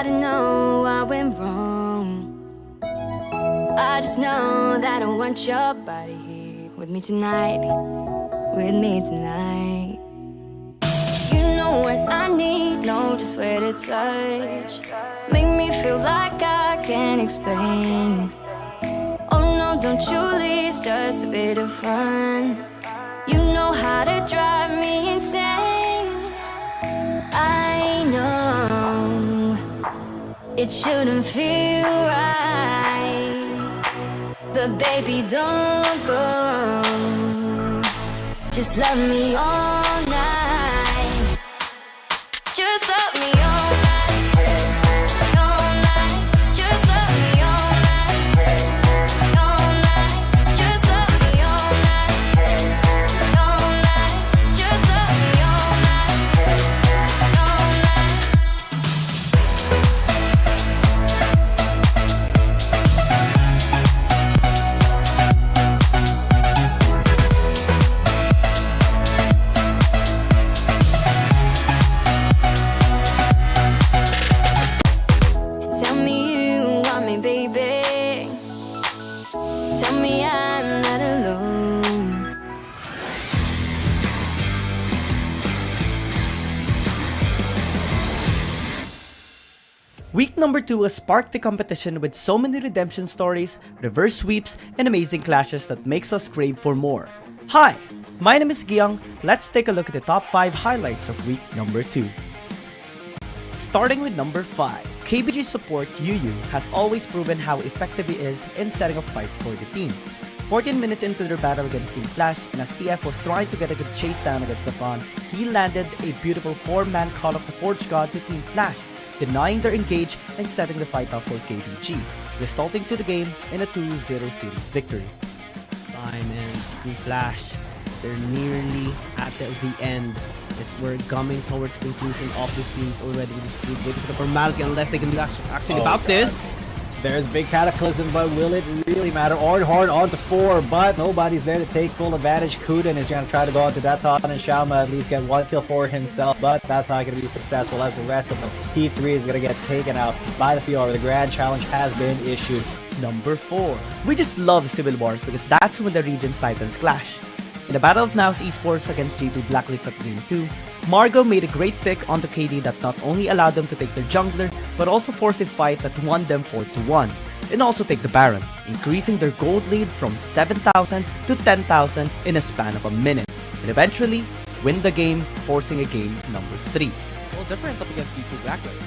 gotta know I went wrong. I just know that I want your body here with me tonight. With me tonight. You know what I need, know just where to touch. Make me feel like I can't explain. Oh no, don't you leave, it's just a bit of fun. You know how to drive me insane. I know it shouldn't feel right, but baby, don't go. Just love me all night. Just love me all night. All night. Just love me all night. All night. Just love me all night. All night. Just love me all night. All night. Tell me you want me, baby. Tell me I'm not alone. Week number 2 has sparked the competition with so many redemption stories, reverse sweeps, and amazing clashes that makes us crave for more. Hi, my name is Giang. Let's take a look at the top 5 highlights of week number 2. Starting with number 5, KBG support Yu has always proven how effective he is in setting up fights for the team. 14 minutes into their battle against Team Flash, and as TF was trying to get a good chase down against the Pawn, he landed a beautiful 4-man Call of the Forge God to Team Flash, denying their engage and setting the fight up for KBG, resulting to the game in a 2-0 series victory. Time and Team Flash, they're nearly at the end. We're coming towards conclusion of the scenes already. Just waiting for the formality unless they can do actually about this. There's big cataclysm, but will it really matter? Ornhorn onto 4, but nobody's there to take full advantage. Kuden is going to try to go onto Daton, and Xiaoma at least get one kill for himself, but that's not going to be successful as the rest of them. P3 is going to get taken out by the Fiora. The grand challenge has been issued. Number 4. We just love Civil Wars because that's when the region's titans clash. In the battle of NAOS Esports against G2 Blacklist at Game 2, Margo made a great pick onto KD that not only allowed them to take their jungler, but also forced a fight that won them 4-1, and also take the Baron, increasing their gold lead from 7,000 to 10,000 in a span of a minute, and eventually win the game, forcing a game number 3. Well, difference up against G2 Blacklist.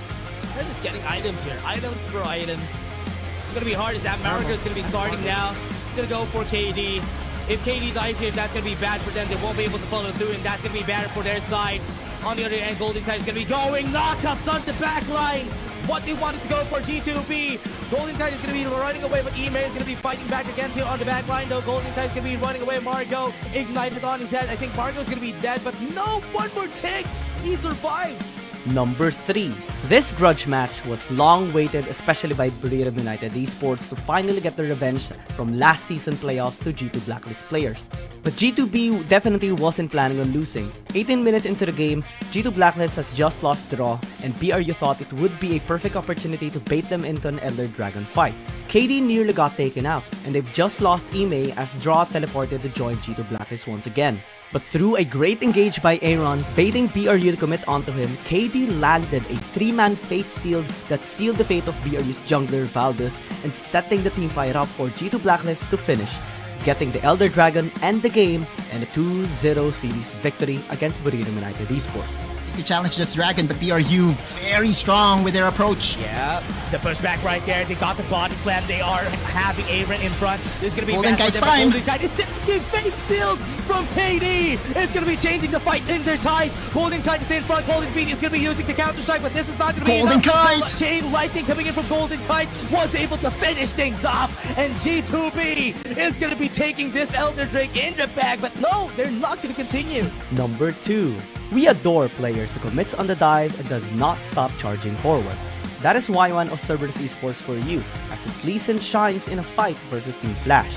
They're just getting items here. Items for items. It's going to be hard as that Margo is going to be starting now. He's going to go for KD. If KD dies here, that's going to be bad for them. They won't be able to follow through, and that's going to be bad for their side. On the other end, Golden Tide is going to be going knockups on the back line. What they wanted to go for G2B. Golden Tide is going to be running away, but Ime is going to be fighting back against him on the back line, though. Golden Tide is going to be running away. Margo ignited on his head. I think Margo is going to be dead, but no, one more tick. He survives. Number 3. This grudge match was long waited, especially by BRU United Esports, to finally get their revenge from last season playoffs to G2 Blacklist players. But G2B definitely wasn't planning on losing. 18 minutes into the game, G2 Blacklist has just lost draw, and BRU thought it would be a perfect opportunity to bait them into an Elder Dragon fight. KD nearly got taken out, and they've just lost Ime as Draw teleported to join G2 Blacklist once again. But through a great engage by Aaron, baiting BRU to commit onto him, KD landed a 3-man Fate Seal that sealed the fate of BRU's jungler Valdez and setting the team fight up for G2 Blacklist to finish, getting the Elder Dragon and the game and a 2-0 series victory against BRU United Esports. To challenge this dragon, but BRU very strong with their approach. Yeah, the pushback right there. They got the body slam. They are having Aaron in front. This is going to be Golden bad for Kite's them. time. Golden Kite is getting fake sealed from KD. It's going to be changing the fight in their ties. Golden Kite is in front. Golden Feet is going to be using the counter strike, but this is not going to be Golden enough. Kite! Chain lightning coming in from Golden Kite was able to finish things off, and G2B is going to be taking this Elder Drake in the bag, but no, they're not going to continue. Number 2. We adore players who commits on the dive and does not stop charging forward. That is why one of Cerberus Esports for you, as his Lee Sin shines in a fight versus Team Flash.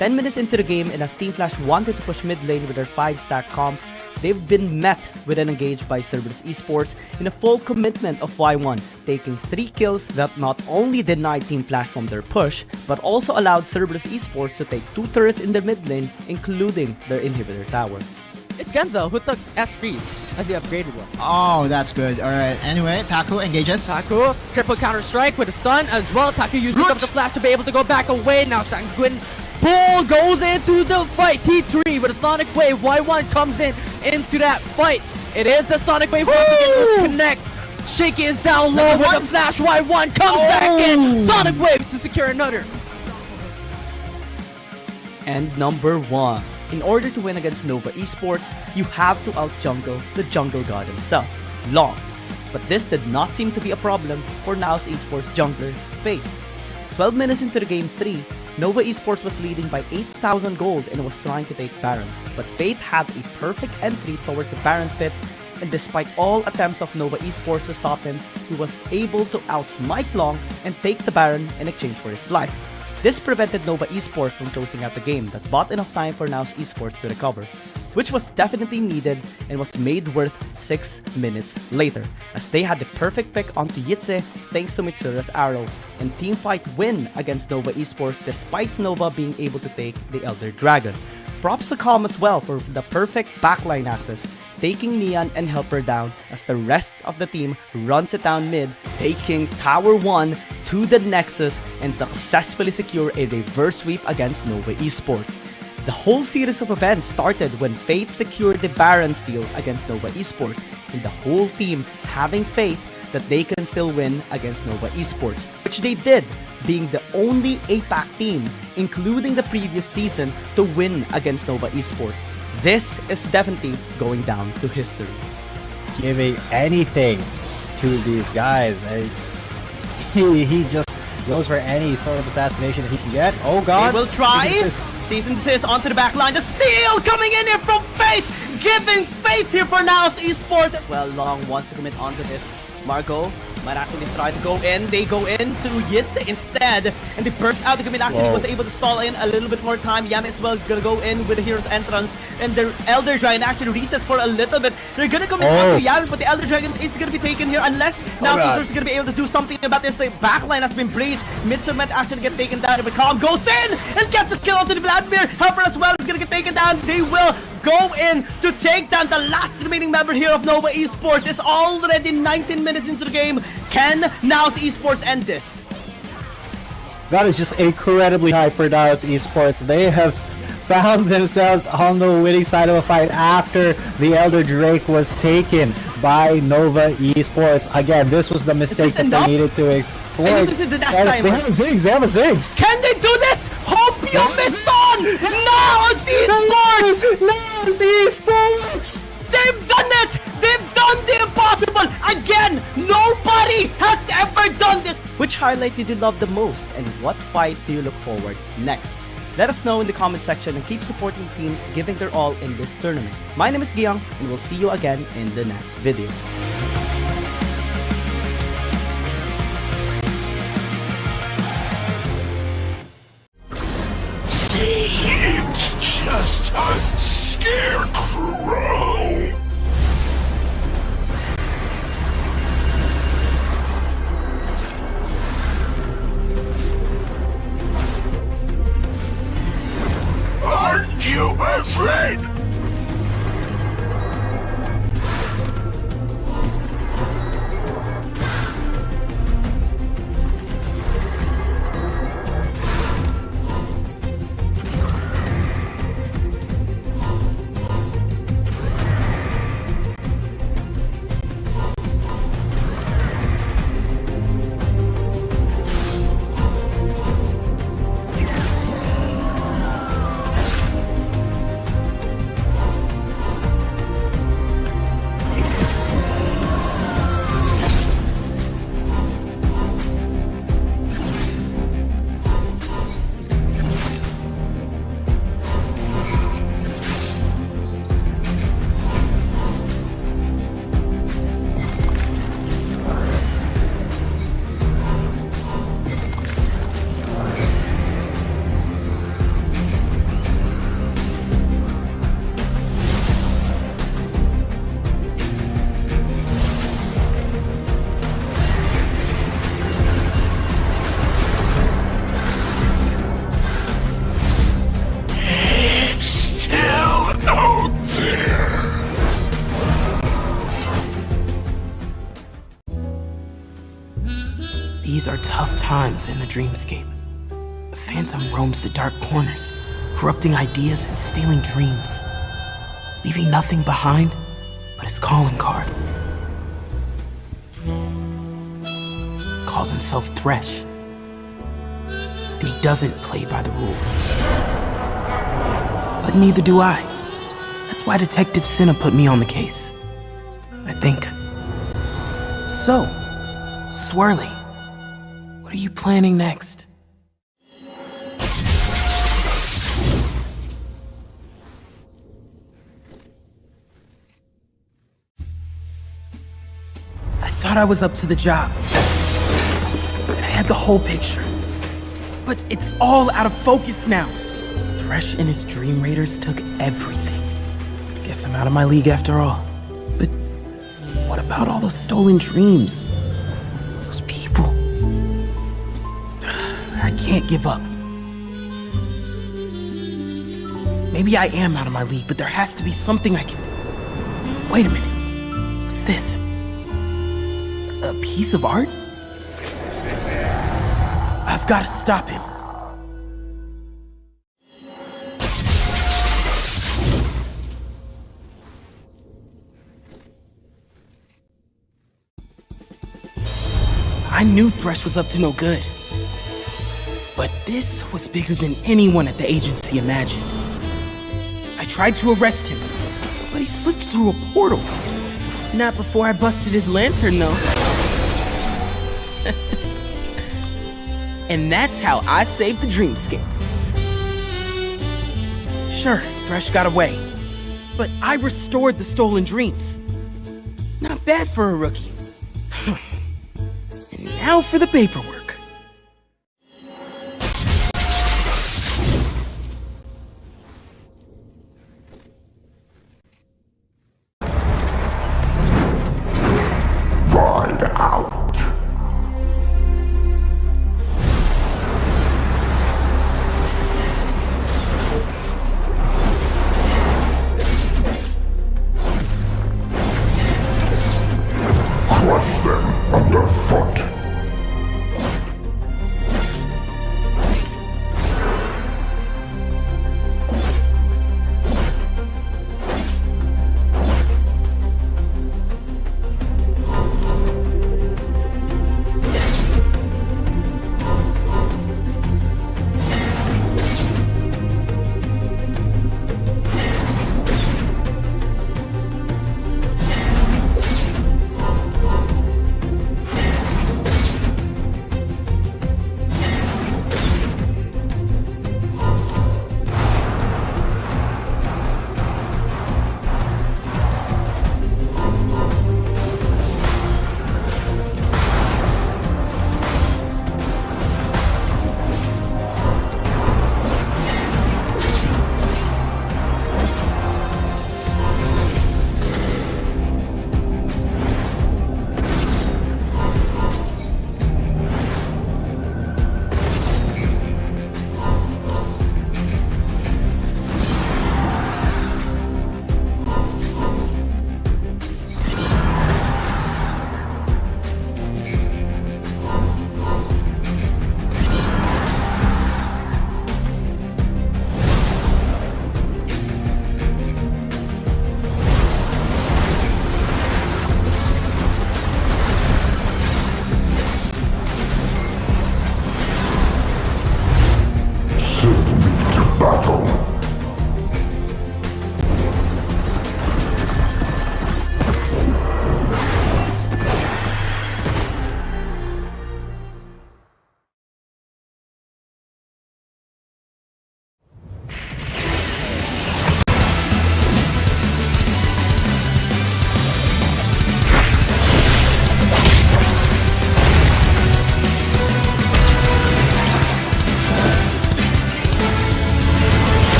10 minutes into the game, and as Team Flash wanted to push mid lane with their 5-stack comp, they've been met with an engage by Cerberus Esports in a full commitment of Y1, taking 3 kills that not only denied Team Flash from their push, but also allowed Cerberus Esports to take 2 turrets in the mid lane, including their inhibitor tower. It's Genzo who took S3 as the upgraded one. Oh, that's good. All right. Anyway, Taku engages. Taku, triple counter strike with a stun as well. Taku uses up the flash to be able to go back away. Now Sanguine Bull goes into the fight. T3 with a Sonic Wave. Y1 comes into that fight. It is the Sonic Wave once again, which connects. Shaky is down low with a flash. Y1 comes back in. Sonic Wave to secure another. And number 1. In order to win against Nova Esports, you have to out-jungle the jungle god himself, Long. But this did not seem to be a problem for NAOS Esports jungler, Fate. 12 minutes into the game 3, Nova Esports was leading by 8,000 gold and was trying to take Baron, but Fate had a perfect entry towards the Baron pit, and despite all attempts of Nova Esports to stop him, he was able to outsmite Long and take the Baron in exchange for his life. This prevented Nova Esports from closing out the game that bought enough time for NAOS Esports to recover, which was definitely needed and was made worth 6 minutes later, as they had the perfect pick onto Yitze thanks to Mitsura's arrow, and teamfight win against Nova Esports despite Nova being able to take the Elder Dragon. Props to Calm as well for the perfect backline access, taking Neon and Helper down as the rest of the team runs it down mid, taking Tower 1 to the Nexus and successfully secure a reverse sweep against Nova Esports. The whole series of events started when Fate secured the Baron steal against Nova Esports, and the whole team having faith that they can still win against Nova Esports, which they did, being the only APAC team, including the previous season, to win against Nova Esports. This is definitely going down to history. Giving anything to these guys. He just goes for any sort of assassination that he can get. Oh god. They will try. Cease and desist onto the back line. The steal coming in here from Fate, giving Fate here for NAOS Esports. Well, Long wants to commit onto this. Margot might actually try to go in. They go in to Yitze instead, and they burst out. The commit actually was able to stall in a little bit more time. Yami as well gonna go in with the hero's entrance, and the Elder Dragon actually resets for a little bit. They're gonna commit onto Yami, but the Elder Dragon is gonna be taken here unless now is gonna be able to do something about this. The backline has been breached. Mitsur might actually get taken down, but Calm goes in and gets a kill onto the Vladimir. Helper as well is gonna get taken down. They will go in to take down the last remaining member here of Nova Esports. It's already 19 minutes into the game. Can NAOS Esports end this? That is just incredibly high for NAOS Esports. They have found themselves on the winning side of a fight after the Elder Drake was taken by Nova Esports. Again, this was the mistake that they needed to exploit. They have a Ziggs, they have a Ziggs. Can they do this? Hope you missed on! NAOS Esports! NAOS Esports! They've done it! They've done the impossible! Again, nobody has ever done this! Which highlight did you love the most, and what fight do you look forward next? Let us know in the comment section and keep supporting teams giving their all in this tournament. My name is Giang, and we'll see you again in the next video. It's just a scarecrow. Aren't you afraid? dreamscape. A phantom roams the dark corners, corrupting ideas and stealing dreams, leaving nothing behind but his calling card. Calls himself Thresh, and he doesn't play by the rules. But neither do I. That's why Detective Cinna put me on the case, I think. So, Swirly, what are you planning next? I thought I was up to the job. I had the whole picture. But it's all out of focus now. Thresh and his Dream Raiders took everything. Guess I'm out of my league after all. But what about all those stolen dreams? Those people? I can't give up. Maybe I am out of my league, but there has to be something I can... Wait a minute. What's this? A piece of art? I've got to stop him. I knew Thresh was up to no good. But this was bigger than anyone at the agency imagined. I tried to arrest him, but he slipped through a portal. Not before I busted his lantern, though. And that's how I saved the dreamscape. Sure, Thresh got away, but I restored the stolen dreams. Not bad for a rookie. And now for the paperwork. Ride out. Crush them underfoot.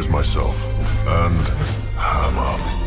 compose myself and hammer.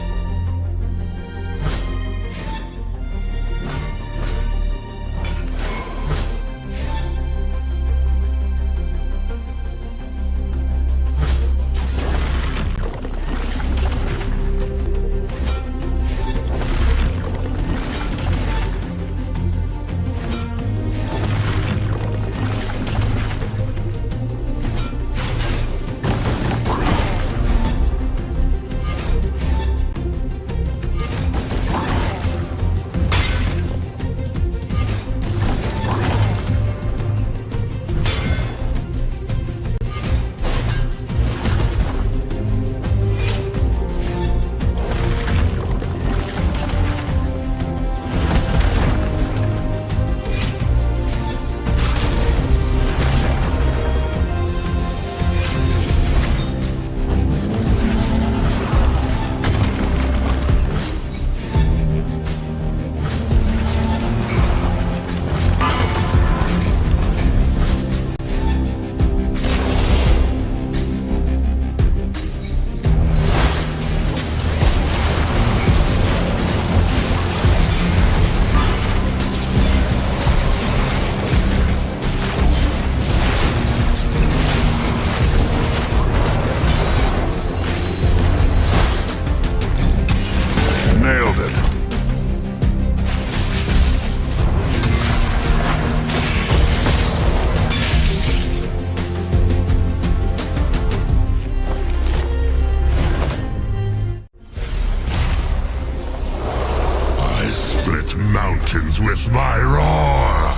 Mountains with my roar!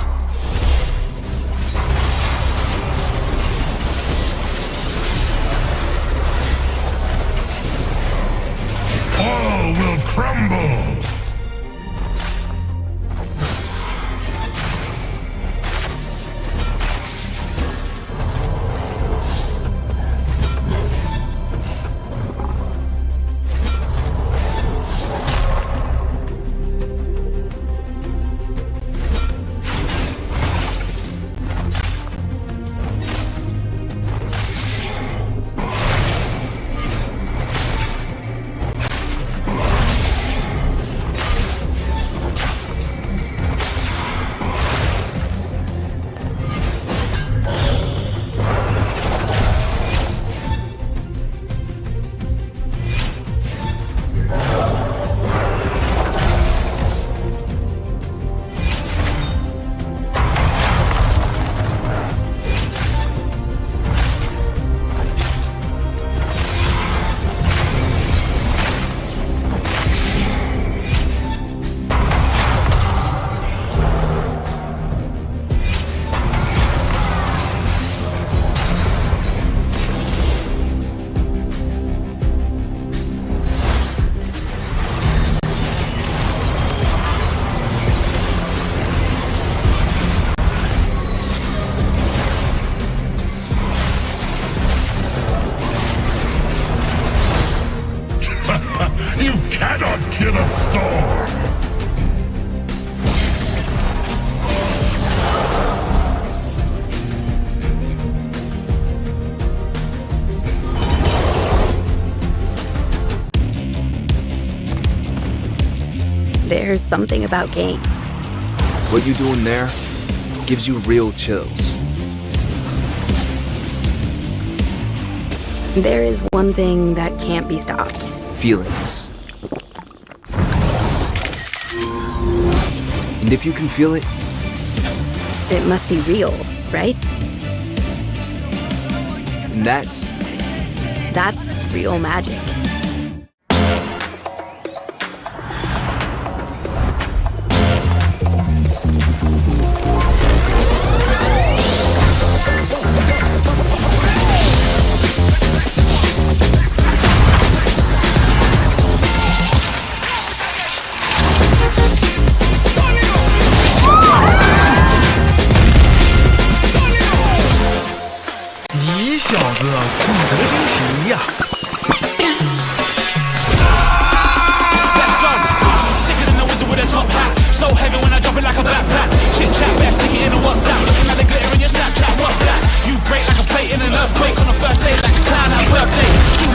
All will crumble! You cannot kill a storm! There's something about games. What you doing there gives you real chills. There is one thing that can't be stopped. Feelings. And if you can feel it, It must be real, right? and that's real magic. Let's go. Sicker than the wizard with a top hat. So heavy when I drop it like a backpack. Chit chat, best stick it in a WhatsApp. Looking at the glitter in your Snapchat. What's that? You break like a plate in an earthquake on the first day, like a clown at birthday. Too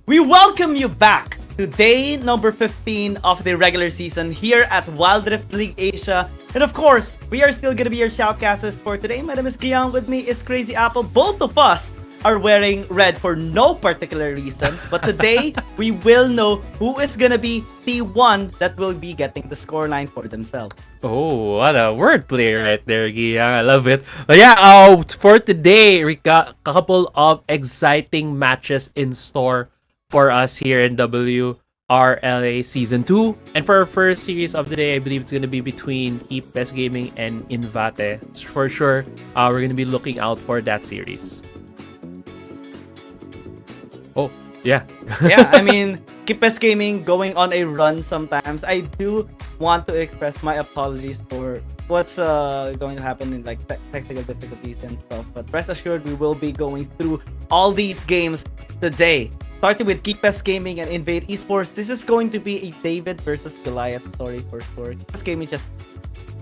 We welcome you back to day number 15 of the regular season here at Wild Rift League Asia. And of course, we are still gonna be your shoutcasters for today. My name is Kian, with me is Crazy Apple. Both of us are wearing red for no particular reason, but today we will know who is gonna be the one that will be getting the scoreline for themselves. Oh, what a wordplay right there, Gian. I love it. But yeah, for today, we got a couple of exciting matches in store for us here in WRL-A Season 2. And for our first series of the day, I believe it's going to be between KT.RY Gaming and INV. For sure, we're going to be looking out for that series. Oh, yeah. Yeah, I mean, KT.RY Gaming going on a run sometimes. I do want to express my apologies for what's going to happen in like technical difficulties and stuff. But rest assured, we will be going through all these games today. Starting with KT.RY Gaming and INV Esports. This is going to be a David versus Goliath story for sure. KT.RY Gaming just...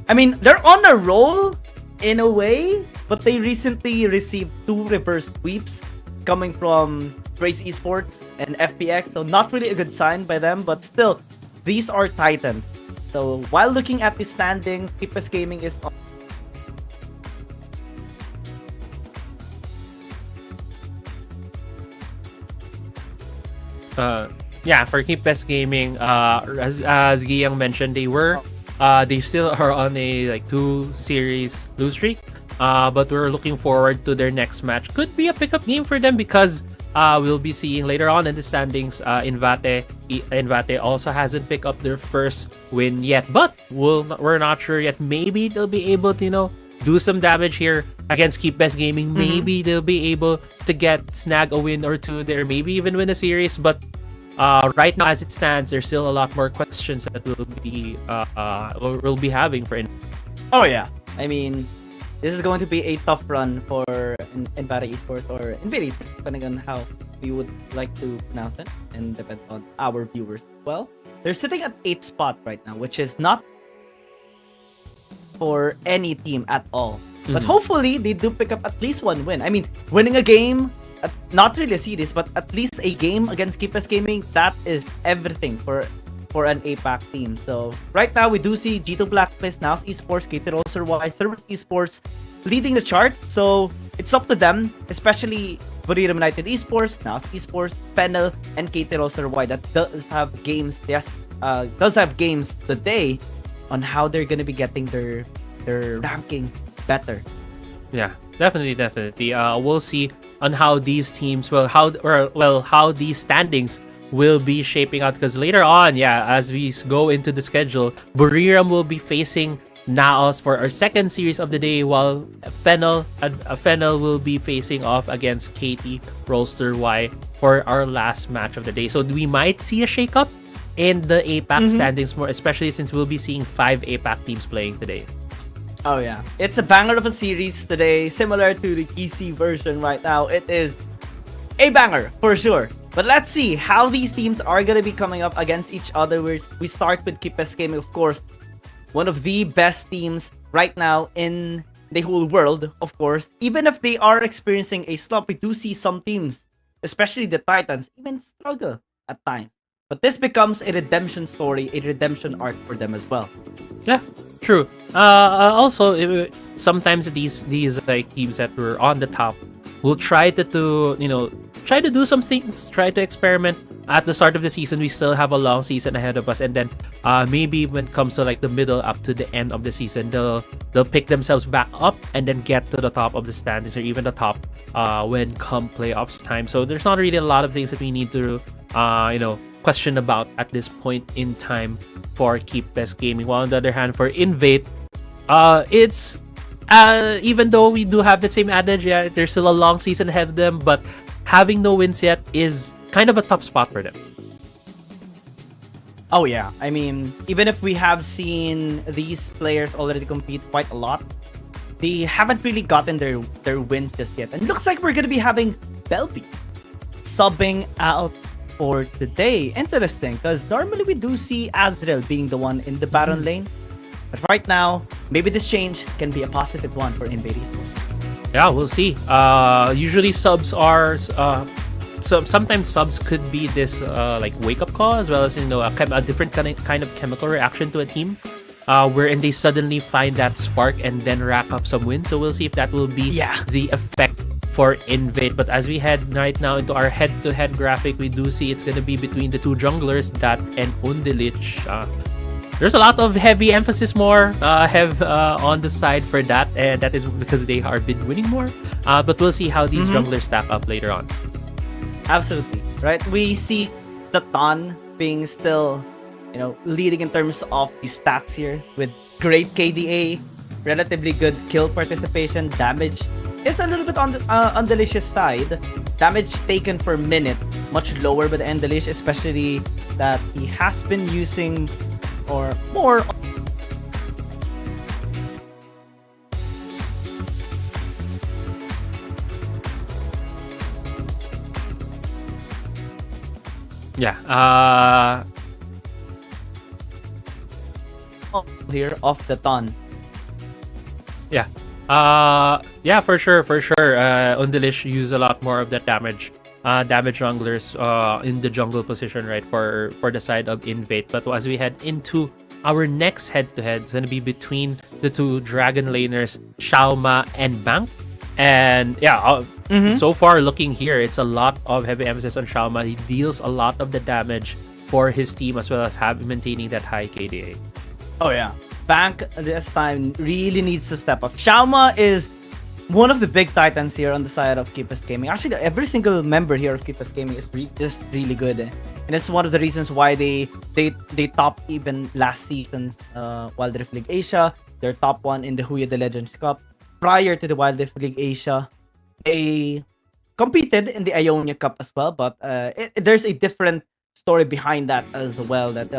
I mean, they're on a roll in a way, but they recently received 2 reverse sweeps coming from Race Esports and FPX, so not really a good sign by them, but still, these are titans. So while looking at the standings, KT.RY Gaming is on yeah, for KT.RY Gaming, as Giyang mentioned, they still are on a like 2 series lose streak. But we're looking forward to their next match. Could be a pickup game for them because we'll be seeing later on in the standings, INV also hasn't picked up their first win yet, but we're not sure yet. Maybe they'll be able to do some damage here against KT.RY Gaming. Maybe they'll be able to snag a win or 2 there, maybe even win a series. But right now, as it stands, there's still a lot more questions that we'll be having for INV. Oh yeah, I mean, this is going to be a tough run for INV Esports or INV Esports, depending on how we would like to pronounce it, and depends on our viewers as well. They're sitting at 8th spot right now, which is not for any team at all. But hopefully, they do pick up at least 1 win. I mean, winning a game, not really a series, but at least a game against KT.RY Gaming, that is everything for an APAC team. So right now we do see G2 Blacklist, NAOS Esports, KT.RY, Servers Esports leading the chart. So it's up to them, especially BRU United Esports, NAOS Esports, Fennel, and KT.RY that does have games. Yes, does have games today on how they're gonna be getting their ranking better. Yeah, definitely. We'll see on how these teams how these standings will be shaping out, because later on, as we go into the schedule, BRU will be facing NAOS for our second series of the day, while Fennel will be facing off against KT.RY for our last match of the day. So we might see a shakeup in the APAC standings more, especially since we'll be seeing 5 APAC teams playing today. Oh yeah, it's a banger of a series today, similar to the EC version right now. It is a banger for sure. But let's see how these teams are going to be coming up against each other. We start with KT.RY Gaming, of course, one of the best teams right now in the whole world, of course. Even if they are experiencing a slump, we do see some teams, especially the Titans, even struggle at times. But this becomes a redemption story, a redemption arc for them as well. Yeah, true. Also, sometimes these like teams that were on the top will try to do some things, try to experiment. At the start of the season, we still have a long season ahead of us, and then maybe when it comes to like the middle up to the end of the season, they'll pick themselves back up and then get to the top of the standings, or even the top when come playoffs time. So there's not really a lot of things that we need to question about at this point in time for KT.RY Gaming. While on the other hand, for INV, it's even though we do have the same adage, there's still a long season ahead of them, but having no wins yet is kind of a tough spot for them. Oh yeah, I mean, even if we have seen these players already compete quite a lot, they haven't really gotten their wins just yet. And it looks like we're gonna be having Belby subbing out for today. Interesting, because normally we do see Azrael being the one in the Baron lane. But right now, maybe this change can be a positive one for INV Esports. Yeah, we'll see. Usually subs are sometimes subs could be this like wake up call, as well as a different kind of chemical reaction to a team, wherein they suddenly find that spark and then rack up some wins. So we'll see if that will be the effect for Invade. But as we head right now into our head-to-head graphic, we do see it's gonna be between the two junglers, Dat and Undelich. There's a lot of heavy emphasis on the side for that, and that is because they are been winning more. But we'll see how these junglers stack up later on. Absolutely, right? We see the Ton being still, leading in terms of the stats here with great KDA, relatively good kill participation, damage is a little bit on the Undelicious side. Damage taken per minute, much lower by the Undelish, especially that he has been using or more. Yeah. Here of the Ton. Yeah. Yeah, for sure. Undelish use a lot more of that damage junglers in the jungle position, right, for the side of Invade. But as we head into our next head-to-head, it's gonna be between the two Dragon laners, Xiaoma and Bank. And so far looking here, it's a lot of heavy emphasis on Xiaoma. He deals a lot of the damage for his team, as well as maintaining that high KDA. Oh yeah, Bank this time really needs to step up. Xiaoma is one of the big titans here on the side of Keepers Gaming. Actually, every single member here of Keepers Gaming is just really good, and it's one of the reasons why they topped even last season's Wild Rift League Asia. They're top 1 in the Huya the Legends Cup. Prior to the Wild Rift League Asia, they competed in the Ionia Cup as well, but there's a different story behind that as well that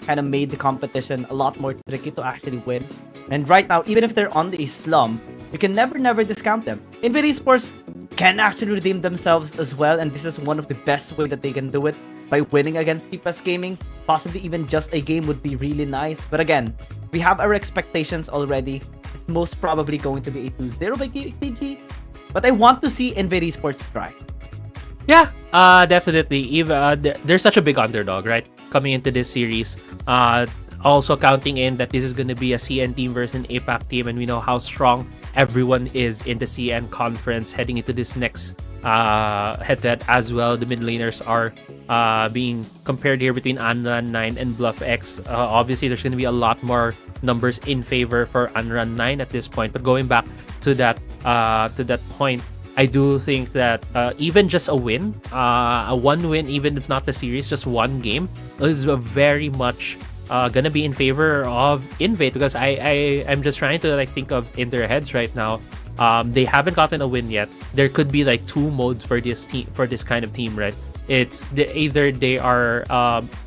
kind of made the competition a lot more tricky to actually win. And right now, even if they're on the slump, you can never discount them. INV Esports can actually redeem themselves as well, and this is one of the best way that they can do it, by winning against Keepers Gaming. Possibly even just a game would be really nice. But again, we have our expectations already. It's most probably going to be a 2-0 by KBG. But I want to see INV Esports try. Yeah, definitely. They're such a big underdog, right? Coming into this series. Also counting in that this is going to be a CN team versus an APAC team, and we know how strong everyone is in the CN conference heading into this next head-to-head as well. The mid laners are being compared here between Anran 9 and Bluff X. Obviously, there's going to be a lot more numbers in favor for Anran 9 at this point. But going back to that point, I do think that even just a win, a one win, even if not the series, just one game, is very much gonna be in favor of Invade, because I'm just trying to think of in their heads right now. They haven't gotten a win yet. There could be two modes for this team, for this kind of team, right? It's either they are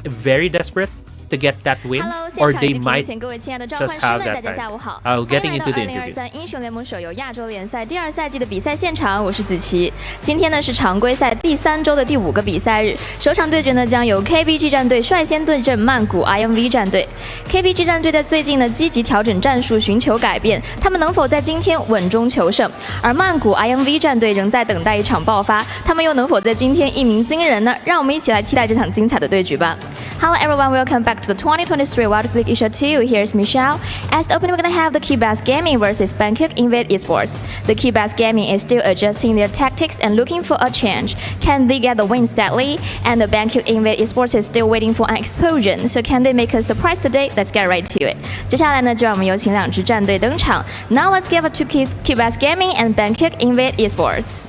very desperate to get that win, or they might just have that time. Getting into the interview. 英雄联盟手游亚洲联赛第2赛季的比赛现场，我是子琪。今天呢是常规赛第3周的第5个比赛日，首场对决呢将由 KBG 战队率先对阵曼谷 INV 战队。KBG 战队在最近呢积极调整战术，寻求改变，他们能否在今天稳中求胜？而曼谷 INV 战队仍在等待一场爆发，他们又能否在今天一鸣惊人呢？让我们一起来期待这场精彩的对局吧。Hello everyone, welcome back to the 2023 Wild Rift League Asia 2. Here's Michelle. As the opening, we're gonna have the KT.RY Gaming versus Bangkok Invade Esports. The KT.RY Gaming is still adjusting their tactics and looking for a change. Can they get the win steadily? And the Bangkok Invade Esports is still waiting for an explosion. So can they make a surprise today? Let's get right to it. 接下来呢，就让我们有请两支战队登场。Now let's give it to KT.RY Gaming and Bangkok Invade Esports.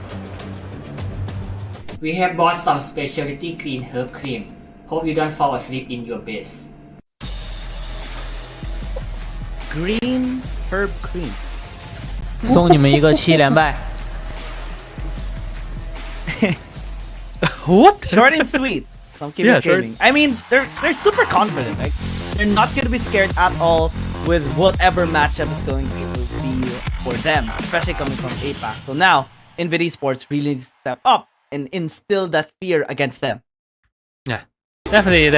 We have bought some specialty green herb cream. Hope you don't fall asleep in your base. Green herb cream. 送你们一个7连败。What? Short and sweet from Keepers Gaming. I mean, they're super confident. Like, they're not going to be scared at all with whatever matchup is going to be for them, especially coming from APAC. So now, INV Esports really needs to step up and instill that fear against them. Yeah, definitely.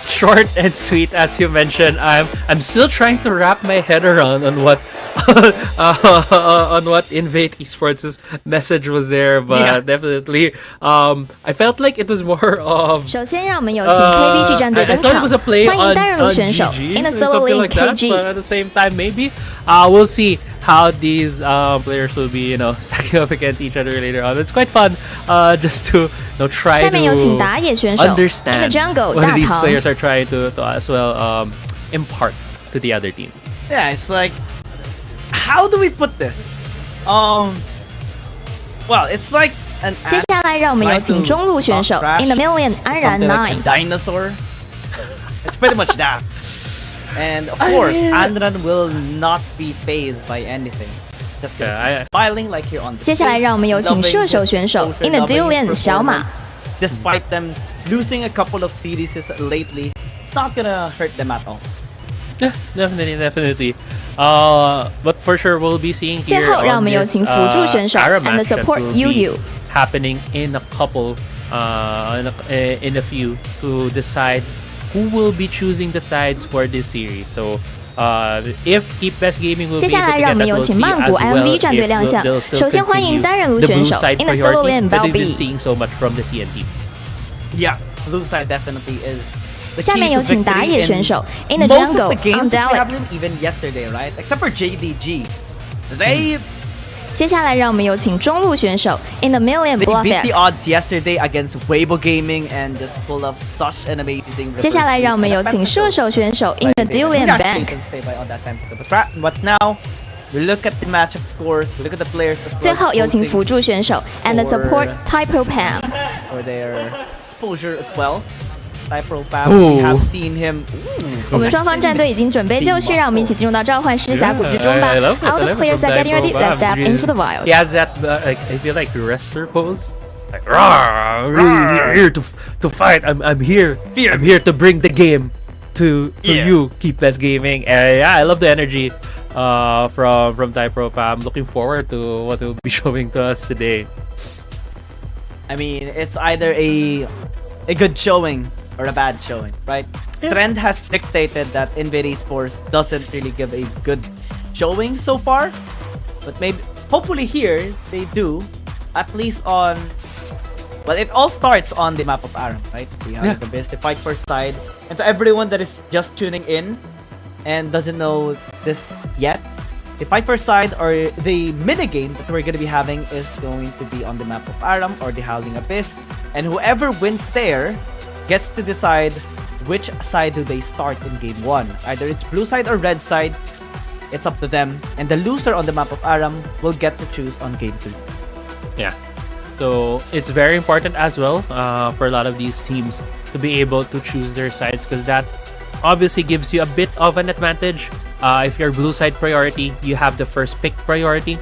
Short and sweet, as you mentioned. I'm still trying to wrap my head around on what on what Invade Esports' message was there, but definitely, I felt like it was more of. 首先，让我们有请 KBG 战队 I 登 thought 场， it was a play 欢迎 on 单人路选手 GG, in the something solo lane like that, KG。 but at the same time, maybe we'll see how these players will be, stacking up against each other later on. It's quite fun, just to try 下面有请打 to 野选手 in the understand jungle what 大 these 唐。 players are trying to as well impart to the other team. Yeah, it's like, how do we put this? Well, it's like an 接下来让我们有请中路选手 in the million 安然 something like nine。 a dinosaur. It's pretty much that. And of course, Anran will not be phased by anything. Just gonna keep smiling like here on the 接下来让我们有请射手选手 in the Dylan 小马。 Despite them losing a couple of series lately, it's not gonna hurt them at all. Yeah, definitely. But for sure, we'll be seeing 最 here 后，让我 on 们有 this 请辅助选手 Ara and the match that support will Yu be happening in a couple, in a few to decide who will be choosing the sides for this series. So, if Keep Best Gaming will be 接 able 下 to 来 get 让我们 that, 有 we'll 请 see 曼谷 as well INV 战队 if 亮相 they'll。still 首先欢迎 continue 单人路 the 选 blue 手 side in the solo priority lane that we've been Balbi。 seeing so much from the CN teams. Yeah, blue side definitely is. The 下 key 面 to 有请打 victory 野 in 选手 in the most jungle of the games on that we have Dalek。 them even yesterday, right? Except for JDG. They 接下来让我们有请中路选手 in the million beat the Bluff odds yesterday against Weibo Gaming and just pull up such an amazing 接下来让我们有请射手选手 in the Dylan Bank。 But now, we look at the match, of course. We look at the players as well. 最后有请辅助选手 and the support Typro Pam。 for their exposure as well. Typro Pam, we have seen him. 我们双方战队已经准备就绪，让我们一起进入到召唤师峡谷之中吧。 I love it. All the players are getting ready. Let's step into the wild. He has that, I feel like wrestler pose. Like, "Rawr, we're here to fight. I'm here. I'm here to bring the game to you, Keep Best Gaming." And yeah, I love the energy from Typro. I'm looking forward to what he'll be showing to us today. I mean, it's either a good showing or a bad showing, right? Trend has dictated that INV Esports doesn't really give a good showing so far, but maybe hopefully here they do, at least on. Well, it all starts on the map of Aram, right? The best, the fight for side, and to everyone that is just tuning in and doesn't know this yet, the fight for side or the minigame that we're going to be having is going to be on the map of Aram or the Howling Abyss, and whoever wins there gets to decide which side do they start in game 1. Either it's blue side or red side, it's up to them, and the loser on the map of Aram will get to choose on game 2. Yeah. So it's very important as well for a lot of these teams to be able to choose their sides, because that obviously gives you a bit of an advantage. If you're blue side priority, you have the first pick priority.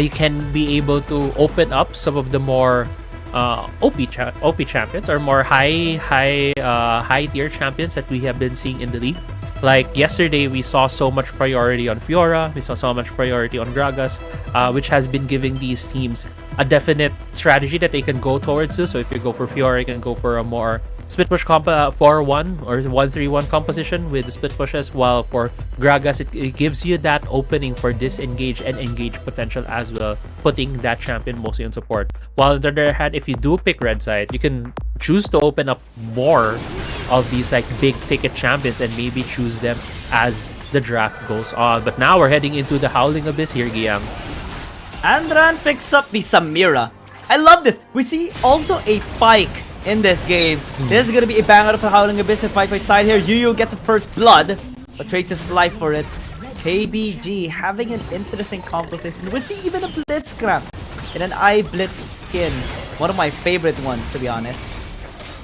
You can be able to open up some of the more OP champions or more high tier champions that we have been seeing in the league. Like yesterday, we saw so much priority on Fiora, we saw so much priority on Gragas, which has been giving these teams a definite strategy that they can go towards too. So if you go for Fiora, you can go for a more split push 4-1 or 1-3-1 composition with the split pushes, while for Gragas, it gives you that opening for disengage and engage potential as well, putting that champion mostly on support. While on the other hand, if you do pick red side, you can choose to open up more of these like big ticket champions and maybe choose them as the draft goes on. But now we're heading into the Howling Abyss here, Giam. Andran picks up the Samira. I love this. We see also a Pyke in this game. This is gonna be a banger of the Howling Abyss and fight side here. Yu gets a first blood, but trades his life for it. KBG having an interesting composition. We see even a Blitzcrank in an eye blitz skin. One of my favorite ones, to be honest.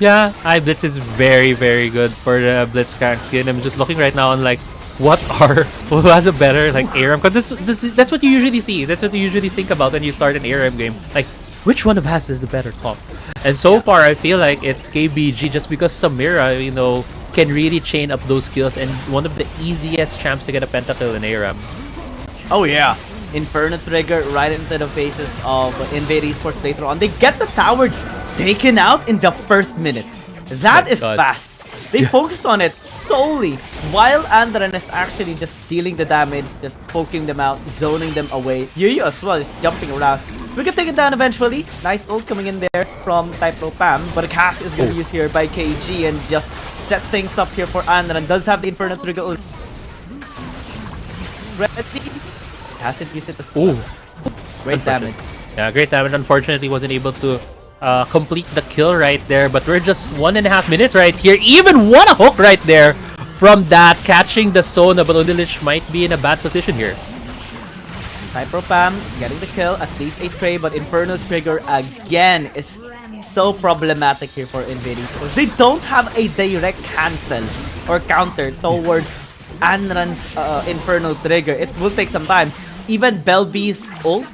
Yeah, eye blitz is very, very good for the Blitzcrank skin. I'm just looking right now on like who has a better like ARAM? Because that's what you usually see. That's what you usually think about when you start an ARAM game. Like, which one of us is the better comp? And so far, I feel like it's KBG, just because Samira, can really chain up those skills and one of the easiest champs to get a pentakill in ARAM. Oh yeah, Inferno Trigger right into the faces of INV Esports later on. They get the tower taken out in the first minute. That is fast. They focused on it solely, while Andran is actually just dealing the damage, just poking them out, zoning them away. Yuyu as well is jumping around. We can take it down eventually. Nice ult coming in there from Type-R Pam, but a cast is going to be used here by KG and just set things up here for Andran. Does have the Inferno Trigger ult ready. Hasn't used it as well. Great damage. Yeah, great damage. Unfortunately, wasn't able to complete the kill right there, but we're just 1.5 minutes right here. Even one hook right there from that, catching the Sona, but Undilich might be in a bad position here. Type-R Pam getting the kill, at least a trade, but Inferno Trigger again is so problematic here for INV Esports. They don't have a direct cancel or counter towards Anran's Inferno Trigger. It will take some time. Even Belby's ult,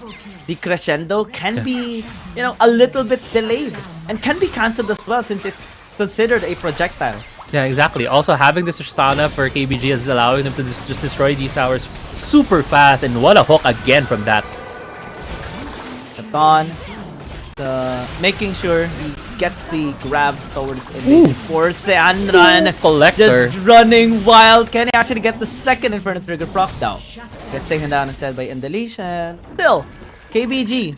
the crescendo, can be, you know, a little bit delayed and can be cancelled as well since it's considered a projectile. Yeah, exactly. Also, having this Tristana for KBG is allowing them to just destroy these towers super fast, and what a hook again from that. Katon, making sure he gets the grabs towards INV Esports. Andran Collector just running wild. Can he actually get the second Inferno Trigger proc down? Gets taken down instead by Indelition. Still, KBG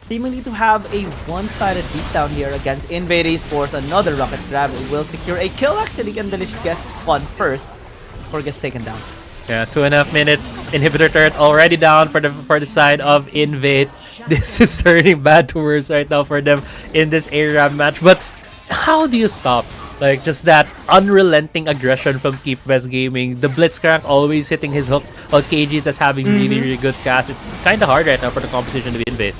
seemingly to have a one-sided beatdown here against INV Esports. Another rocket grab will secure a kill. Actually, Indelition gets one first before gets taken down. Yeah, 2.5 minutes. Inhibitor turret already down for the side of Invade. This is turning bad to worse right now for them in this ARAM match. But how do you stop like just that unrelenting aggression from KT.RY Gaming? The Blitzcrank always hitting his hooks, while KG is just having really good cast. It's kind of hard right now for the composition to Invade.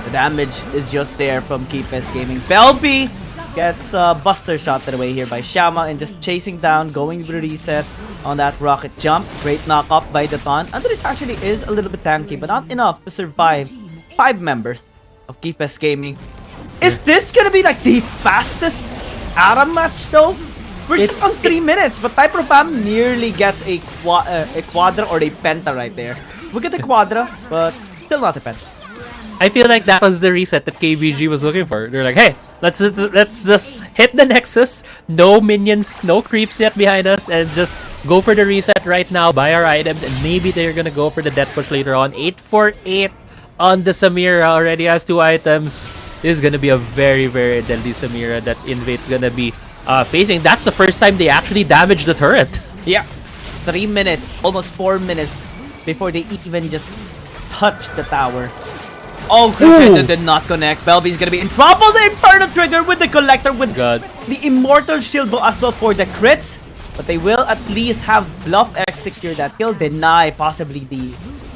The damage is just there from KT.RY Gaming. Belby gets Buster shot away here by Shama and just chasing down, going to reset on that rocket jump. Great knock up by Daton. Andres actually is a little bit tanky, but not enough to survive 5 members of KT.RY Gaming. Is this gonna be like the fastest ARAM match though? We're just on 3 minutes, but Type-R Pam nearly gets a quadra or a penta right there. We get a quadra, but still not a penta. I feel like that was the reset that KBG was looking for. They're like, hey, let's just hit the Nexus. No minions, no creeps yet behind us, and just go for the reset right now, buy our items, and maybe they're gonna go for the death push later on. 848 on the Samira, already has 2 items. This is gonna be a very deadly Samira that Invade's gonna be facing. That's the first time they actually damaged the turret. Yeah, 3 minutes, almost 4 minutes before they even just touch the tower. Oh, Crescendo did not connect. Belby's gonna be in trouble. The Inferno Trigger with the Collector with the Immortal Shield as well for the crits. But they will at least have Bluff X secure that kill. Deny possibly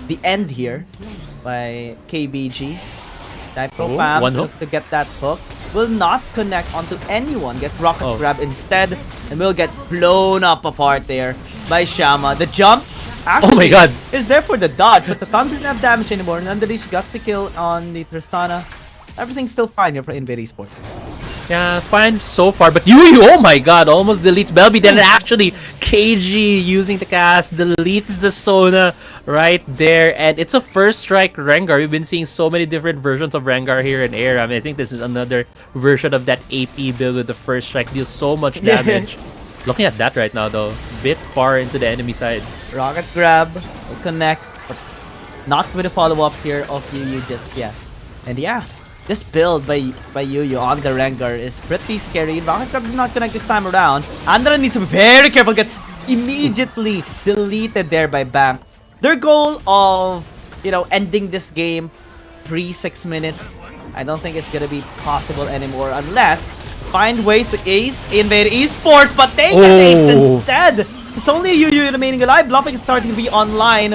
the end here by KBG. Type-R Pam to get that hook. Will not connect onto anyone. Gets rocket grab instead. And will get blown up apart there by Shama. The jump. Actually, oh my god, is there for the dodge, but the Tom doesn't have damage anymore. Nonetheless, got the kill on the Tristana. Everything's still fine here for INV Esports. Yeah, fine so far, but Yuyu, oh my god, almost deletes Belby. Then actually, KG using the cast deletes the Sona right there. And it's a first strike Rengar. We've been seeing so many different versions of Rengar here in ARAM. I think this is another version of that AP build with the first strike. Deals so much damage. Looking at that right now though, bit far into the enemy side. Rocket grab, will connect, but not with a follow-up here of Yuyu just yet. And yeah, this build by Yuyu on the Rengar is pretty scary. Rocket grab did not connect this time around. Andra needs to be very careful, gets immediately deleted there by Bam. Their goal of, you know, ending this game pre-6 minutes, I don't think it's gonna be possible anymore unless find ways to ace INV Esports, but they get aced instead. It's only Yuyu remaining alive. Bluffing is starting to be online.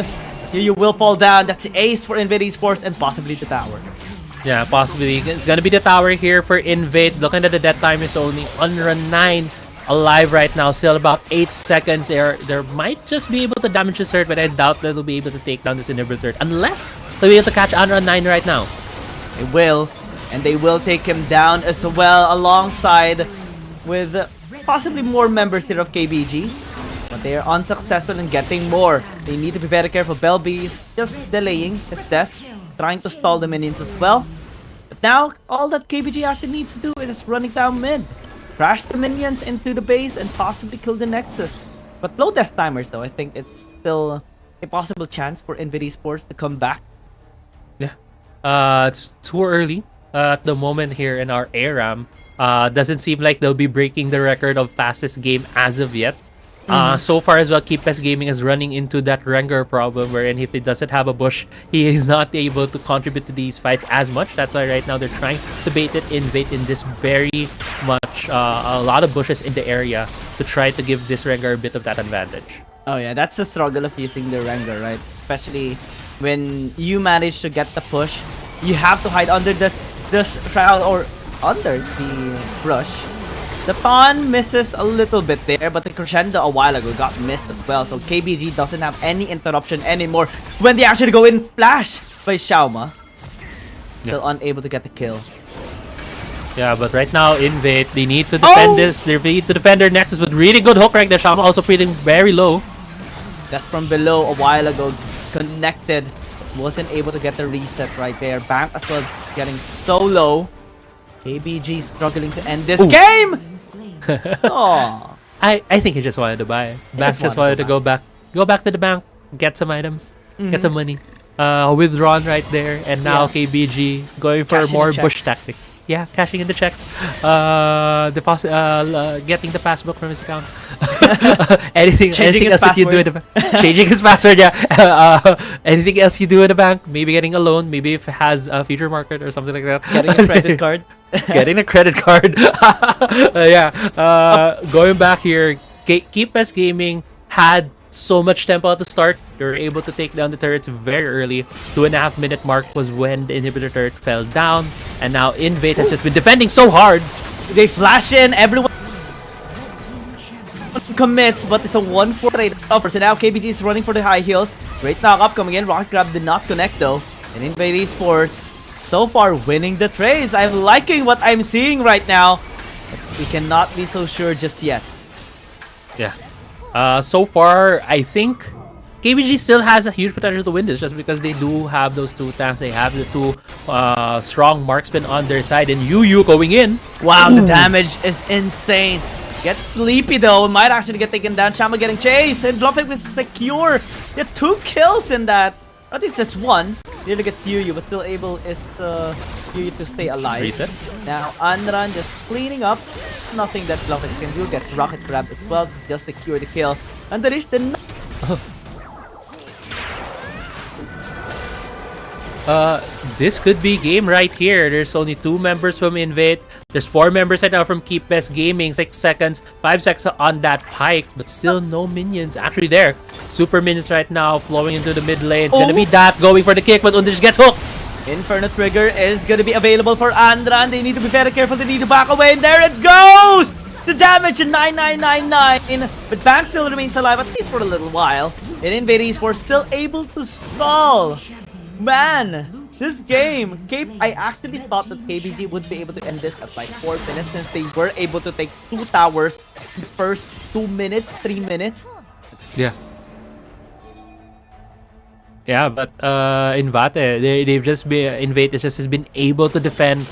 Yuyu will fall down. That's ace for INV Esports and possibly the tower. Yeah, possibly. It's gonna be the tower here for Invade. Looking at the death time is only under 9 alive right now. Still about 8 seconds there. There might just be able to damage this hurt, but I doubt that they'll be able to take down this inhibitor unless they'll be able to catch under 9 right now. They will. And they will take him down as well, alongside with possibly more members here of KBG. But they are unsuccessful in getting more. They need to be very careful. Belby is just delaying his death, trying to stall the minions as well. But now, all that KBG actually needs to do is just running down mid. crash the minions into the base and possibly kill the Nexus. But low death timers though, I think it's still a possible chance for INV Esports to come back. Yeah. It's too early at the moment here in our ARAM. Doesn't seem like they'll be breaking the record of fastest game as of yet. So far as well, KT.RY Gaming is running into that Rengar problem wherein if he doesn't have a bush, he is not able to contribute to these fights as much. That's why right now they're trying to bait it in this very much a lot of bushes in the area to try to give this Rengar a bit of that advantage. Oh yeah, that's the struggle of using the Rengar, right? Especially when you manage to get the push, you have to hide under the shroud or under the brush. The pawn misses a little bit there, but the crescendo a while ago got missed as well. So KBG doesn't have any interruption anymore when they actually go in flash by Xiaoma. Still unable to get the kill. Yeah, but right now, INV, they need to defend this. They need to defend their Nexus with really good hook right there. Xiaoma also pretty very low. Just from below a while ago, connected. Wasn't able to get the reset right there. Bank as well getting so low. KBG struggling to end this game! Aww. I think he just wanted to buy. Bank just wanted to go back to the bank, get some items, get some money. Withdrawn right there, and now KBG going for more bush tactics. Yeah, cashing in the check. Getting the passbook from his account. anything else that you do in the bank? Changing his password, yeah. Anything else you do in the bank? Maybe getting a loan, maybe if it has a future market or something like that. Getting a credit card. Getting a credit card. Going back here, KT.RY Gaming had so much tempo at the start. They were able to take down the turrets very early. 2.5 minute mark was when the inhibitor turret fell down. And now INV has just been defending so hard. They flash in, everyone commits, but it's a 1-4 trade offer. So now KBG is running for the high heels. Great knock-up coming in. Rocket Grab did not connect though. And INV Esports so far winning the trades. I'm liking what I'm seeing right now. But we cannot be so sure just yet. Yeah. So far, I think KBG still has a huge potential to win this just because they do have those two tanks. They have the two strong marksmen on their side, and Yu going in. Wow, the damage is insane. Gets sleepy though, might actually get taken down. Xiaoma getting chased, and Bluffing is secure. Get 2 kills in that. At least just 1. Nearly gets Yu, but still able is Yu to stay alive. Reset. Now Anran just cleaning up. Nothing that Bluffing can do. Gets rocket grabbed as well. Just secure the kill. And there is the this could be game right here. There's only 2 members from INV. There's 4 members right now from KT.RY Gaming. 6 seconds, 5 seconds on that pike, but still no minions actually there. Super minions right now flowing into the mid lane. It's gonna be that going for the kick, but Undish gets hooked. Inferno Trigger is gonna be available for Andran. They need to be very careful. They need to back away, and there it goes! The damage in 9999, but Bank still remains alive at least for a little while. And INV Esports still able to stall. Man, this game, I actually thought that KBG would be able to end this at like 4 minutes since they were able to take 2 towers in the first 2 minutes, 3 minutes. Yeah. Yeah, but Invate, they've just been has been able to defend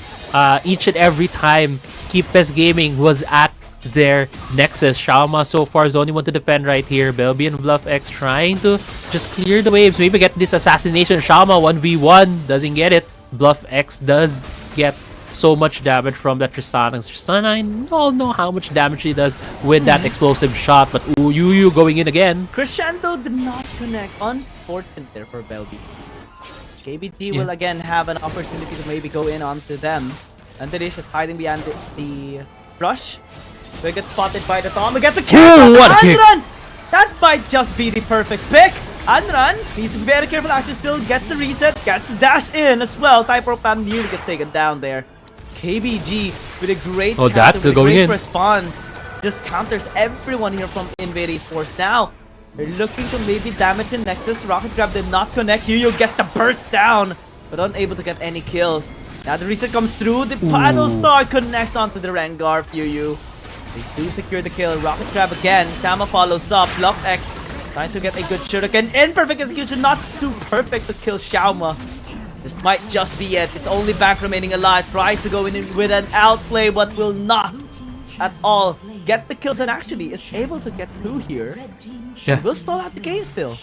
each and every time KT.RY Gaming was at their Nexus. Xiaoma so far is the only one to defend right here. Belby and BluffX trying to just clear the waves, maybe get this assassination. Xiaoma 1v1 doesn't get it. BluffX does get so much damage from that Tristana. Tristana, I don't know how much damage he does with that explosive shot, but Yu going in again. Crescendo did not connect. Unfortunate there for Belby. KBG will again have an opportunity to maybe go in onto them. And Tadish is hiding behind the brush. So he gets spotted by the Tom. He gets a kill! Ooh, what a kick! That might just be the perfect pick. Anran needs to be very careful. Actually still gets the reset. Gets the dash in as well. Type Pam nearly gets taken down there. KBG with a great response. Just counters everyone here from INV Esports. Now, they're looking to maybe damage the Nexus. Rocket Grab did not connect. Yu gets the burst down, but unable to get any kills. Now the reset comes through. The Paddle Star connects onto the Rengar. Yu. They do secure the kill. Rocket Grab again. Tama follows up. BluffX trying to get a good shuriken. Imperfect execution. Not too perfect to kill Xiaoma. This might just be it. It's only Bank remaining alive. Tries to go in with an outplay, but will not at all get the kills and actually is able to get through here. Yeah. Will stall out the game still.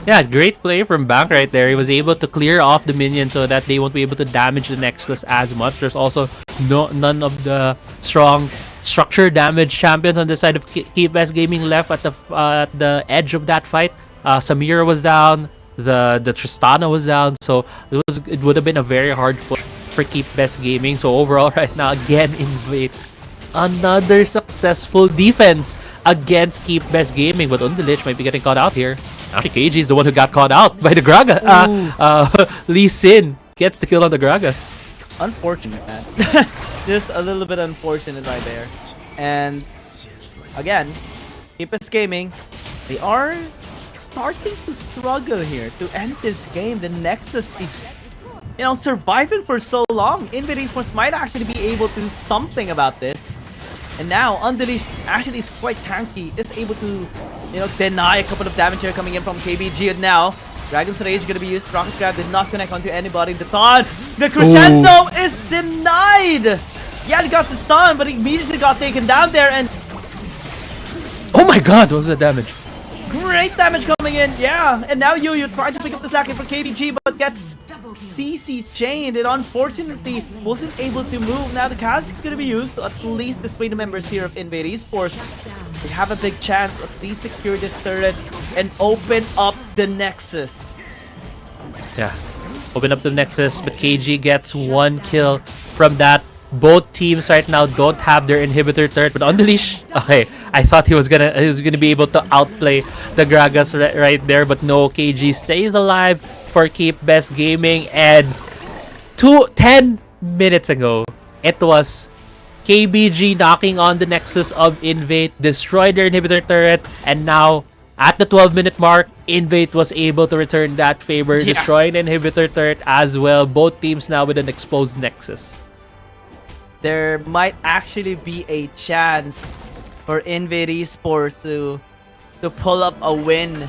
Yeah, great play from Bank right there. He was able to clear off the minion so that they won't be able to damage the Nexus as much. There's also none of the strong structure damage champions on the side of KBS Gaming left at the edge of that fight. Samira was down, the Tristana was down, so it would have been a very hard push for KBS Gaming. So overall right now, again, Invade. Another successful defense against KBS Gaming, but Undelich might be getting caught out here. Actually, KG is the one who got caught out by the Gragas. Lee Sin gets the kill on the Gragas. Unfortunate, man. Just a little bit unfortunate right there. And again, KBS Gaming, they are starting to struggle here to end this game. The Nexus is, surviving for so long. Invade Esports might actually be able to do something about this. And now, Unleashed actually is quite tanky. Is able to, deny a couple of damage here coming in from KBG. And now, Dragon's Rage gonna be used. Strong Grab did not connect onto anybody. The Thon, the Crescendo is denied! Yeah, he got the stun, but he immediately got taken down there. And oh my god, what was the damage? great damage coming in, yeah. And now Yu trying to pick up the slack for KBG, but gets CC chained. And unfortunately wasn't able to move. Now the cast is gonna be used to at least dissuade the members here of Invade Esports. They have a big chance to at least secure this turret and open up the Nexus. Yeah, open up the Nexus, but KG gets 1 kill from that. Both teams right now don't have their inhibitor turret, but Unleash, okay, I thought he was gonna be able to outplay the Gragas right there, but no, KG stays alive for KBS Gaming. And 10 minutes ago, it was KBG knocking on the Nexus of Invade, destroyed their inhibitor turret, and now at the 12-minute mark, Invade was able to return that favor, destroying the inhibitor turret as well. Both teams now with an exposed Nexus. There might actually be a chance for Invade Esports to pull up a win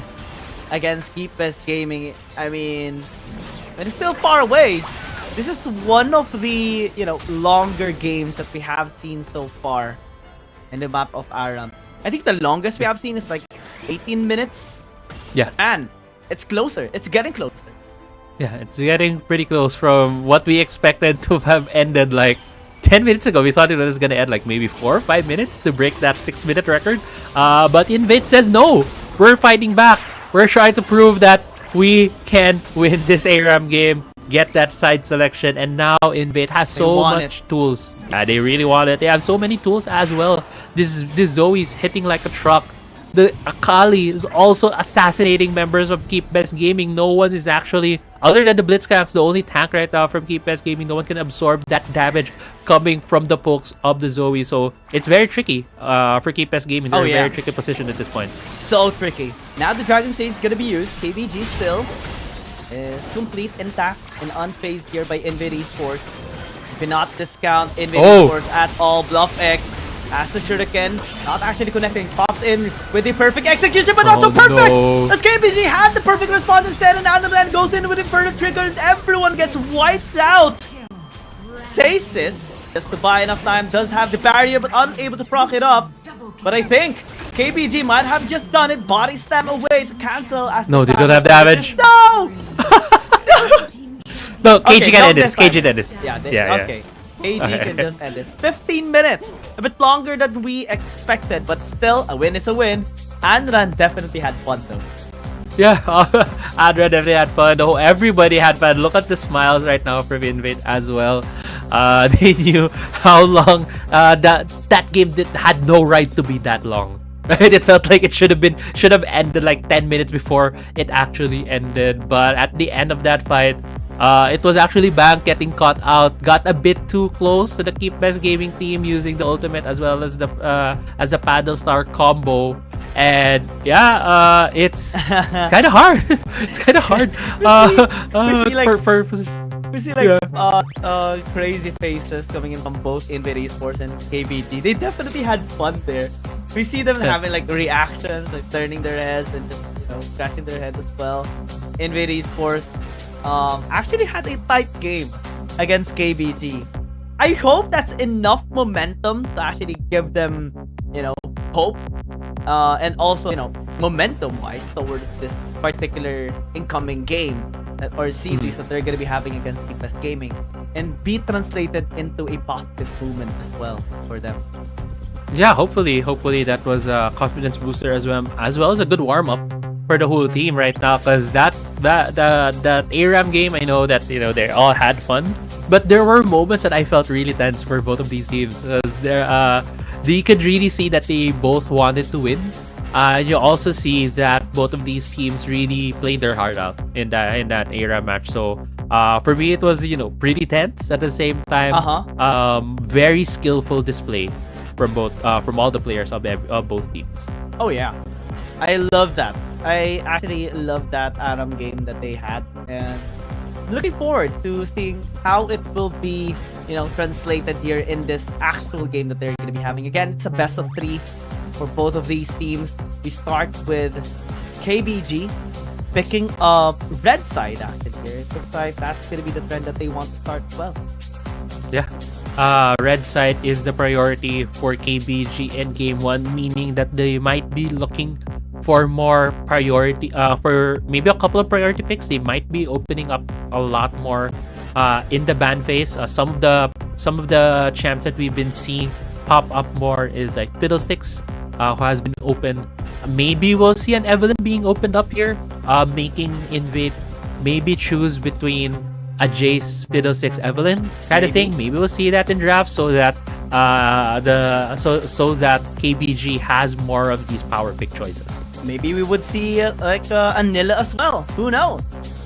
against KBS Gaming. I mean, it's still far away. This is one of the, longer games that we have seen so far in the map of Aram. I think the longest we have seen is like 18 minutes. Yeah. And it's closer. It's getting closer. Yeah, it's getting pretty close from what we expected to have ended like 10 minutes ago. We thought it was going to end like maybe 4 or 5 minutes to break that 6-minute record. But Invade says no. We're fighting back. We're trying to prove that we can win this ARAM game, get that side selection, and now Invade has so much tools. They really want it. They have so many tools as well. This Zoe's hitting like a truck. The Akali is also assassinating members of KBS Gaming. No one is actually, other than the Blitzcranks, the only tank right now from KBS Gaming. No one can absorb that damage coming from the pokes of the Zoe. So it's very tricky for KBS Gaming. They're in a very tricky position at this point. So tricky. Now the Dragon Stage is going to be used. KBG still is complete, intact, and unfazed here by Invade Esports. You cannot discount Invade Esports at all. Bluff X as the Shuriken, not actually connecting, pops in with the perfect execution, but not so perfect! No. As KBG had the perfect response instead, and now the man goes in with Inferno Trigger, and everyone gets wiped out! Sasis, just to buy enough time, does have the barrier, but unable to proc it up. But I think KBG might have just done it, body slam away to cancel as no, they don't have damage. No! No, KG can end this. KG can end this. Yeah, okay. KG can just end this. 15 minutes! A bit longer than we expected, but still, a win is a win. Anran definitely had fun though. Yeah, Adra definitely had fun. Everybody had fun. Look at the smiles right now from Invade as well. They knew how long that game had no right to be that long. Right? It felt like it should have ended like 10 minutes before it actually ended. But at the end of that fight, it was actually Bank getting caught out, got a bit too close to the KBS Gaming team using the ultimate as well as the paddle star combo. And yeah, it's kind of hard. It's kind of hard. We see like crazy faces coming in from both Invade Esports and KBG. They definitely had fun there. We see them having like reactions, like turning their heads and just scratching their heads as well. Invade Esports actually had a tight game against KBG. I hope that's enough momentum to actually give them, hope, and also, momentum-wise towards this particular incoming game or series that they're going to be having against KT.RY Gaming, and be translated into a positive movement as well for them. Yeah, hopefully that was a confidence booster as well as a good warm up for the whole team right now. Because that ARAM game, I know that they all had fun, but there were moments that I felt really tense for both of these teams. You could really see that they both wanted to win. You also see that both of these teams really played their heart out in that ARAM match. So for me, it was pretty tense at the same time. Very skillful display from all the players of both teams. Oh yeah, I love that. I actually love that ARAM game that they had, and looking forward to seeing how it will be, translated here in this actual game that they're going to be having. Again, it's a best of 3 for both of these teams. We start with KBG picking up red side actually here. It looks like that's going to be the trend that they want to start as well. Yeah. Red side is the priority for KBG in game 1, meaning that they might be looking for more priority, for maybe a couple of priority picks. They might be opening up a lot more in the ban phase. Some of the champs that we've been seeing pop up more is like Fiddlesticks, who has been opened. Maybe we'll see an Evelyn being opened up here, making Invade maybe choose between a Jace, Fiddlesticks, Evelyn kind of thing. Maybe we'll see that in draft so that so that KBG has more of these power pick choices. Maybe we would see like a Nilla as well. Who knows?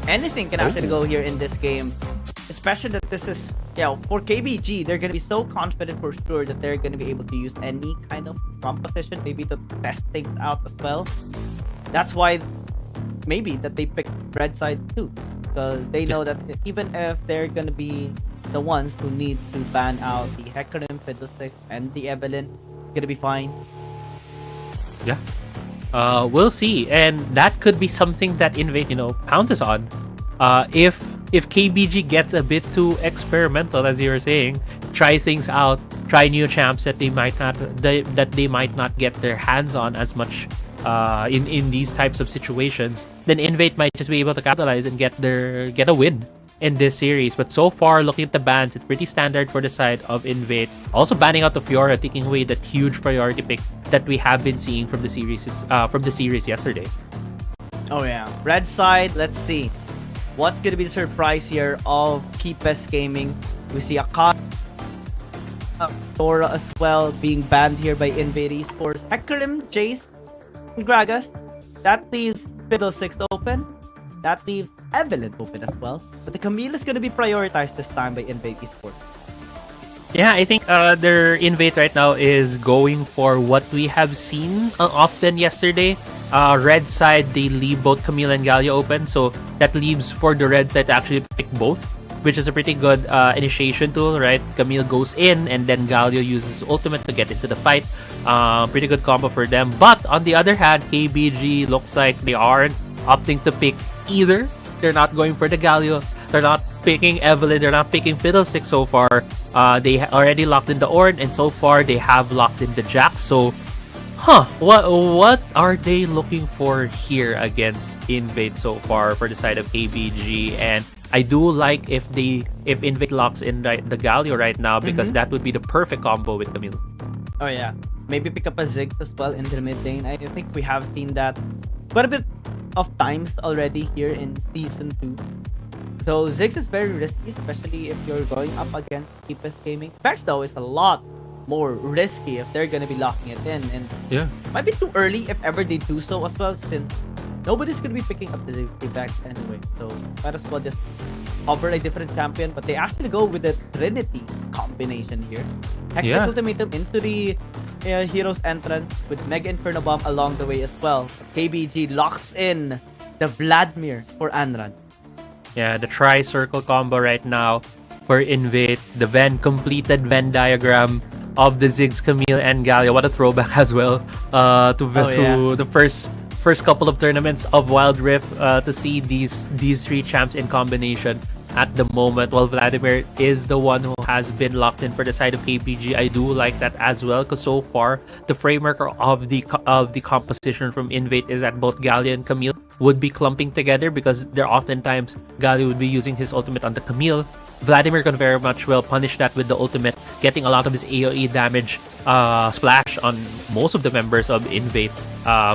Anything can actually go here in this game. Especially that this is, for KBG, they're going to be so confident for sure that they're going to be able to use any kind of composition, maybe to test things out as well. That's why maybe that they picked red side too. Because they know that even if they're going to be the ones who need to ban out the Hecarim, Fiddlesticks, and the Evelyn, it's going to be fine. Yeah. We'll see. And that could be something that Invade, pounces on. If KBG gets a bit too experimental, as you were saying, try things out, try new champs that they might not get their hands on as much in these types of situations, then Invade might just be able to capitalize and get a win in this series. But so far, looking at the bans, it's pretty standard for the side of Invade. Also banning out the Fiora, taking away that huge priority pick that we have been seeing from the series yesterday. Oh yeah, red side. Let's see what's gonna be the surprise here of KT.RY Gaming. We see Dora as well being banned here by Invade Esports. Hecarim, Jace, and Gragas. That leaves Fiddlesticks open. That leaves Evelyn open as well. But the Camille is gonna be prioritized this time by Invade Esports. Yeah, I think their Invade right now is going for what we have seen often yesterday. Red side, they leave both Camille and Galio open, so that leaves for the red side to actually pick both, which is a pretty good initiation tool, right? Camille goes in, and then Galio uses ultimate to get into the fight. Pretty good combo for them. But on the other hand, KBG looks like they aren't opting to pick either. They're not going for the Galio. They're not picking Evelyn. They're not picking Fiddlesticks so far. They already locked in the Ornn, and so far they have locked in the Jax. So, what are they looking for here against Invade so far for the side of KBG? And I do like if Invade locks in the Galio right now, because that would be the perfect combo with Camille. Oh yeah, maybe pick up a Ziggs as well in the mid lane. I think we have seen that quite a bit of times already here in Season 2. So Ziggs is very risky, especially if you're going up against KT.RY Gaming. Vex though is a lot more risky if they're gonna be locking it in, and might be too early if ever they do so as well, since nobody's gonna be picking up the Vex anyway. So might as well just hover a different champion, but they actually go with the Trinity combination here. Hextech Ultimatum into the hero's entrance with Mega Inferno Bomb along the way as well. KBG locks in the Vladimir for Anran. Yeah, the tri-circle combo right now for Invade. The completed Venn diagram of the Ziggs, Camille, and Galio. What a throwback as well to the first couple of tournaments of Wild Rift, to see these three champs in combination. at the moment, while Vladimir is the one who has been locked in for the side of KBG. I do like that as well, because so far the framework of the composition from Invade is that both Galio and Camille would be clumping together, because they're oftentimes Galio would be using his ultimate on the Camille. Vladimir can very much well punish that with the ultimate, getting a lot of his AoE damage splash on most of the members of Invade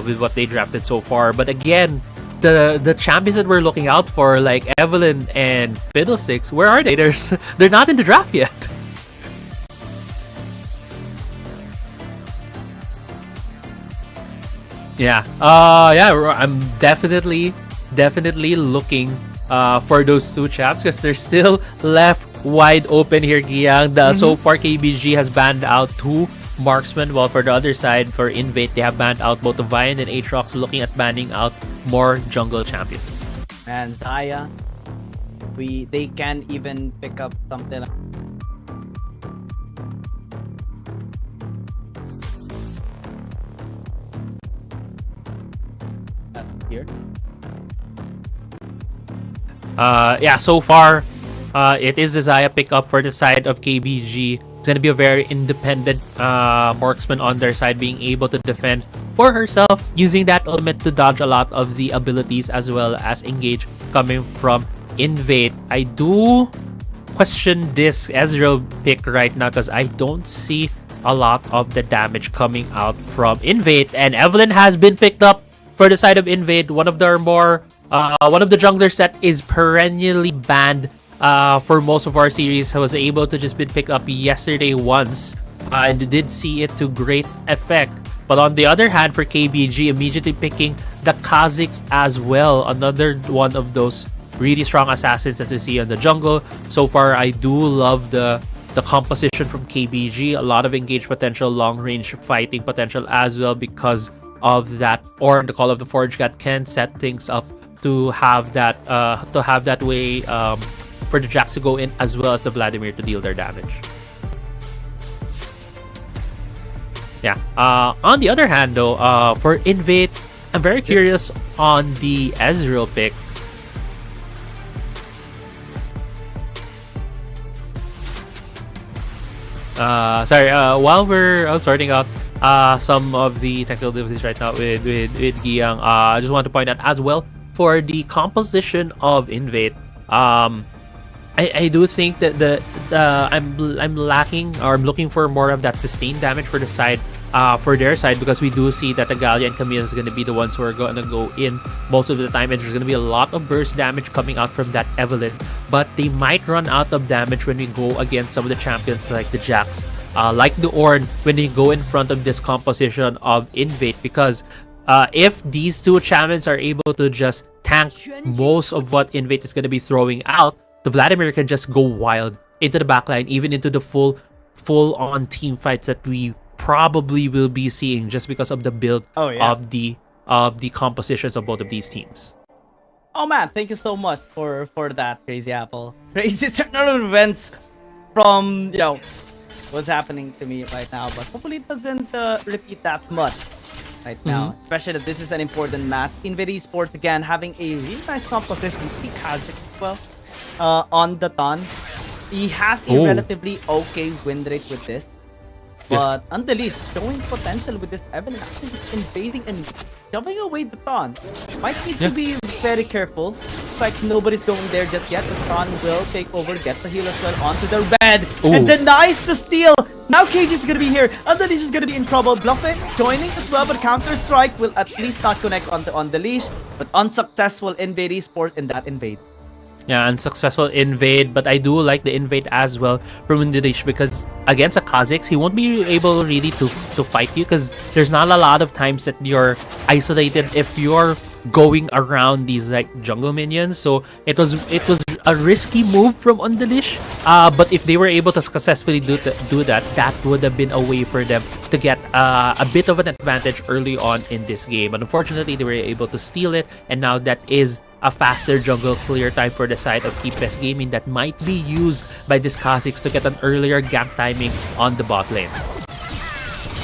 with what they drafted so far. But again, the champions that we're looking out for, like Evelyn and Fiddlesticks, where are they? They're not in the draft yet. Yeah, I'm definitely looking for those two chaps, because they're still left wide open here, Giang. So far, KBG has banned out 2 marksmen, while for the other side, for Invade, they have banned out both the Viant and Aatrox, looking at banning out more jungle champions. And Zaya, they can even pick up something like here. Yeah, so far, it is the Zaya pickup for the side of KBG. It's going to be a very independent marksman on their side, being able to defend for herself, using that ultimate to dodge a lot of the abilities as well as engage coming from Invade. I do question this Ezreal pick right now, because I don't see a lot of the damage coming out from Invade. And Evelyn has been picked up for the side of Invade, one of the junglers that is perennially banned for most of our series. I was able to just be picked up yesterday once, and did see it to great effect. But on the other hand, for KBG, immediately picking the Kha'Zix as well, another one of those really strong assassins that we see in the jungle. So far, I do love the composition from KBG. A lot of engaged potential, long range fighting potential as well, because of that, or the Call of the Forge God can set things up to have that way for the Jax to go in, as well as the Vladimir to deal their damage. Yeah. On the other hand, though, for Invade, I'm very curious on the Ezreal pick. While we're sorting out some of the technical difficulties right now with Giang, I just want to point out as well, for the composition of Invade, I do think that I'm lacking, or I'm looking for more of that sustained damage for the side, for their side, because we do see that the Galio and Camille is going to be the ones who are going to go in most of the time, and there's going to be a lot of burst damage coming out from that Evelyn. But they might run out of damage when we go against some of the champions like the Jax, like the Ornn, when they go in front of this composition of Invade, because if these two champions are able to just tank most of what Invade is going to be throwing out, the Vladimir can just go wild into the backline, even into the full-on team fights that we probably will be seeing, just because of the build of the compositions of both of these teams. Oh man, thank you so much for that, Crazy Apple. Crazy turn of events from, you know, what's happening to me right now, but hopefully it doesn't repeat that much right now, especially that this is an important match. Invade Esports again having a really nice composition. He has it as well on the ton. He has a relatively okay win rate with this, but Unleashed showing potential with this Evelyn, actually invading and shoving away the ton. Might need to be very careful. Looks like nobody's going there just yet. The ton will take over, get the heal as well onto the red, and denies the steal. Now KG is gonna be here. Unleashed is gonna be in trouble. Bluffing, joining as well, but Counter Strike will at least not connect onto Unleashed, but unsuccessful Invade Esports in that invade. Yeah, unsuccessful invade, but I do like the invade as well from Unleashed, because against a Kha'Zix, he won't be able really to fight you, because there's not a lot of times that you're isolated if you're going around these like jungle minions. So it was a risky move from Unleashed, but if they were able to successfully do that, that would have been a way for them to get a bit of an advantage early on in this game. But unfortunately, they were able to steal it, and now that is a faster jungle clear time for the side of KBG Gaming that might be used by this Kha'Zix to get an earlier gank timing on the bot lane.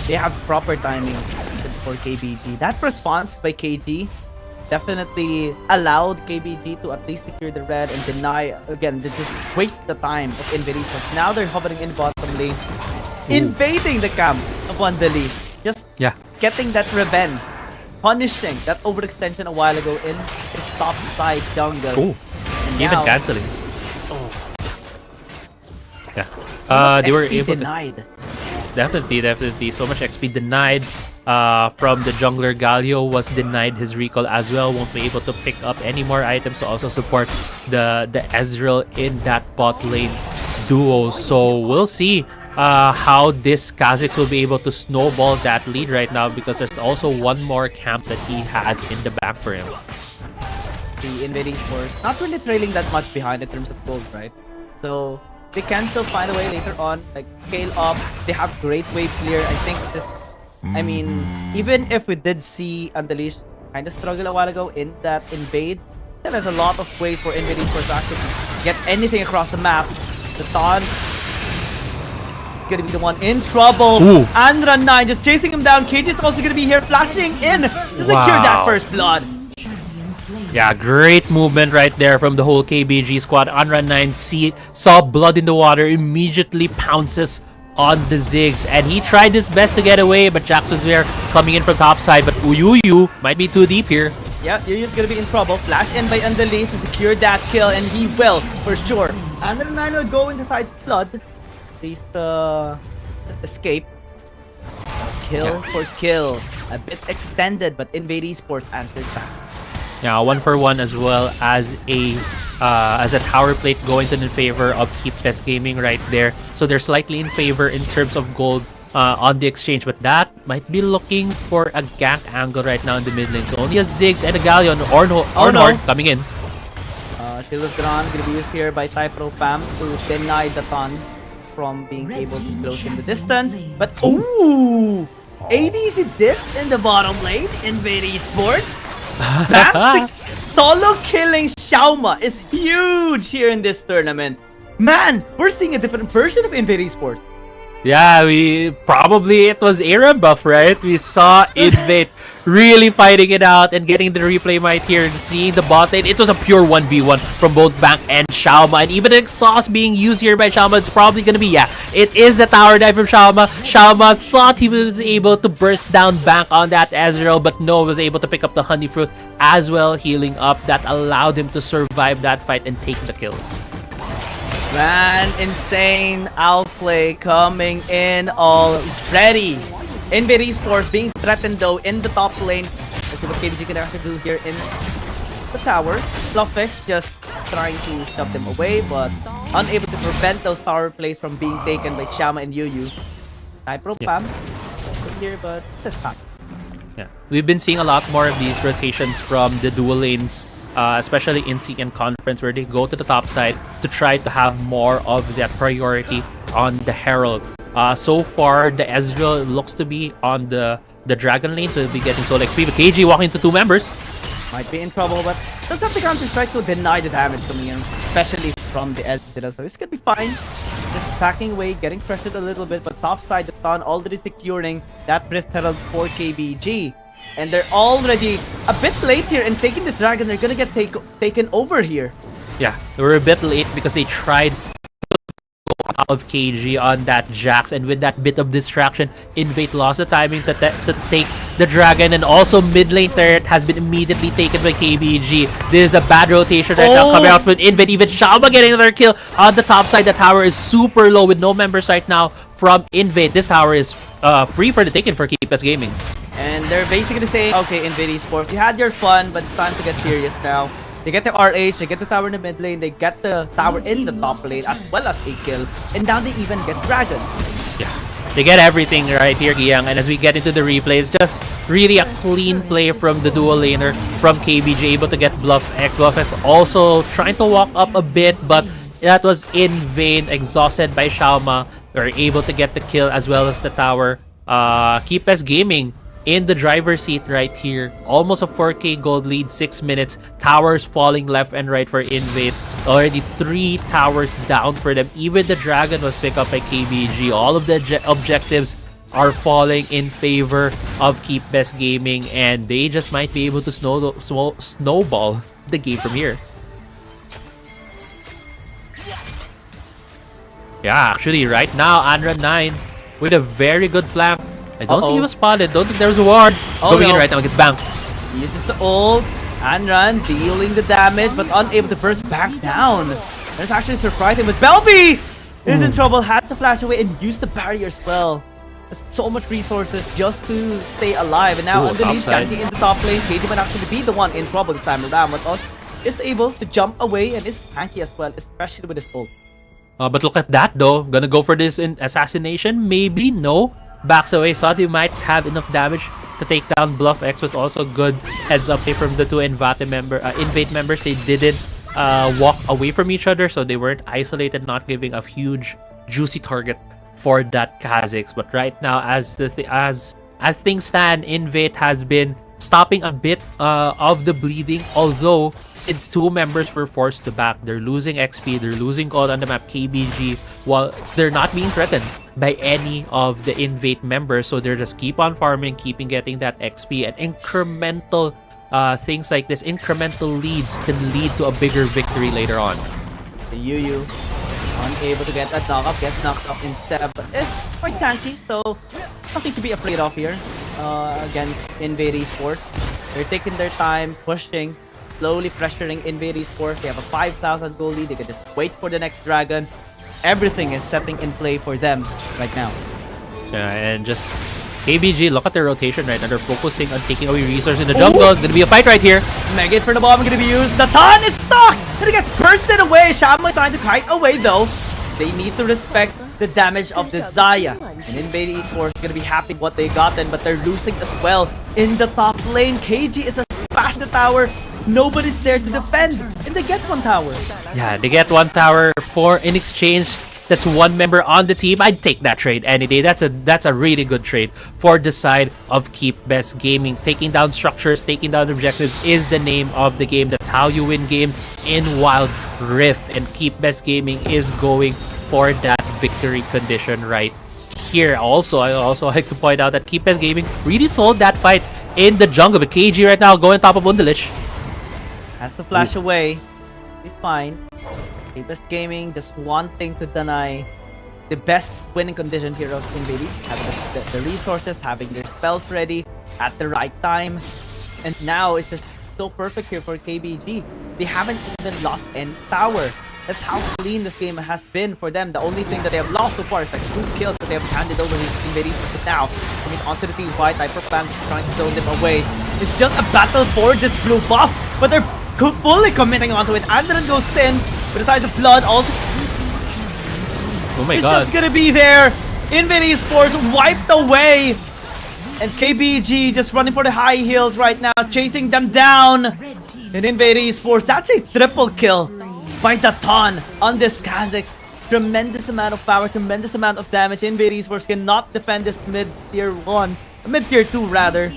They have proper timing for KBG. That response by KG definitely allowed KBG to at least secure the red and deny, again, they just waste the time of Invading. Now they're hovering in bottom lane, invading the camp of Wandali, just getting that revenge, punishing that overextension a while ago in his top side jungle. Ooh. And Even now, canceling. Yeah. They were able denied. to... Definitely. So much XP denied. From the jungler, Galio was denied his recall as well. Won't be able to pick up any more items to also support the Ezreal in that bot lane duo. So we'll see how this Kha'Zix will be able to snowball that lead right now, because there's also one more camp that he has in the back for him. The Invading Esports not really trailing that much behind in terms of gold, right? So they can still find a way later on, like scale up. They have great wave clear. I think this, I mean, even if we did see Unleash kind of struggle a while ago in that invade, there's a lot of ways for Invading Esports to actually get anything across the map. The Taunt gonna be the one in trouble. Anra9 just chasing him down. KJ is also gonna be here flashing in to secure that first blood. Yeah, great movement right there from the whole KBG squad. Anra9 saw blood in the water, immediately pounces on the Ziggs, and he tried his best to get away, but Jax was there coming in from top side, but Uyuyu might be too deep here. Yeah, Uyuyu's gonna be in trouble. Flash in by Unleash to secure that kill, and he will for sure. Anra9 will go into side's blood. At least escape. Kill for kill. A bit extended, but Invade Esports answers back. Yeah, 1-for-1 as well as a tower plate going to the favor of KT.RY Gaming right there. So they're slightly in favor in terms of gold on the exchange, but that might be looking for a gank angle right now in the mid lane. So only a Ziggs and a Galio on Ornhorn coming in. Shield of Dron gonna be used here by Typro Pam to deny the Taunt from being able to close in the distance. But ooh! ADC dips in the bottom lane, Invade Esports. That solo killing Xiaoma is huge here in this tournament. Man, we're seeing a different version of Invade Esports. Yeah, it was era buff, right? We saw Invade really fighting it out and getting the replay right here and seeing the bot lane. It was a pure 1v1 from both Bank and Xiaoma, and even exhaust being used here by Xiaoma. It's probably gonna be, it is the tower dive from Xiaoma. Xiaoma thought he was able to burst down Bank on that Ezreal, but no, was able to pick up the honey fruit as well, healing up. That allowed him to survive that fight and take the kill. Man, insane outplay coming in already. Invade Esports being threatened though in the top lane. Let's see what KBG can actually do here in the tower. Flufffish just trying to shove them away, but unable to prevent those tower plays from being taken by Xiaoma and Yuyu. Typro Pam here, but it's a stop. Yeah, we've been seeing a lot more of these rotations from the dual lanes, especially in Seek and Conference, where they go to the top side to try to have more of that priority on the Herald. So far, the Ezreal looks to be on the Dragon lane, so he'll be getting solo XP. But KG walking into two members. Might be in trouble, but does have the counter strike to deny the damage coming in, especially from the Ezreal. So this could be fine. Just attacking away, getting pressured a little bit, but top side, the Thon already securing that Rift Herald for KBG. And they're already a bit late here in taking this dragon. They're gonna get taken over here. Yeah, they were a bit late because they tried out of KG on that Jax, and with that bit of distraction, Invade lost the timing to take the dragon, and also mid lane turret has been immediately taken by KBG. This is a bad rotation right now coming out from Invade. Even Xiaoma getting another kill on the top side. The tower is super low with no members right now from Invade. This tower is free for the taking for KT.RY Gaming. And they're basically saying, okay, Invade Esports, you had your fun, but it's time to get serious now. They get the RH, they get the tower in the mid lane, they get the tower in the top lane, as well as a kill. And now they even get Dragon. Yeah, they get everything right here, Giyang. And as we get into the replay, it's just really a clean play from the dual laner, from KBG, able to get Bluff X. Bluff X also trying to walk up a bit, but that was in vain, exhausted by Xiaoma. They were able to get the kill as well as the tower. KT.RY Gaming in the driver's seat right here. Almost a 4k gold lead, 6 minutes. Towers falling left and right for Invade. Already 3 towers down for them. Even the dragon was picked up by KBG. All of the objectives are falling in favor of Keep Best Gaming, and they just might be able to snowball the game from here. Yeah, actually, right now, Anran9 with a very good flank. I don't think he was spotted. Don't think there's a ward. Going in right now, gets banked. He uses the ult. Anran dealing the damage, but unable to burst back down. That's actually surprising, but Belby is in trouble. Had to flash away and use the barrier as well. There's so much resources just to stay alive. And now underneath, Shanky in the top lane. KT might actually be the one in trouble this time around, but us is able to jump away and is tanky as well, especially with his ult. But look at that though. Gonna go for this in assassination? Maybe no. Backs away. Thought he might have enough damage to take down Bluff X, with also good heads up from the two Invade members. They didn't walk away from each other, so they weren't isolated, not giving a huge juicy target for that Kha'Zix. But right now, as things stand, Invade has been stopping a bit of the bleeding, although since two members were forced to back, they're losing XP, they're losing gold on the map. KBG, while they're not being threatened by any of the Invade members, so they're just keep on farming, keeping getting that XP, and incremental things like this, incremental leads can lead to a bigger victory later on. The Yu unable to get that knockup, gets knocked off instead, but it's quite tanky, so nothing to be afraid of here against Invade Esports. They're taking their time, pushing, slowly pressuring Invade Esports. They have a 5,000 gold lead. They can just wait for the next dragon. Everything is setting in play for them right now. Yeah, and just KBG, look at their rotation right now. They're focusing on taking away resources in the jungle. It's gonna be a fight right here. Mega for the bomb gonna be used. The Ton is stuck! And it gets bursted away. Shama is trying to kite away though. They need to respect the damage of the Xayah. And Invade Esports is gonna be happy with what they got then, but they're losing as well in the top lane. KG is a smash the tower. Nobody's there to defend, and they get one tower. Yeah, they get one tower for in exchange. That's one member on the team. I'd take that trade any day. That's a really good trade for the side of Keep Best Gaming. Taking down structures, taking down objectives is the name of the game. That's how you win games in Wild Rift. And Keep Best Gaming is going for that victory condition right here. Also, I also like to point out that Keep Best Gaming really sold that fight in the jungle. But KG right now going top of Undalish. Has to flash away. Be fine. Keep Best Gaming just wanting to deny the best winning condition here of Invade, having the resources, having their spells ready at the right time. And now it's just so perfect here for KBG. They haven't even lost any tower. That's how clean this game has been for them. The only thing that they have lost so far is like 2 kills that they have handed over to Invade. But now, coming onto the team fight, Hyperfan trying to zone them away. It's just a battle for this blue buff, but they're fully committing onto it. Andron goes in with a size of blood. Also, oh my it's god, just gonna be there. Invade Esports wiped away, and KBG just running for the high heels right now, chasing them down. And Invade Esports, that's a triple kill by the Ton on this Kha'Zix. Tremendous amount of power, tremendous amount of damage. Invade Esports cannot defend this mid-tier 1, mid-tier 2 rather.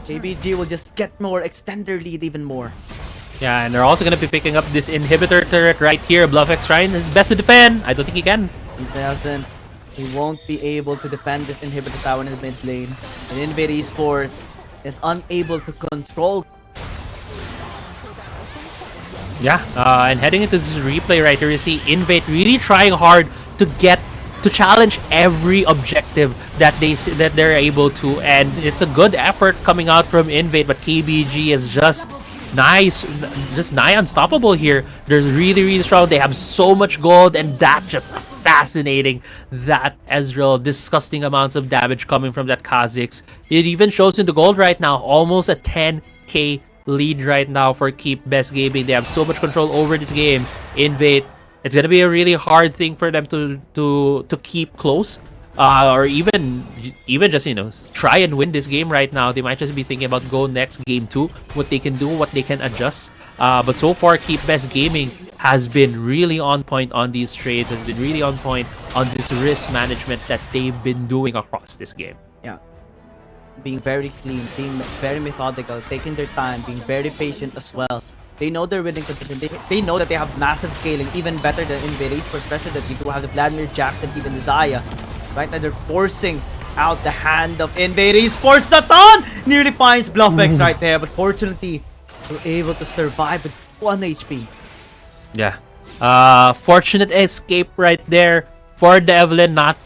KBG will just get more, extend their lead even more. Yeah, and they're also going to be picking up this inhibitor turret right here. BluffX trying his best to defend. I don't think he can. He doesn't. He won't be able to defend this inhibitor tower in the mid lane. And Invade Esports is unable to control. Yeah, and heading into this replay right here, you see Invade really trying hard to get to challenge every objective that they're able to, and it's a good effort coming out from Invade. But KBG is just nigh unstoppable here. They're really strong. They have so much gold, and that just assassinating that Ezreal. Disgusting amounts of damage coming from that Kha'Zix. It even shows in the gold right now. Almost a 10k lead right now for Keep Best Gaming. They have so much control over this game. Invade, it's gonna be a really hard thing for them to keep close. Or even just, you know, try and win this game right now. They might just be thinking about go next game 2, what they can do, what they can adjust. But so far, Keep Best Gaming has been really on point on these trades, has been really on point on this risk management that they've been doing across this game. Yeah. Being very clean, being very methodical, taking their time, being very patient as well. They know they're winning competition. They know that they have massive scaling, even better than Invade Esports, especially that you do have the Vladimir, Jack, and even Xayah. Right now, they're forcing out the hand of Invade Esports. The Thon nearly finds BluffX right there, but fortunately, we're able to survive with 1 HP. Yeah. Fortunate escape right there for the Evelyn, not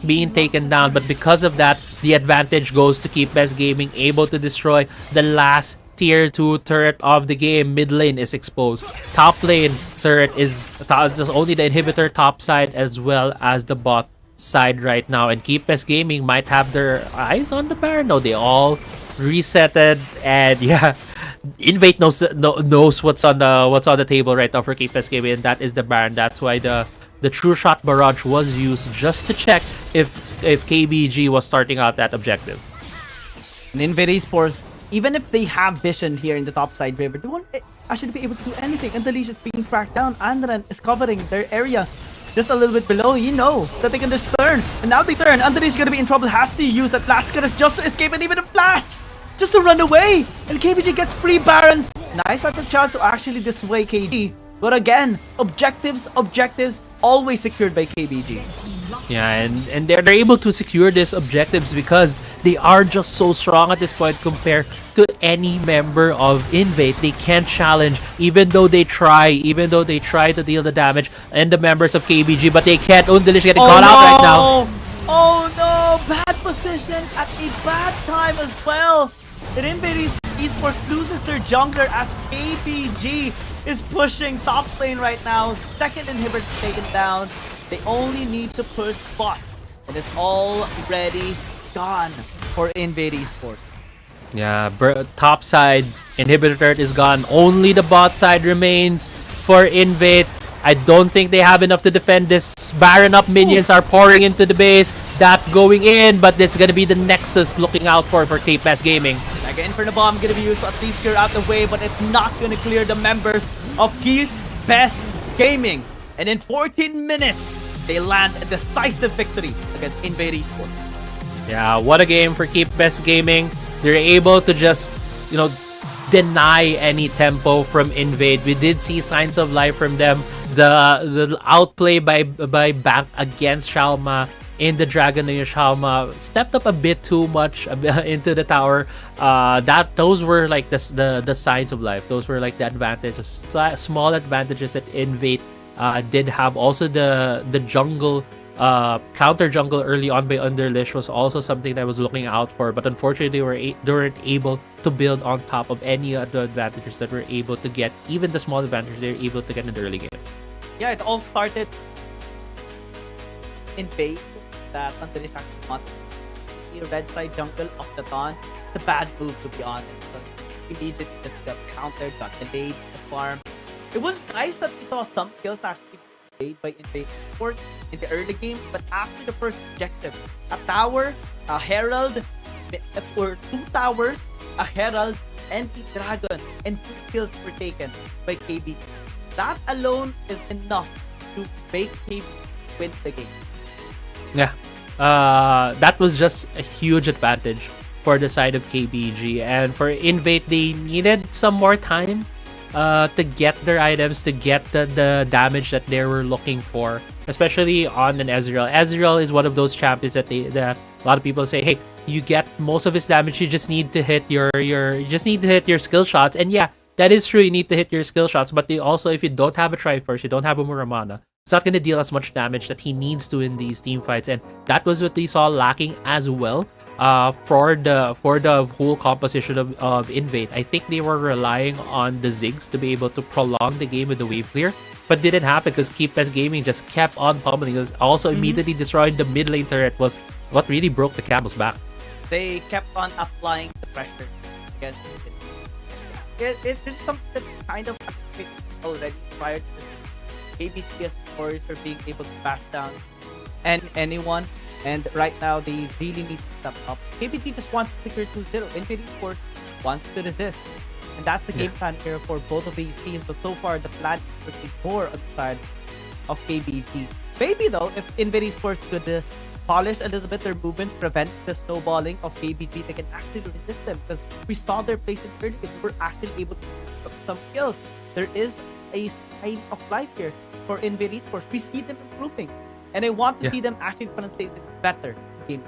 being taken down, but because of that, the advantage goes to KT.RY Gaming, able to destroy the last tier 2 turret of the game. Mid lane is exposed. Top lane turret is only the inhibitor top side as well as the bot side right now, and KT.RY Gaming might have their eyes on the Baron. No, they all resetted, and yeah, Invade knows what's on the table right now for KT.RY Gaming, and that is the Baron. That's why the True Shot Barrage was used just to check if KBG was starting out that objective. And Invade Esports, even if they have vision here in the top side river, they won't actually be able to do anything. And the leash is being cracked down. Andran is covering their area just a little bit below. You know that they can just turn. And now they turn. Andran is going to be in trouble. Has to use that last Lascaris just to escape, and even a flash just to run away. And KBG gets free Baron. Nice at the chance to actually dissuade KD. But again, objectives always secured by KBG. Yeah, and they're able to secure these objectives because they are just so strong at this point compared to any member of Invade. They can't challenge, even though they try to deal the damage, and the members of KBG, but they can't. Undalish getting caught out right now. Oh no! Bad position at a bad time as well. And Invade Esports loses their jungler as KBG is pushing top lane right now. Second inhibitor taken down. They only need to push bot, and it's already gone for Invade Esports. Yeah, top side inhibitor turret is gone. Only the bot side remains for Invade. I don't think they have enough to defend this. Baron up, minions are pouring into the base. That going in, but it's gonna be the Nexus looking out for KT.RY Gaming. Again, for the bomb gonna be used to at least clear out the way, but it's not gonna clear the members of KT.RY Gaming. And in 14 minutes, they land a decisive victory against Invade Esports. Yeah, what a game for KT.RY Gaming. They're able to just, deny any tempo from Invade. We did see signs of life from them. The outplay by Bank against Shalma in the Dragon Age. Shalma stepped up a bit too much into the tower. Those were like the signs of life. Those were like the advantages, small advantages that Invade did have. Also the jungle counter jungle early on by Underlish was also something that I was looking out for, but unfortunately they weren't able to build on top of any of the advantages that we're able to get, even the small advantage they were able to get in the early game. Yeah, it all started in base that Underlish actually wanted the red side jungle of the Dawn. It's a bad move, to be honest. Immediately just got countered, got delayed the farm. It was nice that we saw some kills actually made by Invade Esports in the early game, but after the first objective, a tower, a herald, or 2 towers, a herald, and a dragon, and 2 kills were taken by KB. That alone is enough to make KB win the game. Yeah, that was just a huge advantage for the side of KBG, and for Invade, they needed some more time to get their items, to get the damage that they were looking for, especially on an Ezreal. Ezreal is one of those champions that a lot of people say, hey, you get most of his damage, you just need to hit your skill shots. And yeah, that is true, you need to hit your skill shots, but they also, if you don't have a Triforce, you don't have a Muramana, it's not going to deal as much damage that he needs to in these team fights, and that was what we saw lacking as well. For the whole composition of Invade. I think they were relying on the Ziggs to be able to prolong the game with the wave clear, but didn't happen because KT.RY Gaming just kept on pummeling. It was also immediately destroying the mid lane turret, was what really broke the camel's back. They kept on applying the pressure against it. It is something that kind of already prior to KBG's stories for being able to bash down and anyone. And right now, they really need to step up. KBG just wants to secure 2-0. Invade Esports wants to resist. And that's the game plan here for both of these teams. But so far, the plan is pretty poor on the side of KBG. Maybe though, if Invade Esports could polish a little bit their movements, prevent the snowballing of KBG, they can actually resist them. Because we saw their place in early game. We were actually able to pick up some kills. There is a sign of life here for Invade Esports. We see them improving. And I want to see them actually translate it better game.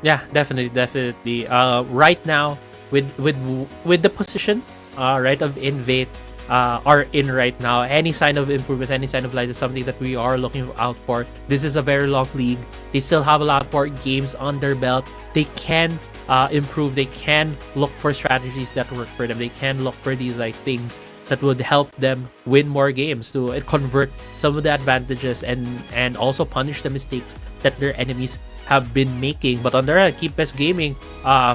Yeah, definitely. Right now, with the position, right of Invade, are in right now. Any sign of improvement, any sign of light is something that we are looking out for. This is a very long league. They still have a lot more games on their belt. They can improve. They can look for strategies that work for them. They can look for these like things that would help them win more games to convert some of the advantages and also punish the mistakes that their enemies have been making. But on their end, KBG Gaming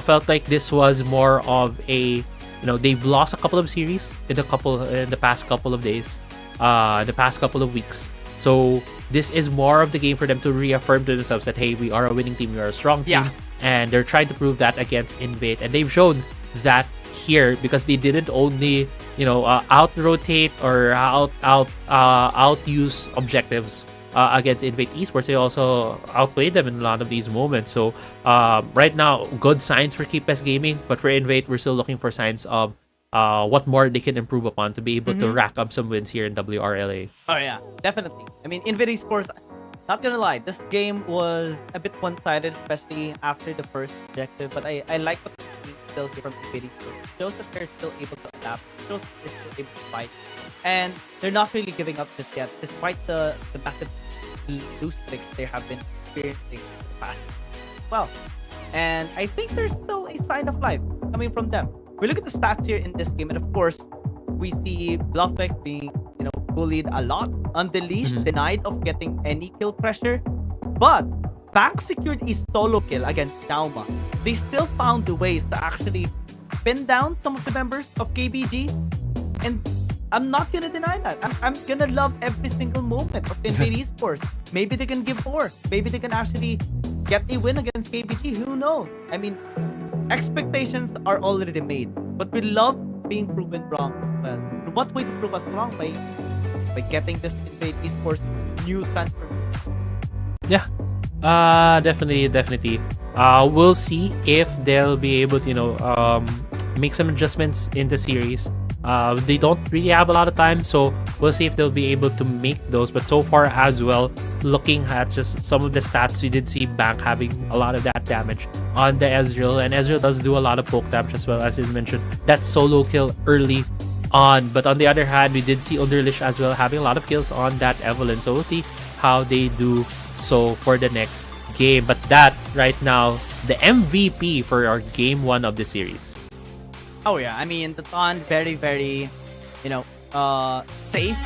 felt like this was more of a, they've lost a couple of series in the past couple of days, the past couple of weeks. So this is more of the game for them to reaffirm to themselves that, hey, we are a winning team, we are a strong team, and they're trying to prove that against Invade, and they've shown that here because they didn't only out rotate or out use objectives against Invade Esports. They also outplayed them in a lot of these moments. So right now, good signs for KBG Gaming, but for Invade, we're still looking for signs of what more they can improve upon to be able to rack up some wins here in WRL-A. Oh yeah, definitely. I mean, Invade Esports, not gonna lie, this game was a bit one-sided, especially after the first objective, but I like what we still here from Invade Esports. It shows that they're still able to adapt. It shows that they're still able to fight. And they're not really giving up just yet, despite the massive lose streaks they have been experiencing in the past as well. And I think there's still a sign of life coming from them. We look at the stats here in this game, and of course, we see Blufflex being, bullied a lot, unleashed, denied of getting any kill pressure. But Bank secured a solo kill against Dauma. They still found the ways to actually pin down some of the members of KBG, and I'm not gonna deny that. I'm gonna love every single moment of Invade Esports. Maybe they can give more. Maybe they can actually get a win against KBG. Who knows? I mean, expectations are already made, but we love being proven wrong as well. And what way to prove us wrong? By getting this Invade Esports new transformation. Yeah, definitely. We'll see if they'll be able to, make some adjustments in the series. They don't really have a lot of time, so we'll see if they'll be able to make those. But so far as well, looking at just some of the stats, we did see Bank having a lot of that damage on the Ezreal, and Ezreal does do a lot of poke damage as well, as you mentioned. That solo kill early on, but on the other hand, we did see Underlish as well having a lot of kills on that Evelyn, so we'll see how they do so for the next game. But that right now, the MVP for our game 1 of the series. Oh yeah, I mean, the Thon, very, very, safe,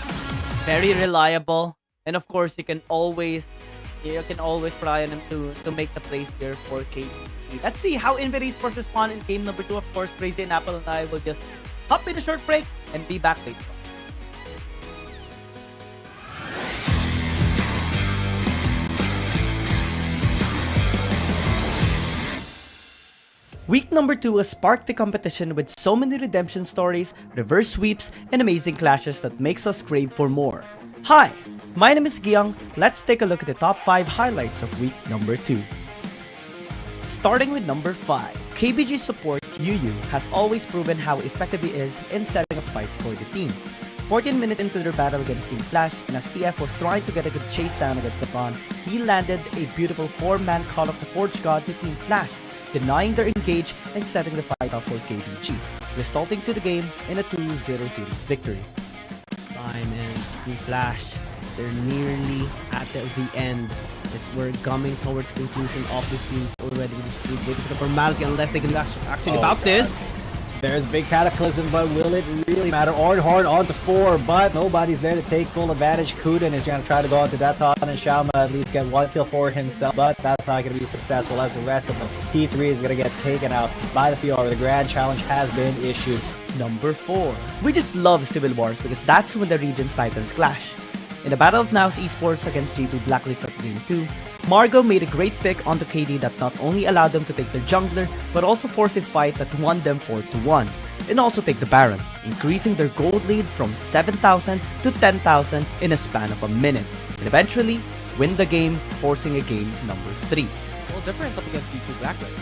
very reliable, and of course, you can always rely on him to make the plays here for KBG. Let's see how Invade Esports respond in game number 2. Of course, Crazy and Apple and I will just hop in a short break and be back later. Week number 2 has sparked the competition with so many redemption stories, reverse sweeps, and amazing clashes that makes us crave for more. Hi, my name is Giang. Let's take a look at the top 5 highlights of week number 2. Starting with number 5, KBG support Yu has always proven how effective he is in setting up fights for the team. 14 minutes into their battle against Team Flash, and as TF was trying to get a good chase down against Saban, he landed a beautiful 4-man Call of the Forge God to Team Flash, denying their engage and setting the fight up for KBG, resulting to the game in a 2-0 series victory. Time and Team Flash, they're nearly at the end. We're coming towards conclusion of the scenes already. Waiting for the formality unless they can actually bout this. There's big cataclysm, but will it really matter? Ornhorn onto 4, but nobody's there to take full advantage. Kuden is going to try to go onto that top, and Xiaoma at least get 1 kill for himself, but that's not going to be successful as the rest of them. KT.RY is going to get taken out by the Fiora. The grand challenge has been issued. Number 4. We just love Civil Wars because that's when the region's titans clash. In the battle of NAOS Esports against G2 Blacklist at Game 2, Margo made a great pick onto KD that not only allowed them to take their jungler, but also forced a fight that won them 4-1, and also take the Baron, increasing their gold lead from 7,000 to 10,000 in a span of a minute, and eventually win the game, forcing a game number 3. Well, difference up against G2 Blacklist.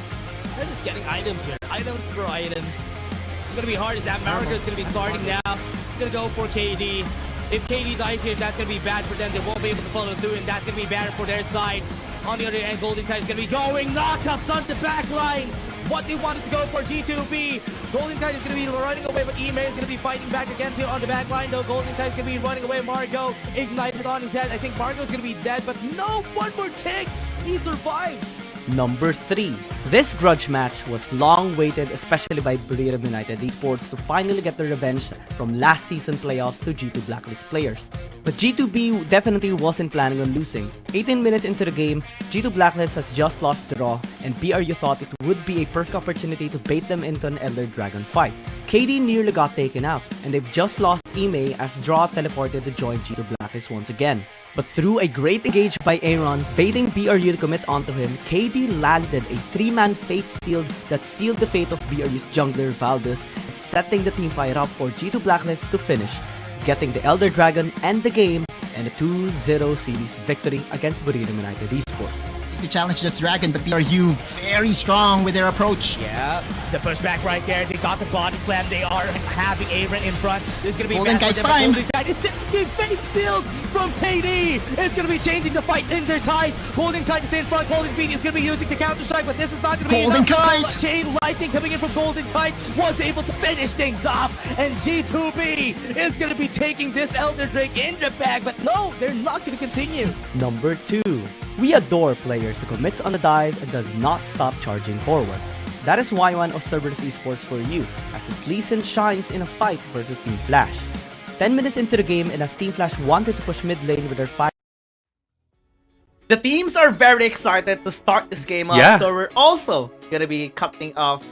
They're just getting items here. Items for items. It's gonna be hard as that Margo is gonna be starting now. He's gonna go for KD. If KD dies here, that's going to be bad for them. They won't be able to follow through, and that's going to be bad for their side. On the other end, Golden Tide is going to be going knockups on the back line. What they wanted to go for G2B. Golden Tide is going to be running away, but Ime is going to be fighting back against him on the back line, though. Golden Tide is going to be running away. Margo ignited on his head. I think Margo is going to be dead, but no, one more tick. He survives. Number 3. This grudge match was long waited, especially by BRU United Esports, to finally get their revenge from last season playoffs to G2 Blacklist players. But G2B definitely wasn't planning on losing. 18 minutes into the game, G2 Blacklist has just lost the draw, and BRU thought it would be a perfect opportunity to bait them into an Elder Dragon fight. KD nearly got taken out, and they've just lost Ime as Draw teleported to join G2 Blacklist once again. But through a great engage by Aaron, baiting BRU to commit onto him, KD landed a 3-man fate shield that sealed the fate of BRU's jungler Valdez, setting the team fight up for G2 Blacklist to finish, getting the Elder Dragon and the game, and a 2-0 series victory against BRU United Esports. To challenge this dragon, but BRU very strong with their approach. Yeah, the pushback right there. They got the body slam. They are having Aaron in front. This is going to be Golden Kite's time. Golden Kite is taking fate sealed from KD. It's going to be changing the fight in their ties. Golden Kite is in front. Golden Feet is going to be using the counter strike, but this is not going to be Golden enough. Kite! Chain lightning coming in from Golden Kite was able to finish things off, and G2B is going to be taking this Elder Drake in the bag, but no, they're not going to continue. Number 2. We adore players who commits on the dive and does not stop charging forward. That is why one of Cerberus Esports for you, as his Lee Sin shines in a fight versus Team Flash. 10 minutes into the game, and as Team Flash wanted to push mid lane with their fight. The teams are very excited to start this game off, Yeah. so we're also gonna be cutting off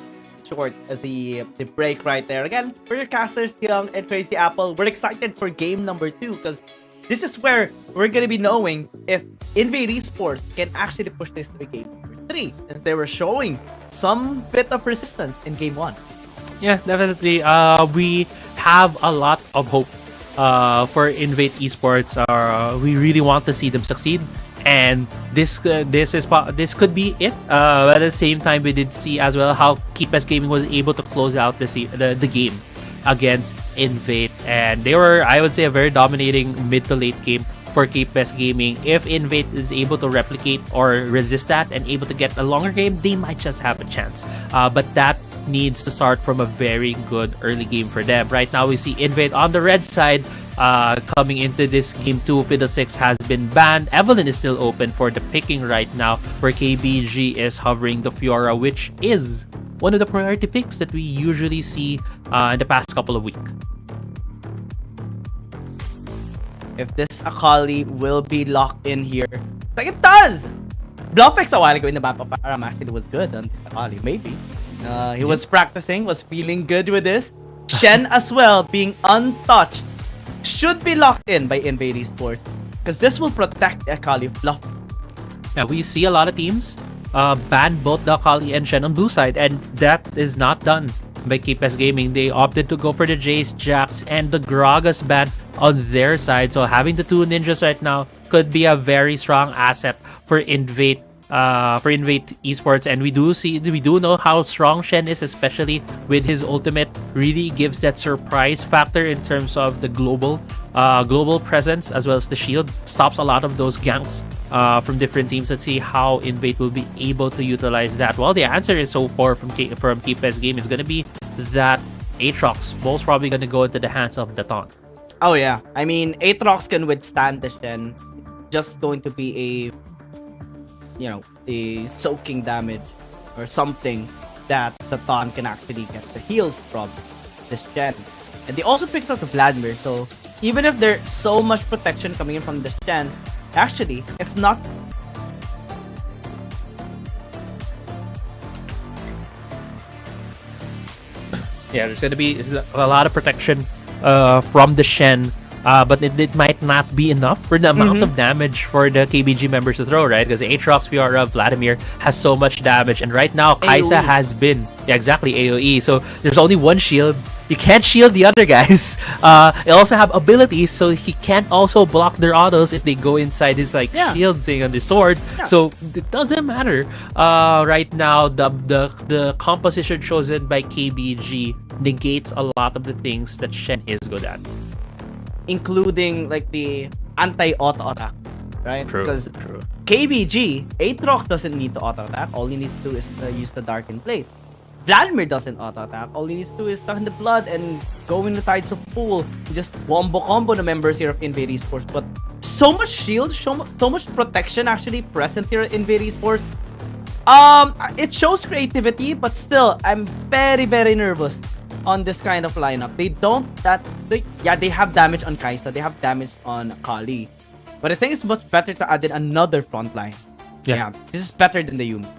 short the break right there. Again, for your casters, Young and Crazy Apple, we're excited for game number 2 because this is where we're gonna be knowing if INV Esports can actually push this to game number 3, since they were showing some bit of resistance in game 1. Yeah, definitely. We have a lot of hope for Invade Esports. We really want to see them succeed, and this could be it. But at the same time, we did see as well how KBG Gaming was able to close out the game against Invade, and they were, I would say, a very dominating mid to late game for KBG Gaming. If Invade is able to replicate or resist that and able to get a longer game, they might just have a chance. But that needs to start from a very good early game for them. Right now, we see Invade on the red side. Coming into this game 2, Fiddlesticks has been banned. Evelyn is still open for the picking right now, where KBG is hovering the Fiora, which is one of the priority picks that we usually see in the past couple of weeks. If this Akali will be locked in here, like it does! Bluffix a while ago in the map of Aram actually was good on this Akali, maybe. He was practicing, was feeling good with this. Shen as well, being untouched, should be locked in by Invade Esports, because this will protect the Akali fluff. Yeah, we see a lot of teams ban both the Akali and Shen on blue side, and that is not done by KBG Gaming. They opted to go for the Jace, Jax, and the Gragas ban on their side. So having the two ninjas right now could be a very strong asset for Invade Esports, and we do know how strong Shen is, especially with his ultimate. Really gives that surprise factor in terms of the global presence, as well as the shield. Stops a lot of those ganks from different teams. Let's see how Invade will be able to utilize that. Well, the answer is so far from KBG Game is going to be that Aatrox most probably going to go into the hands of the Taunt. Oh yeah, I mean Aatrox can withstand the Shen. Just going to be a soaking damage or something that the Taunt can actually get the heals from the Shen. And they also picked up the Vladimir, so even if there's so much protection coming in from the Shen, actually it's not. Yeah, there's gonna be a lot of protection from the Shen, but it might not be enough for the amount of damage for the KBG members to throw, right? Because Aatrox, Fiora, Vladimir has so much damage, and right now Kaisa AoE. has been exactly AoE. So there's only one shield. You can't shield the other guys. They also have abilities, so he can't also block their autos if they go inside his shield thing on the sword. Yeah. So it doesn't matter. Right now, the composition chosen by KBG negates a lot of the things that Shen is good at, Including like the anti-auto attack. right? True, Because true. KBG, Aatrox doesn't need to auto-attack. All he needs to do is use the Darken Blade. Vladimir doesn't auto-attack. All he needs to do is stuck in the blood and go in the Tides of Pool. Just wombo combo the members here of Invade Esports. But so much shield, so much protection actually present here at Invade Esports. It shows creativity, but still, I'm very, very nervous on this kind of lineup. They have damage on Kaisa, they have damage on Kali. But I think it's much better to add in another front line. Yeah, this is better than the Yuumi.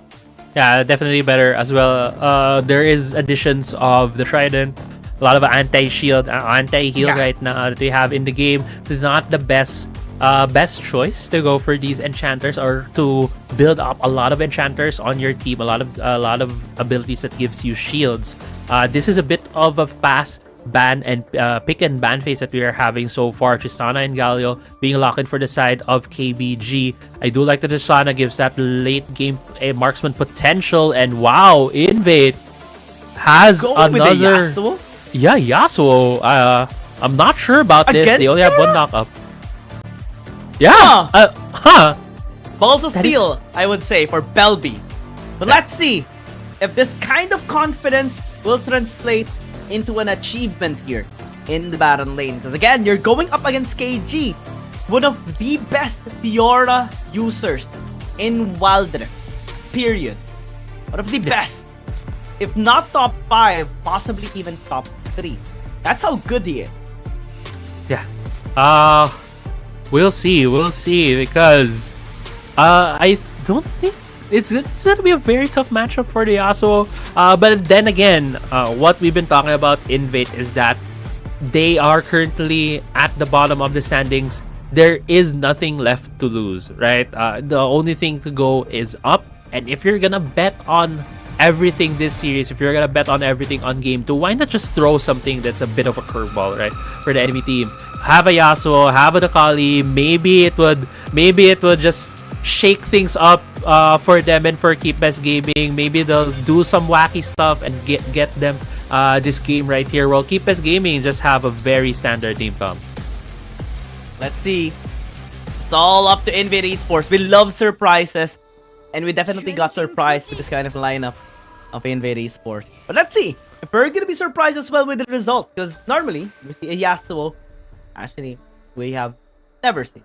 Yeah, definitely better as well. There is additions of the Trident, a lot of anti-shield, anti-heal right now that we have in the game. So it's not the best choice to go for these enchanters or to build up a lot of enchanters on your team, a lot of abilities that gives you shields. This is a bit of a fast ban and pick and ban phase that we are having so far. Tristana and Galio being locked in for the side of KBG. I do like that Tristana gives that late game marksman potential, and wow, Invade has another. Yasuo? Yeah, Yasuo. I'm not sure about this. They only have one knockup. Yeah. Balls of Steel, I would say, for Belby. But let's see if this kind of confidence will translate into an achievement here in the Baron lane. Because again, you're going up against KG, one of the best Fiora users in Wild Rift. Period. One of the best. If not top 5, possibly even top 3. That's how good he is. Yeah. We'll see, because I don't think it's going to be a very tough matchup for the Yasuo. But then again, what we've been talking about Invade is that they are currently at the bottom of the standings. There is nothing left to lose, right? The only thing to go is up. And if you're gonna bet on everything this series, if you're gonna bet on everything on game 2, why not just throw something that's a bit of a curveball, right, for the enemy team? Have a Yasuo, have a Kali. Maybe it would just shake things up for them and for Keep Best Gaming. Maybe they'll do some wacky stuff and get them this game right here. While Keep Best Gaming just have a very standard team comp. Let's see. It's all up to Invade Esports. We love surprises, and we definitely got surprised with this kind of lineup of Invade Esports. But let's see if we're gonna be surprised as well with the result, because normally we see a Yasuo. Actually, we have never seen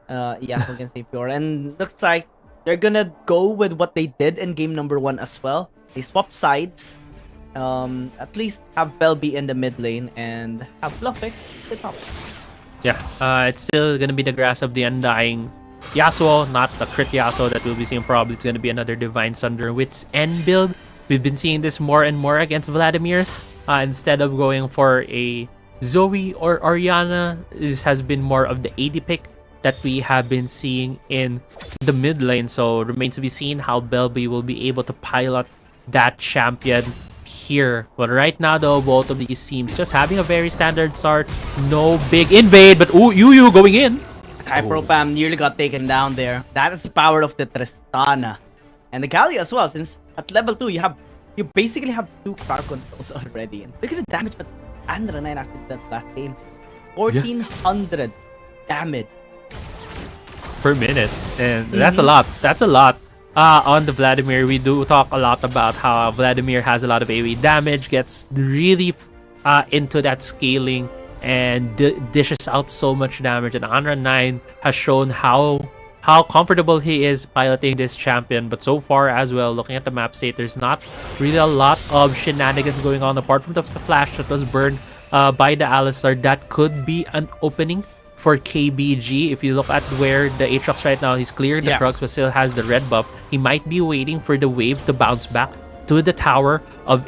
Yasuo against a Fiora, and looks like they're gonna go with what they did in game number 1 as well. They swap sides. At least have Belby in the mid lane and have Bluffix at the top. Yeah, it's still gonna be the Grass of the Undying Yasuo, not the crit Yasuo that we'll be seeing. Probably it's gonna be another Divine Thunder Wits End build. We've been seeing this more and more against Vladimir's. Instead of going for a Zoe or Orianna, this has been more of the AD pick that we have been seeing in the mid lane. So remains to be seen how Belby will be able to pilot that champion here. But right now though, both of these teams just having a very standard start. No big invade, but ooh, Yu going in. Hyperopam nearly got taken down there. That is the power of the Tristana. And the Galio as well, since at level 2 you basically have 2 crowd controls already. And look at the damage that Andra 9 actually did last game. 1400 damage per minute. And that's a lot. That's a lot. On the Vladimir, we do talk a lot about how Vladimir has a lot of AoE damage, gets really into that scaling, and dishes out so much damage. And Anra 9 has shown how comfortable he is piloting this champion. But so far as well, looking at the map state, there's not really a lot of shenanigans going on apart from the flash that was burned by the Alistar. That could be an opening for KBG. If you look at where the Aatrox right now, he's cleared the Krugs but still has the red buff. He might be waiting for the wave to bounce back to the tower of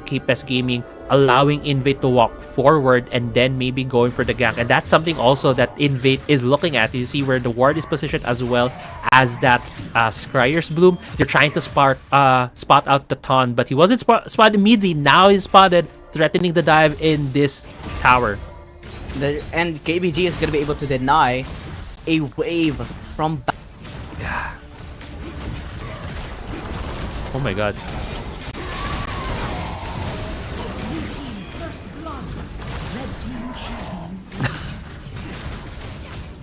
Keep Best Gaming, allowing Invade to walk forward and then maybe going for the gank. And that's something also that Invade is looking at. You see where the ward is positioned as well as that Scryer's Bloom. They're trying to spot out the Ton, but he wasn't spotted immediately. Now he's spotted, threatening the dive in this tower. And KBG is going to be able to deny a wave from back. Yeah. Oh my god.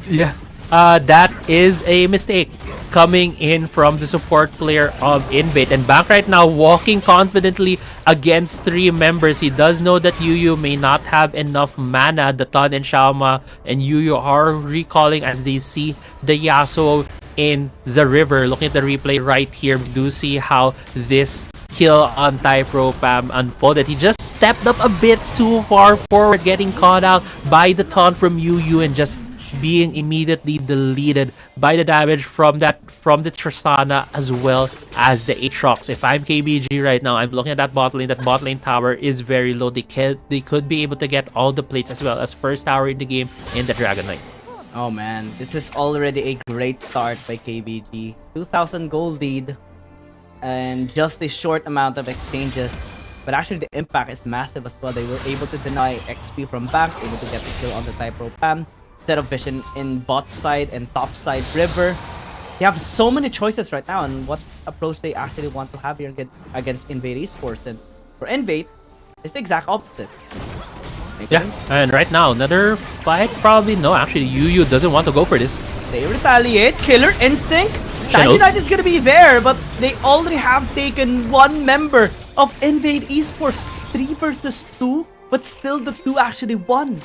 Yeah. that is a mistake coming in from the support player of Invade. And Bank right now walking confidently against 3 members. He does know that Yuyu may not have enough mana. Datan and Xiaoma and Yuyu are recalling as they see the Yasuo in the river. Looking at the replay right here, we do see how this kill on Typro Pam unfolded. He just stepped up a bit too far forward, getting caught out by the taunt from Yuyu and just being immediately deleted by the damage from the Tristana as well as the Aatrox. If I'm KBG right now, I'm looking at that bot lane. That bot lane tower is very low. They could be able to get all the plates as well as first tower in the game in the Dragon Knight. Oh man, this is already a great start by KBG. 2,000 gold lead and just a short amount of exchanges. But actually the impact is massive as well. They were able to deny XP from Bank, able to get the kill on the Typro Pam. Set of vision in bot side and top side river. They have so many choices right now on what approach they actually want to have here against Invade Esports. And for Invade, it's the exact opposite. Yeah, and right now, another fight? Probably no, actually, Yuyu doesn't want to go for this. They retaliate. Killer Instinct. Sandy Knight is gonna be there, but they already have taken 1 member of Invade Esports. 3 versus 2, but still the 2 actually won.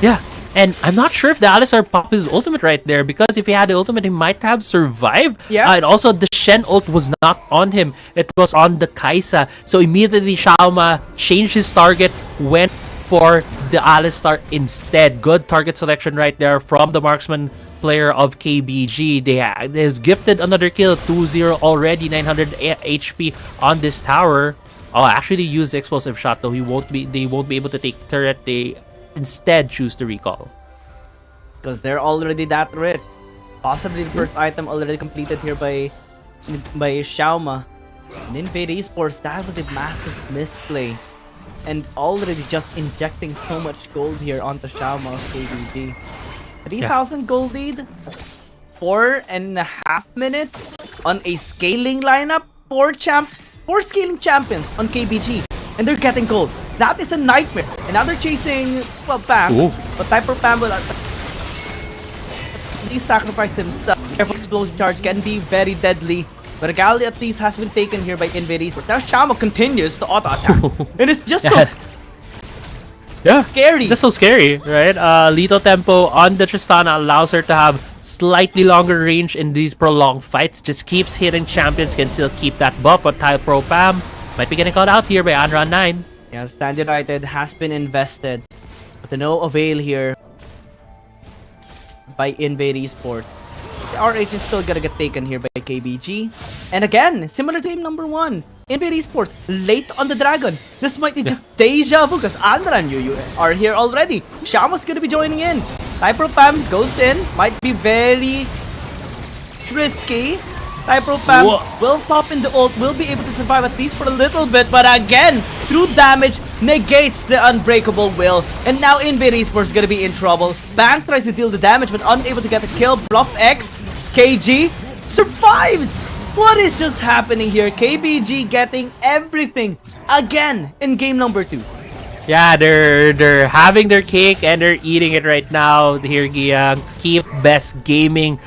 Yeah, and I'm not sure if the Alistar popped his ultimate right there, because if he had the ultimate, he might have survived. Yeah. And also, the Shen ult was not on him. It was on the Kaisa. So immediately, Xiaoma changed his target, went for the Alistar instead. Good target selection right there from the marksman player of KBG. They has gifted another kill, 2-0 already, 900 HP on this tower. Oh, actually use the explosive shot though. They won't be able to take turret. They instead choose to recall. Because they're already that rich. Possibly the first item already completed here by Xiaoma. And Invade Esports, that was a massive misplay. And already just injecting so much gold here onto Xiaoma of KBG. 3,000 gold lead, 4.5 minutes on a scaling lineup, 4 scaling champions on KBG, and they're getting gold. That is a nightmare. And now they're chasing, well, Pam, but Typro Pam will at least sacrifice himself. Careful explosive charge can be very deadly, but a Galley at least has been taken here by Invade Esports. Now Xiaoma continues to auto-attack, and it's just so scary. Just so scary, right? Lethal tempo on the Tristana allows her to have slightly longer range in these prolonged fights. Just keeps hitting champions, can still keep that buff. But Typro Pam might be getting called out here by Anran 9. Yeah, Stand United has been invested, but to no avail here by Invade Esports. The RH is still gonna get taken here by KBG. And again, similar to team number 1, Invade Esports late on the Dragon. This might be just deja vu because Andra and Yuyu are here already. Xiaoma's gonna be joining in. Typro Pam goes in, might be very risky. Typro Pam will pop in the ult, will be able to survive at least for a little bit, but again, through damage, negates the unbreakable will. And now Invade Esports is gonna be in trouble. Bank tries to deal the damage, but unable to get the kill. Bluff X, KG survives! What is just happening here? KBG getting everything again in game number 2. Yeah, they're having their cake and they're eating it right now. Here, Giang, Keep Best Gaming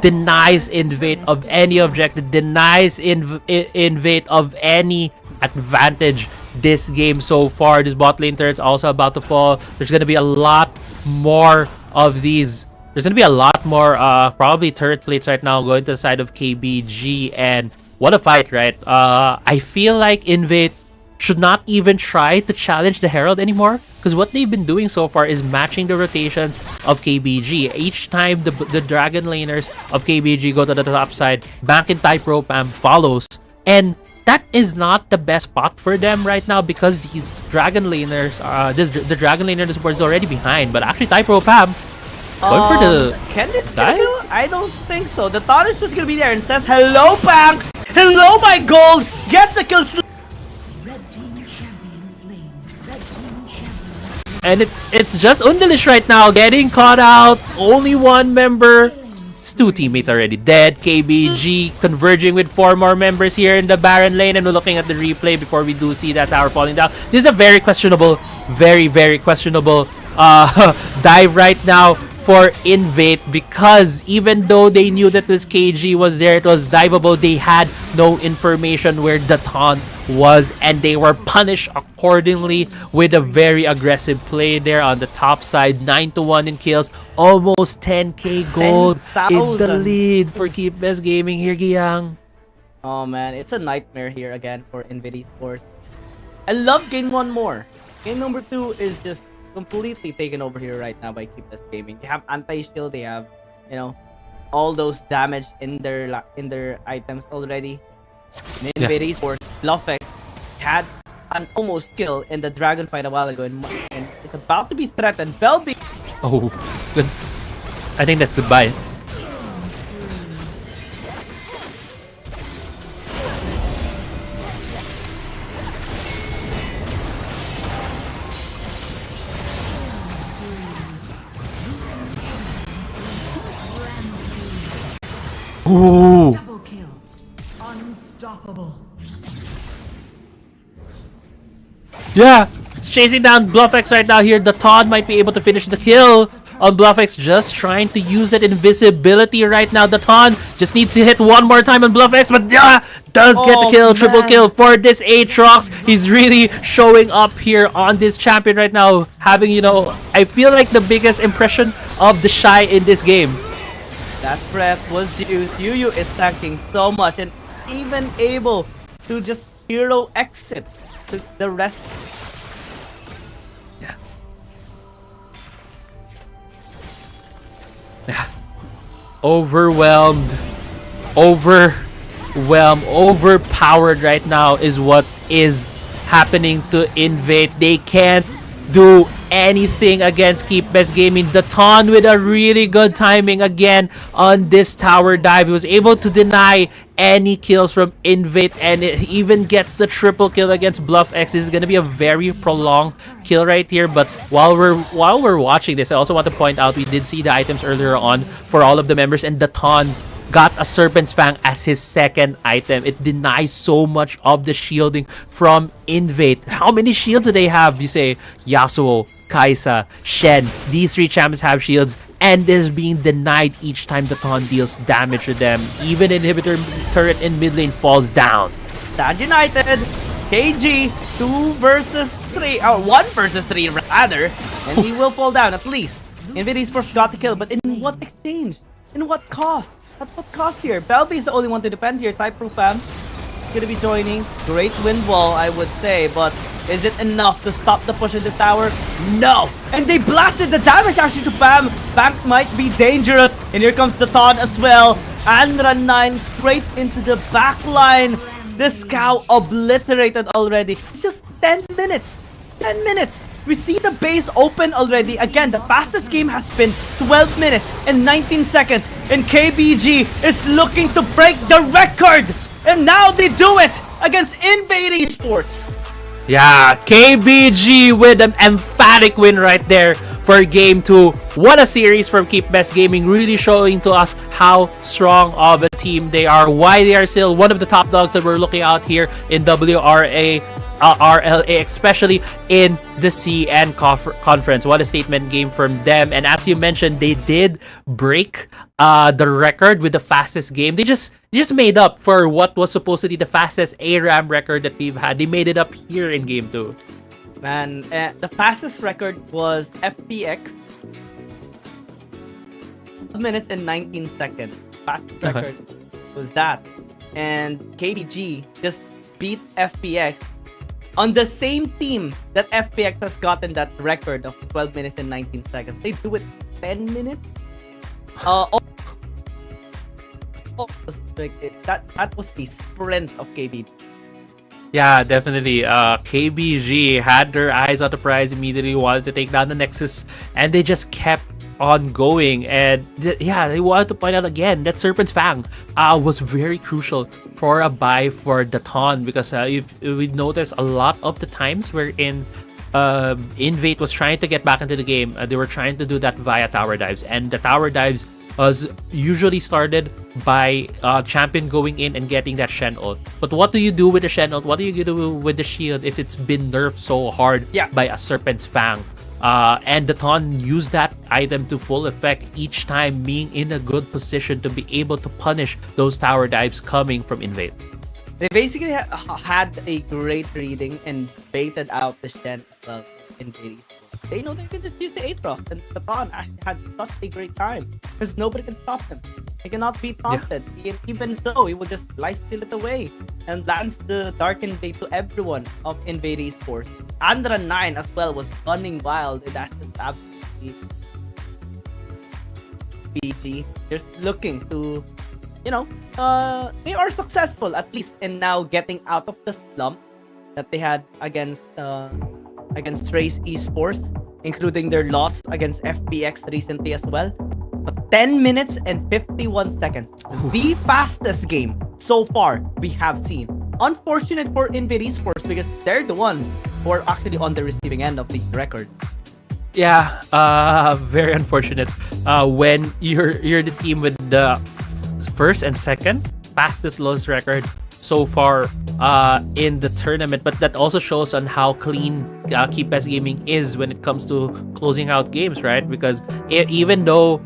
denies Invade of any objective, denies Invade of any advantage this game so far. This bot lane turret's also about to fall. There's gonna be a lot more of these. There's gonna be a lot more probably turret plates right now going to the side of KBG, and what a fight, right? I feel like Invade should not even try to challenge the Herald anymore, because what they've been doing so far is matching the rotations of KBG. Each time the Dragon laners of KBG go to the top side, Bank and Typro Pam follows, and that is not the best spot for them right now because these Dragon laners, the Dragon laner support is already behind. But actually Typro Pam going for the can this kill? I don't think so. The thought is just gonna be there and says, "Hello, Bank! Hello, my gold!" Gets a kill. And it's just Undalish right now getting caught out. Only 1 member. It's 2 teammates already dead. KBG converging with 4 more members here in the Baron lane. And we're looking at the replay before we do see that tower falling down. This is a very questionable, very questionable dive right now for Invade, because even though they knew that this KG was there, it was diveable, they had no information where the taunt was, and they were punished accordingly with a very aggressive play there on the top side. 9-1 in kills, almost 10k gold in the 10,000. lead for Keep Best Gaming here, Giyang. Oh man, it's a nightmare here again for NVIDIA Esports. I love game 1 more. Game number 2 is just completely taken over here right now by Keep Best Gaming. They have anti-shield, they have, you know, all those damage in their items already. NVIDIA Esports, Bluffx had an almost kill in the dragon fight a while ago, and it's about to be threatened. Belby. Oh, good. I think that's goodbye. Ooh. Double kill. Unstoppable. Yeah, it's chasing down Bluffx right now here. The Todd might be able to finish the kill on Bluffx, just trying to use that invisibility right now. The Todd just needs to hit one more time on Bluffx, but yeah, does get the kill. Triple kill for this Aatrox. He's really showing up here on this champion right now, having, you know, I feel like the biggest impression of the Shy in this game. That breath was used. Yu is stacking so much and even able to just hero exit to the rest. Yeah. Yeah. Overwhelmed. Overpowered right now is what is happening to Invade. They can't do anything against Keep Best Gaming. The Ton with a really good timing again on this tower dive. He was able to deny any kills from Invade, and it even gets the triple kill against Bluffx. This is gonna be a very prolonged kill right here. But while we're watching this, I also want to point out we did see the items earlier on for all of the members, and the Ton got a Serpent's Fang as his second item. It denies so much of the shielding from Invade. How many shields do they have? You say Yasuo, Kaisa, Shen. These 3 champions have shields, and this is being denied each time the Ton deals damage to them. Even inhibitor turret in mid lane falls down. Stand United, KG, 2 versus 3, or 1 versus 3 rather, and he will fall down at least. NVIDIA Esports got the kill, but in what exchange? In what cost? At what cost here? Belby is the only one to defend here. Type-proof fam gonna be joining. Great wind wall, I would say, but is it enough to stop the push in the tower? No! And they blasted the damage actually to Pam. Bank might be dangerous. And here comes the Thon as well. Andra 9 straight into the back line. This cow obliterated already. It's just 10 minutes. 10 minutes. We see the base open already. Again, the fastest game has been 12 minutes and 19 seconds. And KBG is looking to break the record. And now they do it against NVIDIA Esports. Yeah, KBG with an emphatic win right there for Game 2. What a series from Keep Best Gaming, really showing to us how strong of a team they are, why they are still one of the top dogs that we're looking out here in WRL-A, especially in the CN conference. What a statement game from them. And as you mentioned, they did break the record with the fastest game. They just made up for what was supposed to be the fastest ARAM record that we've had. They made it up here in Game 2. Man, the fastest record was FPX. 12 minutes and 19 seconds. Fastest record was that. And KBG just beat FPX on the same team that FPX has gotten that record of 12 minutes and 19 seconds. They do it 10 minutes? That was a sprint of KBG. Yeah, definitely. KBG had their eyes on the prize, immediately wanted to take down the Nexus, and they just kept on going. And yeah, they wanted to point out again that Serpent's Fang was very crucial for a buy for the Ton, because if we notice a lot of the times wherein Invade was trying to get back into the game, they were trying to do that via tower dives, and the tower dives was usually started by champion going in and getting that Shen ult. But what do you do with the Shen ult? What do you do with the shield if it's been nerfed so hard by a Serpent's Fang? And Daton used that item to full effect each time, being in a good position to be able to punish those tower dives coming from Invade. They basically had a great reading and baited out the Shen as well in Invade. They know they can just use the Aatrox, and Daton actually had such a great time because nobody can stop him. He cannot be taunted. Even so, he will just lifesteal it away and lands the Darkened Blade to everyone of Invade Esports. Andra 9 as well was running wild, and that's just absolutely BG. Just looking to, you know, they are successful at least in now getting out of the slump that they had against Race Esports, including their loss against FPX recently as well. But 10 minutes and 51 seconds. The fastest game so far we have seen. Unfortunate for Invade Esports because they're the ones who are actually on the receiving end of the record. Yeah, very unfortunate. When you're the team with the first and second fastest lowest record so far in the tournament, but that also shows on how clean KBG Gaming is when it comes to closing out games, right? Because even though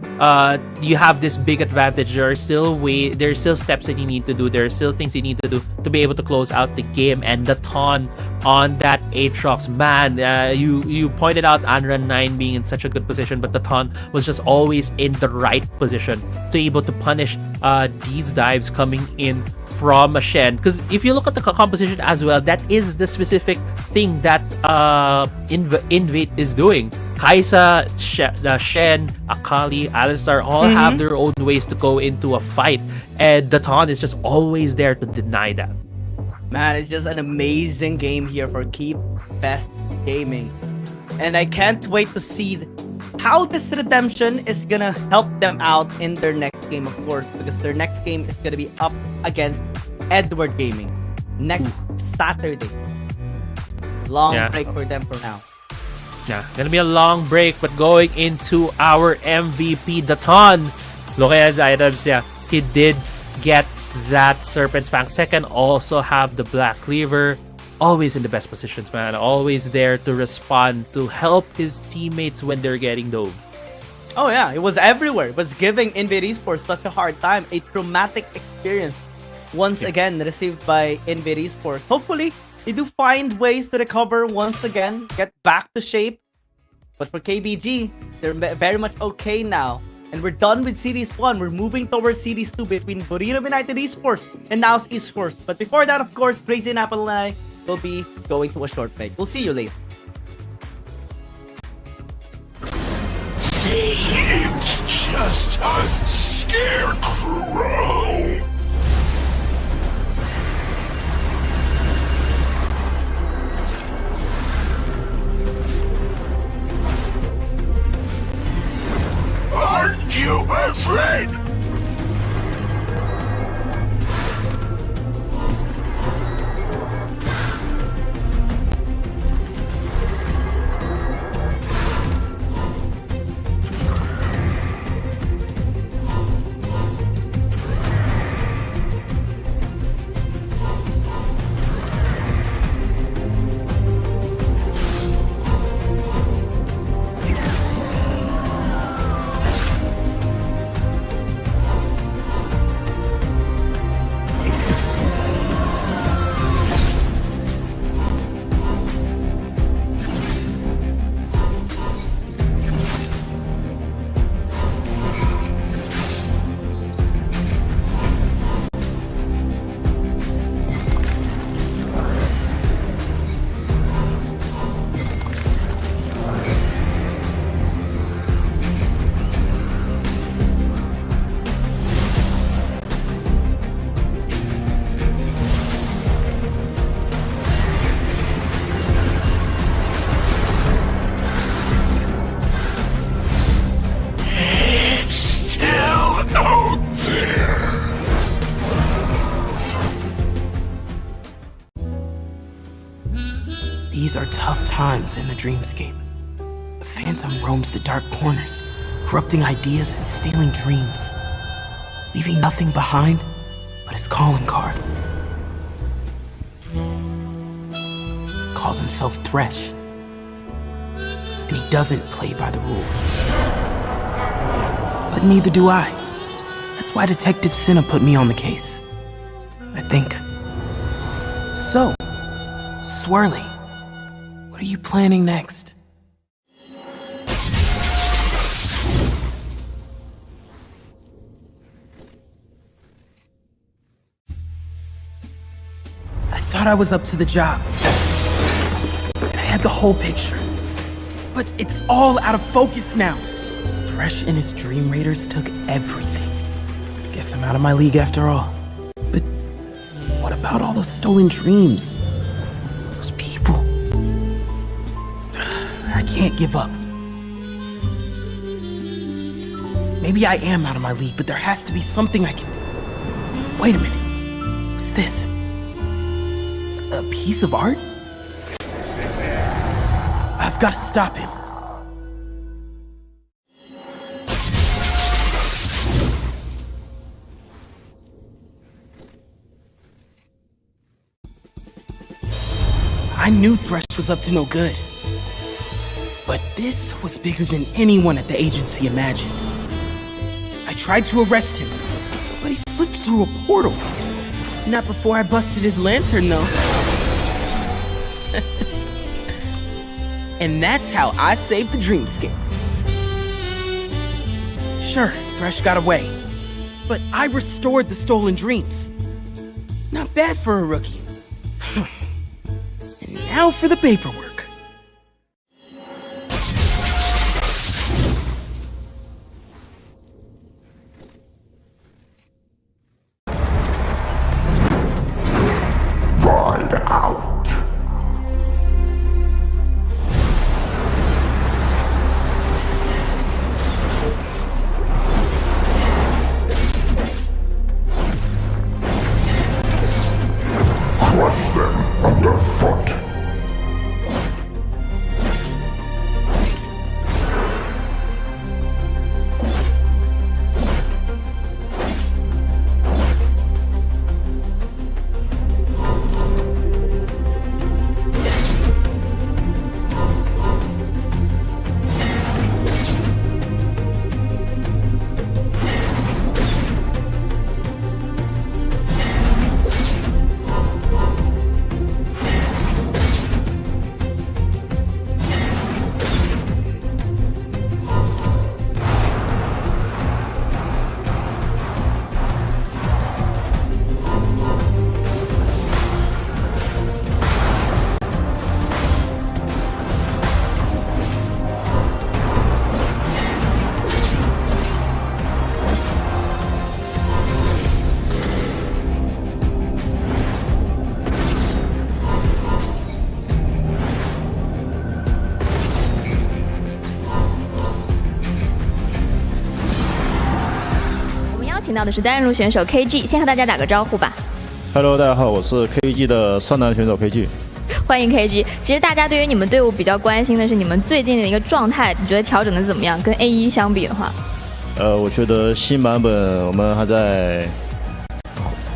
you have this big advantage, there's still steps that you need to do. There are still things you need to do to be able to close out the game. And the ton on that Aatrox, man, you pointed out Anran 9 being in such a good position, but the ton was just always in the right position to be able to punish these dives coming in from a Shen. Because if you look at the composition as well, that is the specific thing that Invade is doing. Kaisa, Shen, Akali, Alistar all have their own ways to go into a fight, and Daton is just always there to deny that. Man, it's just an amazing game here for KBG Gaming, and I can't wait to see how this redemption is gonna help them out in their next game, of course, because their next game is gonna be up against Edward Gaming next Saturday. Long break for them for now. Yeah, gonna be a long break, but going into our MVP, Daton. Look at his items, yeah. He did get that Serpent's Fang. Second, also have the Black Cleaver. Always in the best positions, man. Always there to respond, to help his teammates when they're getting dove. Oh yeah, it was everywhere. It was giving Invade Esports such a hard time. A traumatic experience once again received by Invade Esports. Hopefully, they do find ways to recover once again, get back to shape. But for KBG, they're very much okay now. And we're done with Series 1. We're moving towards Series 2 between Buriram United Esports and NAOS Esports. But before that, of course, Crazy and Apple and I will be going to a short break. We'll see you later. See, it's just a scarecrow. Aren't you afraid? These are tough times in the dreamscape. The phantom roams the dark corners, corrupting ideas and stealing dreams, leaving nothing behind but his calling card. Calls himself Thresh. and he doesn't play by the rules. But neither do I. That's why Detective Cinna put me on the case, I think. So, Swirly, what are you planning next? I thought I was up to the job. And I had the whole picture. But it's all out of focus now. Thresh and his Dream Raiders took everything. Guess I'm out of my league after all. But what about all those stolen dreams? Those people? I can't give up. Maybe I am out of my league, but there has to be something I can... Wait a minute. What's this? A piece of art? I've got to stop him. I knew Thresh was up to no good. But this was bigger than anyone at the agency imagined. I tried to arrest him, but he slipped through a portal. Not before I busted his lantern, though. And that's how I saved the dreamscape. Sure, Thresh got away, but I restored the stolen dreams. Not bad for a rookie. And now for the paperwork. Ride out. Crush them underfoot.我们邀请到的是单人路选手 KG， 先和大家打个招呼吧。Hello， 大家好，我是 KBG 的双男选手 KG。欢迎 KG。其实大家对于你们队伍比较关心的是你们最近的一个状态，你觉得调整的怎么样？跟 A1 相比的话，我觉得新版本我们还在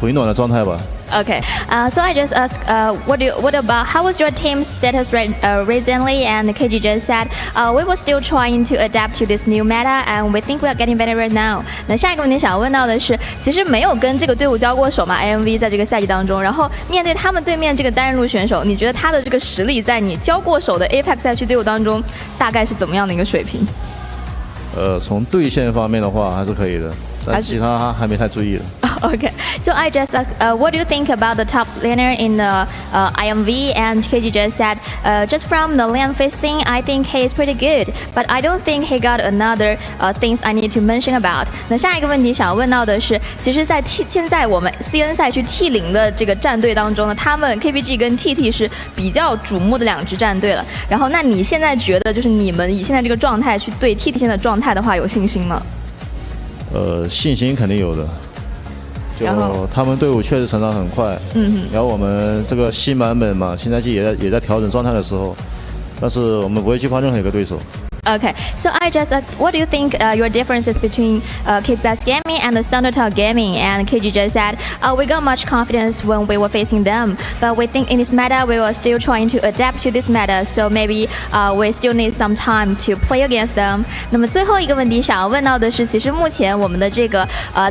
回暖的状态吧。Okay, so I just asked, what about how was your team's status recently? And KG just said, we were still trying to adapt to this new meta, and we think we are getting better right now. 那下一个问题想要问到的是，其实没有跟这个队伍交过手嘛 ？INV 在这个赛季当中，然后面对他们对面这个单人路选手，你觉得他的这个实力在你交过手的 Apex 赛区队伍当中，大概是怎么样的一个水平？从对线方面的话还是可以的，但其他还没太注意了。Okay, so I just asked, what do you think about the top laner in the INV? And KG just said, just from the lane facing, I think he is pretty good, but I don't think he got another things I need to mention about. 那下一个问题想要问到的是，其实，在现在我们 CN 赛区 T0的这个战队当中呢，他们 KBG 跟 TT 是比较瞩目的两支战队了。然后，那你现在觉得，就是你们以现在这个状态去对 TT 现在的状态的话，有信心吗？信心肯定有的。就他们队伍确实成长很快，然后我们这个新版本嘛，新赛季也在调整状态的时候，但是我们不会惧怕任何一个对手。Okay, so I just, what do you think your differences between Kickbass Gaming and the Thundertalk Gaming? And KG just said, we got much confidence when we were facing them, but we think in this meta we were still trying to adapt to this meta, so maybe we still need some time to play against them. 那么最后一个问题想要问到的是，其实目前我们的这个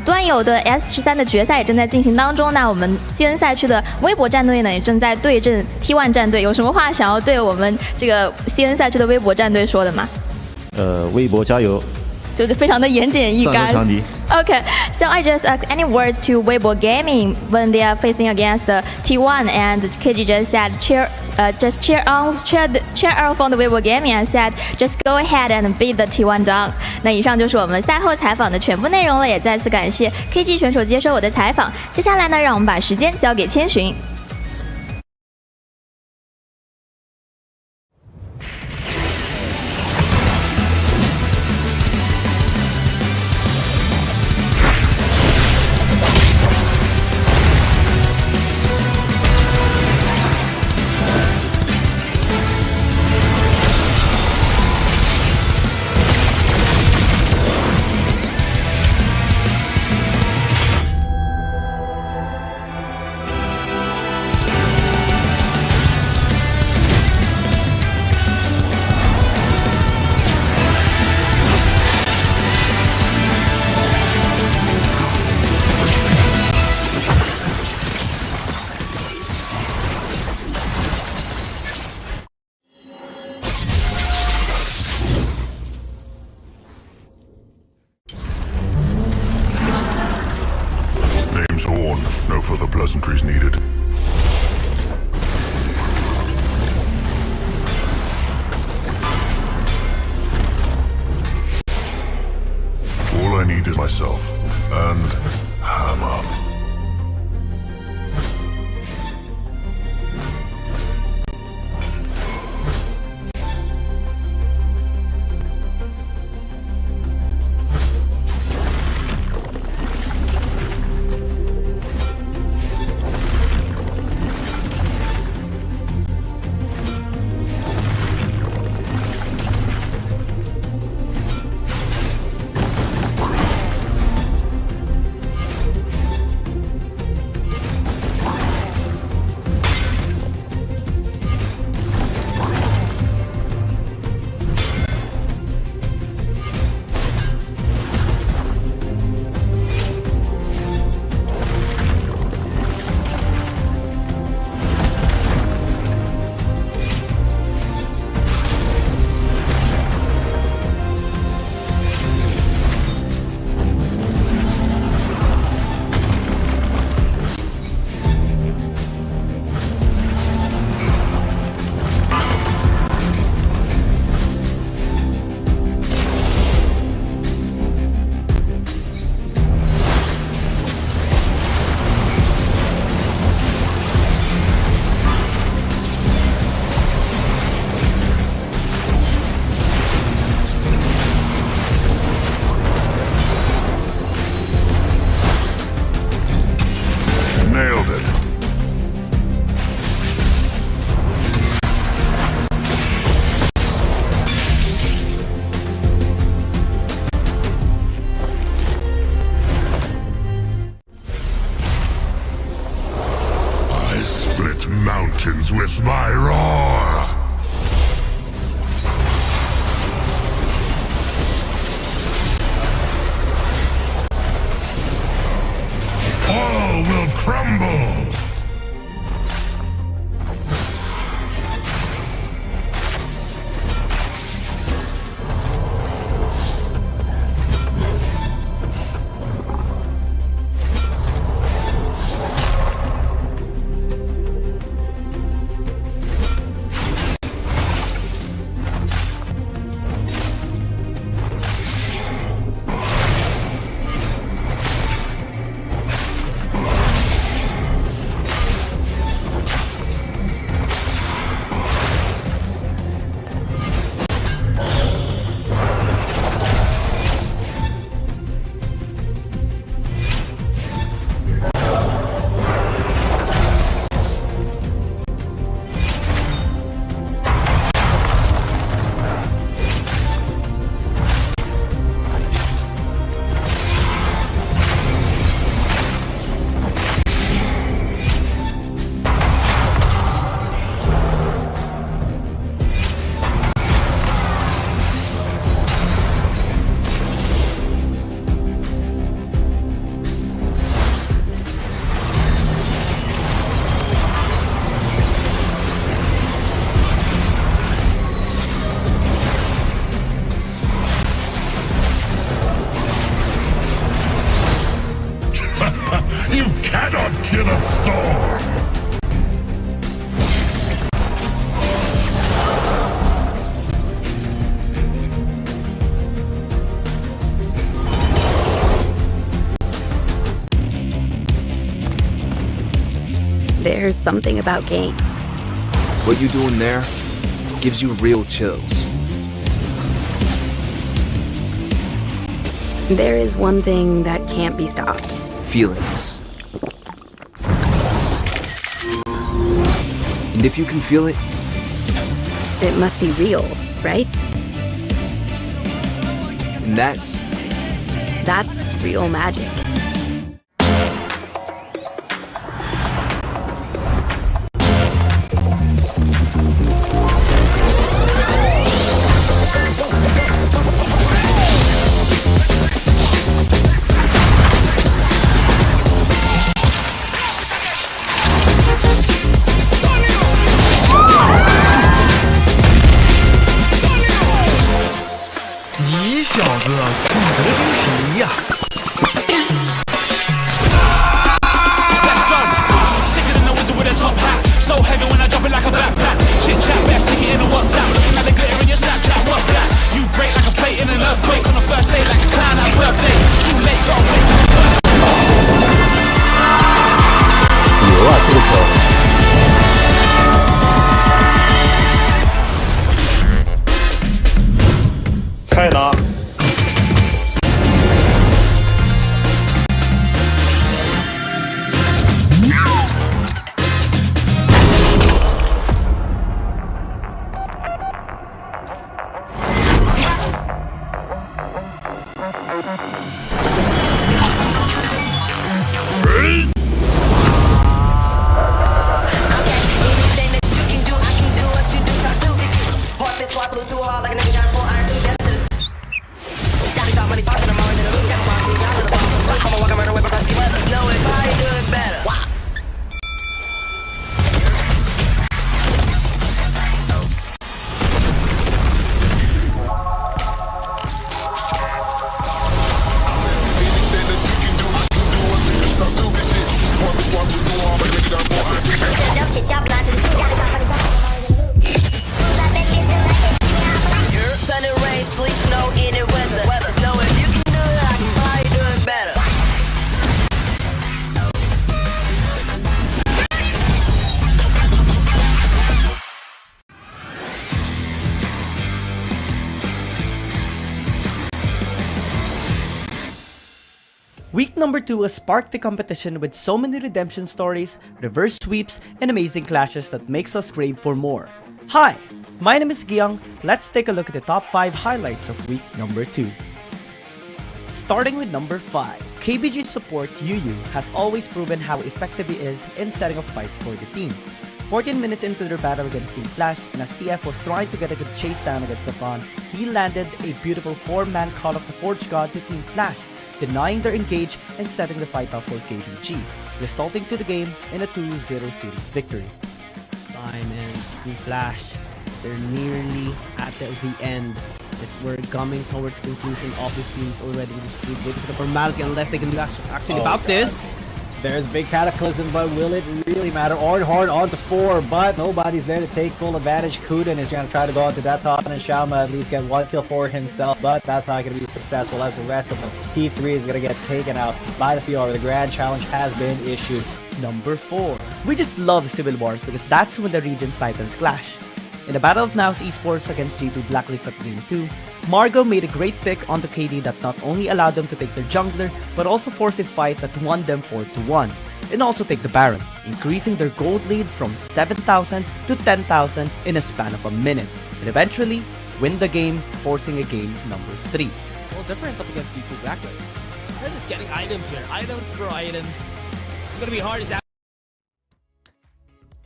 端游的 S13的决赛也正在进行当中，那我们 CN 赛区的微博战队呢也正在对阵 T1 战队，有什么话想要对我们这个 CN 赛区的微博战队说的吗？微博加油！就是非常的言简意赅。战斗强敌。Okay, so I just any words to Weibo Gaming when they are facing against the T1, and KG just said just cheer up on the Weibo Gaming and said just go ahead and beat the T1 down. 那以上就是我们赛后采访的全部内容了，也再次感谢 KG 选手接受我的采访。接下来呢，让我们把时间交给千寻。No further pleasantries needed. All I need is myself and hammer. Mountains with my roar! All will crumble! cannot kill a storm! There's something about games. What you doing there gives you real chills. There is one thing that can't be stopped. Feelings. And if you can feel it, it must be real, right? And that's real magic. Let's go. Sicker than the wizard with a top hat. So heavy when I drop it like a backpack. Chit chat, best stick it in a WhatsApp. Looking at the glitter in your Snapchat. What's that? You break like a plate in an earthquake on the first day, like a clown at birthday. Too late, gotta wait. 牛啊，这个球！菜呢？ Week number 2 has sparked the competition with so many redemption stories, reverse sweeps, and amazing clashes that makes us crave for more. Hi, my name is Giang. Let's take a look at the top 5 highlights of week number 2. Starting with number 5, KBG support Yu has always proven how effective he is in setting up fights for the team. 14 minutes into their battle against Team Flash, and as TF was trying to get a good chase down against the Pawn, he landed a beautiful 4-man Call of the Forge God to Team Flash, denying their engage and setting the fight up for KBG, resulting to the game in a 2-0 series victory. Time and Team Flash, they're nearly at the end. We're coming towards conclusion of the scenes already. Waiting for the formality unless they can actually about this. There's big cataclysm, but will it really matter? Ornhorn onto 4, but nobody's there to take full advantage. Kuden is going to try to go onto that top, and Xiaoma at least get one kill for himself, but that's not going to be successful as the rest of them. T3 is going to get taken out by the Fiora. The grand challenge has been issued. Number 4. We just love Civil Wars because that's when the region's titans clash. In the battle of NAOS Esports against G2 Blacklist at Game 2, Margo made a great pick onto KD that not only allowed them to take their jungler, but also forced a fight that won them 4-1, and also take the Baron, increasing their gold lead from 7,000 to 10,000 in a span of a minute, and eventually win the game, forcing a game number 3. Well, difference up against G2 Blacklist. They're just getting items here, items for items. It's gonna be hard as that.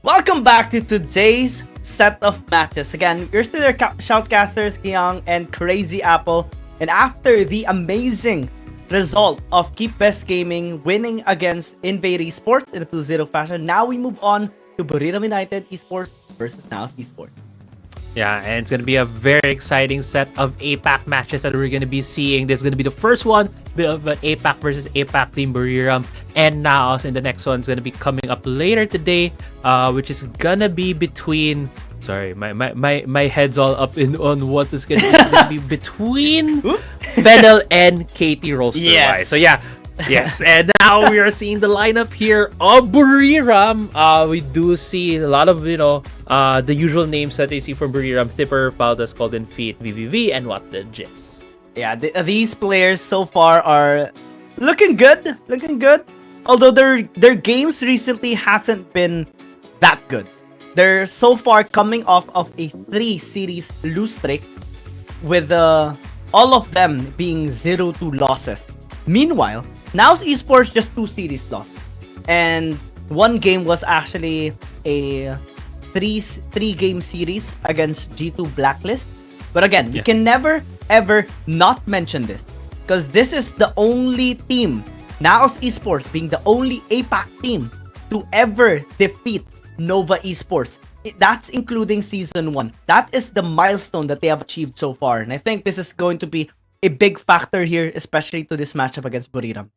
Welcome back to today's set of matches. Again, you're still your shoutcasters, Giang and Crazy Apple. And after the amazing result of Keep Best Gaming winning against INV Esports in a 2-0 fashion, now we move on to Burrito United Esports versus NAOS Esports. Yeah, and it's going to be a very exciting set of APAC matches that we're going to be seeing. This is going to be the first one of an APAC versus APAC Team Buriram. and NAOS, and the next one's gonna be coming up later today, which is gonna be between. Sorry, my head's all up on what is gonna be between Fennel and KT.RY. Yes. So yeah. Yes, and now we are seeing the lineup here of Buriram. We do see a lot of, the usual names that they see from Buriram: Tipper, Valdez, Golden Feet, VVV, and What the Jizz. Yeah, these players so far are looking good. Although their games recently hasn't been that good. They're so far coming off of a 3-series lose streak, with all of them being 0-2 losses. Meanwhile, NAOS Esports just 2 series lost, and one game was actually a three game series against G2 Blacklist. But again, we can never ever not mention this, because this is the only team, NAOS Esports being the only APAC team to ever defeat Nova Esports. That's including season 1. That is the milestone that they have achieved so far, and I think this is going to be a big factor here, especially to this matchup against Buriram.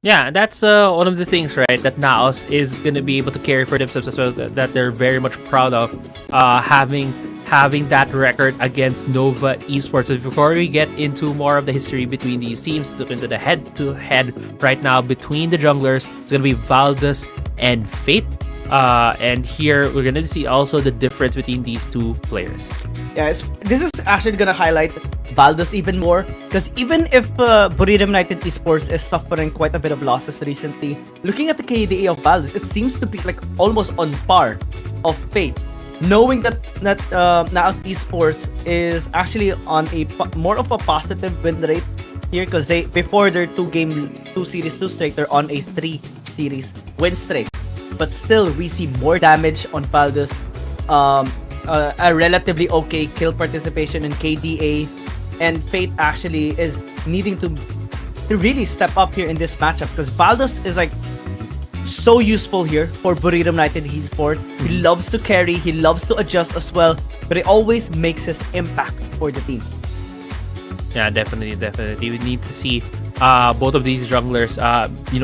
Yeah, that's one of the things, right, that NAOS is going to be able to carry for themselves as well, that they're very much proud of, having that record against Nova Esports. So before we get into more of the history between these teams, look into the head-to-head right now between the junglers. It's going to be Valdez and Fate. And here we're going to see also the difference between these two players. Yeah, this is actually going to highlight Valdez even more, because even if Buriram United Esports is suffering quite a bit of losses recently, looking at the KDA of Valdez, it seems to be like almost on par of Fate. Knowing that NAOS Esports is actually on a more of a positive win rate here, because they, before their 2-series lose streak, they're on a 3-series win streak. But still, we see more damage on Valdez, a relatively okay kill participation in KDA, and Fate actually is needing to really step up here in this matchup, because Valdez is like so useful here for Buriram United Esports. He loves to carry, he loves to adjust as well, but he always makes his impact for the team. Yeah, definitely. We need to see both of these junglers,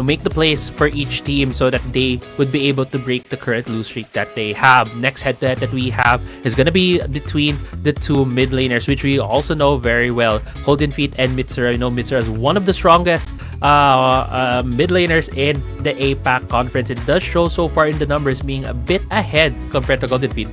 make the plays for each team so that they would be able to break the current lose streak that they have. Next head-to-head that we have is going to be between the two mid laners, which we also know very well, Golden Feet and Mitsura. Mitsura is one of the strongest mid laners in the APAC conference. It does show so far in the numbers being a bit ahead compared to Golden Feet.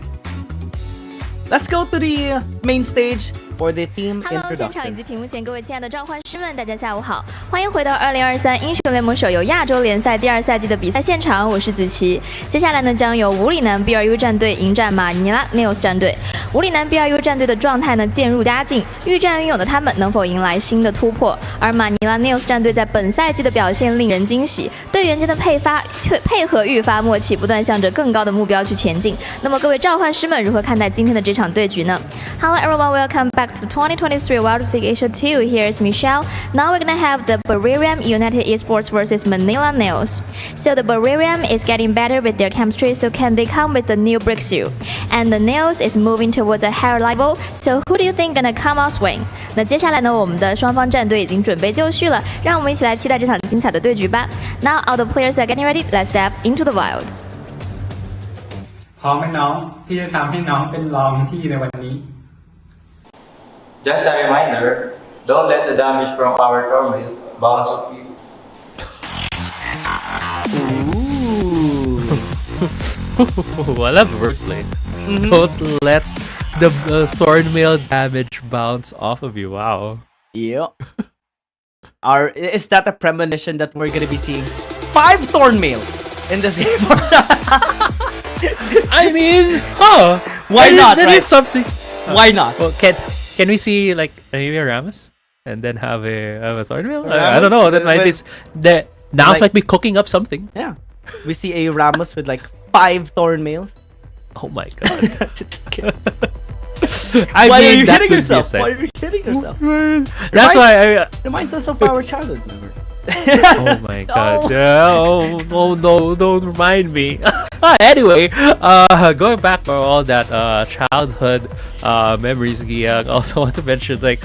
Let's go to the main stage for the team Hello， 现场以 introduction. 及屏幕前各位亲爱的召唤师们，大家下午好，欢迎回到2023英雄联盟手游亚洲联赛第2赛季的比赛现场，我是子琪。接下来呢，将由五里南 BRU 战队迎战马尼拉 NAOS 战队。五里南 BRU 战队的状态呢渐入佳境，愈战愈勇的他们能否迎来新的突破？而马尼拉 NAOS 战队在本赛季的表现令人惊喜，队员间的配合愈发默契，不断向着更高的目标去前进。那么各位召唤师们如何看待今天的这场对局呢 ？Hello everyone, welcome back to the 2023 World of Asia 2. Here's Michelle. Now we're gonna have the Buriram United Esports versus Manila NAOS. So the Buriram is getting better with their chemistry, so can they come with the new breakthrough? And the NAOS is moving towards a higher level. So who do you think gonna come out swing? 那接下来呢，我们的双方战队已经准备就绪了，让我们一起来期待这场精彩的对局吧。Now all the players are getting ready. Let's step into the wild. พร้อมไหมน้องที่จะทำให้น้องเป็นรองพี่ในวันนี้ Just a reminder, don't let the damage from our turmoil bounce off you. What a wordplay. Don't let the thornmail damage bounce off of you. Wow. Yeah. Is that a premonition that we're gonna be seeing 5 thornmail in this game? I mean, why not? That right? is something. Why not? Well, can we see like maybe a Rammus and then have a thornmail? I Rammus don't know. That might be the NAOS like, might be cooking up something. Yeah, we see a Rammus with like 5 thornmails. Oh my god! Just kidding. Why are you hitting yourself? Why are you hitting yourself? That's why reminds us of our childhood memory. Oh my god. Oh no, don't remind me. Anyway, going back for all that childhood memories, Gia, I also want to mention, like,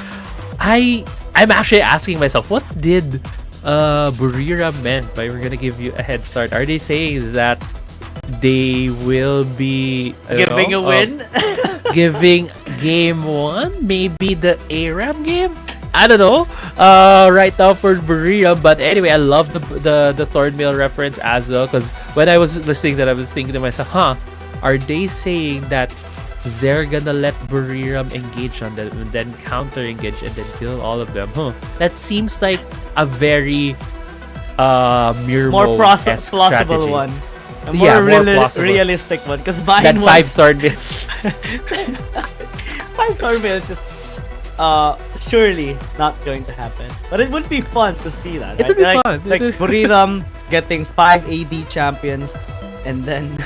I'm actually asking myself, what did Burira meant by we're gonna give you a head start? Are they saying that they will be Giving a win? Giving game 1? Maybe the ARAM game? I don't know. Right now for Burira, but anyway, I love the Thornmail reference as well, because when I was listening to that, I was thinking to myself, are they saying that they're gonna let Buriram engage on them and then counter engage and then kill all of them? That seems like a very more plausible strategy. one. A more, realistic one, because buying that 5 Thornmails. 5 Thornmails is surely not going to happen, but it would be fun to see that. It would be fun. Like Buriram getting 5 AD champions and then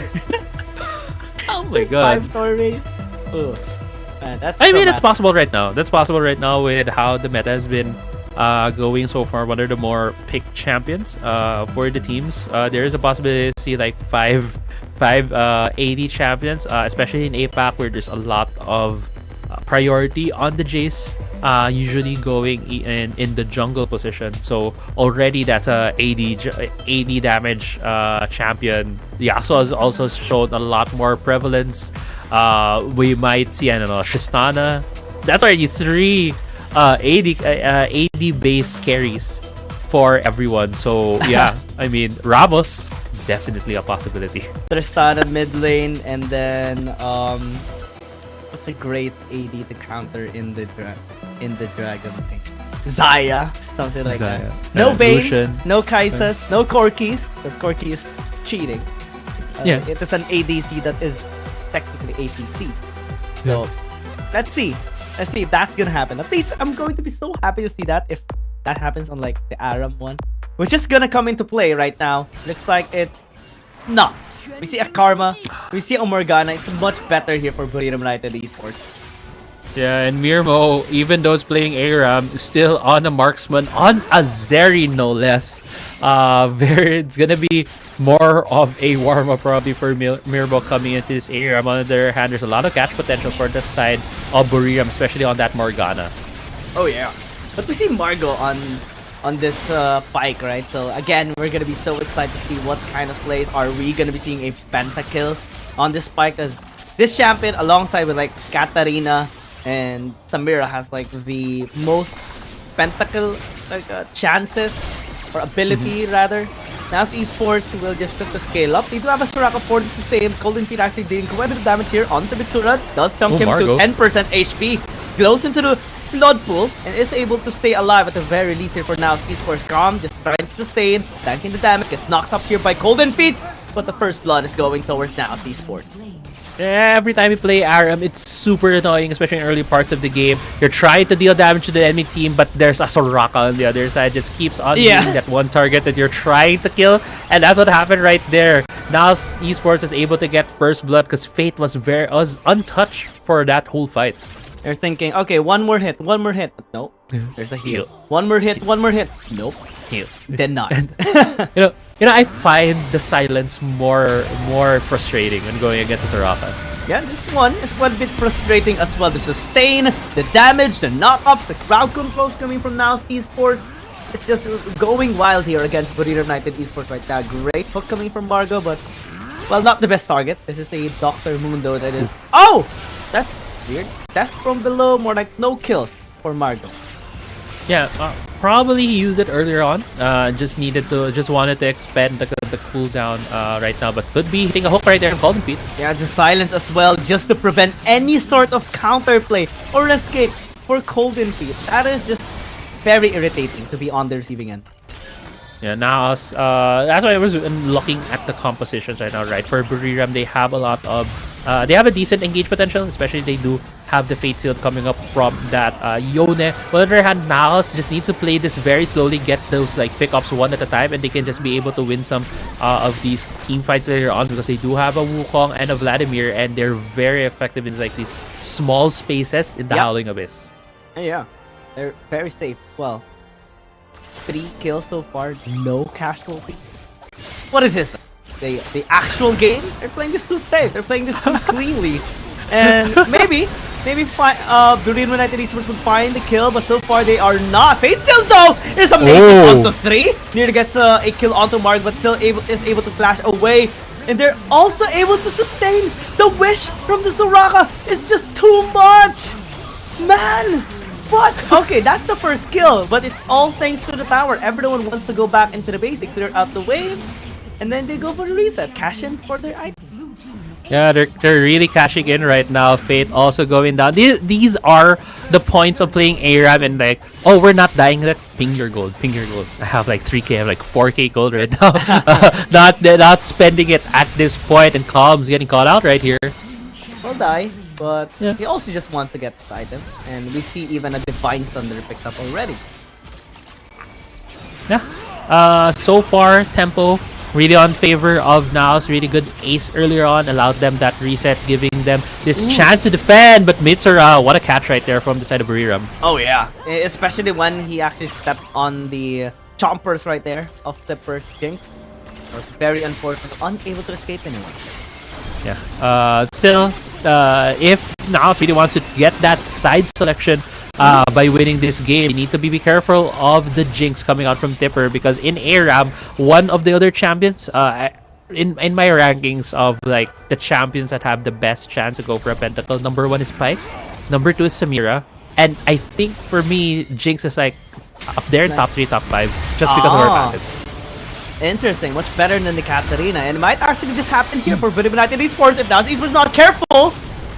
oh my god, 5 Thornmails. Man, I mean, it's possible right now. That's possible right now with how the meta has been going so far. One of the more picked champions for the teams. There is a possibility to see like 5 AD champions, especially in APAC, where there's a lot of priority on the Jace, usually going in the jungle position. So already that's a AD damage champion. Yasuo has also shown a lot more prevalence. We might see, I don't know, Tristana. That's already 3 AD based carries for everyone. So yeah, I mean, Ramos definitely a possibility. Tristana mid lane, and then what's a great AD to counter in the dragon thing? Zaya, something like Zaya. that. No Banes, Lucian. no Kaisas, no Corkis, because Corki is cheating. Yeah, it is an ADC that is technically APC. So let's see if that's gonna happen. At least I'm going to be so happy to see that if that happens on like the Aram one, which is gonna come into play right now. Looks like it's not. We see a Karma, we see a Morgana. It's much better here for Buriram United Esports. Yeah, and Mirmo, even though it's playing ARAM, is still on a marksman, on a Zeri no less. It's gonna be more of a warm-up probably for Mirmo coming into this ARAM. On the other hand, there's a lot of catch potential for the side of Buriram, especially on that Morgana. Oh yeah, but we see Margo on this pike, right? So again, we're gonna be so excited to see what kind of plays are we gonna be seeing a pentakill on this pike, as this champion alongside with like Katarina and Samira has like the most pentakill chances or ability rather. Now Esports will just have to scale up. They do have a Soraka for the sustain. Golden Feet actually dealing quite a bit of damage here onto Bitsura. Does dunk him to 10% HP. Goes into the blood pool and is able to stay alive at the very least here for now. Esports calm, just trying to sustain, tanking the damage, gets knocked up here by Golden Feet, but the first blood is going towards now Esports. Yeah, every time you play ARAM, it's super annoying, especially in early parts of the game. You're trying to deal damage to the enemy team, but there's a Soraka on the other side, just keeps on hitting that one target that you're trying to kill, and that's what happened right there. Now Esports is able to get first blood because Fate was untouched for that whole fight. They're thinking, okay, one more hit, but no, there's a heal. One more hit, nope, heal. Then not. You know, I find the silence more frustrating when going against a Soraka. Yeah, this one is one bit frustrating as well. The sustain, the damage, the knock-ups, the crowd controls coming from NAOS Esports. It's just going wild here against Buriram United Esports right now. Great hook coming from Margo, but, well, not the best target. This is the Dr. Mundo that is... Oh! That's weird. Death from below, more like no kills for Margo. Yeah, probably he used it earlier on. Just wanted to expand the cooldown right now, but could be hitting a hook right there in Golden Feet. Yeah, the silence as well, just to prevent any sort of counterplay or escape for Golden Feet. That is just very irritating to be on the receiving end. Yeah, now that's why I was looking at the compositions right now, right? For Buriram, they have a lot of they have a decent engage potential, especially they do have the Fate Shield coming up from that Yone. On the other hand, NAOS just needs to play this very slowly, get those like pickups one at a time, and they can just be able to win some of these team fights later on, because they do have a Wukong and a Vladimir, and they're very effective in like these small spaces in the Howling Abyss. Yeah, they're very safe as well. 3 kills so far, no casualty. What is this? The actual game? They're playing this too safe. They're playing this too cleanly. And maybe maybe BRU United Esports would find the kill, but so far they are not. Fate still though is amazing onto 3. Nearly gets a kill onto Mark, but still is able to flash away. And they're also able to sustain. The wish from the Soraka is just too much. Man, what? Okay, that's the first kill, but it's all thanks to the tower. Everyone wants to go back into the base. They clear out the wave, and then they go for the reset. Cash in for their item. Yeah, they're really cashing in right now. Fate also going down. These are the points of playing ARAM and like, oh, we're not dying. That finger gold. I have like 3k, I have like 4k gold right now. not spending it at this point, and Calm's getting caught out right here. Will die, but he also just wants to get this item, and we see even a Divine Thunder picked up already. Yeah. So far, tempo really on favor of NAOS. Really good ace earlier on, allowed them that reset, giving them this chance to defend. But Mitsura, what a catch right there from the side of Buriram. Oh yeah, especially when he actually stepped on the chompers right there of the first Jinx. It was very unfortunate, unable to escape anyone. Yeah. Still, if NAOS really wants to get that side selection by winning this game, you need to be careful of the Jinx coming out from Tipper, because in ARAM, one of the other champions, in my rankings of like the champions that have the best chance to go for a pentakill, number 1 is Pyke, number 2 is Samira, and I think for me, Jinx is like up there in top 3, top 5, just because of her passive. Interesting, much better than the KT.RY, and it might actually just happen here for BRU United Esports if NAOS Esports not careful.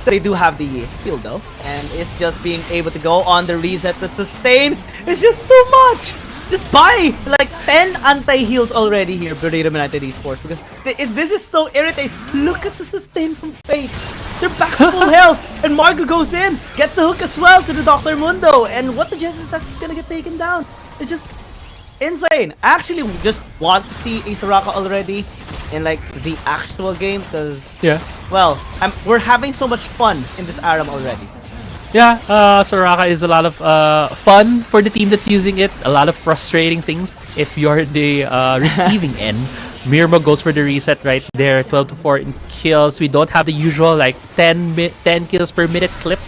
They do have the shield though, and it's just being able to go on the reset to sustain. It's just too much. Just buy like 10 anti-heals already here, BRU United Esports, because this is so irritating. Look at the sustain from Fate. They're back to full health, and Margo goes in, gets the hook as well to the Dr. Mundo, and what the chances that's gonna get taken down? It's just insane. I actually just want to see a Soraka already in like the actual game, because well, we're having so much fun in this ARAM already. Yeah, Soraka is a lot of fun for the team that's using it. A lot of frustrating things if you're the receiving end. Mirmo goes for the reset right there, 12 to 4 in kills. We don't have the usual like 10 kills per minute clip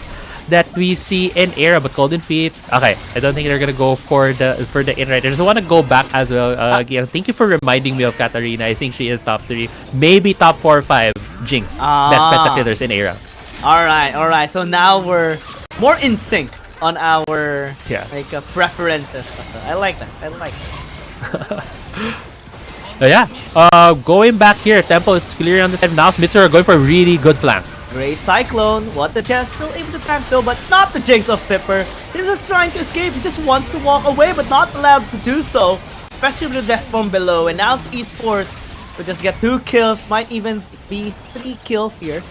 that we see in ARAM, but Golden Feet, okay, I don't think they're gonna go for the in right. I just want to go back as well. Again, thank you for reminding me of KT.RY. I think she is top 3, maybe top 4 or 5. Jinx, best pentakillers in ARAM. All right. So now we're more in sync on our like preferences. I like that. Yeah. Going back here, tempo is clear on the side. Now Smitzer are going for a really good flank. Great Cyclone, what the chest, still able to tank though, but not the Jinx of Tipper. He's just trying to escape, he just wants to walk away, but not allowed to do so, especially with the death from below. And now Esports will just get 2 kills, might even be 3 kills here.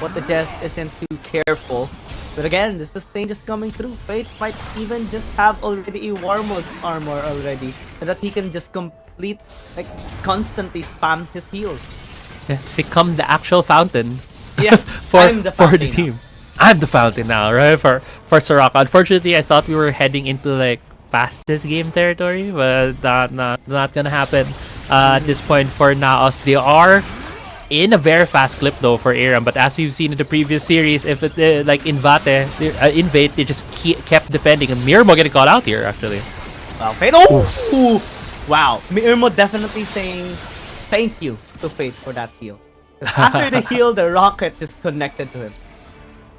What the chest isn't too careful. But again, the sustain just coming through. Fate might even just have already a War Mode armor already, so that he can just complete, like, constantly spam his heals. Yeah, become the actual fountain. Yeah, for the team. I'm the fountain now, right? For Soraka. Unfortunately, I thought we were heading into like fastest game territory, but not gonna happen at this point for NAOS. They are in a very fast clip though for ARAM, but as we've seen in the previous series, if it like Invade, they just kept defending, and Mirmo getting caught out here actually. Wow, Fate! Oh! Wow, Mirmo definitely saying thank you to Fate for that heal. After the heal, the rocket is connected to him.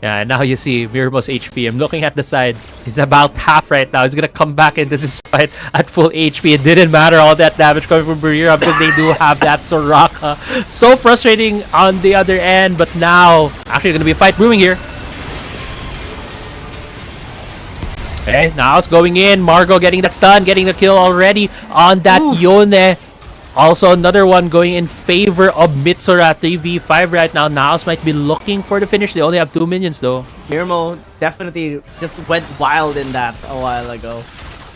Yeah, and now you see Mirmo's HP. I'm looking at the side. He's about half right now. He's gonna come back into this fight at full HP. It didn't matter all that damage coming from BRU because they do have that Soraka. So frustrating on the other end, but now actually gonna be a fight brewing here. Okay, now it's going in. Margo getting that stun, getting the kill already on that Yone. Also, another one going in favor of Mitsura. 3v5 right now. NAOS might be looking for the finish. They only have 2 minions though. Mirmo definitely just went wild in that a while ago.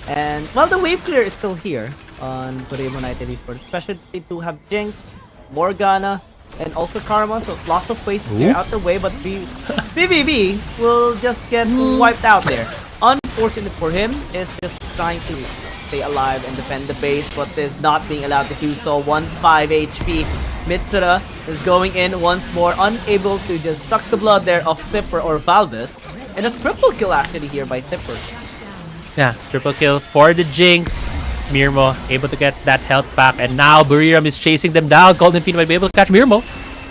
And, well, the wave clear is still here on BRU United Esports. Especially they do have Jinx, Morgana, and also Karma. So lots of ways to clear out the way. But BBB will just get wiped out there. Unfortunate for him is just trying to stay alive and defend the base, but is not being allowed to do so. 1-5 HP. Mitsura is going in once more, unable to just suck the blood there of Flipper or Valdez. And a triple kill actually here by Tipper. Yeah, triple kill for the Jinx. Mirmo able to get that health back, and now Buriram is chasing them down. Golden Fiend might be able to catch Mirmo.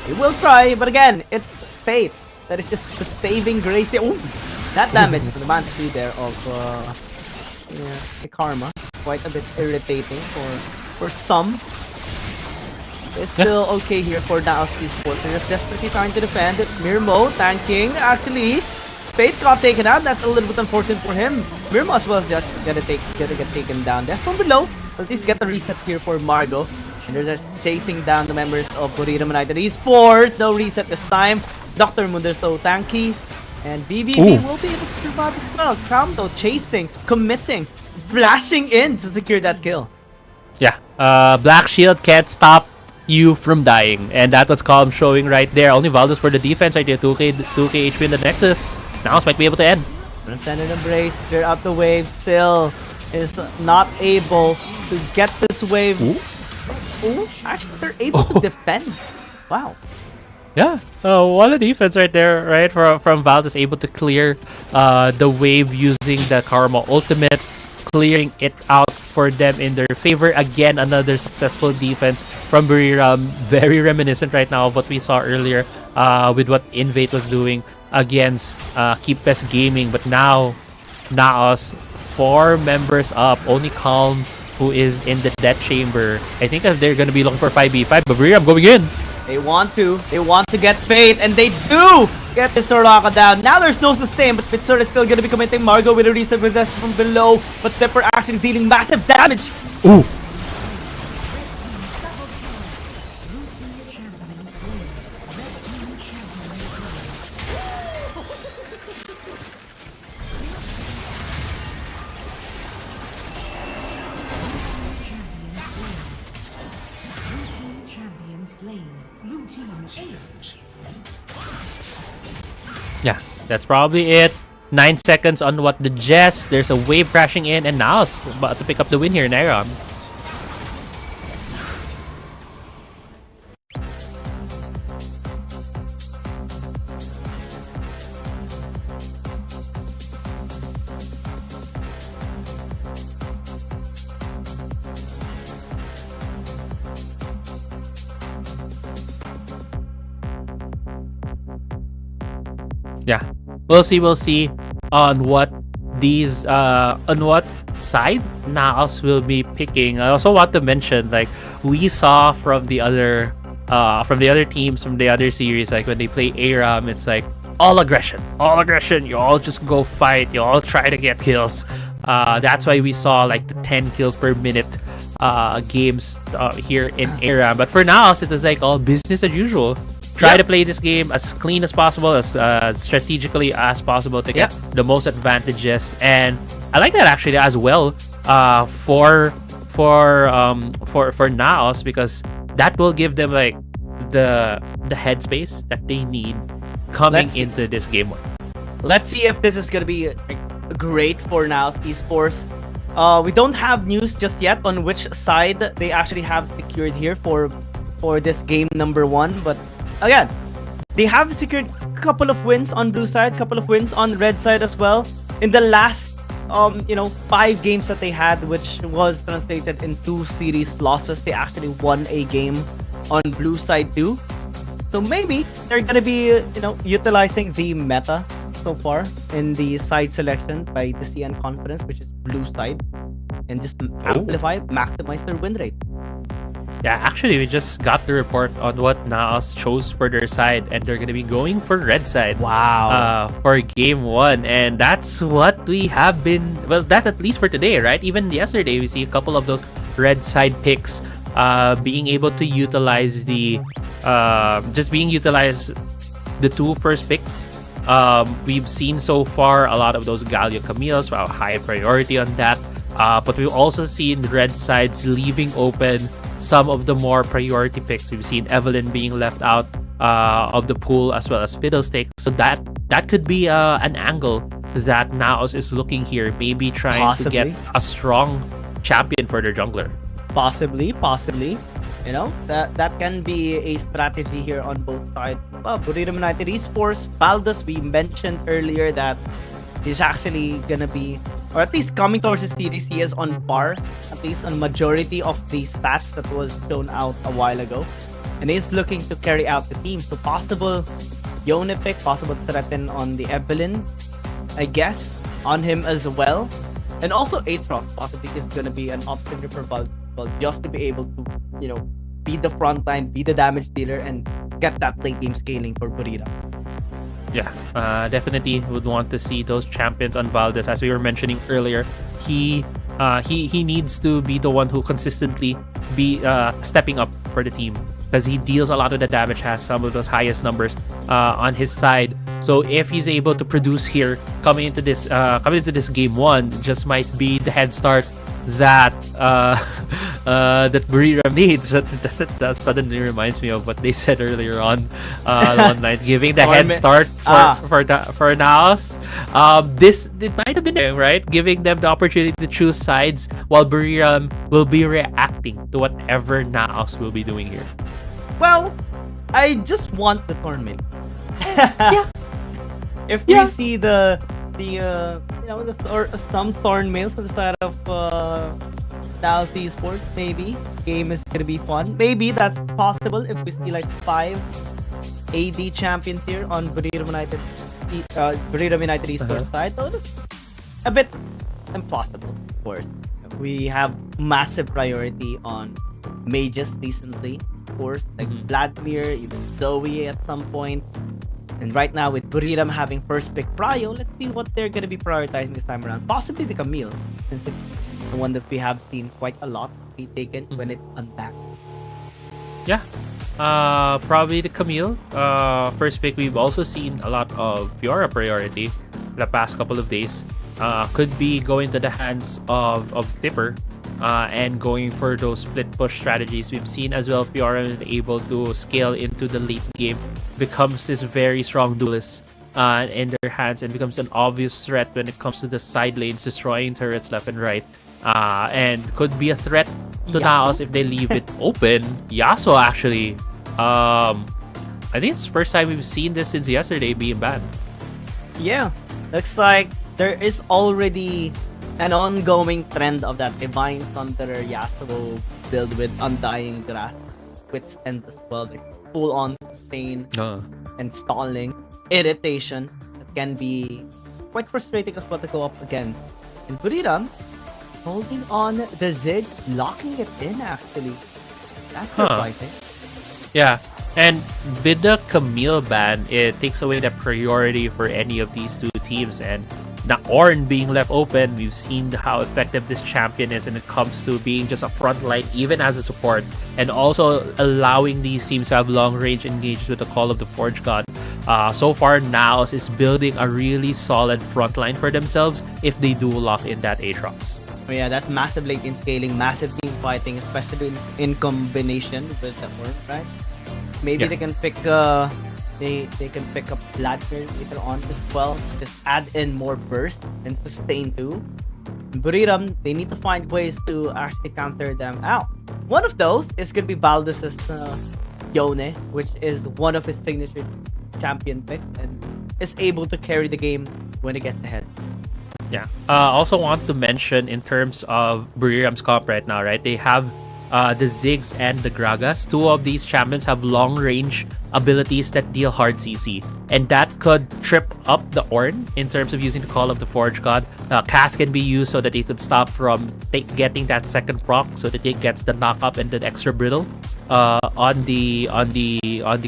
He will try, but again, it's fate. That is just the saving grace. Oh, that damage to the man tree there of the Karma. Quite a bit irritating for some. It's still okay here for NAOS Esports. They're just desperately trying to defend. Mirmo tanking. Actually, Fate got taken out. That's a little bit unfortunate for him. Mirmo as well is just gonna get taken down there from below. At least get the reset here for Margo. And they're just chasing down the members of Buriram United Esports. No reset this time. Dr. Munder so tanky. And BBB will be able to survive as well. Crown chasing, committing, flashing in to secure that kill. Yeah, Black Shield can't stop you from dying, and that's what's Calm showing right there. Only Valdez for the defense right there. 2k HP in the Nexus. NAOS might be able to end. Send an embrace, clear out the wave. Still is not able to get this wave. Ooh, actually they're able to defend. Wow. Yeah, what a defense right there, right? From Valdez, able to clear the wave using the Karma ultimate, clearing it out for them in their favor. Again, another successful defense from Buriram. Very reminiscent right now of what we saw earlier with what Invade was doing against Keep Best Gaming. But now, NAOS, 4 members up. Only Calm, who is in the Death Chamber. I think they're going to be looking for 5v5, but Buriram going in. They want to get Fate, and they do get the Soraka down. Now there's no sustain, but Fitsur is still going to be committing. Margo with a reset with that from below, but Tipper actually dealing massive damage. Ooh. Yeah, that's probably it. 9 seconds on what the Jess. There's a wave crashing in, and NAOS about to pick up the win here in Aram. Yeah, we'll see on what these on what side NAOS will be picking. I also want to mention, like, we saw from the other teams from the other series, like when they play ARAM, it's like all aggression. You all just go fight. You all try to get kills. That's why we saw like the 10 kills per minute games here in ARAM. But for NAOS, it is like all business as usual. Try to play this game as clean as possible, as strategically as possible to get the most advantages, and I like that actually as well for NAOS, because that will give them like the headspace that they need coming into this game. Let's see if this is gonna be great for NAOS Esports. We don't have news just yet on which side they actually have secured here for this game number 1, but again, they have secured a couple of wins on blue side, couple of wins on red side as well. In the last 5 games that they had, which was translated in 2 series losses, they actually won a game on blue side too. So maybe they're gonna be utilizing the meta so far in the side selection by the CN Confidence, which is blue side, and just amplify, maximize their win rate. Yeah, actually, we just got the report on what NAOS chose for their side, and they're going to be going for red side. Wow. For game 1, and that's what we have been. Well, that's at least for today, right? Even yesterday, we see a couple of those red side picks being able to utilize the the 2 first picks. We've seen so far a lot of those Galio Camille's, high priority on that. But we've also seen red sides leaving open some of the more priority picks. We've seen Evelyn being left out of the pool, as well as Fiddlestick. So that could be an angle that NAOS is looking here, maybe trying to get a strong champion for their jungler. Possibly. You know, that can be a strategy here on both sides. Well, Buriram United Esports, Baldus, we mentioned earlier that he's actually gonna be, or at least coming towards the series, he is on par, at least on majority of the stats that was shown out a while ago. And he's looking to carry out the team. So possible Yone pick, possible threaten on the Evelyn, I guess, on him as well. And also Aatrox possibly is gonna be an option for Baldus just to be able to, you know, be the front line, be the damage dealer, and get that late game scaling for Buriram. Yeah, definitely would want to see those champions on Valdez. As we were mentioning earlier, he needs to be the one who consistently be stepping up for the team, because he deals a lot of the damage, has some of those highest numbers on his side. So if he's able to produce here coming into this game one, just might be the head start that that Buriram needs. That suddenly reminds me of what they said earlier on one night, giving the head start for NAOS. It might have been right, giving them the opportunity to choose sides, while Buriram will be reacting to whatever NAOS will be doing here. Well, I just want the tournament. Yeah. If we see some thorn mails on the side of NAOS Esports, maybe game is gonna be fun. Maybe that's possible if we see like 5 AD champions here on Buriram United Esports side. So it's a bit impossible, of course. We have massive priority on mages recently, of course, like Vladimir, even Zoe at some point. And right now, with Buriram having first pick Prio, let's see what they're going to be prioritizing this time around. Possibly the Camille, since it's the one that we have seen quite a lot be taken when it's unbacked. Yeah, probably the Camille. First pick, we've also seen a lot of Fiora priority the past couple of days. Could be going to the hands of Tipper and going for those split push strategies. We've seen as well Fiora is able to scale into the late game, becomes this very strong duelist in their hands, and becomes an obvious threat when it comes to the side lanes, destroying turrets left and right, and could be a threat to NAOS if they leave it open. Yasuo actually, I think it's the first time we've seen this since yesterday being banned. Yeah, looks like there is already an ongoing trend of that Divine Thunderer Yasuo build with Undying Grass, Wits End as well. Like full on sustain and stalling, irritation that can be quite frustrating as well to go up against. And Buriram holding on the Zig, locking it in actually. That's surprising. Yeah, and with the Camille ban, it takes away the priority for any of these two teams, and now Ornn being left open, we've seen how effective this champion is when it comes to being just a front line, even as a support, and also allowing these teams to have long range engages with the Call of the Forge God. So far, NAOS is building a really solid front line for themselves if they do lock in that Aatrox. Oh yeah, that's massive late in scaling, massive team fighting, especially in combination with the Ornn, right? Maybe they can pick they can pick up Vladimir later on as well. Just add in more burst and sustain too. Buriram, they need to find ways to actually counter them out. One of those is gonna be Baldus's Yone, which is one of his signature champion picks and is able to carry the game when it gets ahead. Yeah. Also want to mention in terms of Buriram's comp right now, right? They have the Ziggs and the Gragas. Two of these champions have long range abilities that deal hard CC, and that could trip up the Ornn in terms of using the Call of the Forge God. Cass can be used so that he could stop from getting that second proc, so that he gets the knock up and the extra brittle on the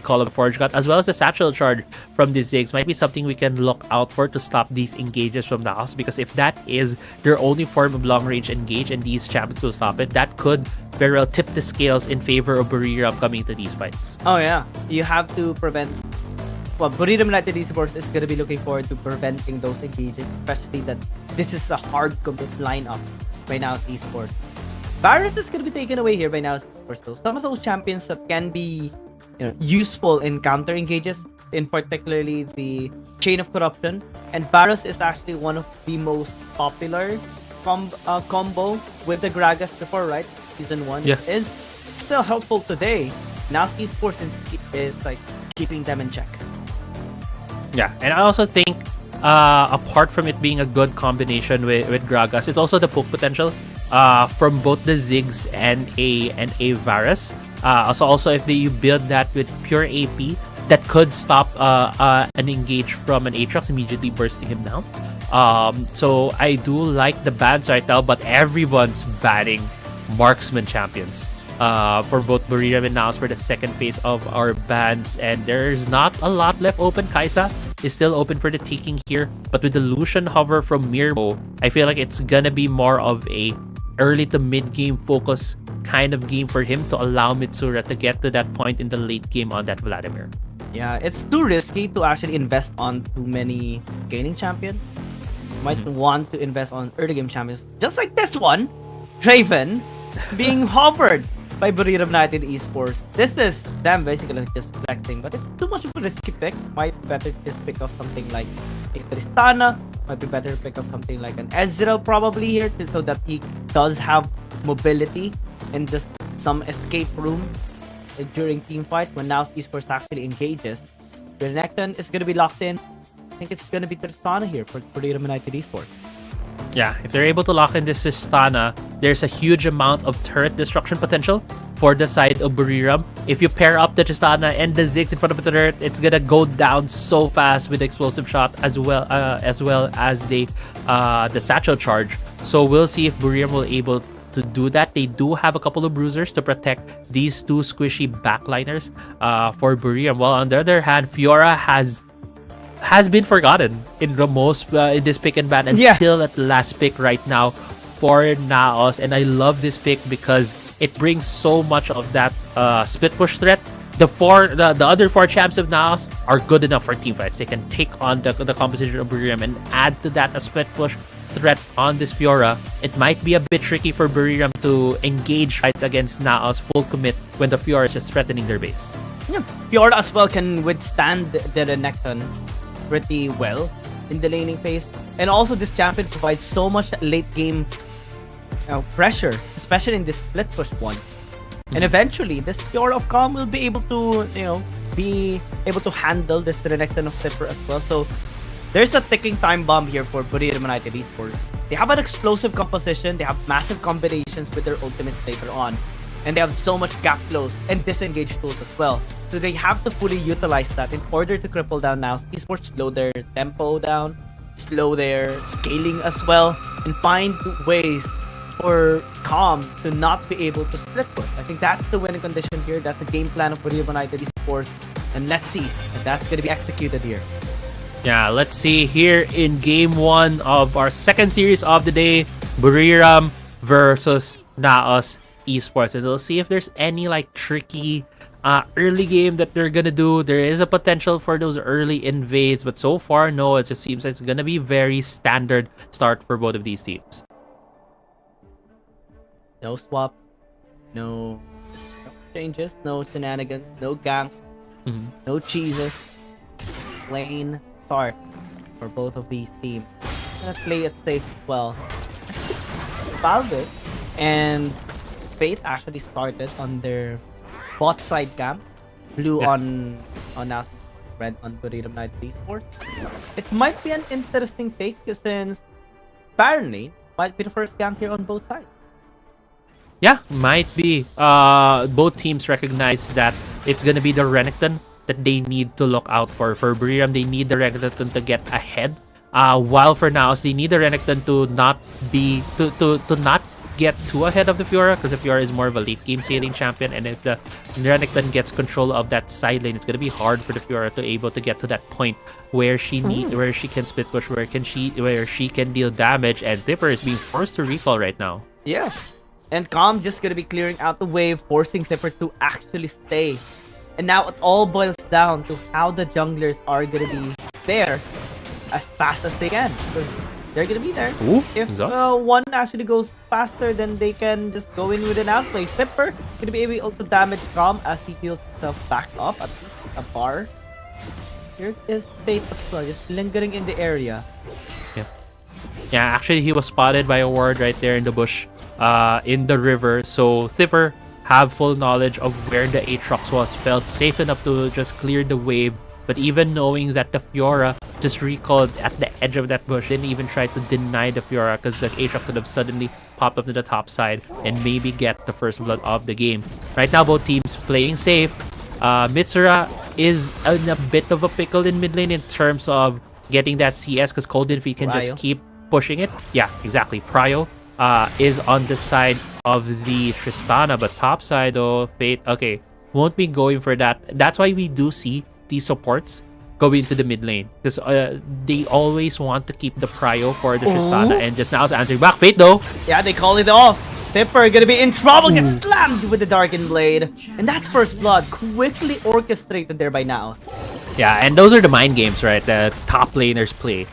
Call of the Forge God, as well as the satchel charge from the Ziggs. Might be something we can look out for to stop these engages from NAOS, because if that is their only form of long range engage and these champions will stop it, that could very well tip the scales in favor of Buriram coming to these fights. Oh yeah, you have to prevent. Well, Buriram United Esports is going to be looking forward to preventing those engages, especially that this is a hard complete lineup by NAOS Esports. Varus is going to be taken away here by NAOS Esports. So some of those champions that can be useful in counter engages, in particularly the Chain of Corruption, and Varus is actually one of the most popular combo with the Gragas before, right? Season 1 is. still helpful today. Now Esports is like keeping them in check. Yeah, and I also think apart from it being a good combination with Gragas, it's also the poke potential from both the Ziggs and a Varus. Also if you build that with pure AP, that could stop an engage from an Aatrox immediately bursting him down. So I do like the bans right now, but everyone's banning marksman champions for both Buriram and NAOS for the second phase of our bans, and there's not a lot left open. Kai'Sa is still open for the taking here, but with the Lucian hover from Mirbo, I feel like it's gonna be more of a early to mid game focus kind of game for him to allow Mitsura to get to that point in the late game on that Vladimir. Yeah, it's too risky to actually invest on too many gaining champions. You might want to invest on early game champions, just like this one, Draven, being hovered by Buriram United Esports. This is them basically just flexing, but it's too much of a risky pick. Might be better to just pick up something like a Tristana. Might be better to pick up something like an Ezreal probably here, so that he does have mobility and just some escape room during team fights when NAOS Esports actually engages. Renekton is going to be locked in. I think it's going to be Tristana here for Buriram United Esports. Yeah, if they're able to lock in this Tristana, there's a huge amount of turret destruction potential for the side of Buriram. If you pair up the Tristana and the Ziggs in front of the turret, it's gonna go down so fast with the explosive shot as well as the satchel charge. So we'll see if Buriram will able to do that. They do have a couple of bruisers to protect these two squishy backliners for Buriram. While on the other hand, Fiora has been forgotten in the most in this pick and ban until at the last pick right now for NAOS, and I love this pick because it brings so much of that split push threat. The other four champs of NAOS are good enough for team fights. They can take on the composition of Buriram and add to that a split push threat on this Fiora. It might be a bit tricky for Buriram to engage fights against NAOS full commit when the Fiora is just threatening their base. Yeah, Fiora as well can withstand the Renekton pretty well in the laning phase, and also this champion provides so much late game pressure, especially in this split push one. And eventually this Fiora of Calm will be able to be able to handle this Renekton of Zipper as well. So there's a ticking time bomb here for Buriram United Esports. They have an explosive composition, they have massive combinations with their ultimates later on, and they have so much gap close and disengage tools as well. So they have to fully utilize that in order to cripple down NAOS Esports, slow their tempo down, slow their scaling as well, and find ways for Calm to not be able to split push. I think that's the winning condition here. That's the game plan of Buriram United Esports, and let's see if that's going to be executed here. Yeah, let's see here in game one of our second series of the day, Buriram versus NAOS Esports. And we'll see if there's any like tricky early game that they're gonna do. There is a potential for those early invades, but so far, no, it just seems like it's gonna be very standard start for both of these teams. No swap, no changes, no shenanigans, no gank, no cheeses. Plain start for both of these teams. Gonna play it safe as well. Valve and Fate actually started on their bot side camp. Blue on us, red on Buriram United Esports. It might be an interesting take since apparently might be the first camp here on both sides. Yeah, might be. Both teams recognize that it's gonna be the Renekton that they need to look out for. For Buriram, they need the Renekton to get ahead. While for NAOS, they need the Renekton to not be to not get too ahead of the Fiora, because the Fiora is more of a late game sailing champion, and if the Renekton gets control of that side lane, it's gonna be hard for the Fiora to able to get to that point where she can split push, where she can deal damage, and Dipper is being forced to recall right now. Yeah. And Calm just gonna be clearing out the wave, forcing Zipper to actually stay. And now it all boils down to how the junglers are gonna be there as fast as they can. Because they're gonna be there. Ooh, if one actually goes faster, then they can just go in with an outplay. Zipper gonna be able to damage Calm as he heals himself back up at least a bar. Here is Fate as well, just lingering in the area. Yeah, actually he was spotted by a ward right there in the bush, in the river. So Zipper have full knowledge of where the Aatrox was, felt safe enough to just clear the wave. But even knowing that the Fiora just recalled at the edge of that bush, didn't even try to deny the Fiora because the Aatrox could have suddenly popped up to the top side and maybe get the first blood of the game. Right now, both teams playing safe. Mitsura is in a bit of a pickle in mid lane in terms of getting that CS because Cold Infi can just keep pushing it. Yeah, exactly. Pryo is on the side of the Tristana, but top side though, Fate, okay, won't be going for that. That's why we do see these supports go into the mid lane because they always want to keep the Pryo for the Tristana, and just now is answering back. Fate though, yeah, they call it off. Tipper gonna be in trouble, gets slammed with the Darkened Blade, and that's first blood quickly orchestrated there by NAOS. Yeah, and those are the mind games, right, that top laners play.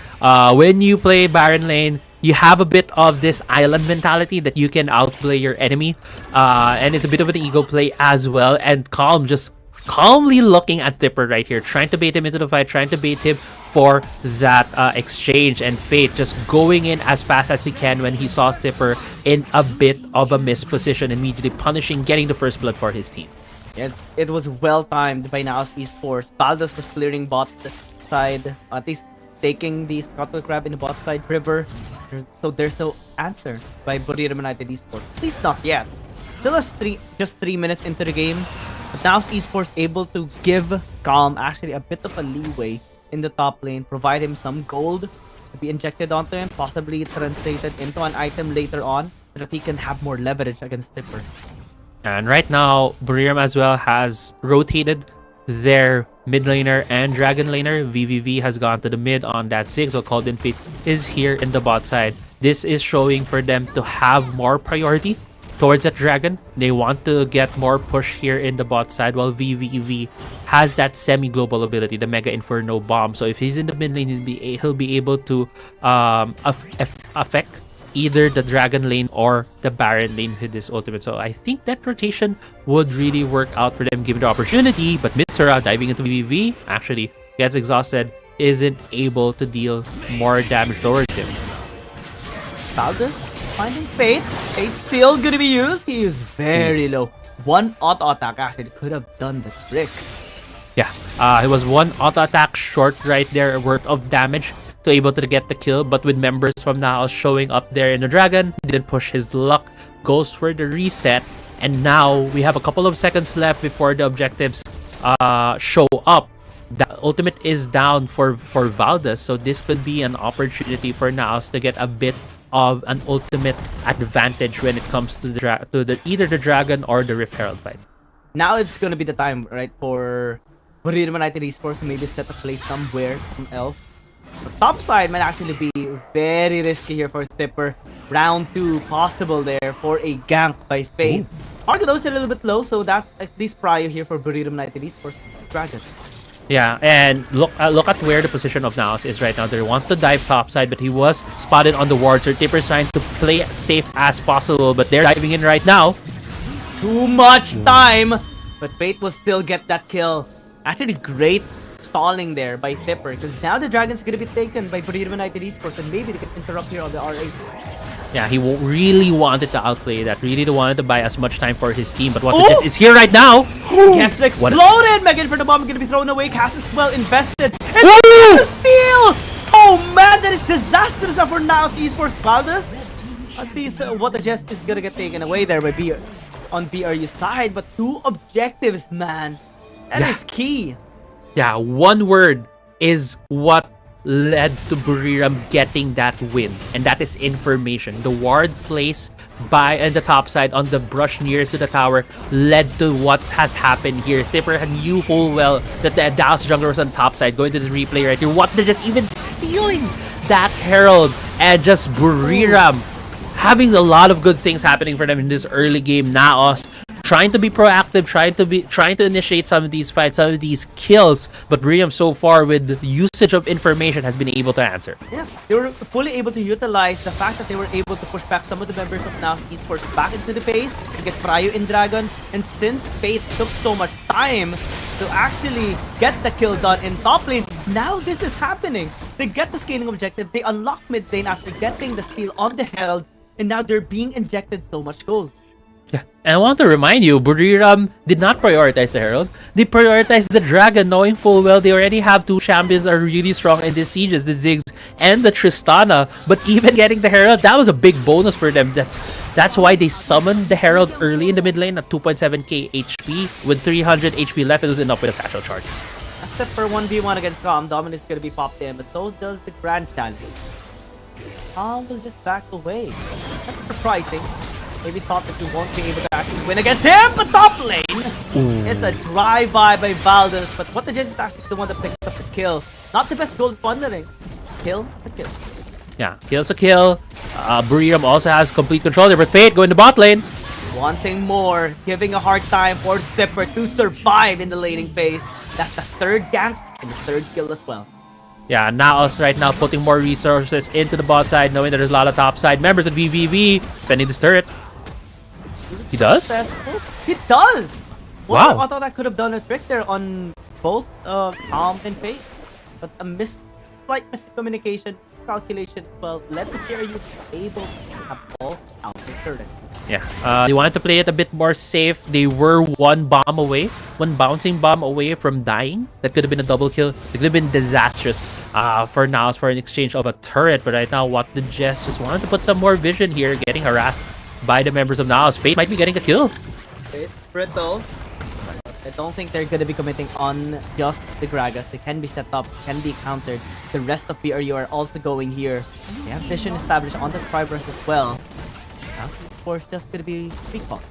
When you play Baron lane, you have a bit of this island mentality that you can outplay your enemy, and it's a bit of an ego play as well. And Calm just calmly looking at Tipper right here, trying to bait him into the fight, trying to bait him for that exchange, and Fate just going in as fast as he can when he saw Tipper in a bit of a missed position, immediately punishing, getting the first blood for his team. It was well timed by NAOS Esports. Baldos was clearing bot side, at least taking the Scuttle Crab in the bot side river. So there's no answer by BRU United Esports. At least not yet. Still just 3 minutes into the game. But NAOS Esports able to give Calm actually a bit of a leeway in the top lane, provide him some gold to be injected onto him, possibly translated into an item later on so that he can have more leverage against Tipper. And right now, BRU as well has rotated their mid laner and dragon laner. VVV has gone to the mid on that 6, while Cold Infi is here in the bot side. This is showing for them to have more priority towards that dragon. They want to get more push here in the bot side, while VVV has that semi-global ability, the Mega Inferno Bomb. So if he's in the mid lane, he'll be able to affect either the dragon lane or the Baron lane with this ultimate. So I think that rotation would really work out for them given the opportunity. But Mitsura diving into VVV actually gets exhausted, isn't able to deal more damage towards him. Baldur finding Fate. Fate's still gonna be used. He is very low. One auto attack actually could have done the trick. Yeah, it was one auto attack short right there, worth of damage to able to get the kill. But with members from NAOS showing up there in the dragon, didn't push his luck, goes for the reset, and now we have a couple of seconds left before the objectives show up. The ultimate is down for Valdez, so this could be an opportunity for NAOS to get a bit of an ultimate advantage when it comes to either the dragon or the Rift Herald fight. Now it's gonna be the time, right, for BRU United Esports to maybe set a play somewhere else. The top side might actually be very risky here for Tipper. Round 2 possible there for a gank by Fate. Market is a little bit low, so that's at least prior here for BRU United Esports. Dragon. Yeah, and look at where the position of NAOS is right now. They want to dive topside, but he was spotted on the ward, so Tipper's trying to play as safe as possible, but they're diving in right now. Too much time, but Fate will still get that kill. Actually, great stalling there by Tipper, because now the dragon's gonna be taken by BRU United Esports, and maybe they can interrupt here on the RA. Yeah, he really wanted to outplay that, really wanted to buy as much time for his team, but what it is here right now. Gets exploded! Megan for the bomb gonna be thrown away. Cass is well invested. And the steal! Oh man, that is disastrous for NAOS Esports. Valdez, at least what the Jess is gonna get taken away there by on BRU's side, but 2 objectives, man. That is key. Yeah, one word is what led to BRU getting that win, and that is information. The ward place by the top side on the brush nearest to the tower led to what has happened here. Tipper knew full well that the Dallas jungler was on top side. Going to this replay right here, what they're just even stealing that Herald, and just BRU having a lot of good things happening for them in this early game. NAOS trying to be proactive, trying to initiate some of these fights, some of these kills, but BRU so far with the usage of information has been able to answer. Yeah, they were fully able to utilize the fact that they were able to push back some of the members of NAOS Esports back into the base to get Pryo in Dragon, and since Fate took so much time to actually get the kill done in top lane, now this is happening. They get the scaling objective, they unlock mid lane after getting the steal on the Herald, and now they're being injected so much gold. Yeah, and I want to remind you, Buriram did not prioritize the Herald. They prioritized the Dragon, knowing full well they already have two champions that are really strong in these sieges, the Ziggs and the Tristana. But even getting the Herald, that was a big bonus for them. That's why they summoned the Herald early in the mid lane at 2.7k HP. With 300 HP left, it was enough with a satchel charge. Except for 1v1 against Calm, Dominus is gonna be popped in, but so does the Grand Challenge. Calm will just back away. That's surprising. Maybe thought that you won't be able to actually win against him, but top lane! It's a drive-by by Valdez, but what the Jizz is actually the one that picks up the kill. Not the best gold bundling. Kill the kill. Yeah, kill's a kill. Buriram also has complete control there, but Fate going to bot lane. Wanting more, giving a hard time for Zipper to survive in the laning phase. That's the third gank and the third kill as well. Yeah, NAOS right now putting more resources into the bot side, knowing that there's a lot of top side members at VVV defending this turret. He does? Successful. He does! Wow. I thought I could have done a trick there on both Calm and Fate. But a slight miscommunication, calculation, well, led the KRU be able to have all out the turret. Yeah, they wanted to play it a bit more safe. They were one bouncing bomb away from dying. That could have been a double kill. It could have been disastrous for NAOS for an exchange of a turret. But right now, what the Jess just wanted to put some more vision here, getting harassed by the members of NAOS. Fate might be getting a kill. It's brittle. I don't think they're going to be committing on just the Gragas. They can be set up, can be countered. The rest of BRU are also going here. They have vision established on the Tribers as well. Now, of course, just going to be recall.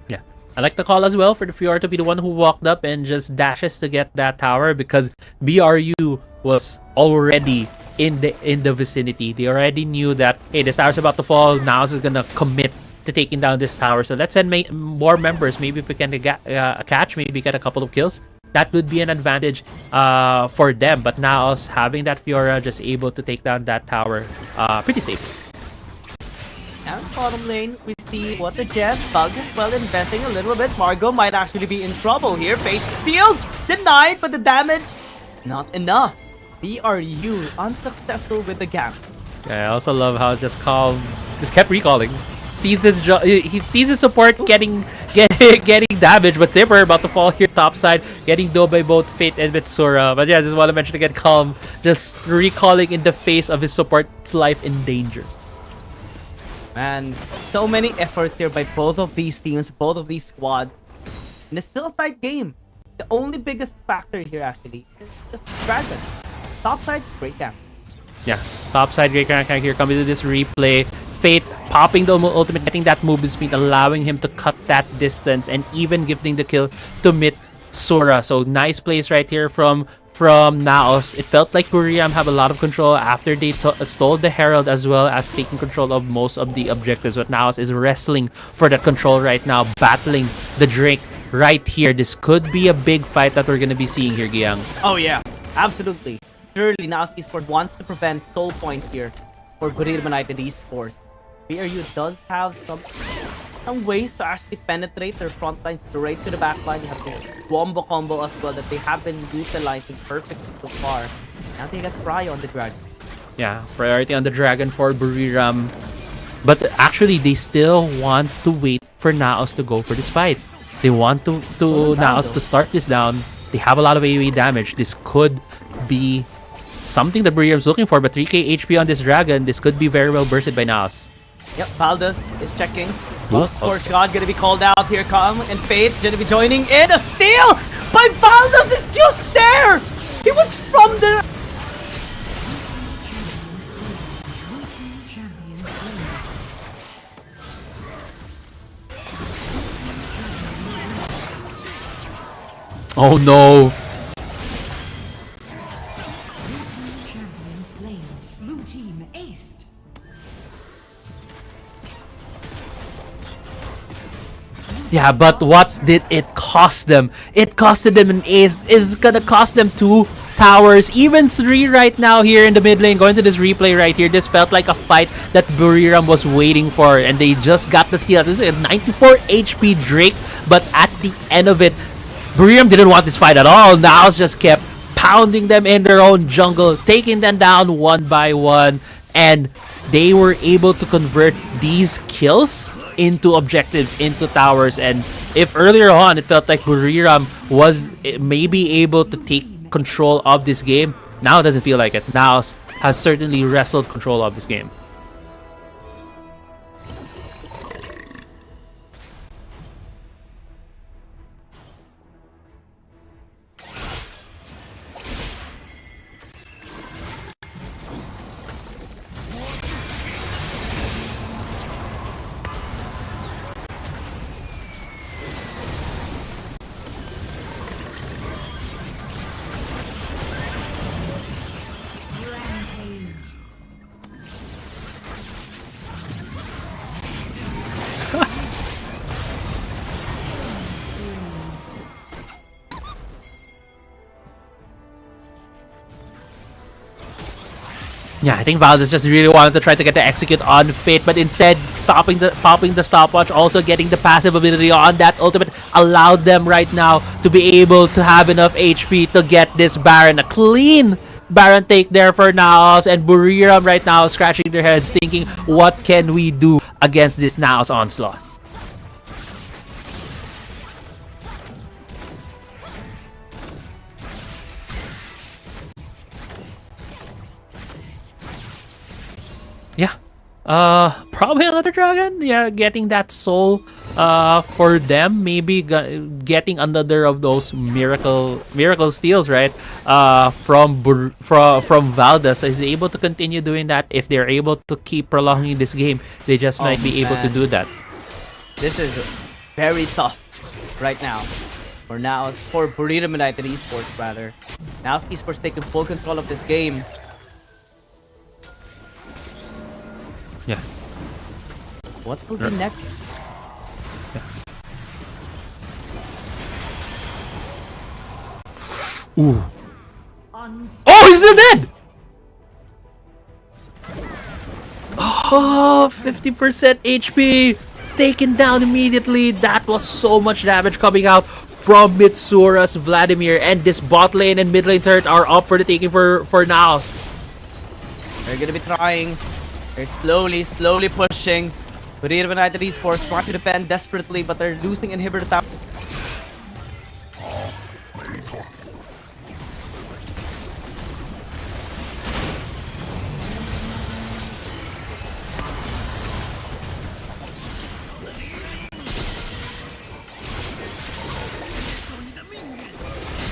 Yeah, I like the call as well for the Fiora to be the one who walked up and just dashes to get that tower, because BRU was already in the vicinity. They already knew that, hey, this tower's about to fall. NAOS is going to commit to taking down this tower, so let's send more members. Maybe if we can catch, maybe get a couple of kills, that would be an advantage for them. But now us having that Fiora just able to take down that tower pretty safely. Now bottom lane, we see what the Jess Bug as well, investing a little bit. Margo might actually be in trouble here. Fate sealed, denied, but the damage not enough. BRU unsuccessful with the gap. Yeah, I also love how just Calm just kept recalling. He sees his support getting damaged, but Zipper about to fall here top side, getting dough by both Fate and Mitsura. But yeah, I just want to mention again, Calm just recalling in the face of his support's life in danger. Man, so many efforts here by both of these teams, both of these squads. And it's still a tight game. The only biggest factor here actually is just Dragon. Top side, great camp. Yeah, top side, great camp. Here comes into this replay. Fate popping the ultimate, getting that movement speed, allowing him to cut that distance, and even giving the kill to Mitsura. So nice plays right here from NAOS. It felt like Buriram have a lot of control after they stole the Herald, as well as taking control of most of the objectives. But NAOS is wrestling for that control right now, battling the Drake right here. This could be a big fight that we're going to be seeing here, Giang. Oh yeah, absolutely. Surely NAOS Esports wants to prevent soul point here for Buriram United Esports. BRU does have some ways to actually penetrate their front lines straight to the back line. You have the wombo combo as well that they have been utilizing perfectly so far. Now they got Fry on the Dragon. Yeah, priority on the Dragon for Buriram. But actually, they still want to wait for NAOS to go for this fight. They want to NAOS to start this down. They have a lot of AoE damage. This could be something that Buriram's looking for, but 3k HP on this Dragon, this could be very well bursted by NAOS. Yep, Valdez is checking. Of course, God gonna be called out here. Calm and Fate gonna be joining in. A steal by Valdez is just there. He was from the. Oh no! Yeah, but what did it cost them? It costed them an ace. It's gonna cost them 2 towers, even 3 right now here in the mid lane. Going to this replay right here, this felt like a fight that Buriram was waiting for, and they just got the steal. This is a 94 HP Drake, but at the end of it, Buriram didn't want this fight at all. NAOS just kept pounding them in their own jungle, taking them down one by one, and they were able to convert these kills into objectives, into towers. And if earlier on it felt like Buriram was maybe able to take control of this game, now it doesn't feel like it. NAOS has certainly wrestled control of this game. Yeah, I think Valdez just really wanted to try to get the execute on Fate, but instead popping the stopwatch, also getting the passive ability on that ultimate, allowed them right now to be able to have enough HP to get this Baron. A clean Baron take there for NAOS, and Buriram right now scratching their heads thinking, what can we do against this NAOS onslaught? Yeah, probably another dragon. Yeah, getting that soul for them, maybe getting another of those miracle steals, right? From Valdez. So he's able to continue doing that. If they're able to keep prolonging this game, they just might be able to do that. This is very tough right now. For now, for Buriram United Esports rather. Now Esports taking full control of this game. Yeah. What will be next? Ooh. Oh, he's still dead! Oh, 50% HP taken down immediately. That was so much damage coming out from Mitsura's Vladimir, and this bot lane and mid lane turret are up for the taking for NAOS. They're gonna be trying. They're slowly pushing. Buriram United Esports trying to defend desperately, but they're losing inhibitor tower.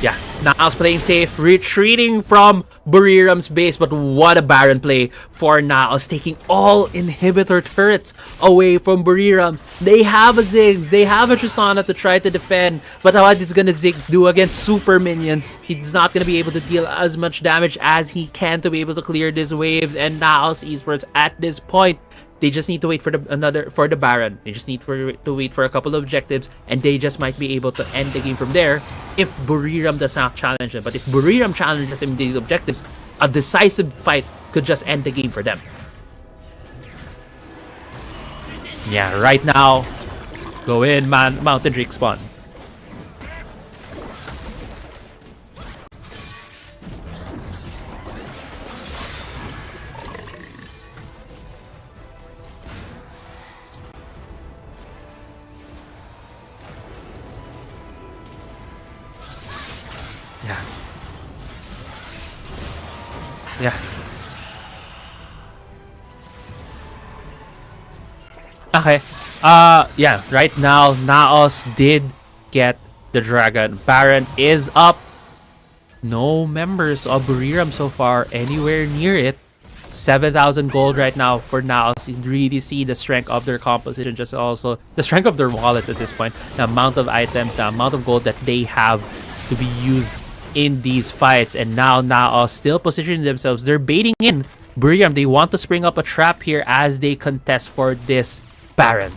Yeah, NAOS playing safe, retreating from Buriram's base, but what a Baron play for NAOS, taking all inhibitor turrets away from Buriram. They have a Ziggs, they have a Tristana to try to defend, but what is gonna Ziggs do against super minions? He's not gonna be able to deal as much damage as he can to be able to clear these waves, and NAOS Esports at this point, they just need to wait for the Baron. They just need to wait for a couple of objectives, and they just might be able to end the game from there if Buriram does not challenge them. But if Buriram challenges him these objectives, a decisive fight could just end the game for them. Yeah, right now, go in, man. Mountain Drake spawn. Yeah. Okay. Yeah, right now NAOS did get the dragon. Baron is up. No members of Buriram so far anywhere near it. 7,000 gold right now for NAOS. You really see the strength of their composition, just also the strength of their wallets at this point. The amount of items, the amount of gold that they have to be used in these fights, and now NAOS still positioning themselves. They're baiting in Buriram. They want to spring up a trap here as they contest for this Baron.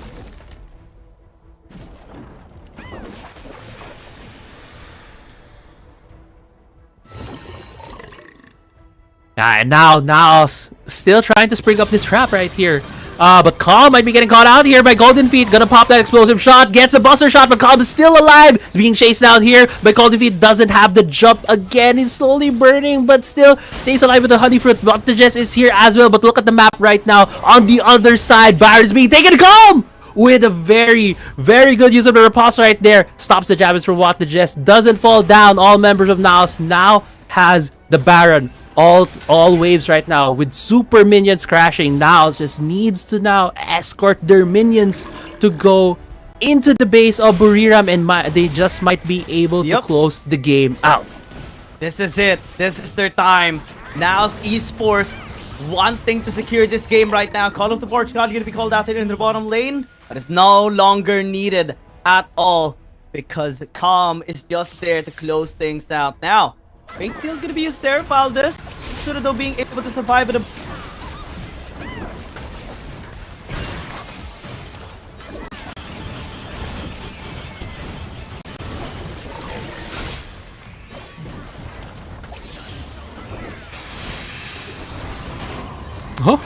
And now NAOS still trying to spring up this trap right here. But Calm might be getting caught out here by Golden Feet. Gonna pop that explosive shot. Gets a buster shot, but Calm is still alive. He's being chased out here, but Golden Feet doesn't have the jump again. He's slowly burning, but still stays alive with the Honey Fruit. Baptijess is here as well, but look at the map right now. On the other side, Baron is being taken. Calm! with a very, very good use of the riposte right there. Stops the Javis from What the Jest. Doesn't fall down. All members of NAOS now has the Baron. All waves right now with super minions crashing. NAOS just needs to now escort their minions to go into the base of Buriram, and they just might be able to close the game out. This is it. This is their time. NAOS Esports wanting to secure this game right now. Call of the Portugal going to be called out here in the bottom lane, but it's no longer needed at all because Calm is just there to close things out. Now, Fate still going to be used there. Valdez, Surado being able to survive with a... Huh?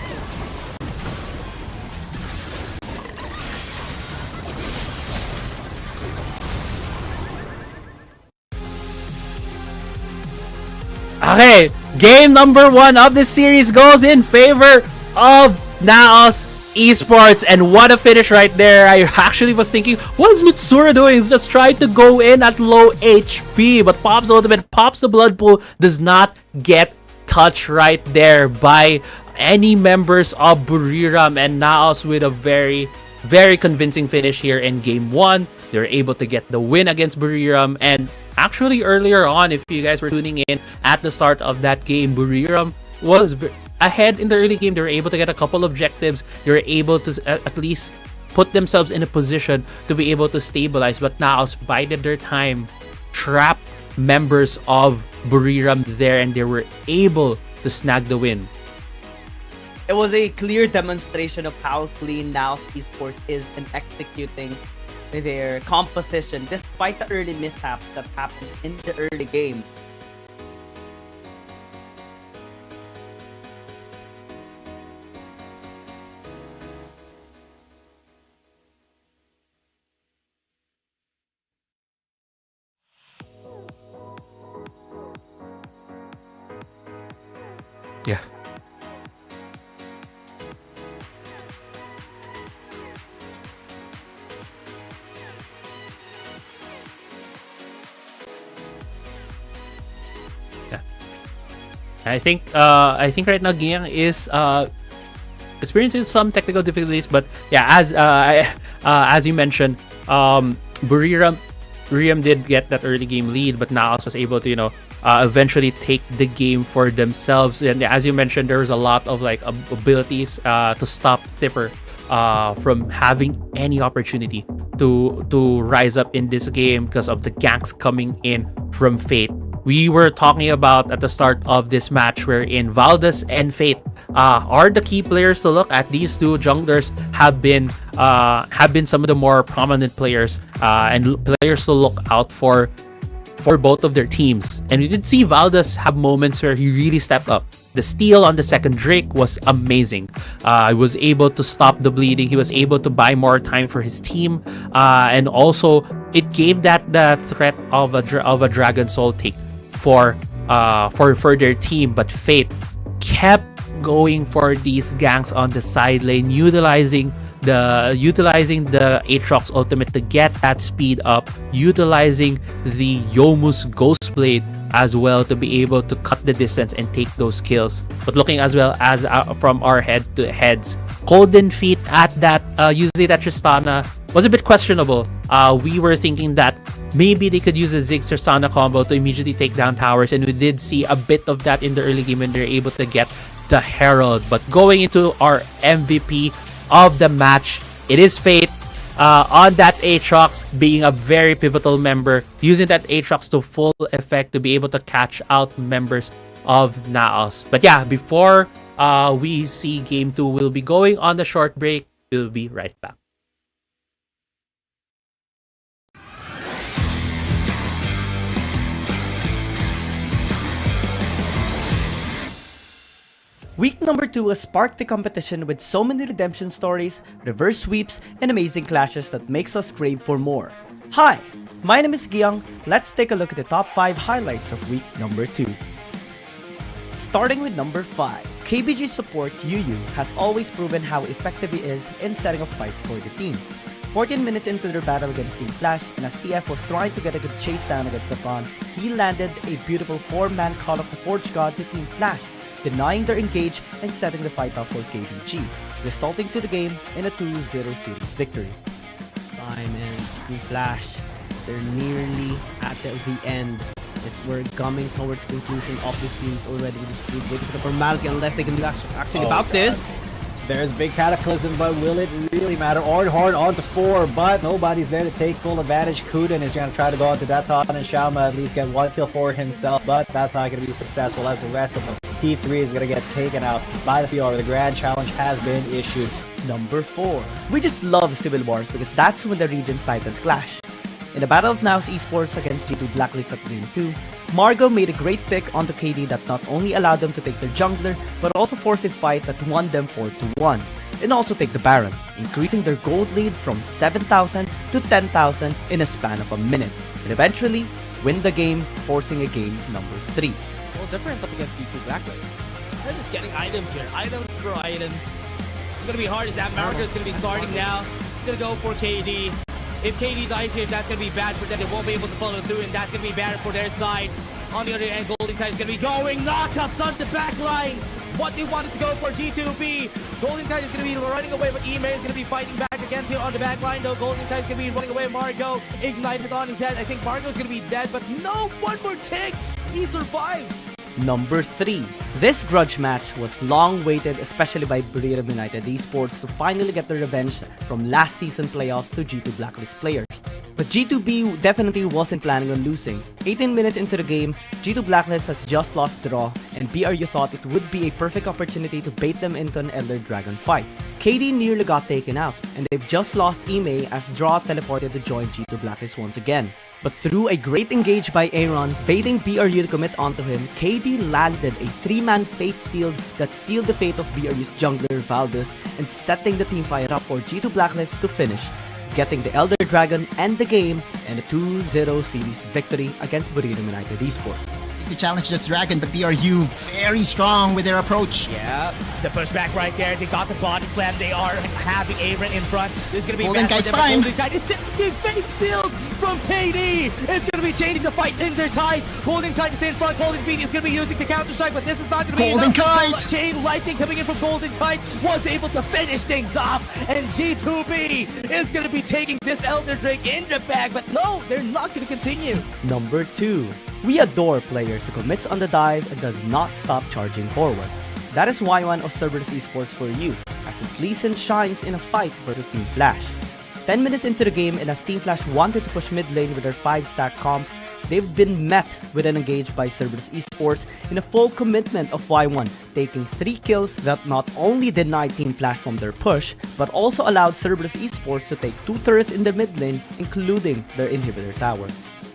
Okay, game number 1 of this series goes in favor of NAOS Esports, and what a finish right there. I actually was thinking, what is Mitsura doing? He's just trying to go in at low HP, but Pop's ultimate, Pop's the blood pool, does not get touched right there by any members of Buriram, and NAOS with a very, very convincing finish here in game 1. They're able to get the win against Buriram, and actually earlier on, if you guys were tuning in at the start of that game, Buriram was ahead in the early game. They were able to get a couple objectives. They were able to at least put themselves in a position to be able to stabilize, but NAOS bided their time, trapped members of Buriram there, and they were able to snag the win. It was a clear demonstration of how clean NAOS Esports is in executing their composition despite the early mishaps that happened in the early game. Yeah. I think right now Giang is experiencing some technical difficulties, but yeah, as you mentioned, Buriram did get that early game lead, but NAOS was able to eventually take the game for themselves. And as you mentioned, there was a lot of like abilities to stop Tipper from having any opportunity to rise up in this game because of the ganks coming in from Fate. We were talking about at the start of this match wherein Valdez and Fate are the key players to look at. These two junglers have been some of the more prominent players and players to look out for both of their teams. And we did see Valdez have moments where he really stepped up. The steal on the second Drake was amazing. He was able to stop the bleeding. He was able to buy more time for his team, and also it gave that threat of a Dragon Soul take for their team. But Fate kept going for these ganks on the side lane, utilizing the Aatrox ultimate to get that speed up, utilizing the Yomu's Ghost Blade as well to be able to cut the distance and take those kills. But looking as well as from our head to heads, Golden Feet at that using that Tristana was a bit questionable. We were thinking that maybe they could use a Ziggs Tristana combo to immediately take down towers, and we did see a bit of that in the early game when they're able to get the Herald. But going into our MVP of the match, it is Fate. On that Aatrox, being a very pivotal member, using that Aatrox to full effect to be able to catch out members of NAOS. But yeah, before we see game 2, we'll be going on the short break. We'll be right back. Week number 2 has sparked the competition with so many redemption stories, reverse sweeps, and amazing clashes that makes us crave for more. Hi, my name is Giang. Let's take a look at the top 5 highlights of week number 2. Starting with number 5, KBG support Yu has always proven how effective he is in setting up fights for the team. 14 minutes into their battle against Team Flash, and as TF was trying to get a good chase down against Satan, he landed a beautiful 4-man Call of the Forge God to Team Flash, denying their engage and setting the fight up for KBG, resulting to the game in a 2-0 series victory. Time and Team Flash, they're nearly at the end. We're coming towards conclusion of the scenes already with this group, waiting for the formality unless they can do actually about this. There's big cataclysm, but will it really matter? Ornhorn onto 4, but nobody's there to take full advantage. Kuden is going to try to go onto Daton and Shauma at least get 1 kill for himself, but that's not going to be successful as the rest of them. T3 is going to get taken out by the PR. The grand challenge has been issued. Number 4. We just love Civil Wars because that's when the region's titans clash. In the battle of NAOS Esports against G2 Blacklist at Game 2, Margo made a great pick onto KD that not only allowed them to take their jungler, but also forced a fight that won them 4-1, and also take the Baron, increasing their gold lead from 7,000 to 10,000 in a span of a minute, and eventually win the game, forcing a game number 3. Well, difference up against G2 Blacklist. They're just getting items here. Items for items. It's gonna be hard as that Margo is gonna be starting now. He's gonna go for KD. If KD dies here, that's going to be bad for them. They won't be able to follow through, and that's going to be bad for their side. On the other end, Golden Tide is going to be going knockups on the back line. What they wanted to go for G2B. Golden Tide is going to be running away, but Ime is going to be fighting back against him on the back line, though. Golden Tide is going to be running away. Margo ignited on his head. I think Margo is going to be dead, but no, one more tick. He survives. Number 3. This grudge match was long waited, especially by BRU United Esports, to finally get their revenge from last season playoffs to G2 Blacklist players. But G2B definitely wasn't planning on losing. 18 minutes into the game, G2 Blacklist has just lost draw, and BRU thought it would be a perfect opportunity to bait them into an Elder Dragon fight. KD nearly got taken out, and they've just lost Ime as Draw teleported to join G2 Blacklist once again. But through a great engage by Aaron, baiting BRU to commit onto him, KD landed a 3-man Fate Sealed that sealed the fate of BRU's jungler Valdez and setting the team fight up for G2 Blacklist to finish, getting the Elder Dragon and the game and a 2-0 series victory against BRU United Esports. To challenge this dragon, but BRU very strong with their approach. Yeah, the pushback right there. They got the body slam. They are having Aaron in front. This is going to be Golden bad Kite's for them. time. Golden Kite is definitely Fate Sealed from KD. It's going to be changing the fight in their ties. Golden Kite is in front. Golden Feet is going to be using the counter strike, but this is not going to be Golden enough. Kite! Chain lightning coming in from Golden Kite was able to finish things off, and G2B is going to be taking this Elder Drake in the bag, but no, they're not going to continue. Number 2. We adore players who commits on the dive and does not stop charging forward. That is Y1 of Cerberus Esports for you, as his Lee Sin shines in a fight versus Team Flash. 10 minutes into the game, and as Team Flash wanted to push mid lane with their 5-stack comp, they've been met with an engage by Cerberus Esports in a full commitment of Y1, taking 3 kills that not only denied Team Flash from their push, but also allowed Cerberus Esports to take 2 turrets in the mid lane, including their inhibitor tower.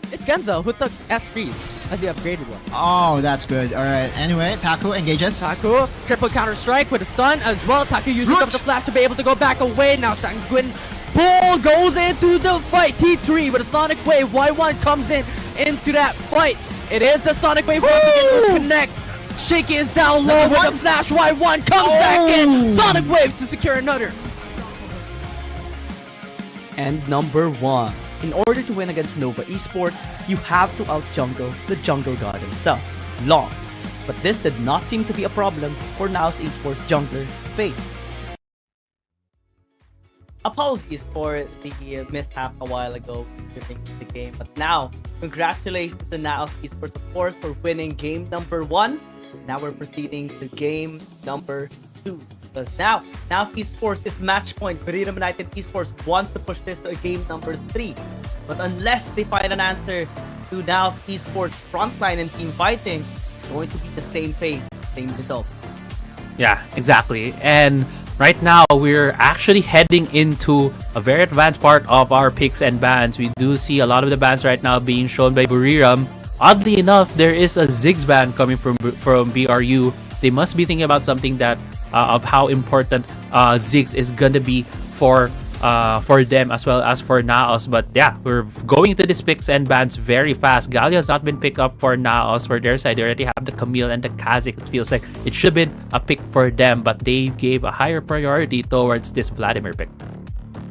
It's Genzo who took S3 as the upgraded one. Oh, that's good. Alright, anyway, Taku engages. Taku, triple counter strike with a stun as well. Taku using up the flash to be able to go back away. Now Sanguine Bull goes into the fight. T3 with a Sonic Wave. Y1 comes in into that fight. It is the Sonic Wave once again who connects. Shaky is down low with a flash. Y1 comes back in. Sonic Wave to secure another. And number 1. In order to win against Nova Esports, you have to out-jungle the jungle god himself, Long. But this did not seem to be a problem for NAOS Esports jungler, Fate. Apologies for the mishap a while ago during the game, but now, congratulations to NAOS Esports, of course, for winning game number 1. Now we're proceeding to game number 2. Because now, NAOS Esports is match point. BRU United Esports wants to push this to a game number 3. But unless they find an answer to NAOS Esports frontline and team fighting, it's going to be the same pace, same result. Yeah, exactly. And right now, we're actually heading into a very advanced part of our picks and bans. We do see a lot of the bans right now being shown by Buriram. Oddly enough, there is a Ziggs ban coming from BRU. They must be thinking about something that of how important Ziggs is gonna be for for them as well as for NAOS. But yeah, we're going to these picks and bans very fast. Galio has not been picked up for NAOS for their side. They already have the Camille and the Kazik. It feels like it should have been a pick for them, but they gave a higher priority towards this Vladimir pick.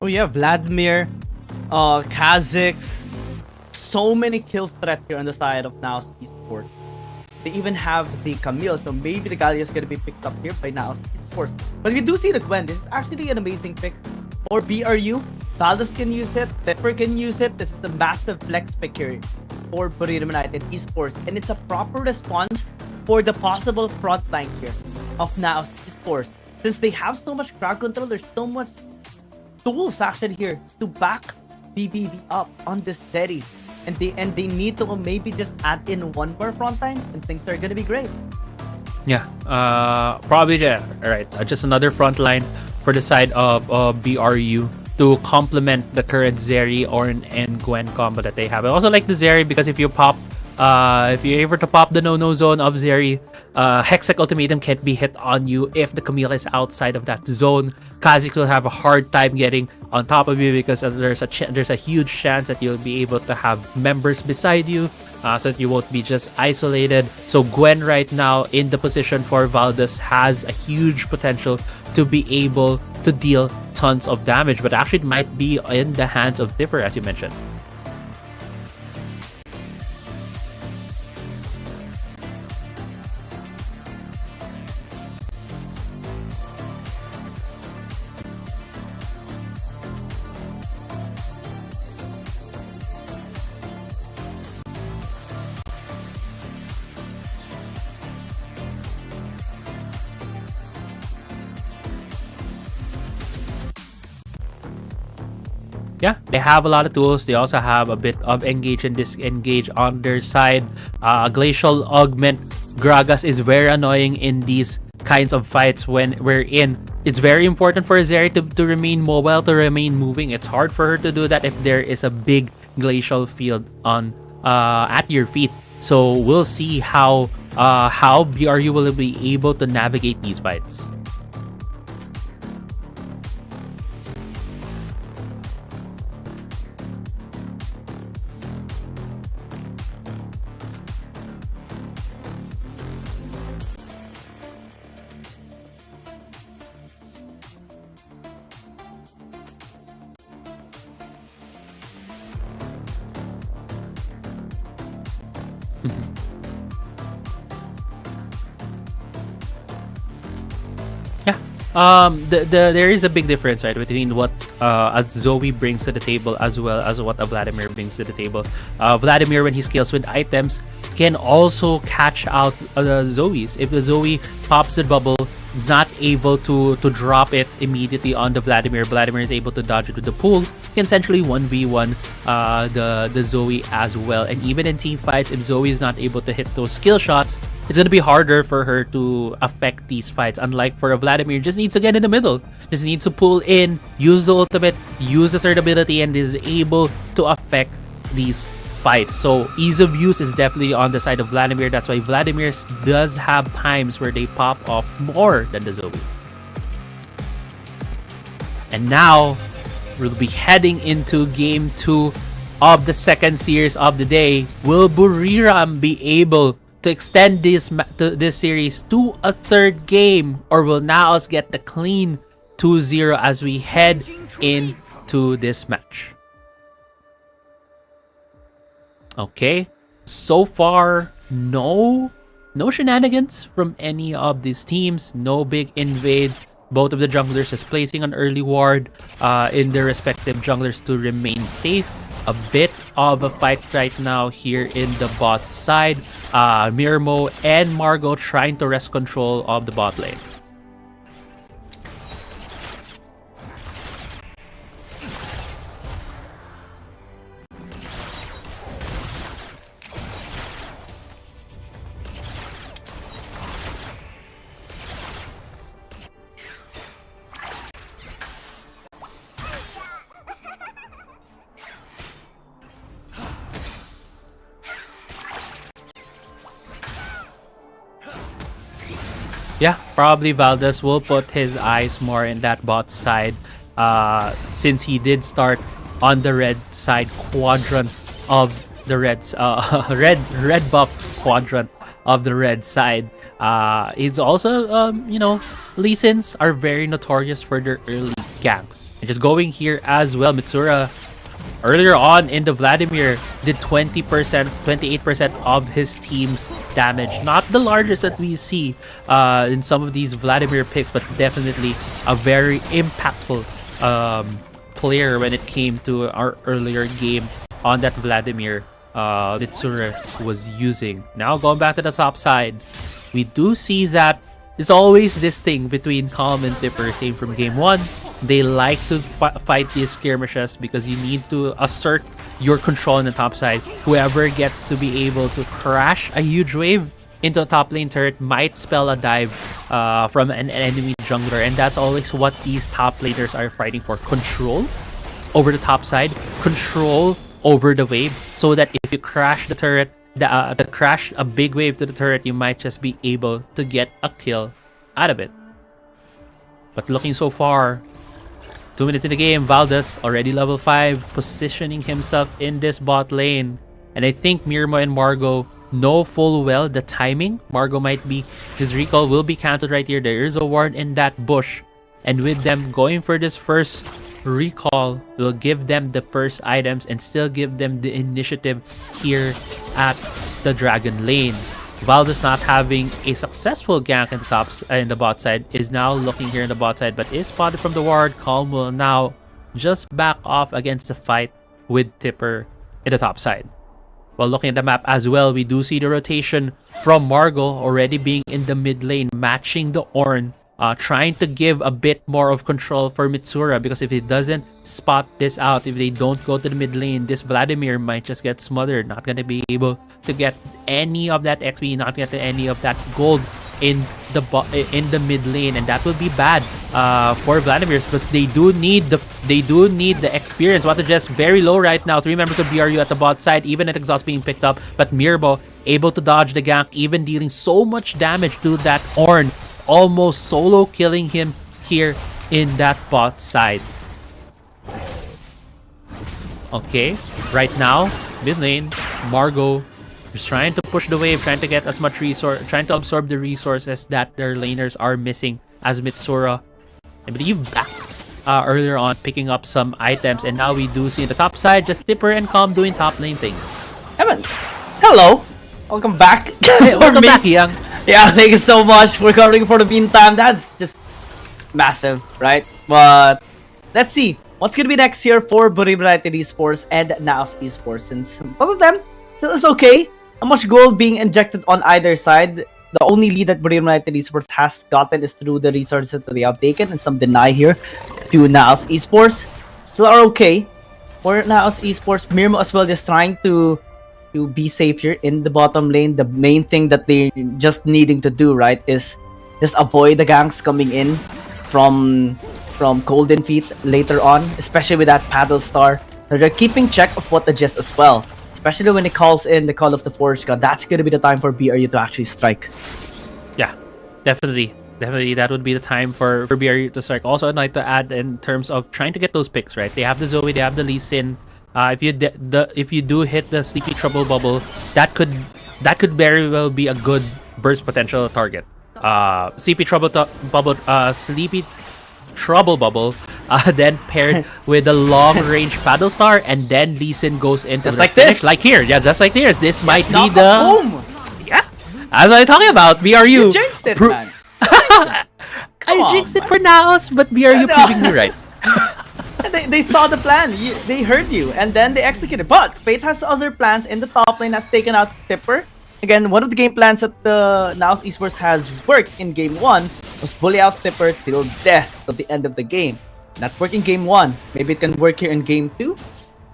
Oh yeah, Vladimir, Kaziks, so many kill threats here on the side of NAOS Esports. They even have the Camille, so maybe the Galio is going to be picked up here by NAOS Esports. But we do see the Gwen. This is actually an amazing pick for BRU. Valdez can use it, Pepper can use it. This is a massive flex pick here for Buriram United Esports. And it's a proper response for the possible front line here of NAOS Esports. Since they have so much crowd control, there's so much tools actually here to back BBB up on this Zeri. And they need to maybe just add in one more front line and things are gonna be great. Yeah, probably yeah. Alright, just another front line for the side of BRU to complement the current Zeri, Ornn, and Gwen combo that they have. I also like the Zeri because if you're able to pop the no-no zone of Zeri, Hextech Ultimatum can't be hit on you if the Camille is outside of that zone. Kazik will have a hard time getting on top of you because there's a huge chance that you'll be able to have members beside you, so that you won't be just isolated. So Gwen right now in the position for Valdez has a huge potential to be able to deal tons of damage, but actually it might be in the hands of Differ, as you mentioned. Yeah, they have a lot of tools. They also have a bit of engage and disengage on their side. Glacial Augment Gragas is very annoying in these kinds of fights when we're in. It's very important for Zeri to remain mobile, to remain moving. It's hard for her to do that if there is a big glacial field on at your feet. So we'll see how BRU will be able to navigate these fights. There is a big difference, right, between what a Zoe brings to the table as well as what a Vladimir brings to the table. Vladimir, when he scales with items, can also catch out Zoes. If the Zoe pops the bubble, it's not able to drop it immediately on the Vladimir. Vladimir is able to dodge it with the pool. Can essentially 1v1 the Zoe as well. And even in team fights, if Zoe is not able to hit those skill shots, it's gonna be harder for her to affect these fights. Unlike for a Vladimir, just needs to get in the middle, just needs to pull in, use the ultimate, use the third ability, and is able to affect these fights. So ease of use is definitely on the side of Vladimir. That's why Vladimir does have times where they pop off more than the Zoe. And now we'll be heading into game 2 of the second series of the day. Will Buriram be able to extend this series to a third game, or will NAOS get the clean 2-0 as we head into this match? Okay, so far no shenanigans from any of these teams, no big invade. Both of the junglers is placing an early ward in their respective junglers to remain safe. A bit of a fight right now here in the bot side. Mirmo and Margot trying to wrest control of the bot lane. Yeah, probably Valdez will put his eyes more in that bot side since he did start on the red side quadrant of the Reds, red buff quadrant of the red side. It's also, you know, Lee Sins are very notorious for their early ganks. And just going here as well, Mitsura earlier on in the Vladimir did 20%, 28% of his team's damage. Not the largest that we see in some of these Vladimir picks, but definitely a very impactful player when it came to our earlier game on that Vladimir Mitsura was using. Now going back to the top side, we do see that there's always this thing between Calm and Tipper, same from game 1. They like to fight these skirmishes because you need to assert your control on the top side. Whoever gets to be able to crash a huge wave into a top lane turret might spell a dive from an enemy jungler, and that's always what these top laners are fighting for. Control over the top side, control over the wave, so that if you crash the turret, the crash a big wave to the turret, you might just be able to get a kill out of it. But looking so far, 2 minutes in the game, Valdez already level 5, positioning himself in this bot lane. And I think Mirmo and Margo know full well the timing. Margo might be, his recall will be cancelled right here. There is a ward in that bush. And with them going for this first recall, will give them the first items and still give them the initiative here at the Dragon lane. Valdez not having a successful gank in the bot side is now looking here in the bot side, but is spotted from the ward. Calm will now just back off against the fight with Tipper in the top side. While looking at the map as well, we do see the rotation from Margo already being in the mid lane, matching the Ornn, trying to give a bit more of control for Mitsura, because if he doesn't spot this out, if they don't go to the mid lane, this Vladimir might just get smothered, not going to be able to get any of that XP, not get any of that gold in the mid lane, and that will be bad for Vladimir, because they do need the experience. Water just very low right now. 3 members of BRU at the bot side, even at exhaust being picked up, but Mirbo able to dodge the gank, even dealing so much damage to that Ornn, almost solo killing him here in that bot side. Okay, right now mid lane, Margo is trying to push the wave, trying to get as much resource, trying to absorb the resources that their laners are missing, as Mitsura, I believe, back earlier on, picking up some items. And now we do see the top side just Tipper and Calm doing top lane things. Evan, hello, welcome back. Hey, welcome back, Young. Yeah, thank you so much for covering for the meantime. That's just massive, right? But let's see what's gonna be next here for BO3 Esports and NAOS Esports, since both of them still is okay. Not much gold being injected on either side. The only lead that BO3 Esports has gotten is through the resources that they have taken, and some deny here to NAOS Esports. Still are okay for NAOS Esports. Mirmo as well, just trying to be safe here in the bottom lane. The main thing that they're just needing to do, right, is just avoid the ganks coming in from Golden Feet later on, especially with that Paddle Star. So they're keeping check of what the Jess as well, especially when it calls in the Call of the Forge God. That's gonna be the time for BRU to actually strike. Yeah, definitely that would be the time for BRU to strike. Also, I'd like to add in terms of trying to get those picks, right? They have the Zoe, they have the Lee Sin. If you do hit the Sleepy Trouble Bubble, that could very well be a good burst potential target. Sleepy Trouble Bubble, then paired with a long range Paddle Star, and then Lee Sin goes into just the like finish, this, like here, yeah, just like here. This might be the home. Yeah, as I'm talking about, BRU. You jinxed it, man. I jinxed it for NAOS, but BRU proving me right. They saw the plan, they heard you, and then they executed. But Fate has other plans in the top lane, has taken out Tipper. Again, one of the game plans that the NAOS Esports has worked in game 1 was bully out Tipper till death at the end of the game. That worked in game 1. Maybe it can work here in game 2.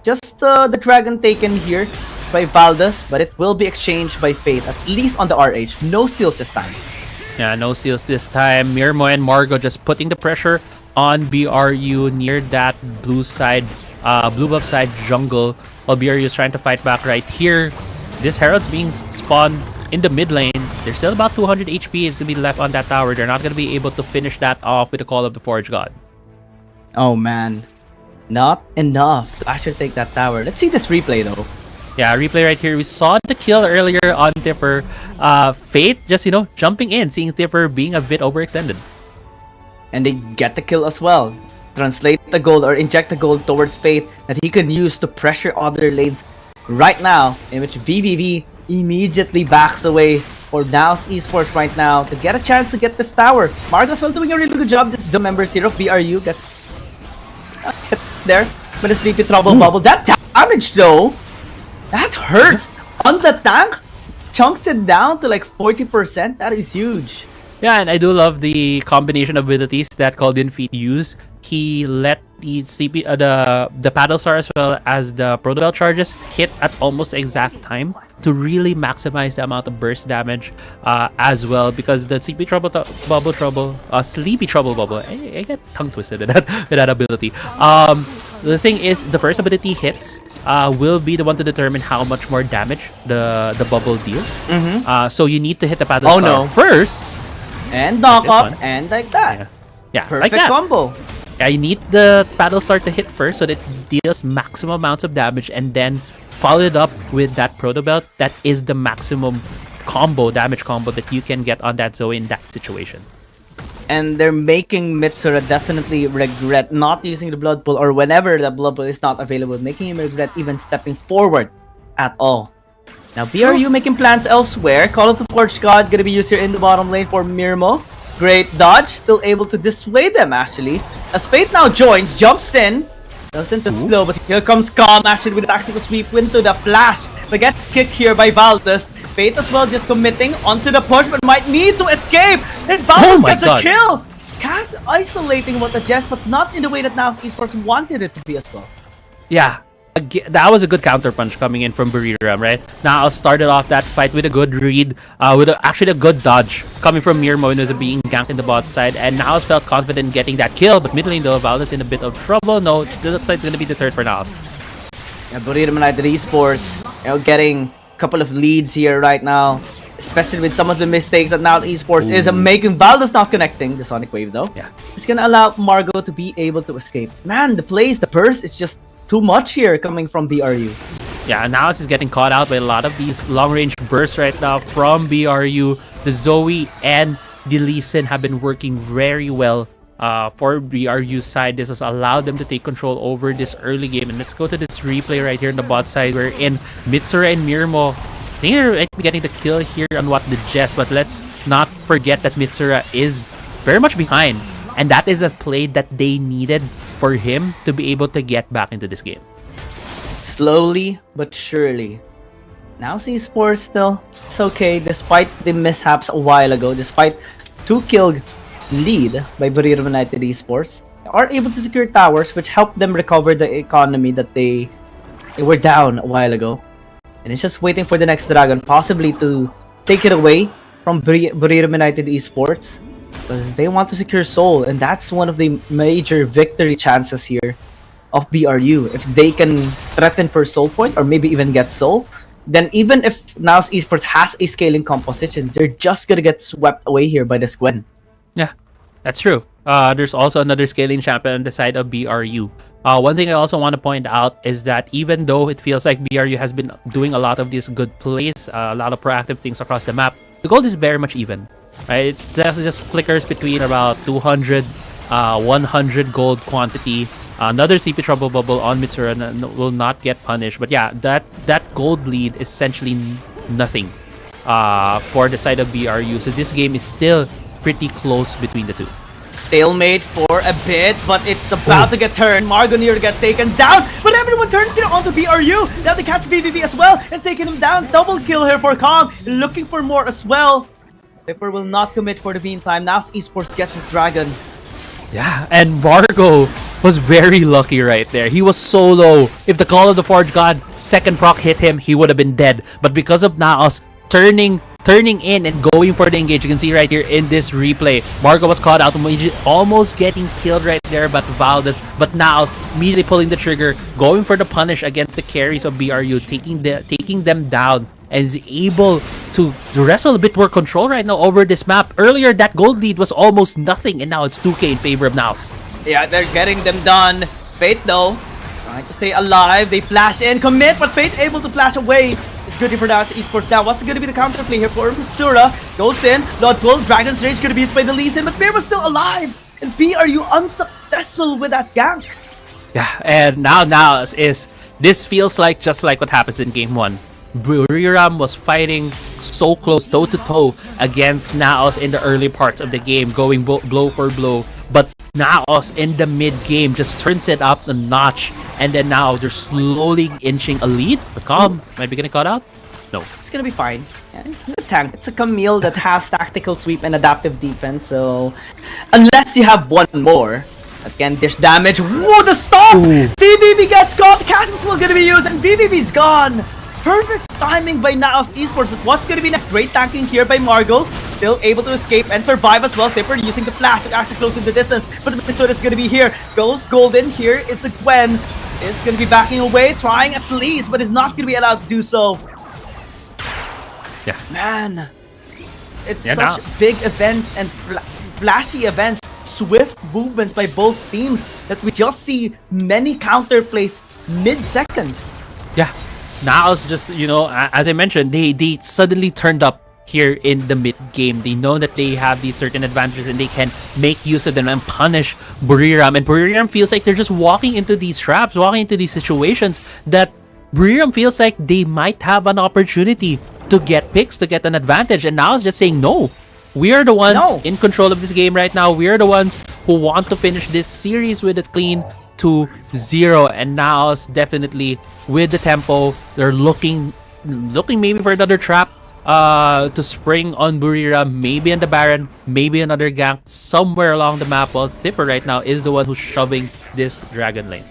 Just the dragon taken here by Valdez, but it will be exchanged by Fate, at least on the RH. No steals this time. Yeah, no steals this time. Mirmo and Margo just putting the pressure on BRU near that blue buff side jungle, while BRU is trying to fight back right here. This Herald's being spawned in the mid lane. There's still about 200 HP is to be left on that tower. They're not going to be able to finish that off with the Call of the Forge God. Oh man, not enough to actually take that tower. Let's see this replay though. Yeah, replay right here. We saw the kill earlier on Tipper. Fate just, jumping in, seeing Tipper being a bit overextended. And they get the kill as well. Translate the gold or inject the gold towards Fate that he can use to pressure other lanes right now, in which VVV immediately backs away for NAOS Esports right now to get a chance to get this tower. Margo's well doing a really good job. This zone members here of BRU gets hit there with a sleepy trouble bubble. That damage though, that hurts on the tank. Chunks it down to like 40%. That is huge. Yeah, and I do love the combination of abilities that Called-in Feet use. He let the CP, the Paddle Star as well as the Protobell charges hit at almost exact time to really maximize the amount of burst damage as well, because the CP Sleepy Trouble Bubble, I get tongue twisted with that ability. The thing is, the first ability hits will be the one to determine how much more damage the bubble deals. So you need to hit the Paddle Star first. And knock up and like that. Yeah, perfect like that. combo. Yeah, you need the Paddle Star to hit first so that it deals maximum amounts of damage, and then follow it up with that Protobelt. That is the maximum damage combo that you can get on that Zoe in that situation. And they're making Mitsura definitely regret not using the Blood Pool, or whenever the Blood Pool is not available, making him regret even stepping forward at all. Now BRU making plans elsewhere. Call of the Forge God gonna be used here in the bottom lane for Mirmo. Great dodge, still able to dissuade them actually. As Fate now joins, jumps in. Doesn't look slow, but here comes Calm actually with a tactical sweep into the flash. But gets kicked here by Valdez. Fate as well just committing onto the push, but might need to escape. And Valdez gets a kill. Cass isolating what the Jess, but not in the way that NAOS Esports wanted it to be as well. Yeah, that was a good counterpunch coming in from Buriram, right? Now started off that fight with a good read, with actually a good dodge coming from Mirmo, who was being ganked in the bot side, and NAOS felt confident in getting that kill, but mid lane though, Valdez in a bit of trouble. No, this looks like it's gonna be the third for NAOS. Yeah, Buriram United Esports, getting a couple of leads here right now, especially with some of the mistakes that NAOS Esports is making. Valdez not connecting the Sonic Wave though. Yeah, it's gonna allow Margo to be able to escape. Man, the plays, the burst is just too much here coming from BRU. Yeah, NAOS is getting caught out by a lot of these long-range bursts right now from BRU. The Zoe and the Lee Sin have been working very well for BRU's side. This has allowed them to take control over this early game. And let's go to this replay right here on the bot side, wherein Mitsura and Mirmo, they're getting the kill here on the Jess, but let's not forget that Mitsura is very much behind. And that is a play that they needed for him to be able to get back into this game. Slowly but surely. NAOS Esports still, it's okay despite the mishaps a while ago, despite 2-kill lead by Buriram United Esports, they are able to secure towers, which helped them recover the economy that they were down a while ago. And it's just waiting for the next dragon, possibly to take it away from Buriram United Esports. Because they want to secure Soul, and that's one of the major victory chances here of BRU. If they can threaten for Soul Point, or maybe even get Soul, then even if NAOS Esports has a scaling composition, they're just gonna get swept away here by this Gwen. Yeah, that's true. There's also another scaling champion on the side of BRU. One thing I also want to point out is that even though it feels like BRU has been doing a lot of these good plays, a lot of proactive things across the map, the gold is very much even. Right? It just flickers between about 200, 100 gold quantity. Another CP Trouble Bubble on Mitsura will not get punished. But yeah, that gold lead is essentially nothing for the side of BRU. So this game is still pretty close between the two. Stalemate for a bit, but it's about to get turned. Margo near to get taken down, but everyone turns here onto BRU. Now they catch VVV as well and taking him down. Double kill here for Kong, looking for more as well. Pepper will not commit for the meantime. NAOS Esports gets his dragon. Yeah, and Margo was very lucky right there. He was so low. If the Call of the Forge God second proc hit him, he would have been dead. But because of NAOS turning in and going for the engage, you can see right here in this replay, Margo was caught out, almost getting killed right there by Valdez. But NAOS immediately pulling the trigger, going for the punish against the carries of BRU, taking them down, and is able to wrestle a bit more control right now over this map. Earlier, that gold lead was almost nothing, and now it's 2k in favor of NAOS. Yeah, they're getting them done. Fate though, trying to stay alive. They flash in, commit, but Fate able to flash away. It's good for NAOS Esports now. What's going to be the counterplay here for Mitsura? Goes in, Lord Bull, Dragon's Rage going to be hit by the Lee Sin, but Fear was still alive. And BRU unsuccessful with that gank. Yeah, and now this feels like just like what happens in game 1. Buriram was fighting so close toe to toe against NAOS in the early parts of the game, going blow for blow. But NAOS in the mid game just turns it up a notch, and then now they're slowly inching a lead. But Calm might be getting caught out. No, it's gonna be fine. Yeah, it's a tank. It's a Camille that has tactical sweep and adaptive defense. So unless you have one more that can dish damage, whoa, the stop! VVV gets caught. Casting Swell gonna be used, and VVV's gone. Perfect timing by NAOS Esports, but what's going to be next? Great tanking here by Margot. Still able to escape and survive as well. Tipper using the flash to actually close in the distance. But Minnesota is going to be here. Goes Golden. Here is the Gwen. Is going to be backing away, trying at least, but is not going to be allowed to do so. Yeah. Man. It's such big events and flashy events. Swift movements by both teams that we just see many counterplays mid-seconds. Yeah. NAOS just, you know, as I mentioned, they suddenly turned up here in the mid game. They know that they have these certain advantages and they can make use of them and punish Buriram. And Buriram feels like they're just walking into these traps, walking into these situations that Buriram feels like they might have an opportunity to get picks, to get an advantage. And NAOS just saying, no, we are the ones in control of this game right now. We are the ones who want to finish this series with it clean 2-0, and NAOS definitely with the tempo. They're looking maybe for another trap to spring on Buriram, maybe on the Baron, maybe another gank somewhere along the map. While Tipper right now is the one who's shoving this Dragon lane.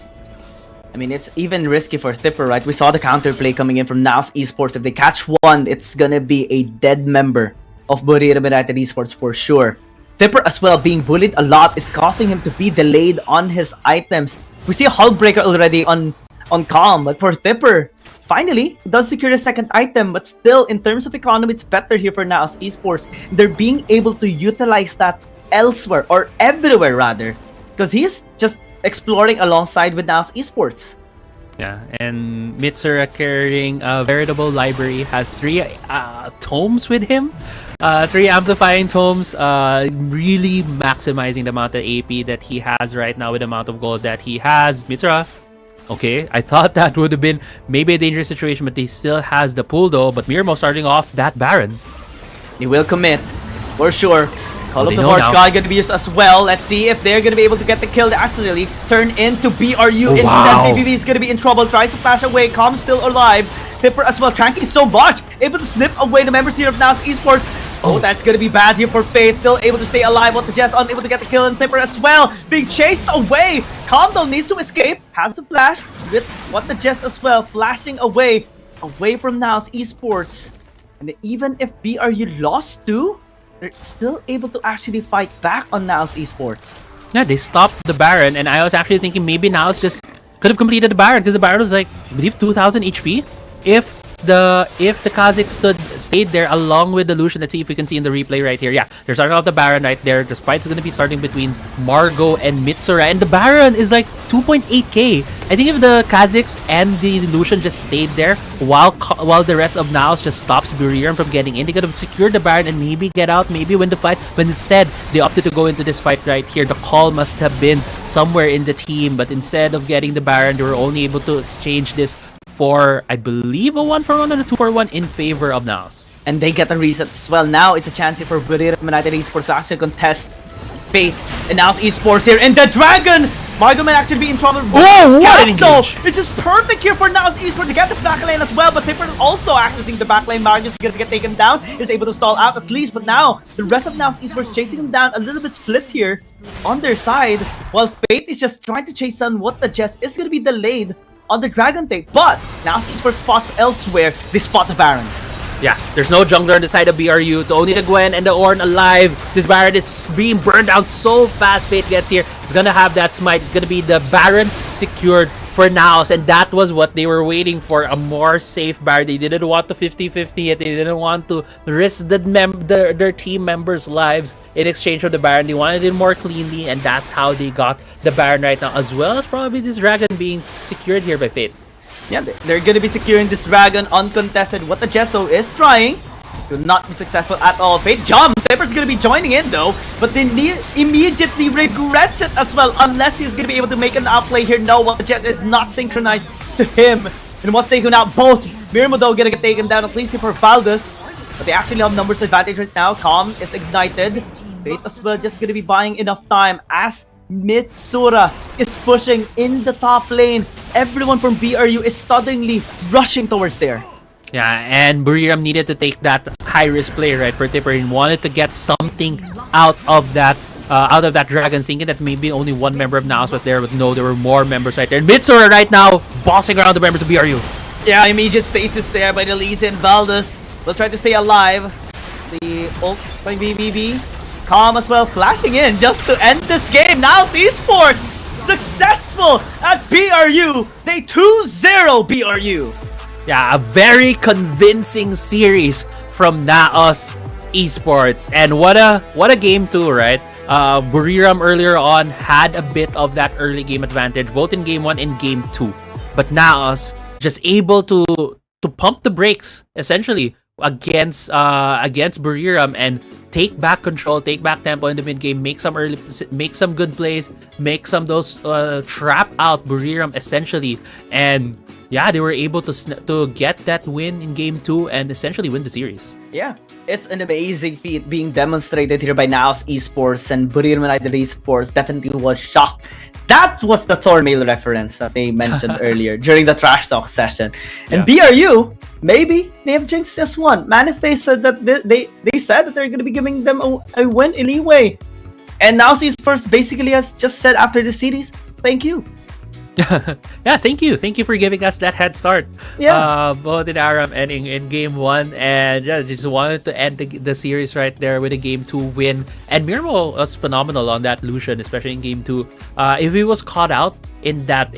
I mean, it's even risky for Tipper, right? We saw the counterplay coming in from NAOS Esports. If they catch one, it's gonna be a dead member of Buriram United Esports for sure. Tipper as well being bullied a lot is causing him to be delayed on his items. We see a Hull Breaker already on Calm, but for Tipper, finally, he does secure the second item, but still, in terms of economy, it's better here for NAOS Esports. They're being able to utilize that elsewhere, or everywhere rather, because he's just exploring alongside with NAOS Esports. Yeah, and Mitsura carrying a veritable library, has 3 tomes with him. 3 amplifying tomes, really maximizing the amount of AP that he has right now with the amount of gold that he has. Mitsura, okay, I thought that would have been maybe a dangerous situation, but he still has the pool though. But Mirmo starting off that Baron. He will commit, for sure. Call of the Horse God going to be used as well. Let's see if they're going to be able to get the kill to accidentally turn into BRU. Instead, BBB is going to be in trouble. Tries to flash away. Calm still alive. Tipper as well, tanking so much. Able to snip away the members here of NAOS Esports. Oh, that's going to be bad here for Fate. Still able to stay alive. What the Jets unable to get the kill, and Tipper as well being chased away. Calm though needs to escape. Has to flash with What the Jets as well. Flashing away from NAOS Esports. And even if BRU lost too, they're still able to actually fight back on NAOS Esports. Yeah, they stopped the Baron, and I was actually thinking maybe NAOS just could have completed the Baron because the Baron was like, I believe 2000 HP. If the Kha'Zix stayed there along with the Lucian. Let's see if we can see in the replay right here. Yeah, they're starting off the Baron right there. The fight's going to be starting between Margot and Mitsura, and the Baron is like 2.8k. I think if the Kha'Zix and the Lucian just stayed there while the rest of NAOS just stops Buriram from getting in, they could have secured the Baron and maybe get out, maybe win the fight. But instead, they opted to go into this fight right here. The call must have been somewhere in the team, but instead of getting the Baron, they were only able to exchange this for, I believe, a 1-for-1 and a 2-for-1 in favor of NAOS. And they get a reset as well. Now it's a chance here for Buriram United Esports to actually contest Fate and NAOS Esports here. And the Dragon! Margot might actually be in trouble. Oh, what an engage! It's just perfect here for NAOS Esports to get the back lane as well, but Tipper is also accessing the back lane. Margot is going to get taken down. Is able to stall out at least, but now the rest of NAOS Esports chasing him down, a little bit split here on their side, while Fate is just trying to chase down What the Jets. Is going to be delayed on the Dragon tape, but now Esports spots elsewhere. They spot the Baron. Yeah, there's no jungler on the side of BRU. It's only the Gwen and the Ornn alive. This Baron is being burned down so fast. Fate gets here. It's gonna have that smite. It's gonna be the Baron secured for NAOS, and that was what they were waiting for, a more safe Baron. They didn't want to 50-50 it. They didn't want to risk their team members' lives in exchange for the Baron. They wanted it more cleanly, and that's how they got the Baron right now, as well as probably this Dragon being secured here by Fate. Yeah, they're gonna be securing this Dragon uncontested. What the Jesso is trying to not be successful at all. Fate jump! Pepper's gonna be joining in though, but then immediately regrets it as well, unless he's gonna be able to make an outplay here. No, well, the Jet is not synchronized to him. And what's taken out both. Mirmo though gonna get taken down, at least for Valdez. But they actually have numbers advantage right now. Calm is ignited. Fate as well just gonna be buying enough time as Mitsura is pushing in the top lane. Everyone from BRU is suddenly rushing towards there. Yeah, and Buriram needed to take that high-risk play, right, for Tipper, and wanted to get something out of that Dragon, thinking that maybe only one member of NAOS was there, but no, there were more members right there. And Mitsura right now bossing around the members of BRU. Yeah, immediate stasis there by the Elise and Valdez. Will try to stay alive. The ult by BBB. Calm as well, flashing in just to end this game. Now Esports successful at BRU. They 2-0 BRU. Yeah, a very convincing series from NAOS Esports, and what a game too, right? Buriram earlier on had a bit of that early game advantage, both in game 1 and game 2, but NAOS just able to pump the brakes essentially against Buriram and take back control, take back tempo in the mid game, make some good plays, make some those trap out Buriram essentially, and yeah, they were able to get that win in game 2 and essentially win the series. Yeah, it's an amazing feat being demonstrated here by NAOS Esports, and Buriram United Esports definitely was shocked. That was the Thormail reference that they mentioned earlier during the Trash Talk session. And BRU, maybe they have jinxed this one. Manifest said that they said that they're going to be giving them a win in leeway. And NAOS Esports basically has just said after the series, thank you. Yeah, thank you for giving us that head start. Yeah, both in Aram and in game 1, and yeah, just wanted to end the series right there with a game 2 win. And Mirmo was phenomenal on that Lucian, especially in game 2. If he was caught out in that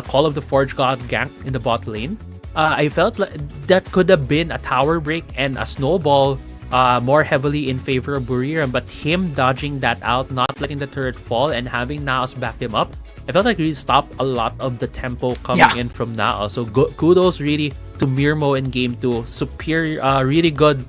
Call of the Forge God gank in the bot lane, I felt like that could have been a tower break and a snowball more heavily in favor of Buriram, but him dodging that out, not letting the turret fall, and having NAOS back him up, I felt like he stopped a lot of the tempo coming in from NAOS. So kudos really to Mirmo in game 2. Superior, really good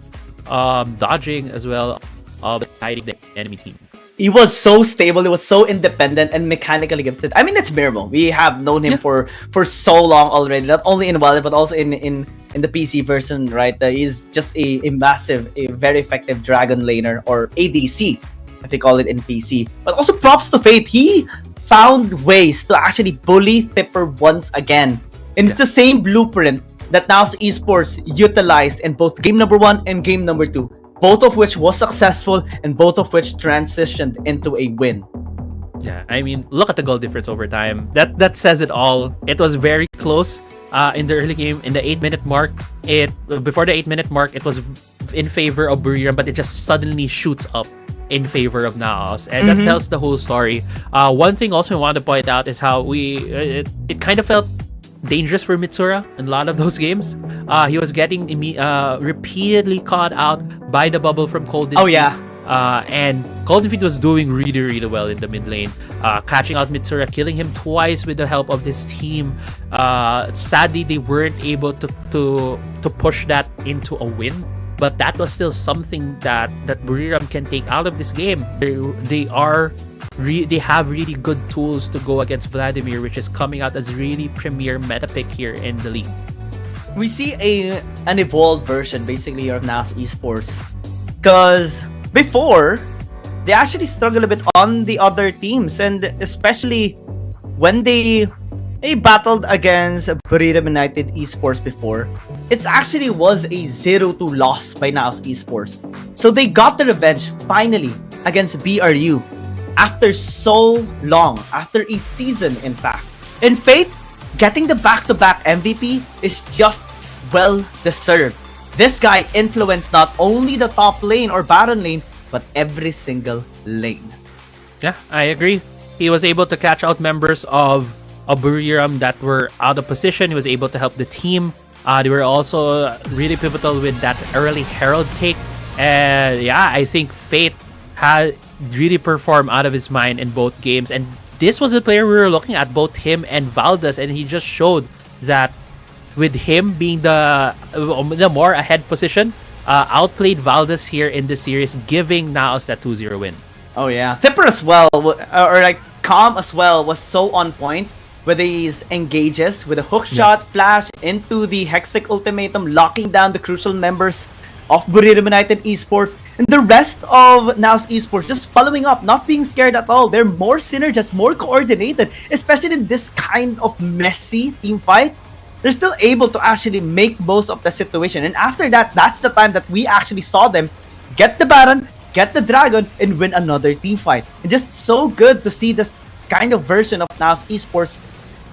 dodging as well of hiding the enemy team. He was so stable, he was so independent and mechanically gifted. I mean, it's Mirmo. We have known him for so long already, not only in Wild but also in the PC version, right? He's just a massive, a very effective Dragon laner, or ADC, if they call it in PC. But also props to Fate. He found ways to actually bully Tipper once again. And it's the same blueprint that NAOS Esports utilized in both game number 1 and game number 2. Both of which was successful and both of which transitioned into a win. Yeah, I mean, look at the goal difference over time. That says it all. It was very close in the early game, in the 8-minute mark. Before the 8-minute mark, it was in favor of Buriram, but it just suddenly shoots up in favor of NAOS, and that tells the whole story. One thing also I want to point out is how it kind of felt dangerous for Mitsura in a lot of those games. He was getting repeatedly caught out by the bubble from Golden Feet. And Golden Feet was doing really, really well in the mid lane, catching out Mitsura, killing him twice with the help of this team. Sadly, they weren't able to push that into a win, but that was still something that Buriram can take out of this game. They have really good tools to go against Vladimir, which is coming out as really premier meta pick here in the league. We see an evolved version basically of NAOS Esports, because before they actually struggled a bit on the other teams, and especially when they battled against Buriram United Esports before, it actually was a 0-2 loss by NAOS Esports. So they got the revenge finally against BRU after so long, after a season in fact. And Fate getting the back-to-back MVP is just well deserved. This guy influenced not only the top lane or Baron lane, but every single lane. Yeah, I agree. He was able to catch out members of of Buriram that were out of position. He was able to help the team. They were also really pivotal with that early Herald take. And yeah, I think Fate had really performed out of his mind in both games. And this was the player we were looking at, both him and Valdez. And he just showed that with him being the more ahead position, outplayed Valdez here in this series, giving NAOS that 2-0 win. Oh yeah, Zipper as well, or like Calm as well, was so on point with these engages, with a hook shot, flash into the Hexic Ultimatum, locking down the crucial members of Buriram United Esports, and the rest of NAOS Esports just following up, not being scared at all. They're more synergized, more coordinated, especially in this kind of messy team fight. They're still able to actually make most of the situation. And after that, that's the time that we actually saw them get the Baron, get the Dragon, and win another team fight. And just so good to see this kind of version of NAOS Esports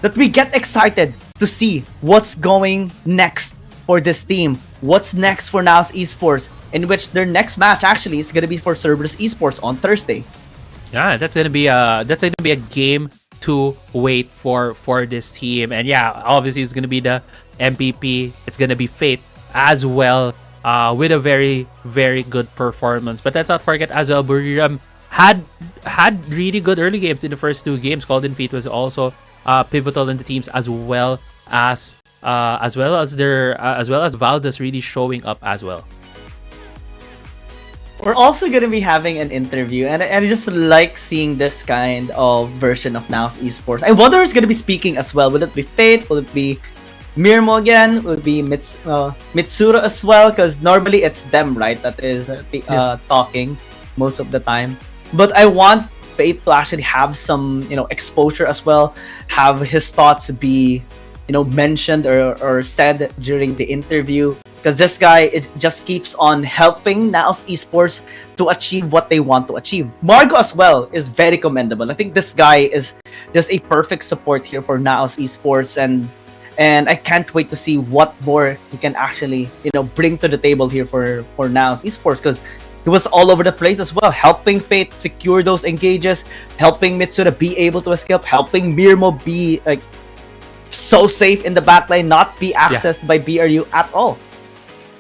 that we get excited to see what's going next for this team. What's next for NAOS Esports, in which their next match actually is going to be for Cerberus Esports on Thursday. Yeah, that's gonna be a game to wait for this team. And yeah, obviously it's gonna be the MVP. It's gonna be Fate as well, with a very, very good performance. But let's not forget as well, Buriram had really good early games in the first two games. Golden Fate was also pivotal in the teams, as well as Valdez really showing up as well. We're also going to be having an interview, and I just like seeing this kind of version of NAOS Esports. I wonder who's going to be speaking as well. Will it be Fate? Will it be Mirmo again? Will it be Mitsura as well? Because normally it's them, right, that is talking most of the time. But I want Fate to actually have some, exposure as well, have his thoughts be, mentioned or said during the interview. Because this guy just keeps on helping NAOS Esports to achieve what they want to achieve. Margo as well is very commendable. I think this guy is just a perfect support here for NAOS Esports, and I can't wait to see what more he can actually, bring to the table here for NAOS Esports, because he was all over the place as well, helping Fate secure those engages, helping Mitsura be able to escape, helping Mirmo be so safe in the backline, not be accessed by BRU at all.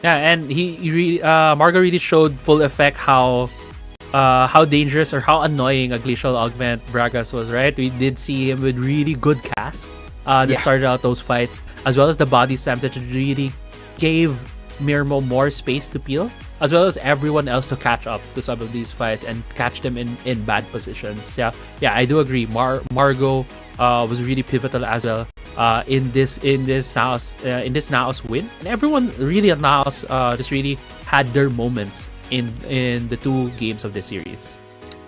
Yeah, and he really, Margo really showed full effect how dangerous or how annoying a Glacial Augment Bragas was, right? We did see him with really good cast that started out those fights, as well as the body slams that really gave Mirmo more space to peel, as well as everyone else to catch up to some of these fights and catch them in bad positions. Yeah, I do agree. Margo was really pivotal as well in this NAOS win, and everyone really at NAOS just really had their moments in the two games of this series.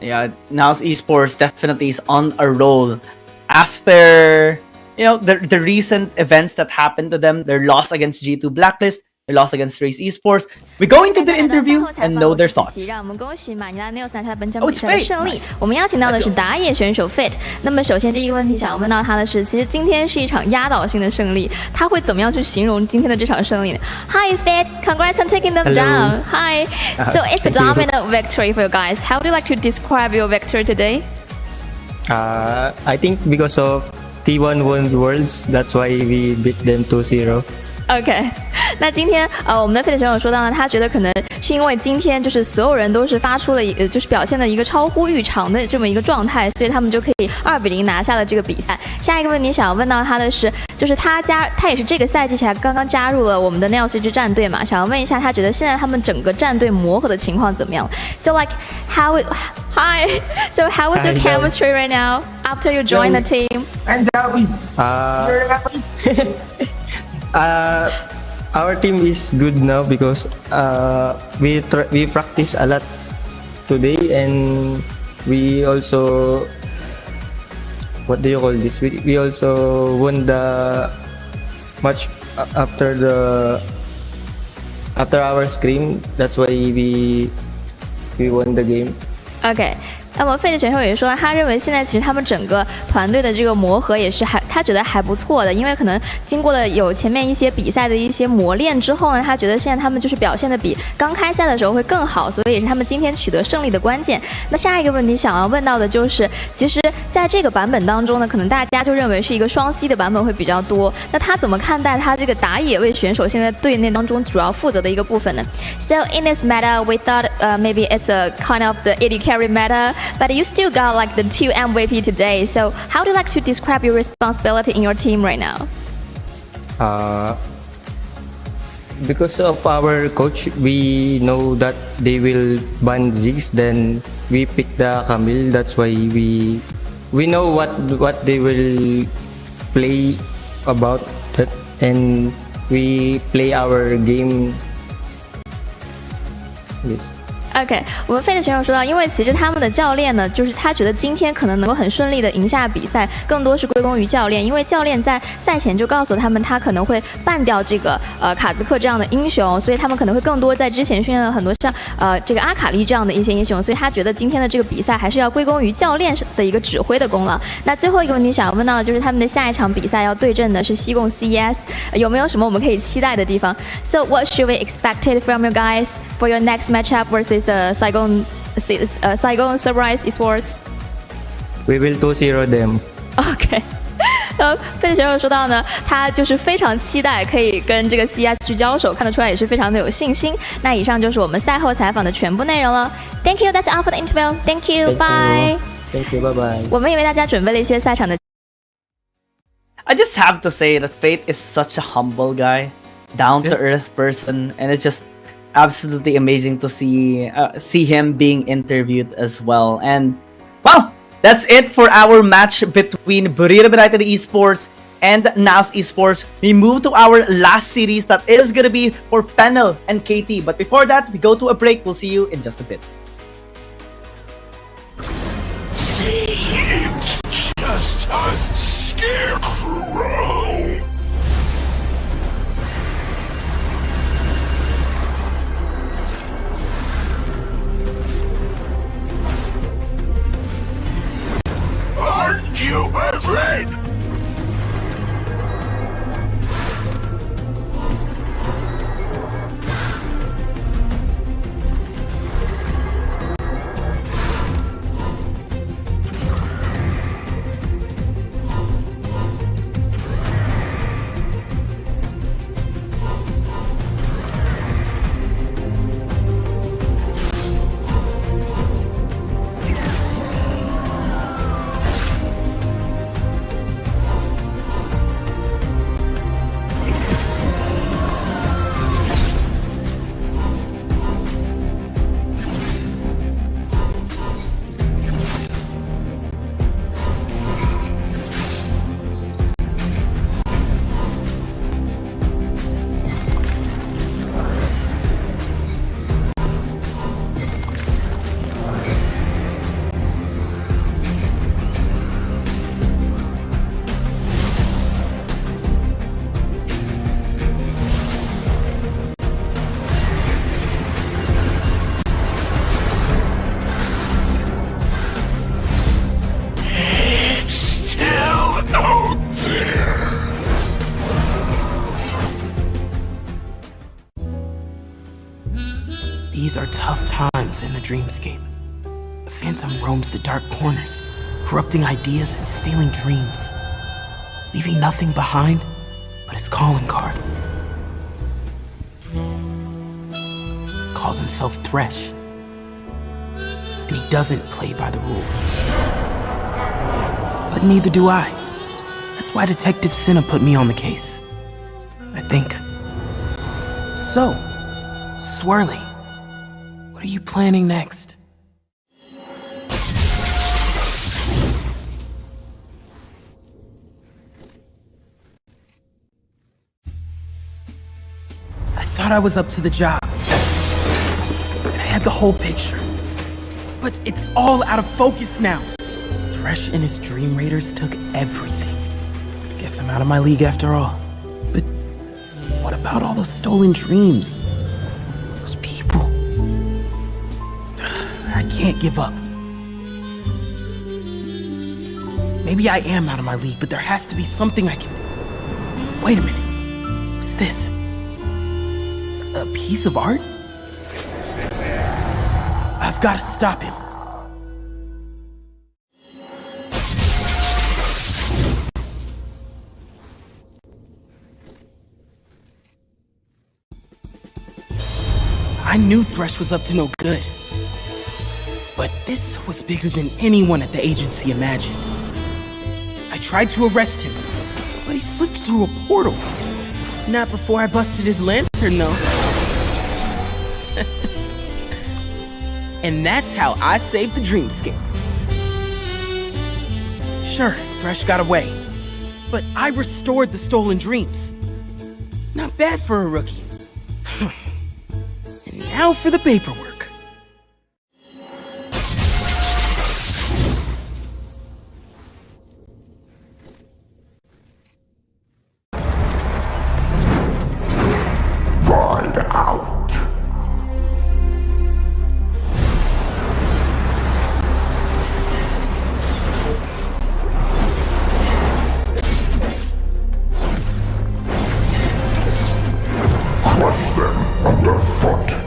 Yeah, NAOS Esports definitely is on a roll after the recent events that happened to them. Their loss against G2 Blacklist, their loss against Race Esports. We go into the interview and know their thoughts. 让我们恭喜马尼拉 NAOS 拿下本场比赛的胜利。我们邀请到的是打野选手 Fate。那么首先第一个问题想要问到他的是，其实今天是一场压倒性的胜利，他会怎么样去形容今天的这场胜利呢 ？Hi Fate, congrats on taking them down. Hi. So it's a dominant victory for you guys. How would you like to describe your victory today? I think because of T1 won Worlds, that's why we beat them 2-0. OK， 那今天我们的Fate选手说到呢，他觉得可能是因为今天就是所有人都是发出了就是表现了一个超乎预常的这么一个状态，所以他们就可以2-0拿下了这个比赛。下一个问题想要问到他的是，就是他也是这个赛季起来刚刚加入了我们的 NAOS 这支战队嘛，想要问一下他觉得现在他们整个战队磨合的情况怎么样 ？So like how is your chemistry right now after you join the team? Our team is good now because we practice a lot today, and we also, what do you call this? We also won the match after our scrim. That's why we won the game. OK。那么Fate选手也说，他认为现在其实他们整个团队的这个磨合也是他他觉得还不错的，因为可能经过了有前面一些比赛的一些磨练之后呢，他觉得现在他们就是表现的比刚开赛的时候会更好，所以也是他们今天取得胜利的关键。那下一个问题想要问到的就是，其实在这个版本当中呢，可能大家就认为是一个双 C 的版本会比较多，那他怎么看待他这个打野位选手现在队内当中主要负责的一个部分呢？ So in this meta, we thought maybe it's a kind of the AD carry meta, but you still got like the 2 MVP today. So how do you like to describe your responsibility in your team right now? Because of our coach, we know that they will ban Ziggs, then we pick the Camille. That's why we know what they will play about that, and we play our game. Yes. OK， 我们费的选手说到，因为其实他们的教练呢，就是他觉得今天可能能够很顺利的赢下比赛，更多是归功于教练，因为教练在赛前就告诉他们，他可能会ban掉这个卡兹克这样的英雄，所以他们可能会更多在之前训练了很多像这个阿卡丽这样的一些英雄，所以他觉得今天的这个比赛还是要归功于教练的一个指挥的功劳。那最后一个问题想要问到的就是他们的下一场比赛要对阵的是西贡 CES， 有没有什么我们可以期待的地方 ？So what should we expect from you guys for your next matchup versus the Saigon Sunrise Esports? We will 2-0 them. OK， 费的选手说到呢，他就是非常期待可以跟这个 CS 去交手，看得出来也是非常的有信心。那以上就是我们赛后采访的全部内容了。Thank you, that's all for the interview. Thank you, bye. Thank you, bye bye. 我们也为大家准备了一些赛场的。I just have to say that Fate is such a humble guy, down to earth person, and it's just absolutely amazing to see him being interviewed as well. And well, that's it for our match between BRU United Esports and NAOS Esports. We move to our last series that is gonna be for Fennel and KT. But before that, we go to a break. We'll see you in just a bit. See, it's just a scarecrow. Aren't you afraid? These are tough times in the dreamscape. The phantom roams the dark corners, corrupting ideas and stealing dreams, leaving nothing behind but his calling card. Calls himself Thresh, and he doesn't play by the rules. But neither do I. That's why Detective Cinna put me on the case, I think. So, Swirly, what are you planning next? I thought I was up to the job. I had the whole picture. But it's all out of focus now. Thresh and his Dream Raiders took everything. Guess I'm out of my league after all. But what about all those stolen dreams? Those people. I can't give up. Maybe I am out of my league, but there has to be something I can... Wait a minute. What's this? A piece of art? I've got to stop him. I knew Thresh was up to no good. But this was bigger than anyone at the agency imagined. I tried to arrest him, but he slipped through a portal. Not before I busted his lantern, though. And that's how I saved the dreamscape. Sure, Thresh got away, but I restored the stolen dreams. Not bad for a rookie. And now for the paperwork. Ride out. Crush them underfoot.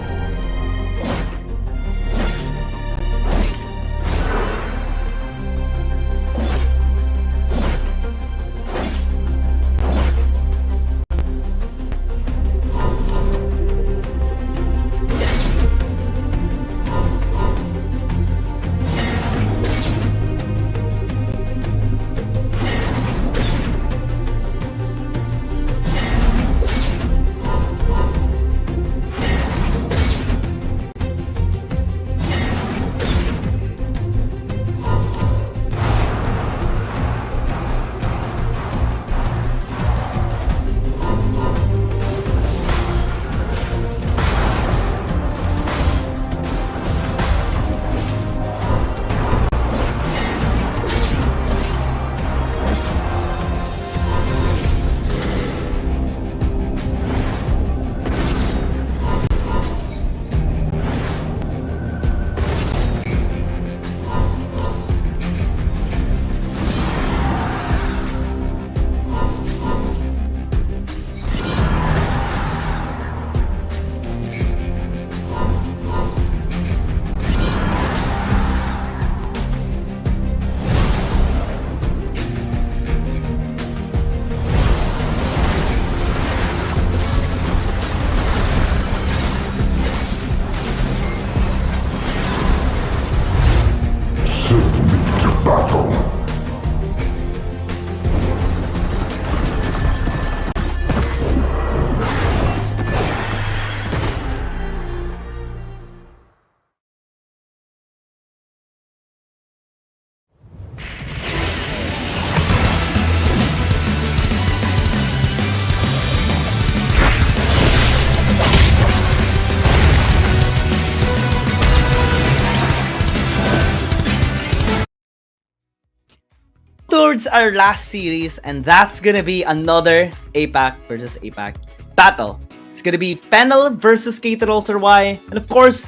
Towards our last series, and that's gonna be another APAC versus APAC battle. It's gonna be Fennel versus KT.RY, and of course,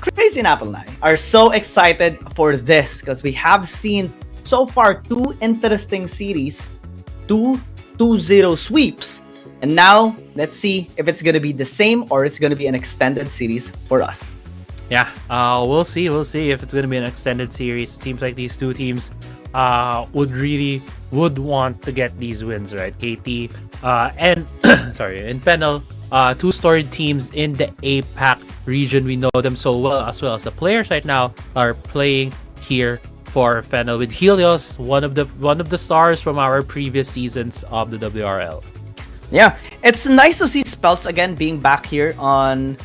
Crazy and Apple and I are so excited for this because we have seen so far two interesting series, two 2-0 sweeps, and now let's see if it's gonna be the same or it's gonna be an extended series for us. Yeah, we'll see. We'll see if it's going to be an extended series. It seems like these two teams would want to get these wins, right? KT and and Fennel, two storied teams in the APAC region. We know them so well as the players right now are playing here for Fennel with Helios, one of the stars from our previous seasons of the WRL. Yeah, it's nice to see Spelts again being back here on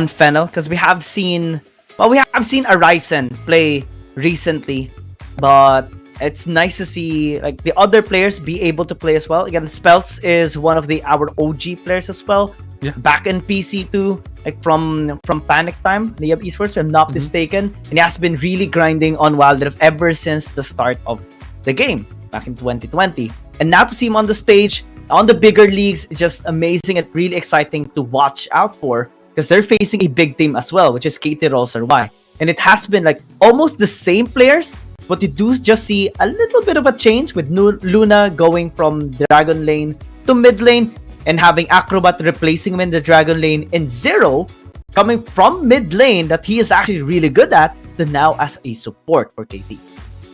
Fennel because we have seen Arisen play recently, but it's nice to see like the other players be able to play as well. Again, Spelts is one of our OG players as well. Yeah. Back in PC2, like from Panic Time, Liab Esports, if I'm not mistaken, and he has been really grinding on Wild Rift ever since the start of the game back in 2020. And now to see him on the stage on the bigger leagues, just amazing and really exciting to watch out for. Because they're facing a big team as well, which is KT.RY. And it has been like almost the same players but you do just see a little bit of a change with Luna going from Dragon Lane to mid lane and having Acrobat replacing him in the Dragon Lane, and Zero coming from mid lane that he is actually really good at to now as a support for KT.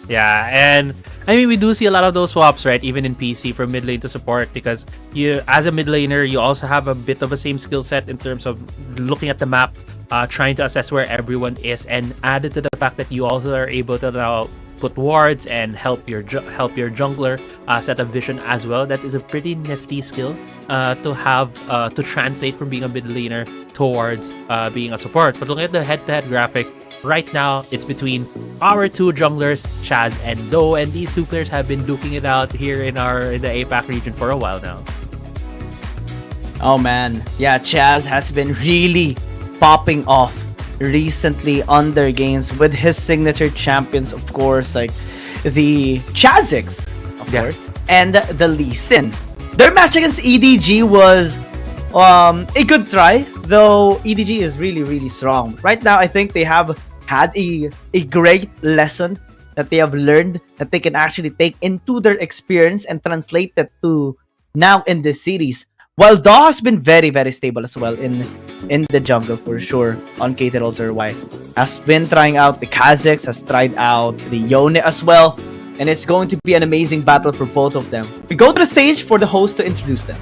Yeah, and I mean, we do see a lot of those swaps, right? Even in PC from mid lane to support, because you, as a mid laner, you also have a bit of the same skill set in terms of looking at the map, trying to assess where everyone is, and added to the fact that you also are able to now put wards and help your jungler set a vision as well. That is a pretty nifty skill to have to translate from being a mid laner towards being a support. But looking at the head-to-head graphic, right now it's between our two junglers, Chaz and Do, and these two players have been duking it out here in the APAC region for a while now. Oh man, yeah, Chaz has been really popping off recently on their games with his signature champions, of course, like the Chazix, of course, and the Lee Sin. Their match against EDG was a good try, though EDG is really strong. Right now, I think they have had a great lesson that they have learned that they can actually take into their experience and translate that to now in this series. While Daw has been very stable as well in the jungle for sure on KT.RY. Has been trying out the Kha'Zix, has tried out the Yone as well, and it's going to be an amazing battle for both of them. We go to the stage for the host to introduce them.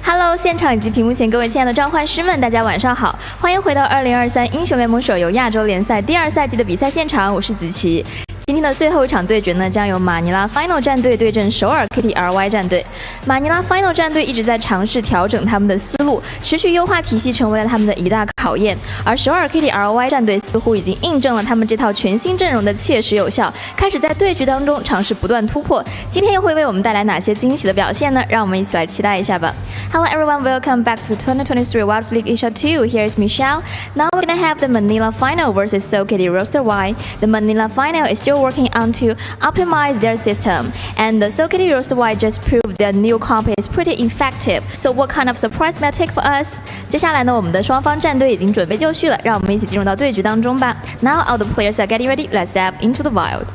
Hello， 现场以及屏幕前各位亲爱的召唤师们，大家晚上好，欢迎回到2023英雄联盟手游亚洲联赛第2赛季的比赛现场，我是子琪。今天的最后一场对决呢，将由马尼拉 Final 战队对阵首尔 KT.RY 战队。马尼拉 Final 战队一直在尝试调整他们的思路，持续优化体系成为了他们的一大考验。而首尔 KT.RY 战队似乎已经印证了他们这套全新阵容的切实有效，开始在对局当中尝试不断突破。今天又会为我们带来哪些惊喜的表现呢？让我们一起来期待一下吧。Hello everyone, welcome back to 2023 Wild League Asia 2. Here's Michelle. Now we're gonna have the Manila Final versus Seoul KT.RY. The Manila Final is still working on to optimize their system, and the Seoul KT.RY just proved their new comp is pretty effective. So what kind of surprise can that take for us? 接下来呢，我们的双方战队已经准备就绪了，让我们一起进入到对局当中吧。Now all the players are getting ready. Let's step into the wild.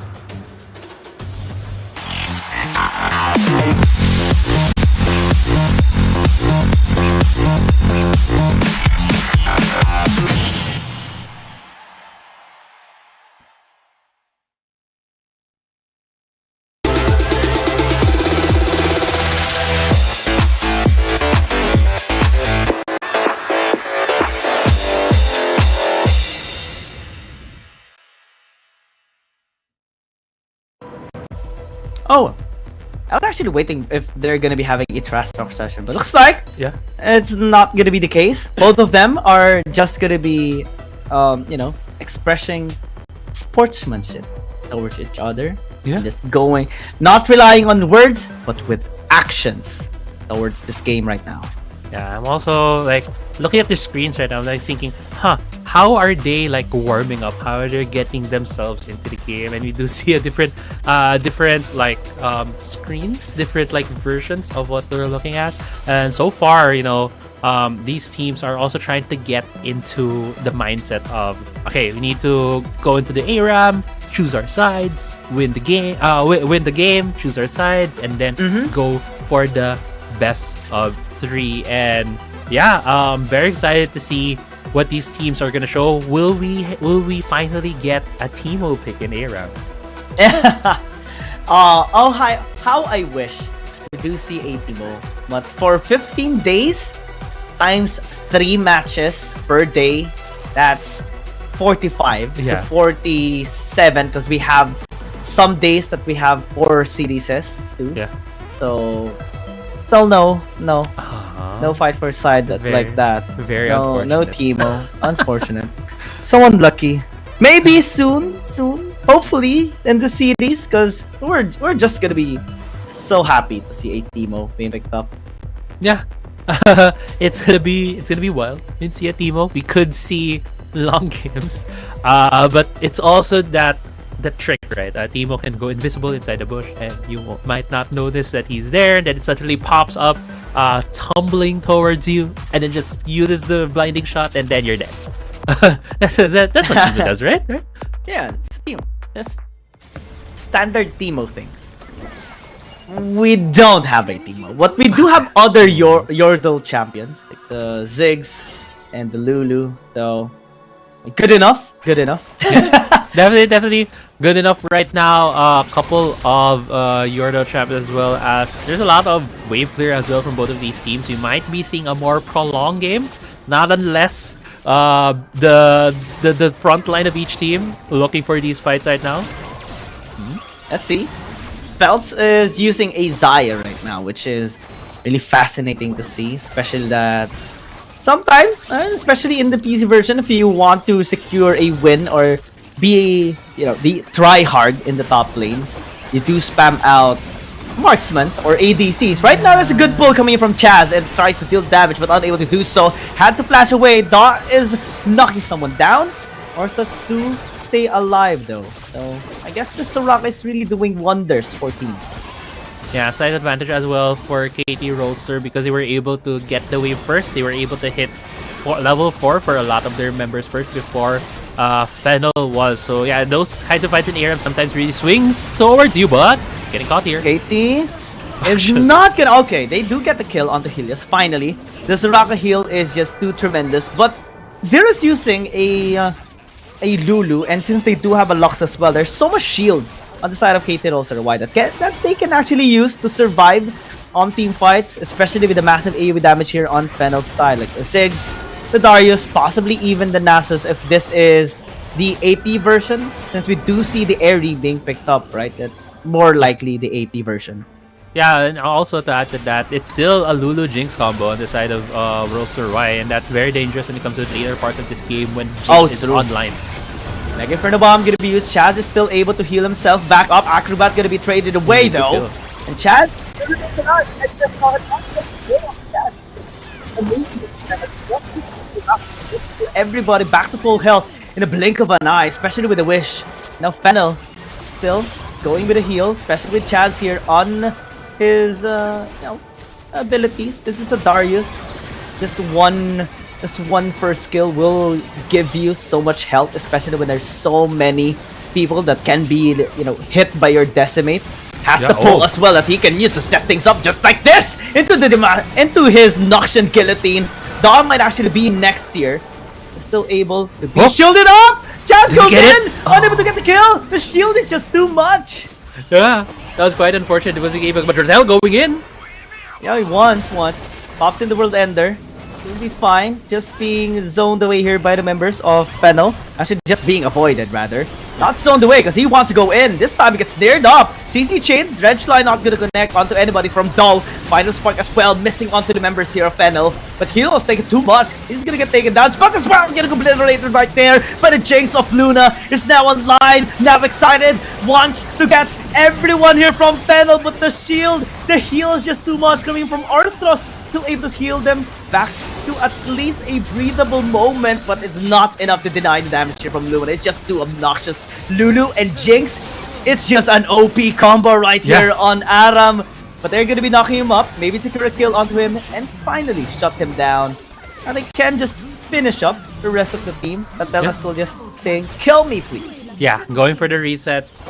Oh, I was actually waiting if they're gonna be having a trash talk session, but looks like it's not gonna be the case. Both of them are just gonna be, expressing sportsmanship towards each other. Yeah. Just going, not relying on words, but with actions towards this game right now. Yeah, I'm also like looking at the screens right now, like thinking, how are they like warming up? How are they getting themselves into the game? And we do see a different like screens, different like versions of what we're looking at. And so far, these teams are also trying to get into the mindset of, okay, we need to go into the ARAM, choose our sides, win the game, choose our sides, and then go for the best of 3. And yeah, very excited to see what these teams are gonna show. Will we finally get a Teemo pick in ARAM? How I wish we do see a Teemo, but for 15 days times 3 matches per day, that's 45 to 47, because we have some days that we have 4 series too. Yeah. So still no fight for side like that. Very no, unfortunate. no Teemo. Unfortunate. So unlucky. Maybe soon, hopefully in the series, because we're just gonna be so happy to see a Teemo being picked up. Yeah. it's gonna be wild. We can see a Teemo. We could see long games. But it's also the trick, right? Teemo can go invisible inside the bush, and you might not notice that he's there, and then it suddenly pops up, tumbling towards you, and then just uses the blinding shot, and then you're dead. That's what Teemo does, right? Yeah, it's Teemo. Just standard Teemo things. We don't have a Teemo. What we do have other Yordle champions, like the Ziggs and the Lulu, though. Good enough. Good enough. Definitely good enough right now. A couple of Yordle champions, as well as there's a lot of wave clear as well from both of these teams. We might be seeing a more prolonged game, not unless the front line of each team looking for these fights right now. Let's see. Feltz is using a Zaya right now, which is really fascinating to see, especially that sometimes, especially in the PC version, if you want to secure a win or be, try hard in the top lane, you do spam out marksmans or ADCs. Right now, there's a good pull coming in from Chaz and tries to deal damage but unable to do so. Had to flash away. Daw is knocking someone down. Orthox to stay alive though. So I guess the Soraka is really doing wonders for teams. Yeah, slight advantage as well for KT.RY because they were able to get the wave first. They were able to hit level 4 for a lot of their members first before Fennel was. So yeah, those kinds of fights in ARAM sometimes really swings towards you, but getting caught here. KT is not gonna... Okay, they do get the kill onto Helios, finally. The Soraka heal is just too tremendous, but Zero's using a Lulu, and since they do have a Lux as well, there's so much shield on the side of KT.RY that they can actually use to survive on team fights, especially with the massive AoE damage here on Fennel's side, like the Ziggs, the Darius, possibly even the Nasus if this is the AP version, since we do see the Airy being picked up, right? That's more likely the AP version. Yeah, and also to add to that, it's still a Lulu Jinx combo on the side of Y, and that's very dangerous when it comes to the later parts of this game when Jinx is online. Mega Inferno Bomb gonna be used. Chaz is still able to heal himself back up. Acrobat gonna be traded away though. And Chaz, everybody back to full health in a blink of an eye, especially with a wish. Now Fennel still going with a heal, especially with Chaz here on his abilities. This is a Darius. This one first skill will give you so much health, especially when there's so many people that can be, hit by your decimate. Has the pull as well that he can use to set things up just like this into his Noxian Guillotine. Dawn might actually be next here. Still able to be shielded up. Chaz goes in, unable to get the kill. The shield is just too much. Yeah, that was quite unfortunate. It was a game, but Rodell going in. Yeah, he wants one. Pops in the World Ender. He'll be fine. Just being zoned away here by the members of Fennel. Actually, just being avoided, rather. Not zoned away because he wants to go in. This time he gets snared up. CC chain. Dredgeline not going to connect onto anybody from Dull. Final Spark as well. Missing onto the members here of Fennel. But Hero's taking too much. He's going to get taken down. Spark as well. Getting obliterated right there. But the Jinx of Luna is now online. Now excited. Wants to get everyone here from Fennel. But the shield. The heal is just too much coming from Arthros. To able to heal them back to at least a breathable moment, but it's not enough to deny the damage here from Luna. It's just too obnoxious. Lulu and Jinx, it's just an OP combo right here on Aram. But they're going to be knocking him up, maybe secure a kill onto him, and finally shut him down. And they can just finish up the rest of the team. But Telas will just saying, kill me please. Yeah, going for the resets.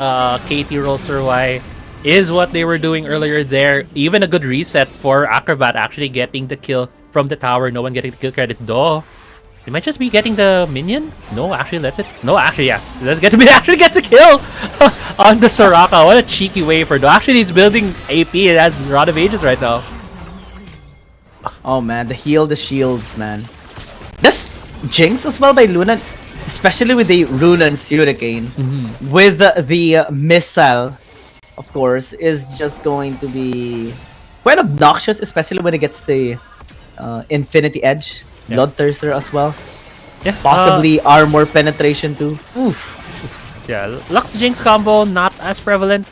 KT.RY is what they were doing earlier there. Even a good reset for Acrobat actually getting the kill from the tower. No one getting the kill credit though. They might just be getting the minion. No, actually, that's it. No, actually, yeah. Let's get to me. Actually gets a kill on the Soraka. What a cheeky way for though. Actually, he's building AP. It has Rod of Ages right now. Oh man, the heal, the shields, man. This Jinx as well by Luna, especially with the Runan's Hurricane, with the missile. Of course, is just going to be quite obnoxious, especially when it gets the Infinity Edge, Bloodthirster as well. Yeah, possibly armor penetration too. Oof. Yeah, Lux Jinx combo not as prevalent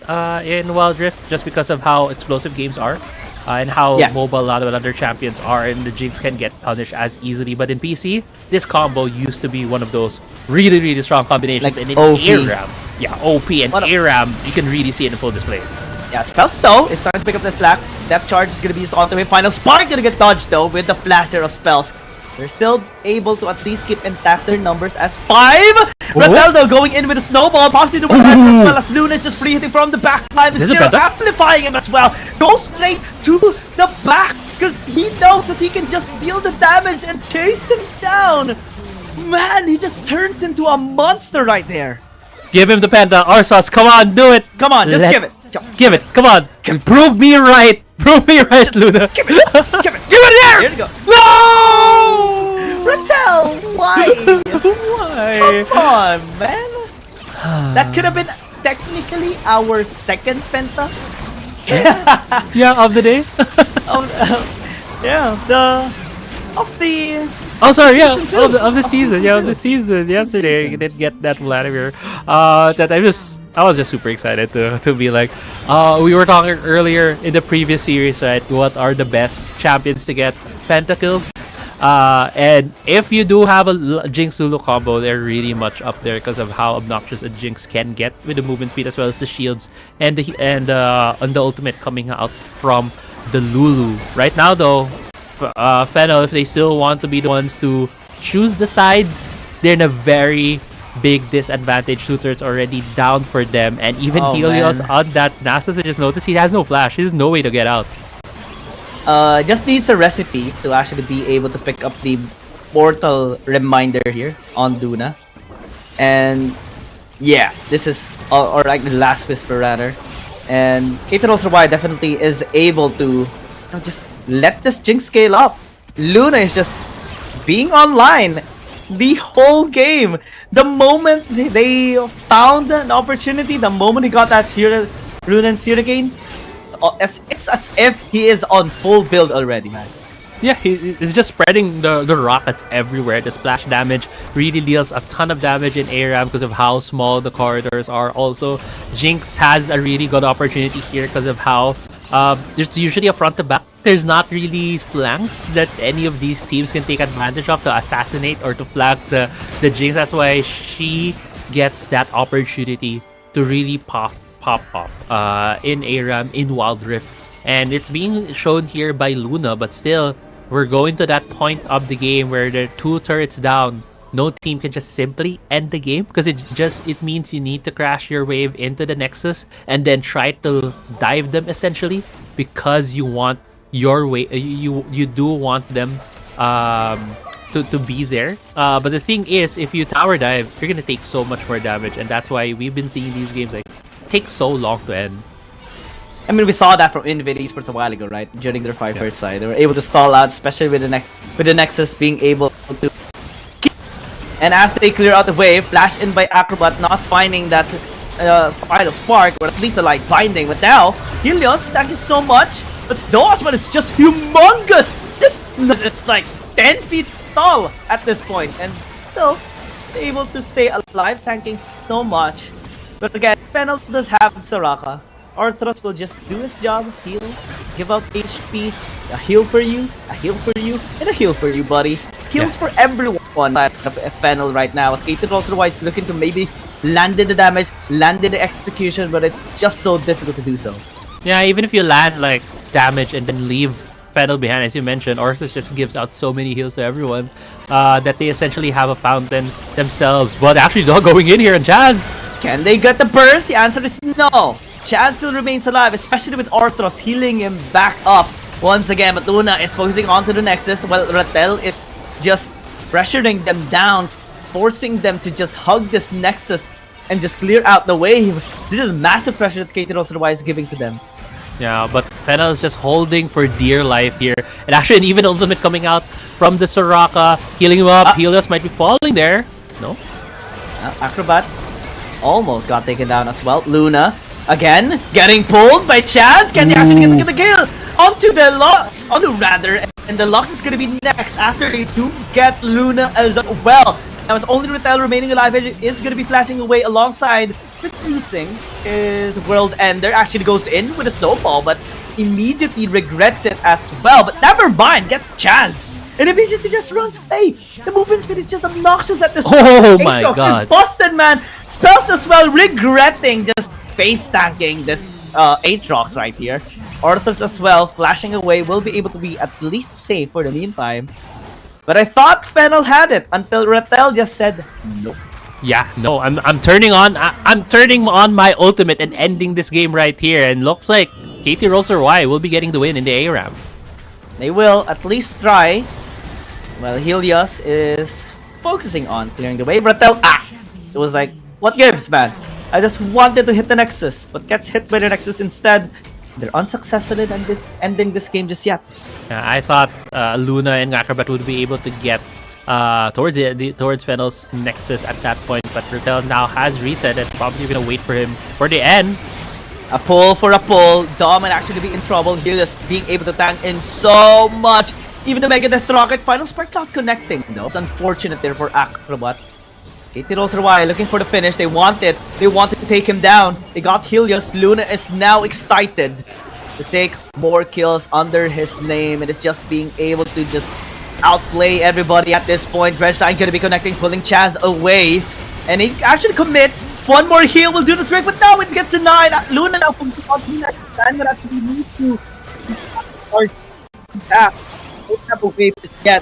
in Wild Rift just because of how explosive games are and how mobile a lot of other champions are, and the Jinx can get punished as easily. But in PC, this combo used to be one of those really strong combinations. Like and in OP. ARAM, OP and ARAM, you can really see it in full display. Yeah, Spells though is starting to pick up the slack. Depth charge is gonna be used onto him. Final Spark gonna get dodged though with the flasher of Spells. They're still able to at least keep intact their numbers as 5! Ronaldo going in with a snowball, pops into one as well as Luna just free hitting from the back line. Zero amplifying him as well. Goes straight to the back because he knows that he can just deal the damage and chase them down. Man, he just turns into a monster right there. Give him the penta, Arsos. Come on, do it. Come on, just give it. Give it. Come on. Prove me right. Prove me right, Luna. Give it. Give it. Give it here. Here you go. No! Rattel, why? Why? Come on, man. That could have been technically our second penta. Yeah, of the day. Oh, sorry, yeah, of the season, yeah, of the season. Yesterday, I did get that Vladimir. That I was just super excited to be like, we were talking earlier in the previous series, right? What are the best champions to get pentakills? And if you do have a Jinx Lulu combo, they're really much up there because of how obnoxious a Jinx can get with the movement speed as well as the shields and the ultimate coming out from the Lulu. Right now, though. Fennel, if they still want to be the ones to choose the sides, they're in a very big disadvantage. Shooter's already down for them, and even Helios on that Nasus, I just noticed he has no flash. There's no way to get out. Just needs a recipe to actually be able to pick up the portal reminder here on Duna. And yeah, this is or like the last whisper rather. And KT.RY definitely is able to just let this Jinx scale up. Luna is just being online the whole game. The moment they found an opportunity, the moment he got that Rune and Hurricane, it's as if he is on full build already, man. Yeah, he's just spreading the rockets everywhere. The splash damage really deals a ton of damage in ARAM because of how small the corridors are. Also, Jinx has a really good opportunity here because of how there's usually a front to back. There's not really flanks that any of these teams can take advantage of to assassinate or to flank the Jinx. That's why she gets that opportunity to really pop off in ARAM, in Wild Rift. And it's being shown here by Luna, but still, we're going to that point of the game where there are 2 turrets down. No team can just simply end the game because it means you need to crash your wave into the Nexus and then try to dive them essentially because you want your way. You do want them to be there. But the thing is, if you tower dive, you're gonna take so much more damage, and that's why we've been seeing these games like take so long to end. I mean, we saw that from INV Esports a while ago, right? During their 5-1 side, they were able to stall out, especially with the Nexus being able to. And as they clear out the wave, flash in by Acrobat, not finding that final spark, or at least a light binding. But now, Helios, thank you so much. But NAOS, but it's just humongous! It's like 10 feet tall at this point, and still able to stay alive, tanking so much. But again, Fennel does have Soraka. Arthros will just do his job, heal, give out HP, a heal for you, a heal for you, and a heal for you, buddy. Heals for everyone at Fennel right now. As KT.RY is looking to maybe land in the damage, land in the execution, but it's just so difficult to do so. Yeah, even if you land like damage and then leave Fennel behind, as you mentioned, Arthros just gives out so many heals to everyone that they essentially have a fountain themselves. But actually, not going in here, and Chaz. Can they get the burst? The answer is no. Chaz still remains alive, especially with Arthros healing him back up once again. But Luna is focusing onto the Nexus, while Rattel is just pressuring them down, forcing them to just hug this Nexus and just clear out the wave. This is massive pressure that KT.RY is giving to them. Yeah, but Fennel is just holding for dear life here. And actually an even ultimate coming out from the Soraka, healing him up. Helios might be falling there. No? Acrobat almost got taken down as well. Luna, again, getting pulled by Chaz. Can they actually get the kill? Onto Rather, and the Lux is gonna be next after they do get Luna as well. Now it's only Rattel remaining alive, is gonna be flashing away alongside reducing his World Ender. Actually goes in with a snowball, but immediately regrets it as well. But never mind, gets Chaz. And immediately just runs away. The movement speed is just obnoxious at this point. Oh my god. Is busted, man. Spells as well, regretting just face tanking this Aatrox right here. Arthurs as well, flashing away, will be able to be at least safe for the meantime. But I thought Fennel had it until Rattel just said no. Yeah, no, I'm turning on my ultimate and ending this game right here, and looks like KT.RY will be getting the win in the ARAM. They will at least try. Well, Helios is focusing on clearing the way. Rattel, it was like, what gives, man? I just wanted to hit the Nexus, but gets hit by the Nexus instead. They're unsuccessful in ending this game just yet. I thought Luna and Acrobat would be able to get towards Fennel's Nexus at that point, but Rattel now has reset and probably gonna wait for him for the end. A pull for a pull. Dom might actually be in trouble. Helios being able to tank in so much. Even the Mega Death Rocket Final Spark not connecting though. It's unfortunate there for Acrobat. KT.RY looking for the finish. They want it. They wanted to take him down. They got Helios. Luna is now excited to take more kills under his name and is just being able to just outplay everybody at this point. Redshine gonna be connecting, pulling Chaz away. And he actually commits. One more heal will do the trick, but now it gets denied. Luna now from the continent. Will actually need to back. Don't have a wave to get.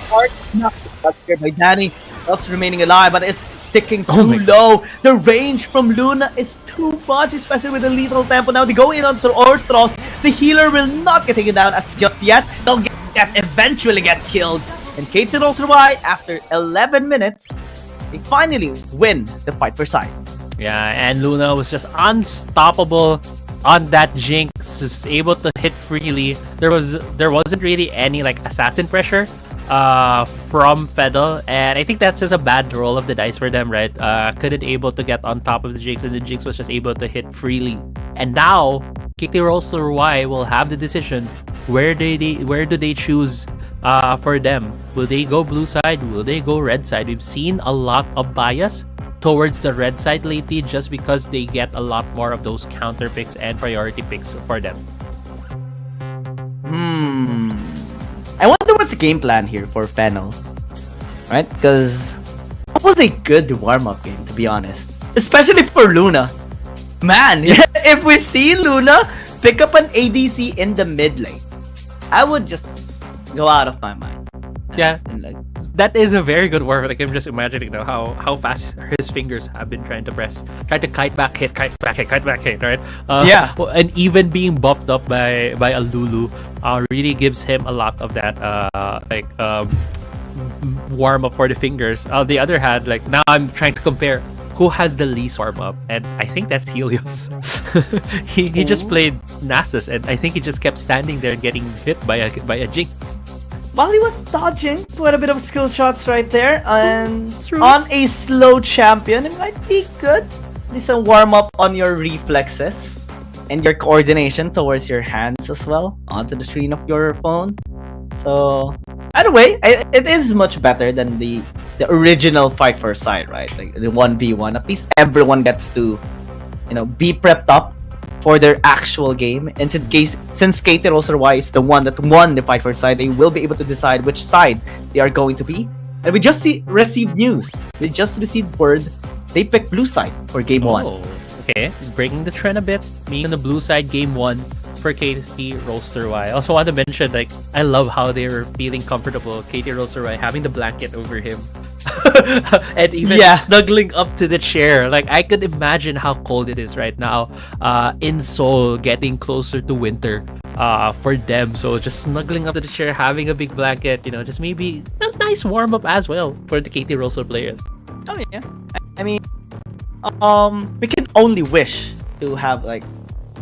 Hard enough to here by Danny. Else remaining alive, but it's ticking too low. The range from Luna is too much, especially with the lethal tempo. Now they go in on Orthros. The healer will not get taken down as just yet. They'll eventually get killed. And KT.RY, after 11 minutes, they finally win the fight for side. Yeah, and Luna was just unstoppable on that Jinx, just able to hit freely. There wasn't really any like assassin pressure from Fennel, and I think that's just a bad roll of the dice for them, right? Couldn't able to get on top of the Jinx, and the Jinx was just able to hit freely. And now KT.RY will have the decision: where do they choose for them? Will they go blue side? Will they go red side? We've seen a lot of bias towards the red side lately, just because they get a lot more of those counter picks and priority picks for them. I wonder what's the game plan here for Fennel, right? Because it was a good warm-up game, to be honest, especially for Luna. Man, if we see Luna pick up an ADC in the mid lane, I would just go out of my mind. Yeah, that is a very good warm-up. Like, I'm just imagining now how fast his fingers have been trying to kite back hit, right? Yeah. And even being buffed up by a Lulu really gives him a lot of that warm up for the fingers. On the other hand, like, now I'm trying to compare who has the least warm up, and I think that's Helios. he just played Nasus, and I think he just kept standing there and getting hit by a Jinx. While he was dodging quite a bit of skill shots right there, and on a slow champion, it might be good. At least a warm up on your reflexes and your coordination towards your hands as well onto the screen of your phone. So either way, it is much better than the original fight for side, right? Like the 1v1. At least everyone gets to, be prepped up for their actual game. And since KT.RY is the one that won the fight for side, they will be able to decide which side they are going to be. And we just received news. They just received word they picked blue side for game 1. Okay, breaking the trend a bit. Being on the blue side game 1 for KT.RY. I also want to mention, like, I love how they were feeling comfortable. KT.RY having the blanket over him. And even snuggling up to the chair. Like, I could imagine how cold it is right now in Seoul, getting closer to winter for them. So just snuggling up to the chair, having a big blanket, just maybe a nice warm up as well for the KT.RY players. Oh yeah, I mean, we can only wish to have like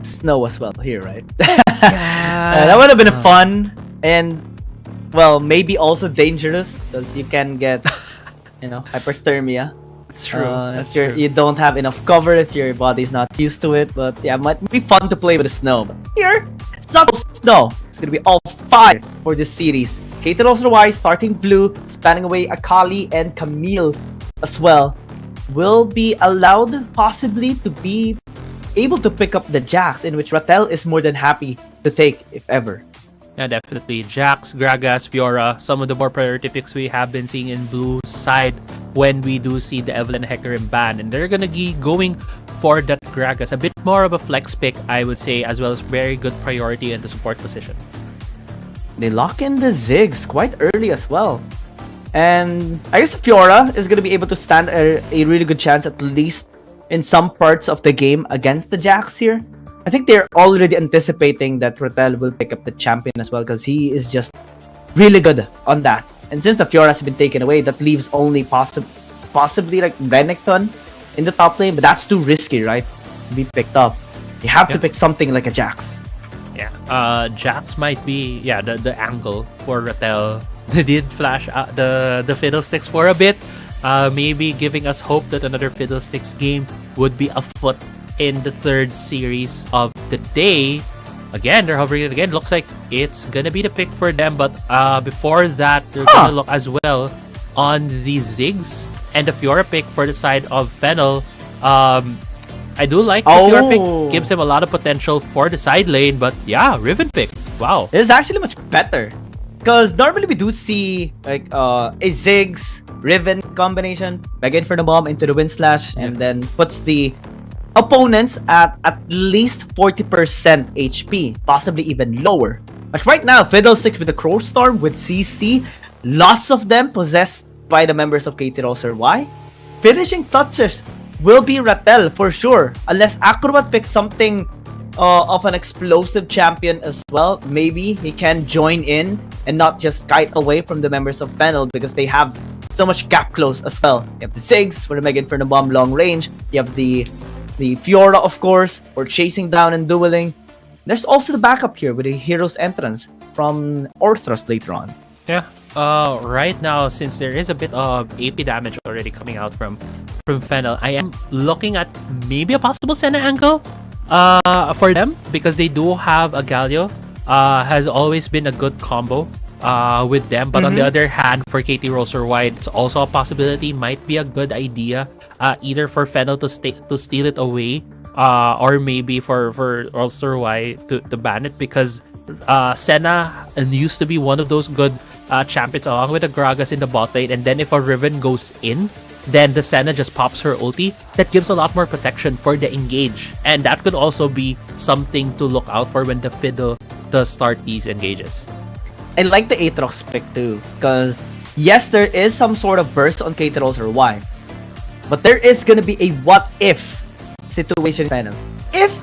snow as well here, right? That would have been fun, and well, maybe also dangerous, because you can get hyperthermia. That's true. You don't have enough cover if your body's not used to it. But yeah, it might be fun to play with the snow. But here, it's not snow. It's gonna be all fire for this series. KT.RY starting blue, spanning away Akali and Camille as well, will be allowed possibly to be able to pick up the Jax, in which Rattel is more than happy to take, if ever. Yeah, definitely. Jax, Gragas, Fiora, some of the more priority picks we have been seeing in blue side when we do see the Evelynn, Hecarim ban. And they're gonna be going for that Gragas. A bit more of a flex pick, I would say, as well as very good priority in the support position. They lock in the Ziggs quite early as well. And I guess Fiora is going to be able to stand a really good chance, at least in some parts of the game, against the Jax here. I think they're already anticipating that Rattel will pick up the champion as well, because he is just really good on that. And since the Fiora has been taken away, that leaves only possibly like Renekton in the top lane, but that's too risky, right? To be picked up. You have to pick something like a Jax. Yeah, Jax might be the angle for Rattel. They did flash the Fiddlesticks for a bit, maybe giving us hope that another Fiddlesticks game would be afoot in the third series of the day. Again, they're hovering it again. Looks like it's gonna be the pick for them, but before that, they're gonna look as well on the Ziggs and the Fiora pick for the side of Fennel. I do like the Fiora pick, gives him a lot of potential for the side lane, but yeah, Riven pick. Wow. It's actually much better. Because normally we do see like a Ziggs Riven combination, back in for the bomb into the wind slash, and then puts the opponents at least 40% HP, possibly even lower. But right now, Fiddlesticks with the Crow Storm, with CC, lots of them possessed by the members of KT.RY. Finishing touches will be Rattel for sure, unless Acrobat picks something of an explosive champion as well. Maybe he can join in and not just kite away from the members of Fennel, because they have so much gap close as well. You have the Ziggs for the Mega Inferno Bomb long range. You have the Fiora, of course, for chasing down and dueling. There's also the backup here with the Hero's Entrance from Orthros later on. Yeah. Right now, since there is a bit of AP damage already coming out from Fennel, I am looking at maybe a possible Senna angle for them, because they do have a Galio. Has always been a good combo with them, but on the other hand, for KT.RY, it's also a possibility. Might be a good idea either for Fennel to steal it away, or maybe for RY to ban it, because Senna used to be one of those good champions along with the Gragas in the bot lane, and then if a Riven goes in, then the Senna just pops her ulti. That gives a lot more protection for the engage, and that could also be something to look out for when the Fiddle does start these engages. I like the Aatrox pick too, because yes, there is some sort of burst on KT.RY, but there is gonna be a what if situation. If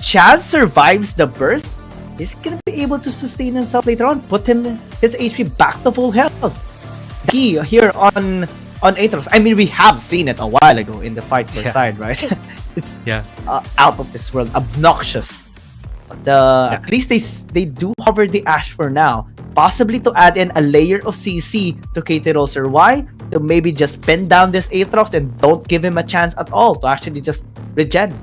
Chaz survives the burst, he's gonna be able to sustain himself later on, put his HP back to full health. Key here on Aatrox. I mean, we have seen it a while ago in the fight for side, right? It's out of this world, obnoxious. At least they do hover the Ash for now, possibly to add in a layer of CC to KT.RY to maybe just pin down this Aatrox and don't give him a chance at all to actually just regen.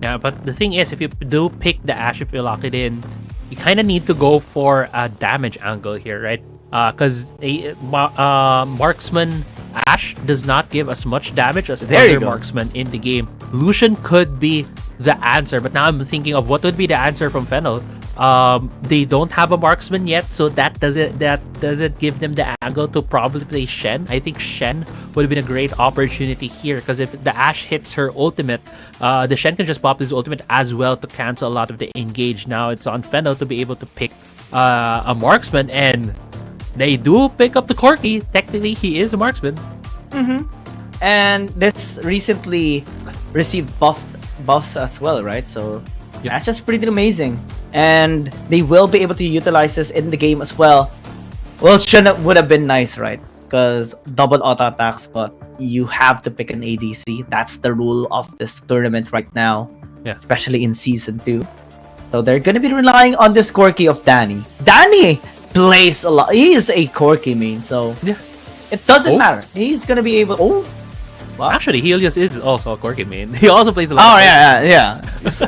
Yeah, but the thing is, if you do pick the Ash, if you lock it in, you kind of need to go for a damage angle here, right? Because Marksman Ash does not give as much damage as other marksmen in the game. Lucian could be the answer, but now I'm thinking of what would be the answer from Fennel. They don't have a marksman yet, so that doesn't give them the angle to probably play Shen. I think Shen would have been a great opportunity here, because if the Ash hits her ultimate, the Shen can just pop his ultimate as well to cancel a lot of the engage. Now it's on Fennel to be able to pick a marksman, and they do pick up the Corki. Technically, he is a marksman. And this recently received buffs as well, right? So that's just pretty amazing. And they will be able to utilize this in the game as well. Well, Shen would have been nice, right? Because double auto attacks, but you have to pick an ADC. That's the rule of this tournament right now, especially in Season 2. So they're going to be relying on this Corki of Danny. Danny plays a lot. He is a Corki main, so it doesn't matter. He's going to be able... Wow. Actually, Helios is also a Corki main. He also plays a lot. Oh, yeah. So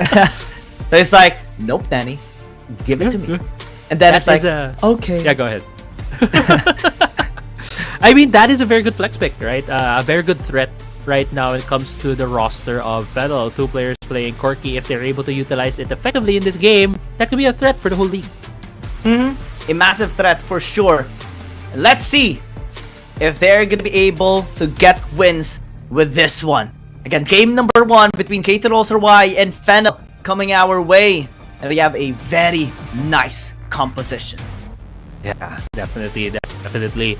it's like, nope, Danny, give it to me. And then it's like, okay. Yeah, go ahead. I mean, that is a very good flex pick, right? A very good threat right now when it comes to the roster of Fennel. Two players playing Corki. If they're able to utilize it effectively in this game, that could be a threat for the whole league. A massive threat for sure. Let's see if they're going to be able to get wins with this one. Again, game number 1 between KT.RY and Fennel coming our way. And we have a very nice composition. Yeah, definitely.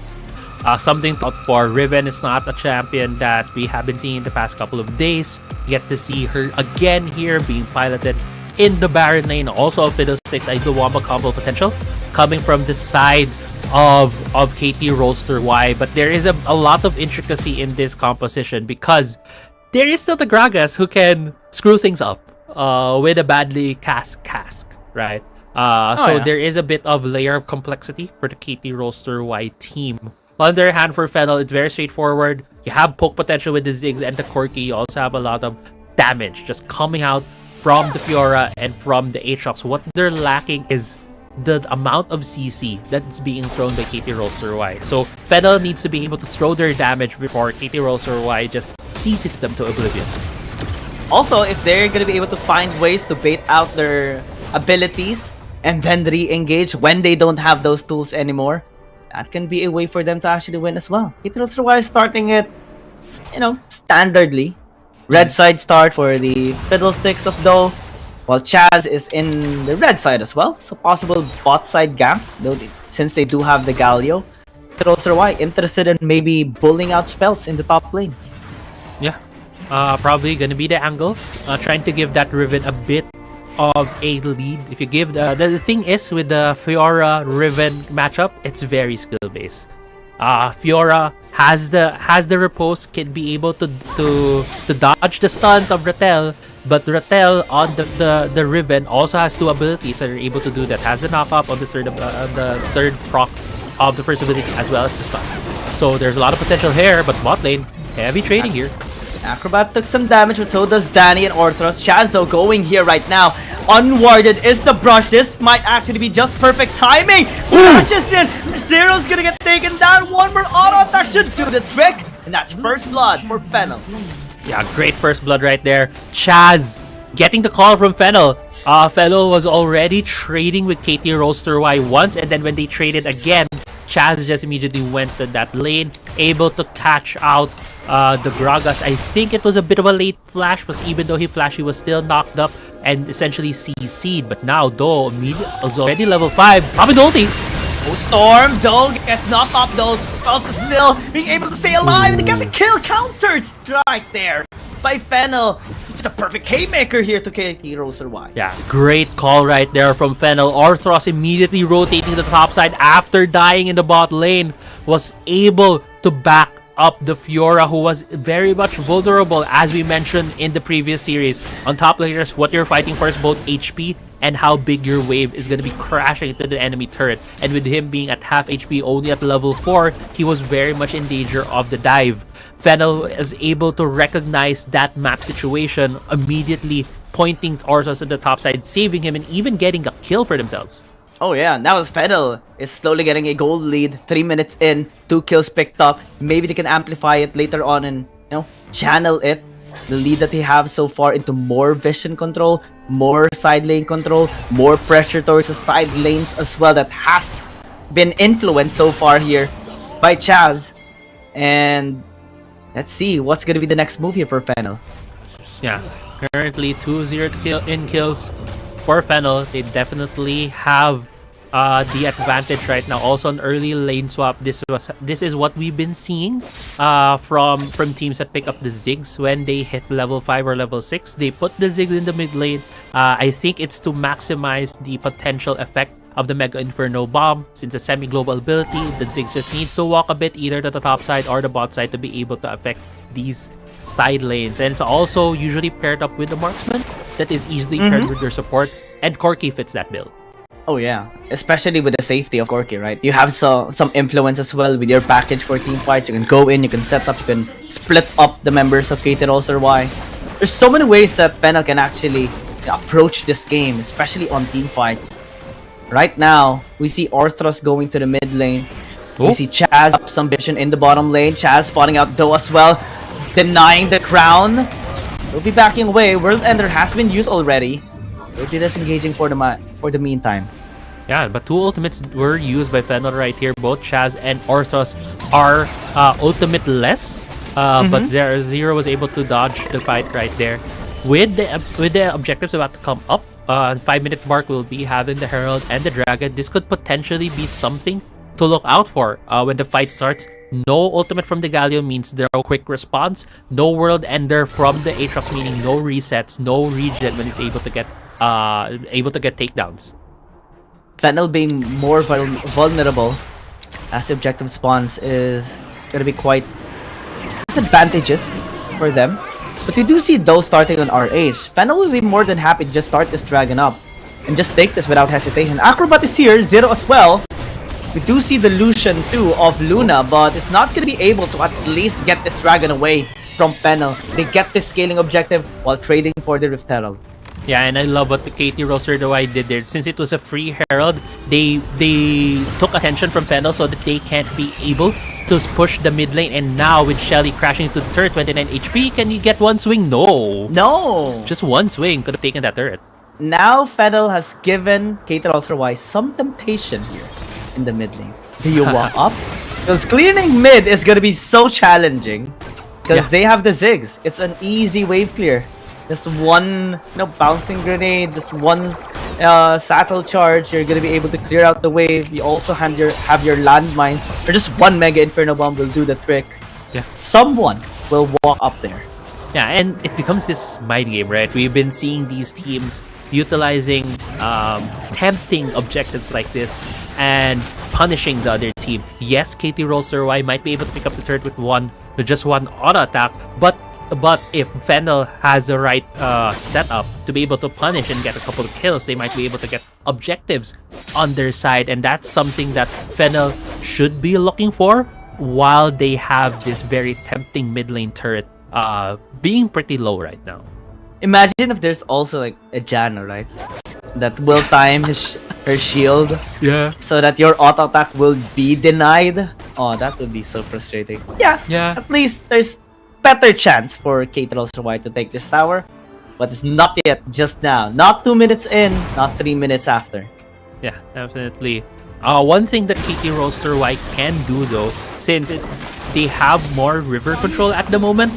Something to look for. Riven is not a champion that we have been seeing in the past couple of days. Get to see her again here being piloted in the Baron lane. Also a Fiddlesticks Idawamba combo potential coming from the side of KT.RY. But there is a lot of intricacy in this composition because there is still the Gragas who can screw things up with a badly cast cask, right? There is a bit of layer of complexity for the KT.RY team. On the other hand, for Fennel, it's very straightforward. You have poke potential with the Ziggs and the Corki. You also have a lot of damage just coming out from the Fiora and from the Aatrox. What they're lacking is the amount of CC that's being thrown by KT.RY. So Fennel needs to be able to throw their damage before KT.RY just seizes them to oblivion. Also, if they're gonna be able to find ways to bait out their abilities and then re-engage when they don't have those tools anymore, that can be a way for them to actually win as well. KT.RY is starting it, standardly. Red side start for the Fiddlesticks of Doe, while Chaz is in the red side as well. So possible bot side gank, though, since they do have the Galio. KT.RY interested in maybe bullying out spells in the top lane. Yeah, probably gonna be the angle. Trying to give that Riven a bit of a lead. If you give the thing is with the Fiora Riven matchup, it's very skill based. Fiora has the repose, can be able to dodge the stuns of Rattel, but Rattel on the Riven also has two abilities that are able to do that. Has the knock up on the third proc of the first ability as well as the stun. So there's a lot of potential here, but bot lane heavy trading here. Acrobat took some damage, but so does Danny and Orthros. Chaz though going here right now. Unwarded is the brush. This might actually be just perfect timing. Flashes in. Zero's gonna get taken down. One more auto attack should do the trick. And that's first blood for Fennel. Yeah, great first blood right there. Chaz getting the call from Fennel. Fennel was already trading with KT.RY once, and then when they traded again, Chaz just immediately went to that lane, able to catch out the Gragas. I think it was a bit of a late flash, because even though he flashed, he was still knocked up and essentially CC'd. But now Doe is already level 5. Popping the ulti. Oh, Storm, Doe gets knocked up though. Spells is still being able to stay alive and get the kill countered strike there by Fennel. It's just a perfect K-maker here to KT.RY. Yeah, great call right there from Fennel. Orthros immediately rotating to the top side after dying in the bot lane, was able to back up the Fiora, who was very much vulnerable, as we mentioned in the previous series. On top layers, what you're fighting for is both HP and how big your wave is going to be crashing into the enemy turret. And with him being at half HP, only at level 4, he was very much in danger of the dive. Fennel is able to recognize that map situation, immediately pointing Orthros at the top side, saving him and even getting a kill for themselves. Oh yeah, now Fennel is slowly getting a gold lead. 3 minutes in, 2 kills picked up. Maybe they can amplify it later on and channel it, the lead that they have so far, into more vision control, more side lane control, more pressure towards the side lanes as well. That has been influenced so far here by Chaz. And let's see what's gonna be the next move here for Fennel. Yeah, currently 2-0 in kills for Fennel. They definitely have the advantage right now. Also an early lane swap. This is what we've been seeing from teams that pick up the Ziggs when they hit level 5 or level 6. They put the Ziggs in the mid lane. I think it's to maximize the potential effect of the Mega Inferno Bomb. Since a semi-global ability, the Ziggs just needs to walk a bit either to the top side or the bot side to be able to affect these side lanes. And it's also usually paired up with the marksman that is easily paired with their support, and Corki fits that build. Oh yeah, especially with the safety of Corki, right? You have some influence as well with your package for team fights. You can go in, you can set up, you can split up the members of KT.RY. There's so many ways that Fennel can actually approach this game, especially on team fights. Right now, we see Orthros going to the mid lane. We see Chaz up some vision in the bottom lane. Chaz spotting out Doe as well, denying the crown. We'll be backing away. World Ender has been used already. We'll be disengaging for the meantime. Yeah, but 2 ultimates were used by Fennel right here. Both Chaz and Orthros are ultimate-less, but Zero was able to dodge the fight right there. With the objectives about to come up, 5-minute mark, we'll be having the Herald and the Dragon. This could potentially be something to look out for when the fight starts. No ultimate from the Galio means no quick response. No World Ender from the Aatrox, meaning no resets, no regen when it's able to get takedowns. Sentinel being more vulnerable as the objective spawns is gonna be quite disadvantageous for them. But you do see those starting on RH. Fennel will be more than happy to just start this Dragon up and just take this without hesitation. Acrobat is here, Zero as well. We do see the Lucian too of Luna, but it's not gonna be able to at least get this Dragon away from Fennel. They get this scaling objective while trading for the Rift Herald. Yeah, and I love what the KT.RY did there. Since it was a free Herald, they took attention from Fennel so that they can't be able to push the mid lane. And now with Shelly crashing into the turret, 29 HP, can you get one swing? No. No. Just one swing could have taken that turret. Now Fennel has given KT.RY some temptation here in the mid lane. Do you walk up? Because clearing mid is going to be so challenging because they have the Ziggs. It's an easy wave clear. Just one bouncing grenade, just one satchel charge, you're gonna be able to clear out the wave. You also have your landmine, or just one Mega Inferno Bomb will do the trick. Yeah. Someone will walk up there. Yeah, and it becomes this mind game, right? We've been seeing these teams utilizing tempting objectives like this and punishing the other team. Yes, KT.RY might be able to pick up the turret with just one auto attack, but if Fennel has the right setup to be able to punish and get a couple of kills, they might be able to get objectives on their side, and that's something that Fennel should be looking for while they have this very tempting mid lane turret being pretty low right now. Imagine if there's also like a Janna, right? That will time her shield. Yeah. So that your auto attack will be denied. Oh, that would be so frustrating. Yeah. At least there's better chance for KT.RY to take this tower, but it's not yet, just now. Not 2 minutes in, not 3 minutes after. Yeah, definitely. One thing that KT.RY can do though, since they have more river control at the moment,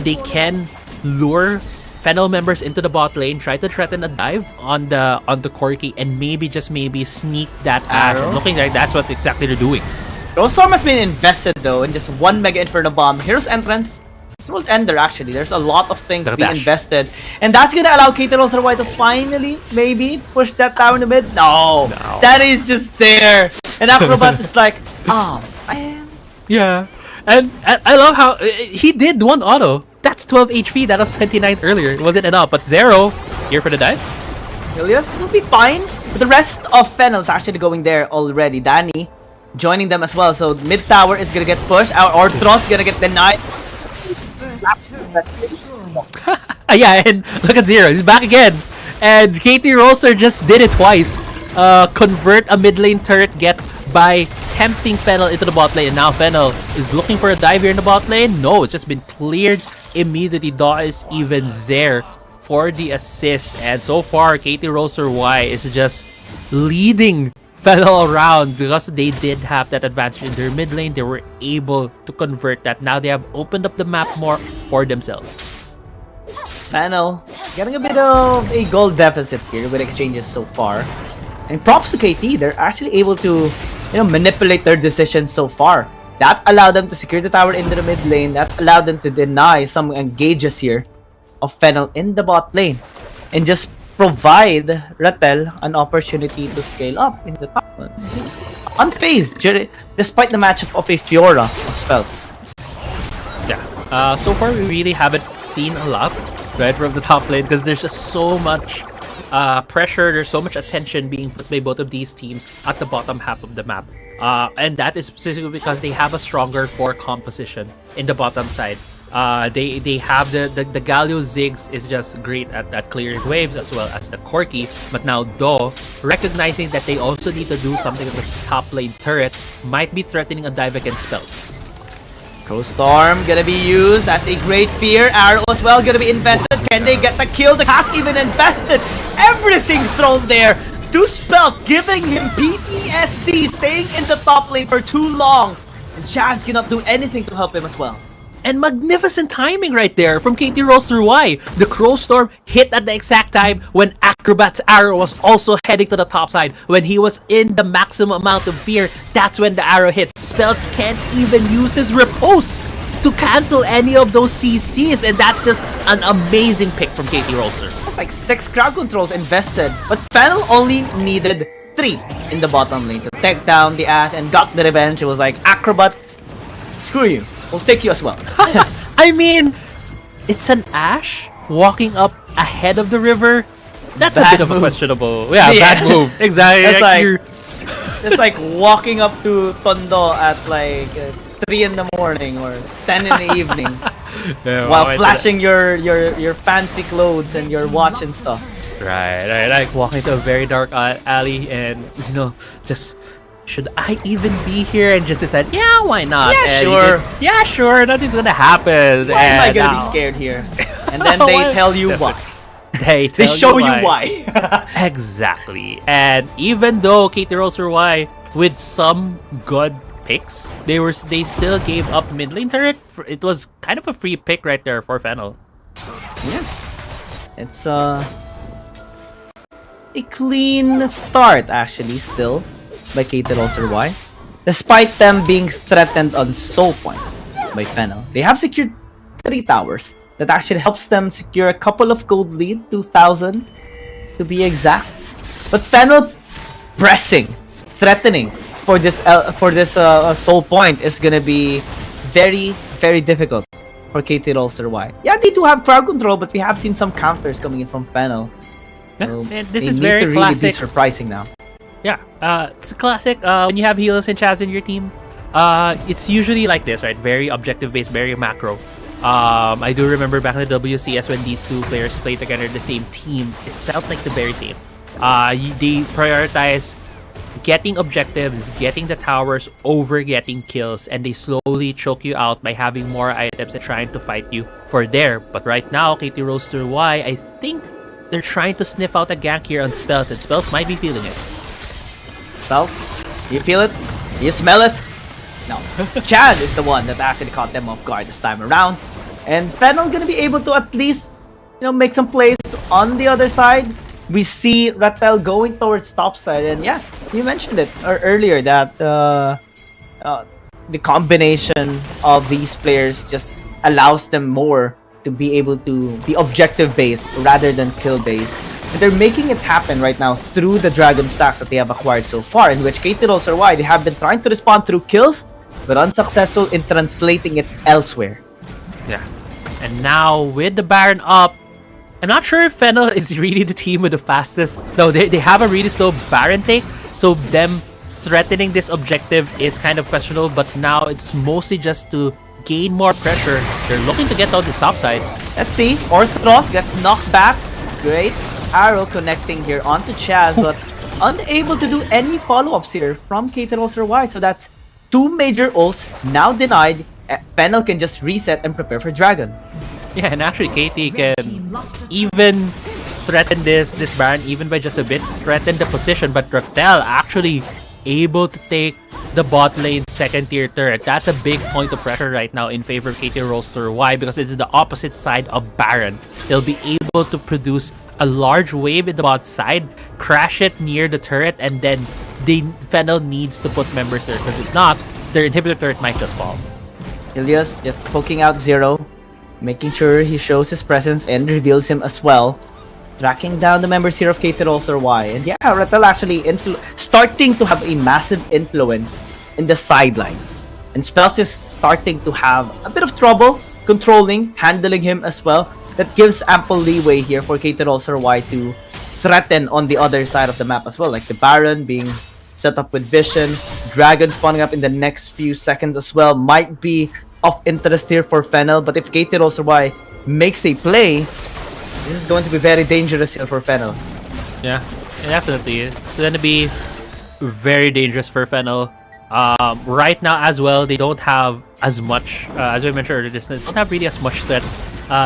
they can lure Fennel members into the bot lane, try to threaten a dive on the Corki, and maybe sneak that arrow. Looking like that's what exactly they're doing. Storm has been invested though in just one Mega Inferno Bomb. Hero's Entrance, World Ender actually. There's a lot of things being invested, and that's gonna allow KT.RY to finally maybe push that tower in the mid. No. That is just there, and Acrobat is like, oh man. Yeah, and I love how he did one auto. That's 12 HP. That was 29 earlier. It wasn't enough, but Zero here for the dive. Ilias will be fine, but the rest of Fennel's actually going there already. Danny joining them as well, so mid tower is gonna get pushed. Our Thrust gonna get denied. Yeah, and look at Zero. He's back again. And KT.RY just did it twice. Convert a mid lane turret get by tempting Fennel into the bot lane. And now Fennel is looking for a dive here in the bot lane. No, it's just been cleared immediately. Daw is even there for the assist. And so far, KT.RY is just leading Fennel around because they did have that advantage in their mid lane. They were able to convert that. Now they have opened up the map more for themselves. Fennel getting a bit of a gold deficit here with exchanges so far. And props to KT, they're actually able to manipulate their decisions so far. That allowed them to secure the tower into the mid lane. That allowed them to deny some engages here of Fennel in the bot lane. And just provide Rattel an opportunity to scale up in the top one. He's unfazed despite the matchup of a Fiora of Spells. Yeah, so far we really haven't seen a lot right from the top lane because there's just so much pressure, there's so much attention being put by both of these teams at the bottom half of the map. And that is specifically because they have a stronger core composition in the bottom side. They have the Galio Ziggs is just great at clearing waves as well as the Corki, but now Do, recognizing that they also need to do something with the top lane turret, might be threatening a dive against spells. Storm gonna be used as a great fear. Arrow as well gonna be invested. Can they get the kill? The cast even invested. Everything thrown there. Two spells giving him PTSD, staying in the top lane for too long. And Chaz cannot do anything to help him as well. And magnificent timing right there from KT.RY. The Crow Storm hit at the exact time when Acrobat's arrow was also heading to the top side. When he was in the maximum amount of fear, that's when the arrow hit. Spells can't even use his repose to cancel any of those CCs, and that's just an amazing pick from KT.RY. It's like 6 crowd controls invested, but Fennel only needed 3 in the bottom lane to take down the Ashe and got the revenge. It was like, Acrobat, screw you. We'll take you as well. I mean, it's an Ashe walking up ahead of the river. That's Bad a bit of a move. questionable. Yeah, bad move. Exactly. It's like walking up to Tondo at like 3 in the morning or 10 in the evening Yeah, while well, flashing your fancy clothes and your watch and stuff. Right. Like walking into a very dark alley and, just, should I even be here? And just decide, yeah, why not? Yeah, And sure. Yeah, sure. Nothing's gonna happen. Why am I And gonna now- be scared here? And then they tell you why. They show you why. Exactly. And even though KT.RY with some good picks, they still gave up mid lane turret. It was kind of a free pick right there for Fennel. Yeah. It's a clean start actually still by KT.RY. Despite them being threatened on Soul Point by Fennel, they have secured 3 towers. That actually helps them secure a couple of gold lead, 2,000 to be exact. But Fennel pressing, threatening for this Soul Point is gonna be very, very difficult for KT.RY. Yeah, they do have crowd control, but we have seen some counters coming in from Fennel. So And this they is need very to really be classic. surprising now. Yeah, it's a classic. When you have healers and Chaz in your team, it's usually like this, right? Very objective based, very macro. I do remember back in the WCS when these two players played together in the same team, it felt like the very same. They prioritize getting objectives, getting the towers over getting kills, and they slowly choke you out by having more items and trying to fight you for there. But right now, KT.RY, I think they're trying to sniff out a gank here on Spells, and Spells might be feeling it. Spells? You feel it? You smell it? No. Chad is the one that actually caught them off guard this time around. And Fennel gonna be able to at least, make some plays on the other side. We see Rattel going towards top side, and yeah, you mentioned it earlier that the combination of these players just allows them more to be able to be objective based rather than kill based. And they're making it happen right now through the dragon stacks that they have acquired so far, in which KT.RY, they have been trying to respond through kills, but unsuccessful in translating it elsewhere. Yeah. And now with the Baron up, I'm not sure if Fennel is really the team with the fastest. No, they have a really slow Baron take, so them threatening this objective is kind of questionable, but now it's mostly just to gain more pressure. They're looking to get on this top side. Let's see. Orthros gets knocked back. Great arrow connecting here onto Chaz, but unable to do any follow-ups here from KT.RY. So that's 2 major ults now denied. Fennel can just reset and prepare for Dragon. Yeah, and actually KT can even threaten this Baron even by just a bit, threaten the position, but Rattel actually able to take the bot lane second tier turret. That's a big point of pressure right now in favor of KT.RY because it's the opposite side of Baron. They'll be able to produce a large wave in the bot side, crash it near the turret, and then Fennel needs to put members there because if not, their inhibitor turret might just fall. Ilias just poking out Zero, making sure he shows his presence and reveals him as well. Tracking down the members here of KT.RY. And yeah, Rattel actually starting to have a massive influence in the sidelines. And Spells is starting to have a bit of trouble controlling, handling him as well. That gives ample leeway here for KT.RY to threaten on the other side of the map as well. Like the Baron being set up with Vision, Dragon spawning up in the next few seconds as well. Might be of interest here for Fennel, but if KT.RY makes a play, this is going to be very dangerous here for Fennel. Yeah, definitely. It's going to be very dangerous for Fennel. Right now as well, they don't have as much, as we mentioned earlier, they don't have really as much threat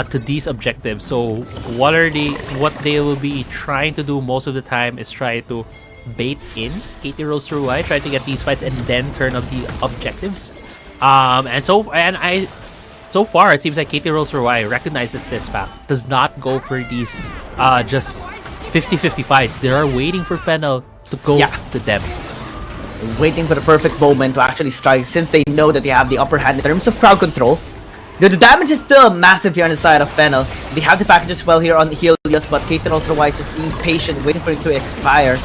to these objectives. So what they will be trying to do most of the time is try to bait in KT.RY, try to get these fights and then turn on the objectives. And so far, it seems like KT.RY recognizes this fact. Does not go for these just 50-50 fights. They are waiting for Fennel to go to them. Waiting for the perfect moment to actually strike, since they know that they have the upper hand in terms of crowd control. The damage is still massive here on the side of Fennel. They have the package as well here on Helios, but KT.RY just being patient, waiting for it to expire.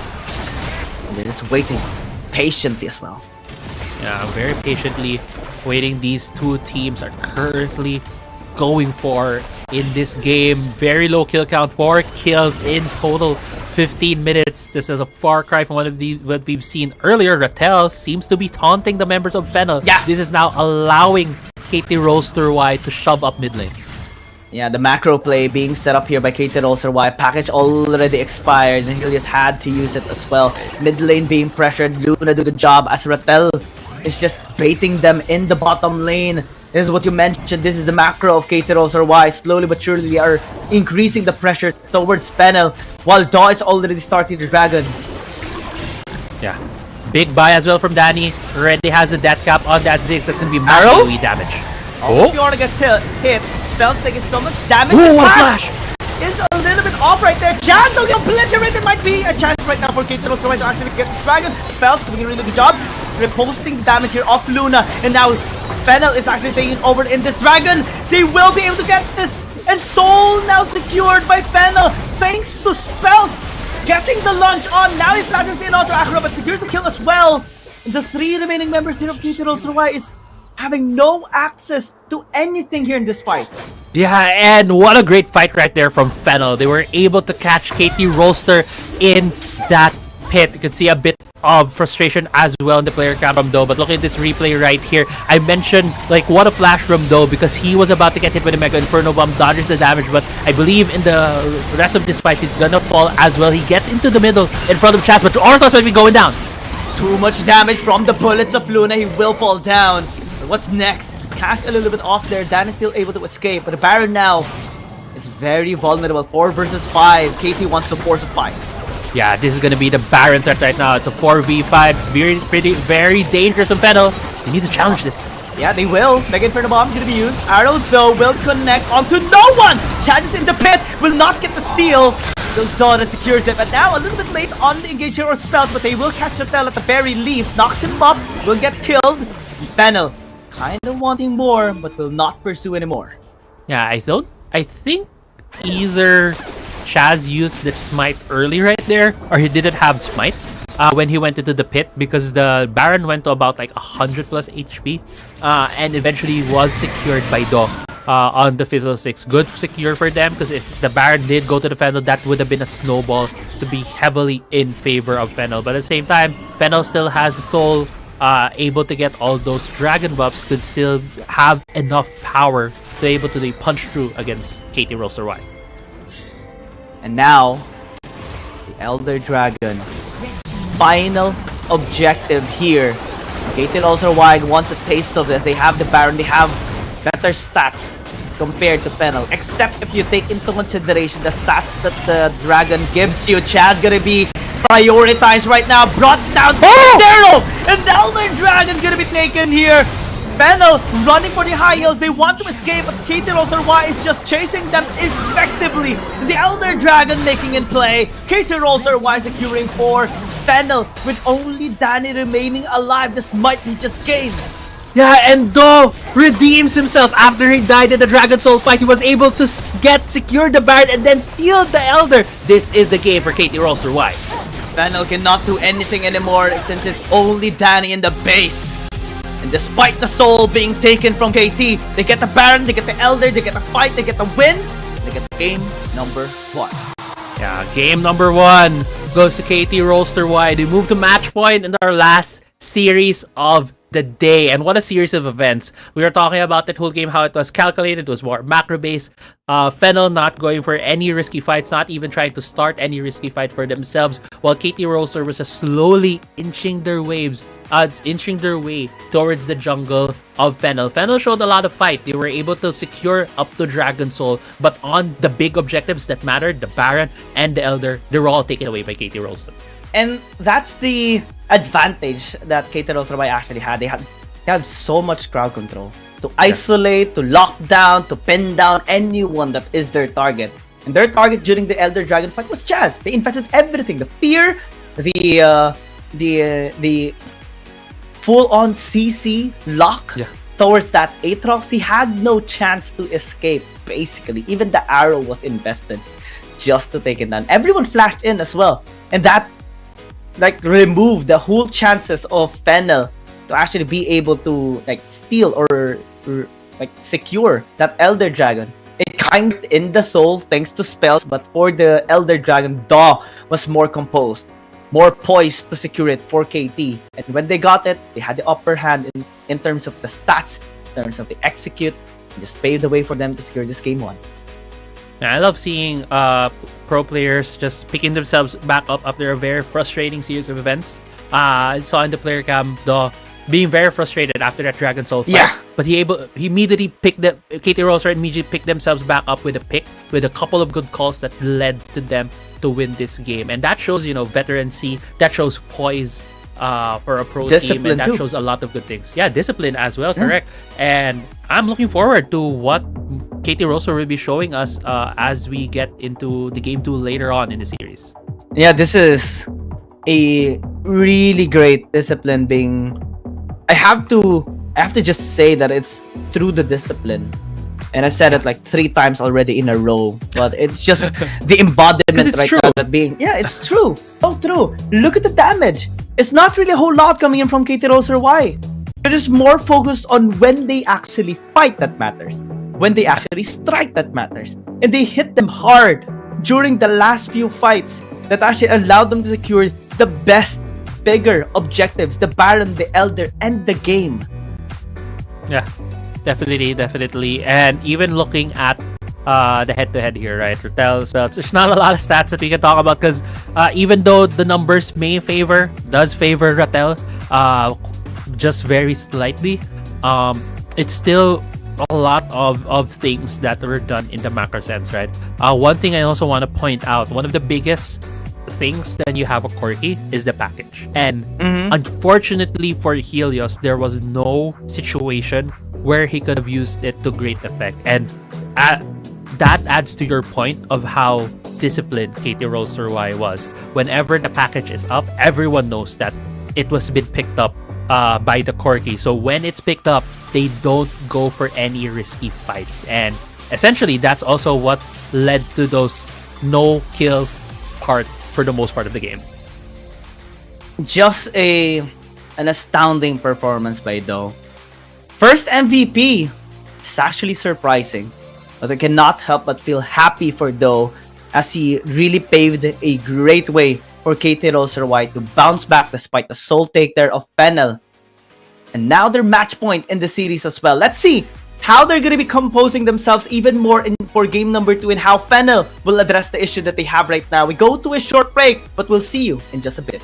And they're just waiting patiently as well. Yeah, very patiently waiting. These two teams are currently going for in this game. Very low kill count, 4 kills in total, 15 minutes. This is a far cry from what we've seen earlier. Rattel seems to be taunting the members of Fennel. Yeah. This is now allowing KT.RY to shove up mid lane. Yeah, the macro play being set up here by KT.RY. Package already expired, and Helios had to use it as well. Mid lane being pressured. Luna do the job as Rattel is just baiting them in the bottom lane. This is what you mentioned. This is the macro of KT.RY. Slowly but surely they are increasing the pressure towards Fennel, while Daw is already starting the dragon. Yeah. Big buy as well from Danny. Already has a death cap on that Ziggs. That's going to be Arrow? massive damage. Oh, Fiora gets hit. Spell's taking so much damage. Ooh, what a flash! Is a little bit off right there. Chance will get obliterated. Might be a chance right now for KT.RY to actually get this dragon. Spell's doing a really good job reposting the damage here off Luna. And now Fennel is actually taking over in this dragon. They will be able to get this. And Soul now secured by Fennel thanks to Spells getting the launch on. Now he flashes in onto Acro, but secures the kill as well. The 3 remaining members here of KT.RY is having no access to anything here in this fight. Yeah, and what a great fight right there from Fennel. They were able to catch KT Roaster in that pit. You can see a bit of frustration as well in the player cam from Doe, but look at this replay right here. I mentioned like what a flash from Doe because he was about to get hit with a Mega Inferno Bomb, dodges the damage, but I believe in the rest of this fight he's gonna fall as well. He gets into the middle in front of Chaz, but Orthos might be going down. Too much damage from the bullets of Luna. He will fall down. But what's next? Cast a little bit off there. Dan is still able to escape, but the Baron now is very vulnerable. 4 versus 5. KT wants to force a fight. Yeah, this is gonna be the Baron threat right now. It's a 4v5. It's very dangerous from Fennel. They need to challenge this. Yeah, they will. Mega Inferno Bomb is gonna be used. Arrows though will connect onto no one. Chaz in the pit will not get the steal. Dawn that secures it, but now a little bit late on the engagement or spells, but they will catch Rattel at the very least. Knocks him up, will get killed. Fennel kind of wanting more, but will not pursue anymore. Yeah, I think either Chaz used the smite early right there, or he didn't have smite when he went into the pit, because the Baron went to about like 100 plus HP and eventually was secured by Do on the Fizzle 6. Good secure for them, because if the Baron did go to the Fennel, that would have been a snowball to be heavily in favor of Fennel. But at the same time, Fennel still has the soul, able to get all those dragon buffs, could still have enough power to be able to punch through against KT.RY. And now, the Elder Dragon. Final objective here. KT.RY wants a taste of it. They have the Baron, they have better stats compared to Fennel. Except if you take into consideration the stats that the Dragon gives you. Chaz gonna be prioritized right now. Brought down to 0! And the Elder Dragon gonna be taken here. Fennel running for the high heels. They want to escape, but KT.RY is just chasing them effectively. The Elder Dragon making in play. KT.RY securing 4. Fennel with only Danny remaining alive. This might be just game. Yeah, and Do redeems himself after he died in the Dragon Soul fight. He was able to secure the Baron and then steal the Elder. This is the game for KT.RY. Fennel cannot do anything anymore since it's only Danny in the base. And despite the soul being taken from KT, they get the Baron, they get the Elder, they get the fight, they get the win, they get game number 1. Yeah, game number 1 goes to KT.RY. They move to match point in our last series of the day. And what a series of events. We were talking about that whole game, how it was calculated, it was more macro based. Fennel not going for any risky fights, not even trying to start any risky fight for themselves, while KT.RY was just slowly inching their way towards the jungle of Fennel. Fennel showed a lot of fight. They were able to secure up to Dragon Soul, but on the big objectives that mattered, the Baron and the Elder, they were all taken away by KT.RY. And that's the advantage that KT.RY actually had. They had so much crowd control to isolate, to lock down, to pin down anyone that is their target. And their target during the Elder Dragon fight was Jazz. They invested everything, the fear, the full-on CC lock towards that Aatrox. He had no chance to escape, basically. Even the arrow was invested just to take it down. Everyone flashed in as well. And that like removed the whole chances of Fennel to actually be able to like steal or like secure that Elder Dragon. It kind of in the soul thanks to spells, but for the Elder Dragon, Daw was more composed, more poised to secure it for KT. And when they got it, they had the upper hand in terms of the stats, in terms of the execute, and just paved the way for them to secure this game 1. I love seeing pro players just picking themselves back up after a very frustrating series of events. I saw in the player cam Daw being very frustrated after that Dragon Soul fight. Yeah. But he immediately picked the KT.RY immediately picked themselves back up with a pick, with a couple of good calls that led to them to win this game. And that shows, veterancy, that shows poise for a pro team, and that shows a lot of good things. Yeah, discipline as well, correct. And I'm looking forward to what KT.RY will be showing us as we get into the game 2 later on in the series. Yeah, this is a really great discipline being... I have to just say that it's through the discipline. And I said it like 3 times already in a row. But it's just the embodiment right now that being... Yeah, it's true. So true. Look at the damage. It's not really a whole lot coming in from KT.RY. They're just more focused on when they actually fight that matters. When they actually strike that matters. And they hit them hard during the last few fights that actually allowed them to secure the best, bigger objectives, the Baron, the Elder, and the game. Yeah, definitely. And even looking at the head-to-head here, right? Ratel spells. There's not a lot of stats that we can talk about because even though the numbers does favor Ratel, just very slightly, it's still a lot of things that were done in the macro sense, right? One thing I also want to point out, one of the biggest things that you have a Corki is the package. And unfortunately for Helios, there was no situation where he could have used it to great effect. And that adds to your point of how disciplined KT.RY was. Whenever the package is up, everyone knows that it was been picked up by the Corki. So when it's picked up, they don't go for any risky fights. And essentially, that's also what led to those no kills part for the most part of the game. Just an astounding performance by Daw. First MVP. It's actually surprising. But I cannot help but feel happy for Daw as he really paved a great way for KT.RY to bounce back despite the soul take there of Fennel. And now they're match point in the series as well. Let's see how they're going to be composing themselves even more for game number 2 and how Fennel will address the issue that they have right now. We go to a short break, but we'll see you in just a bit.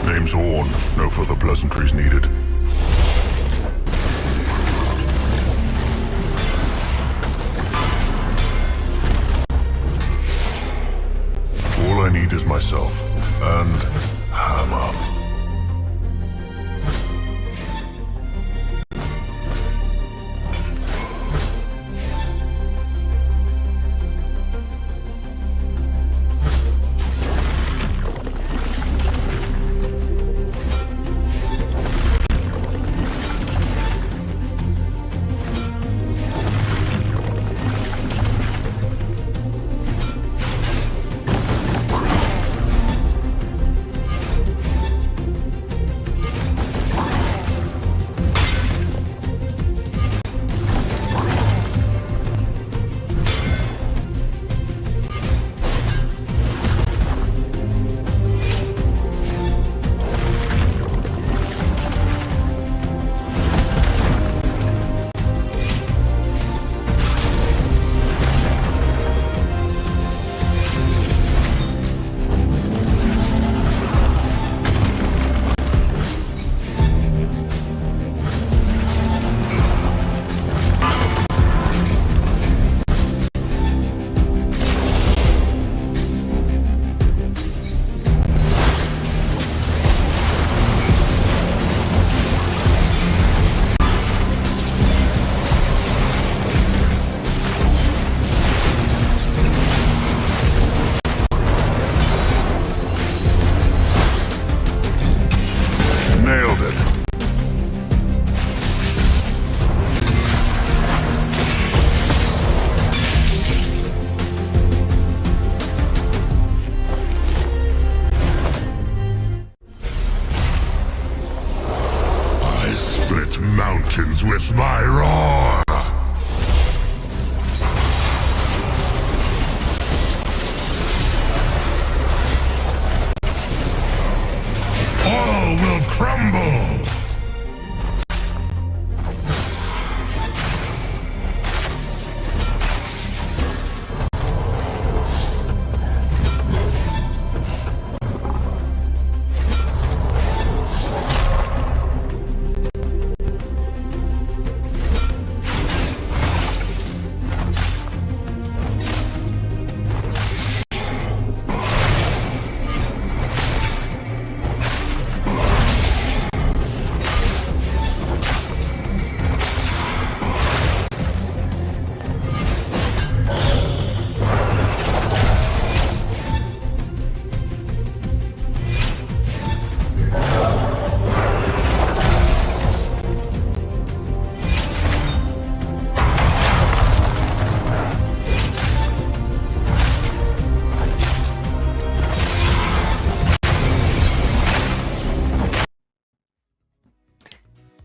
Name's Horn. No further pleasantries needed. All I need is myself and hammer.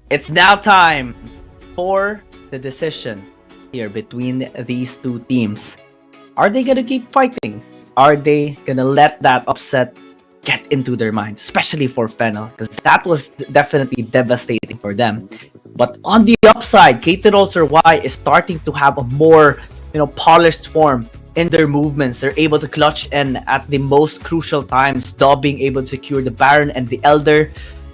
It's now time for the decision here between these two teams. Are they gonna keep fighting? Are they gonna let that upset get into their minds, especially for Fennel? Because that was definitely devastating for them. But on the upside, KT.RY is starting to have a more, polished form in their movements. They're able to clutch in at the most crucial times. Do being able to secure the Baron and the Elder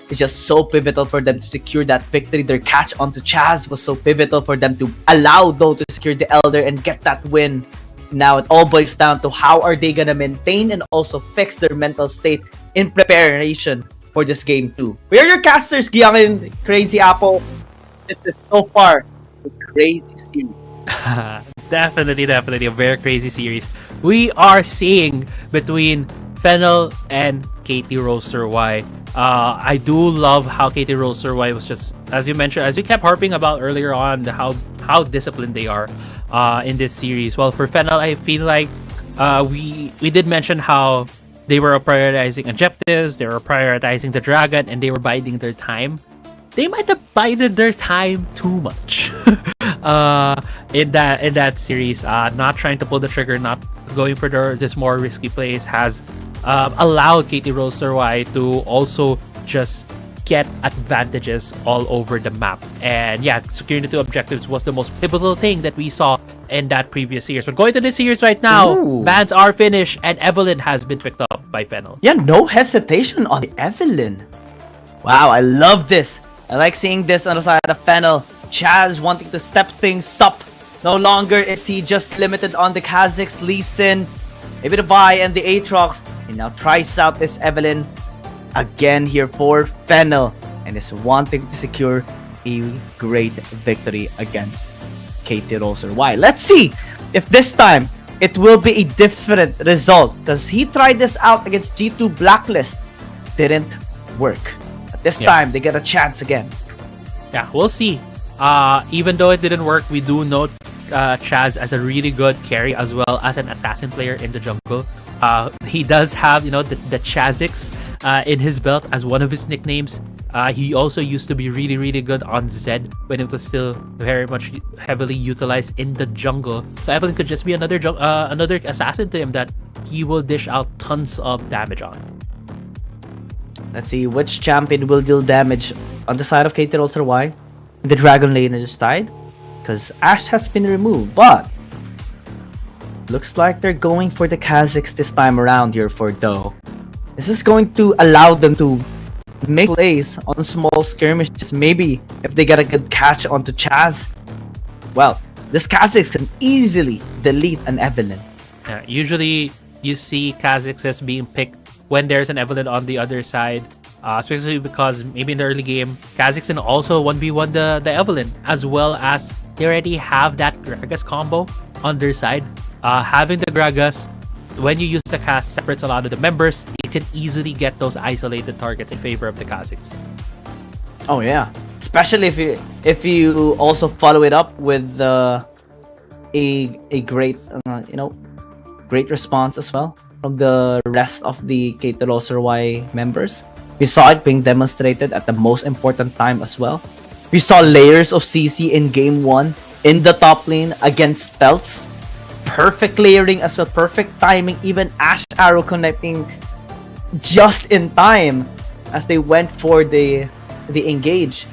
is just so pivotal for them to secure that victory. Their catch onto Chaz was so pivotal for them to allow Do to secure the Elder and get that win. Now it all boils down to how are they gonna maintain and also fix their mental state in preparation for this game 2. Where are your casters, Giang and Crazy Apple? This is so far a crazy series. Definitely a very crazy series. We are seeing between Fennel and KT.RY. I do love how KT.RY was just, as you mentioned, as we kept harping about earlier on, how disciplined they are in this series. Well, for Fennel, I feel like we did mention how they were prioritizing objectives, they were prioritizing the dragon, and they were biding their time. They might have bided their time too much in that series. Not trying to pull the trigger, not going for this more risky plays has allowed KT.RY to also just get advantages all over the map. And yeah, securing the 2 objectives was the most pivotal thing that we saw in that previous series. But going to this series right now, bans are finished and Evelyn has been picked up by Fennel. Yeah, no hesitation on the Evelyn. Wow, I love this. I like seeing this on the side of Fennel. Chaz wanting to step things up. No longer is he just limited on the Kazakhs, Lee Sin, maybe the Vi and the Aatrox. And now tries out this Evelyn again here for Fennel and is wanting to secure a great victory against KT.RY. Let's see if this time it will be a different result, because he tried this out against G2 Blacklist. Didn't work. But this time they get a chance again. Yeah, we'll see. Even though it didn't work, we do note Chaz as a really good carry as well as an assassin player in the jungle. He does have, the Chazix in his belt as one of his nicknames. He also used to be really good on Zed when it was still very much heavily utilized in the jungle. So Evelyn could just be another assassin to him that he will dish out tons of damage on. Let's see which champion will deal damage on the side of KT.RY. The Dragon Laner's side, because Ashe has been removed, but looks like they're going for the Kazakhs this time around here for Do. This is going to allow them to make plays on small skirmishes. Maybe if they get a good catch onto Chaz, well, this Kazakhs can easily delete an Evelyn. Usually you see Kazakhs as being picked when there's an Evelyn on the other side, especially because maybe in the early game, Kazakhstan also 1v1 the Evelyn, as well as they already have that Gragas combo on their side. Having the Gragas, when you use the cast, separates a lot of the members. You can easily get those isolated targets in favor of the Kazakhs. Oh yeah, especially if you also follow it up with a great great response as well from the rest of the KT.RY members. We saw it being demonstrated at the most important time as well. We saw layers of CC in game 1 in the top lane against Spelts. Perfect layering as well, perfect timing, even Ashe Arrow connecting just in time as they went for the the engage.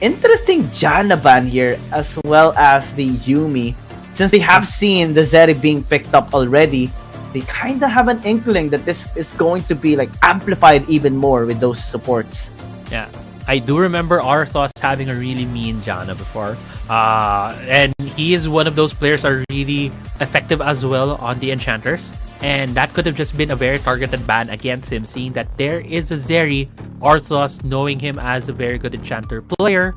Interesting Janna ban here, as well as the Yuumi. Since they have seen the Zeri being picked up already, they kind of have an inkling that this is going to be like amplified even more with those supports. Yeah, I do remember Arthos having a really mean Janna before. And he is one of those players that are really effective as well on the enchanters. And that could have just been a very targeted ban against him, seeing that there is a Zeri, Arthos knowing him as a very good enchanter player,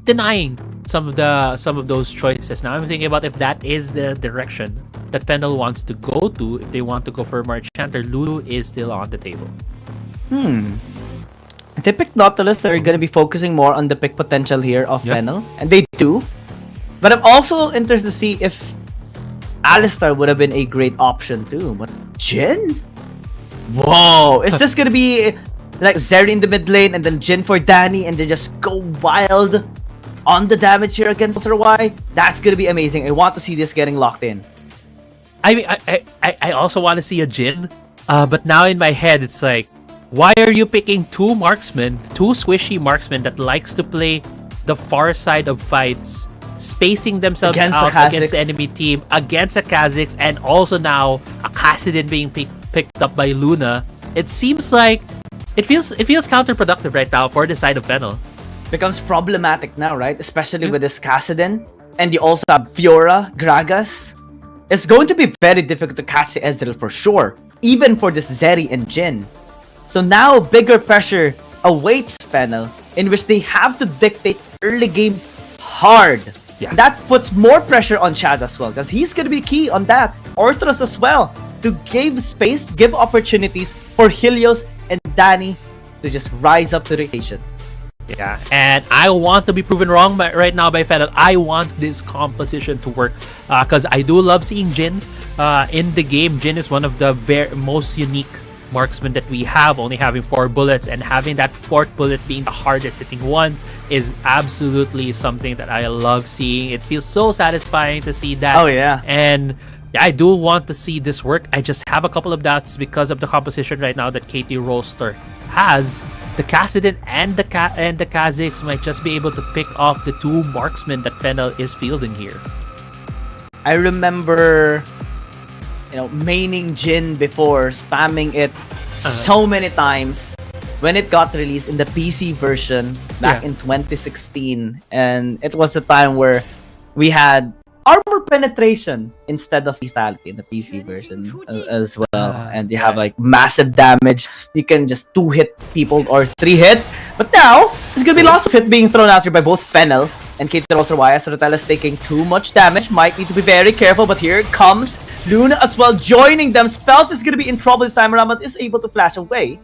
denying some of those choices. Now I'm thinking about if that is the direction that Fennel wants to go to. If they want to go for more enchanter, Lulu is still on the table. They picked Nautilus. They're going to be focusing more on the pick potential here of Fennel, and they do. But I'm also interested to see if Alistar would have been a great option too. But Jhin? Whoa! Is this going to be like Zeri in the mid lane and then Jhin for Danny and then just go wild on the damage here against KT.RY? That's going to be amazing. I want to see this getting locked in. I mean, I also want to see a Jhin, but now in my head it's like, why are you picking two squishy marksmen that likes to play the far side of fights, spacing themselves out against the enemy team, against a Kha'Zix, and also now a Kassadin being picked up by Luna? It seems like it feels counterproductive right now for the side of Fennel. Becomes problematic now, right? Especially with this Kassadin, and you also have Fiora, Gragas. It's going to be very difficult to catch the Ezreal for sure, even for this Zeri and Jhin. So now bigger pressure awaits Fennel, in which they have to dictate early game hard. Yeah. That puts more pressure on Chaz as well, because he's going to be key on that. Orthros as well, to give space, give opportunities for Helios and Danny to just rise up to the occasion. Yeah, and I want to be proven wrong right now by Fennel. I want this composition to work, because I do love seeing Jhin in the game. Jhin is one of the most unique marksman that we have, only having 4 bullets, and having that 4th bullet being the hardest hitting one is absolutely something that I love seeing. It feels so satisfying to see that. Oh yeah. And I do want to see this work. I just have a couple of doubts because of the composition right now that KT roster has. The Kassadin and the Kha'Zix might just be able to pick off the 2 marksmen that Fennel is fielding here. I remember, maining Jhin before, spamming it so many times when it got released in the PC version back in 2016. And it was the time where we had armor penetration instead of lethality in the PC version as well. And you have like massive damage. You can just 2-hit people or 3-hit. But now, there's gonna be lots of hit being thrown out here by both Fennel and KT.RY. As Rotella's taking too much damage. Might need to be very careful, but here it comes. Luna as well joining them. Spells is gonna be in trouble this time around, but is able to flash away.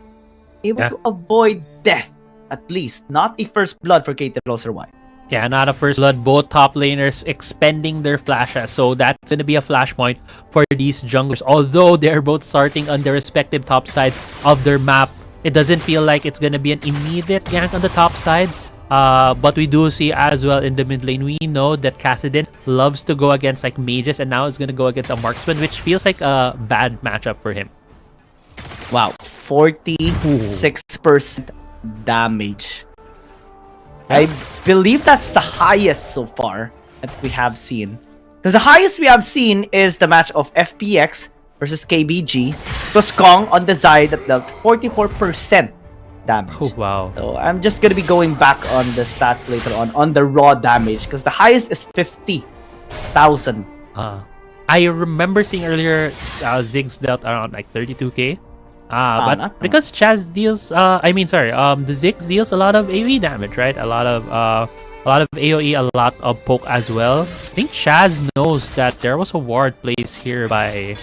Able to avoid death, at least. Not a first blood for KT.RY. Yeah, not a first blood. Both top laners expending their flashes. So that's going to be a flashpoint for these junglers. Although they're both starting on their respective top sides of their map, it doesn't feel like it's going to be an immediate gank on the top side. But we do see as well in the mid lane, we know that Kassadin loves to go against like mages, and now it's going to go against a marksman, which feels like a bad matchup for him. Wow, 46% damage. I believe that's the highest so far that we have seen. Because the highest we have seen is the match of FPX versus KBG. It was Kong on the side that dealt 44% damage. Oh, wow. So I'm just going to be going back on the stats later on the raw damage. Because the highest is 50,000. I remember seeing earlier Ziggs dealt around like 32k. But because Chaz deals, the Ziggs deals a lot of AoE damage, right? A lot of AoE, a lot of poke as well. I think Chaz knows that there was a ward placed here by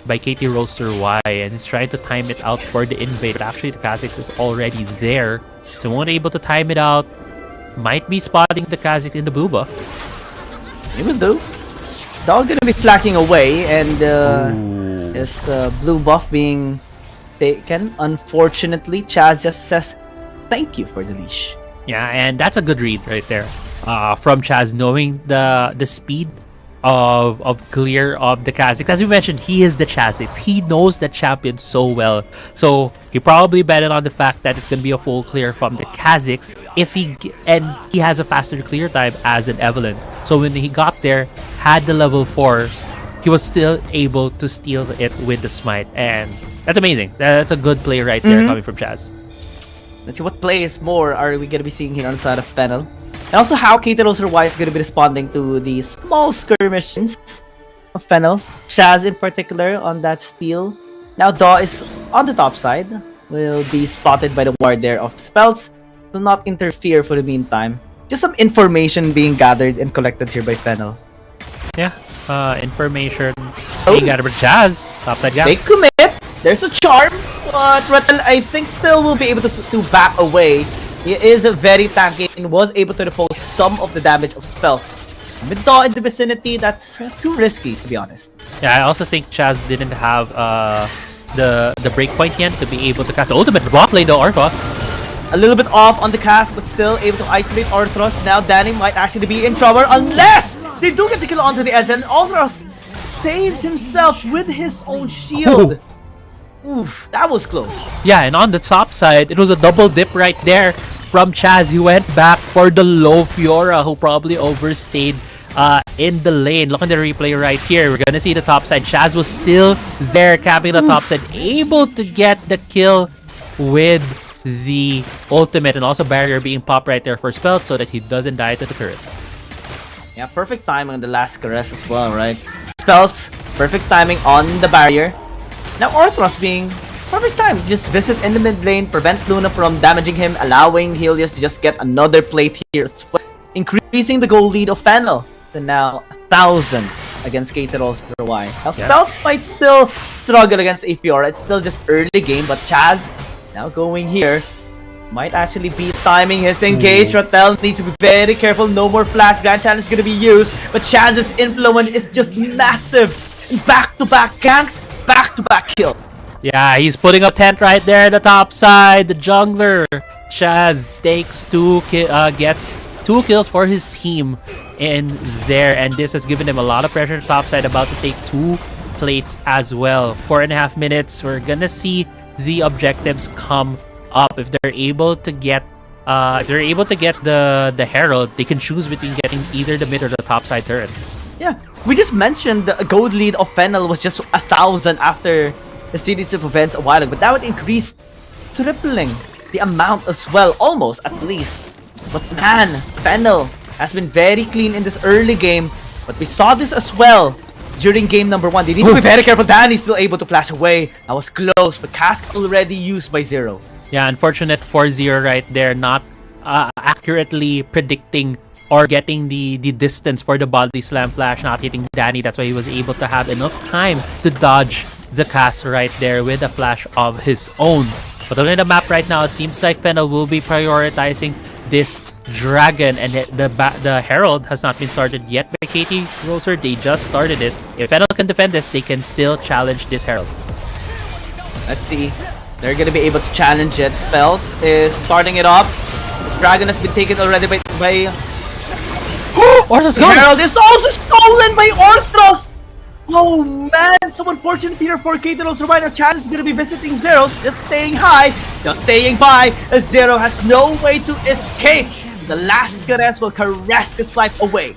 KT.RY, and he's trying to time it out for the invade. But actually, the Kha'Zix is already there, so won't able to time it out. Might be spotting the Kha'Zix in the blue buff. Even though they're all gonna be flacking away, and this blue buff being taken. Unfortunately, Chaz just says thank you for the leash. Yeah, and that's a good read right there from Chaz, knowing the speed of clear of the Kha'Zix. As you mentioned, he is the Kha'Zix. He knows the champion so well. So he probably betted on the fact that it's going to be a full clear from the Kha'Zix and he has a faster clear time as an Evelyn. So when he got there, had the level 4, he was still able to steal it with the smite, and that's amazing. That's a good play right there coming from Chaz. Let's see what plays more are we going to be seeing here on the side of Fennel. And also how KT.RY is going to be responding to the small skirmishes of Fennel. Chaz in particular on that steal. Now Daw is on the top side. Will be spotted by the ward there of spells. Will not interfere for the meantime. Just some information being gathered and collected here by Fennel. Yeah, information being gathered by Chaz. Topside gap. They commit. There's a charm, but Rattel, I think, still will be able to back away. He is very tanky and was able to repose some of the damage of spells. With Daw in the vicinity, that's too risky, to be honest. Yeah, I also think Chaz didn't have the breakpoint yet to be able to cast ultimate. Bot lane though, Arthos. A little bit off on the cast, but still able to isolate Arthros. Now Danny might actually be in trouble unless they do get the kill onto the edge, and Arthros saves himself with his own shield. Oof, that was close. Yeah, and on the top side, it was a double dip right there from Chaz. He went back for the low Fiora, who probably overstayed in the lane. Look at the replay right here. We're gonna see the top side. Chaz was still there, capping the top side, able to get the kill with the ultimate, and also barrier being popped right there for spell so that he doesn't die to the turret. Yeah, perfect timing on the last caress as well, right? Spells, perfect timing on the barrier. Now Arthros being perfect time to just visit in the mid lane, prevent Luna from damaging him, allowing Helios to just get another plate here, increasing the goal lead of Fennel to now 1,000 against KT.RY. Now Spells might still struggle against a Fiora. It's still just early game, but Chaz now going here might actually be timing his engage. Rattel needs to be very careful. No more flash. Grand Challenge is going to be used, but Chaz's influence is just massive. Back-to-back ganks, back-to-back kill. Yeah, he's putting up tent right there at the top side. The jungler Chaz takes gets 2 kills for his team in there, and this has given him a lot of pressure top side. About to take 2 plates as well. 4.5 minutes. We're gonna see the objectives come up. If they're able to get the Herald, they can choose between getting either the mid or the top side turret. Yeah, we just mentioned the gold lead of Fennel was just 1,000 after the series of events a while ago, but that would increase, tripling the amount as well, almost at least. But man, Fennel has been very clean in this early game, but we saw this as well during game number 1. They need to be very careful. Danny's still able to flash away. That was close, but cask already used by Zero. Yeah, unfortunate for Zero right there, not accurately predicting or getting the distance for the body slam flash, not hitting Danny. That's why he was able to have enough time to dodge the cast right there with a flash of his own. But looking at the map right now, it seems like Fennel will be prioritizing this dragon, and the Herald has not been started yet by KT Roser. They just started it. If Fennel can defend this, they can still challenge this Herald. Let's see. They're gonna be able to challenge it. Spells is starting it off. Dragon has been taken already by Orthros gone! Herald is also stolen by Orthros! Oh man, so unfortunate here for KT.RY. Now Chaz is gonna be visiting Zero, just staying high, just saying bye, as Zero has no way to escape. The last caress will caress his life away.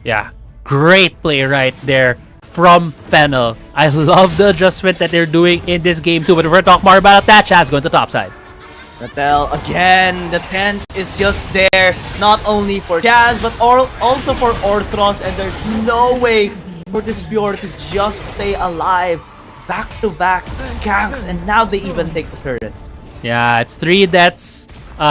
Yeah, great play right there from Fennel. I love the adjustment that they're doing in this game too, but we're talking more about that. Chaz going to the top side. Rattel again, the tent is just there, not only for Chaz, but also for Orthros, and there's no way for this Fiora to just stay alive. Back-to-back ganks, and now they even take the turret. Yeah, it's 3 deaths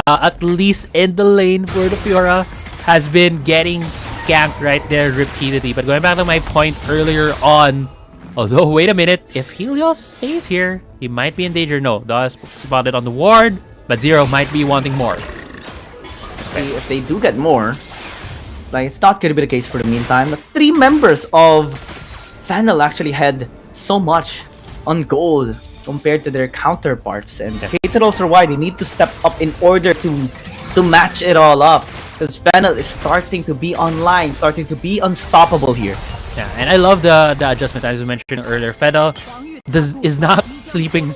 at least in the lane for the Fiora. Has been getting ganked right there repeatedly. But going back to my point earlier on, although wait a minute, if Helios stays here, he might be in danger. No, Daw spotted on the ward, but Zero might be wanting more. See, if they do get more, like, it's not gonna be the case for the meantime. The 3 members of Fennel actually had so much on gold compared to their counterparts, and KT.RY, they need to step up in order to match it all up, because Fennel is starting to be online, starting to be unstoppable here. Yeah, and I love the adjustment as we mentioned earlier. Fennel is not sleeping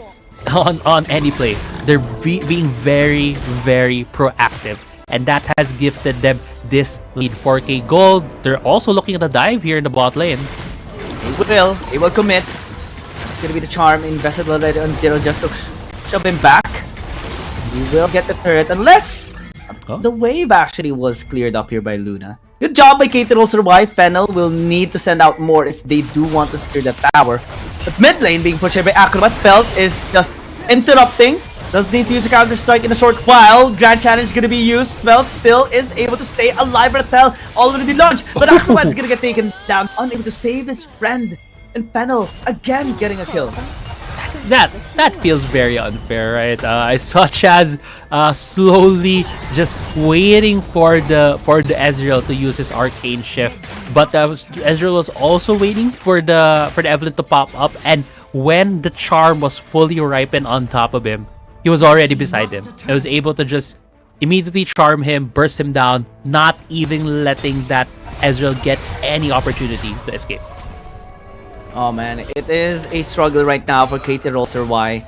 on any play. They're being very, very proactive, and that has gifted them this lead. 4K gold. They're also looking at a dive here in the bot lane. They will commit. It's gonna be the charm invested already on Zero just to shove him back. We will get the turret unless the wave actually was cleared up here by Luna. Good job by KT.RY. Fennel will need to send out more if they do want to secure the tower. But mid lane being pushed here by Acrobat. Spell is just interrupting. Does need to use a counter strike in a short while. Grand challenge gonna be used. Spell still is able to stay alive. Ratel already launched, but Acrobat's gonna get taken down, unable to save his friend. And Fennel again getting a kill. That feels very unfair, right? I saw Chaz slowly just waiting for the Ezreal to use his arcane shift, but Ezreal was also waiting for the Evelyn to pop up, and when the charm was fully ripened on top of him, he was already beside him. I was able to just immediately charm him, burst him down, not even letting that Ezreal get any opportunity to escape. Oh man, it is a struggle right now for KT.RY.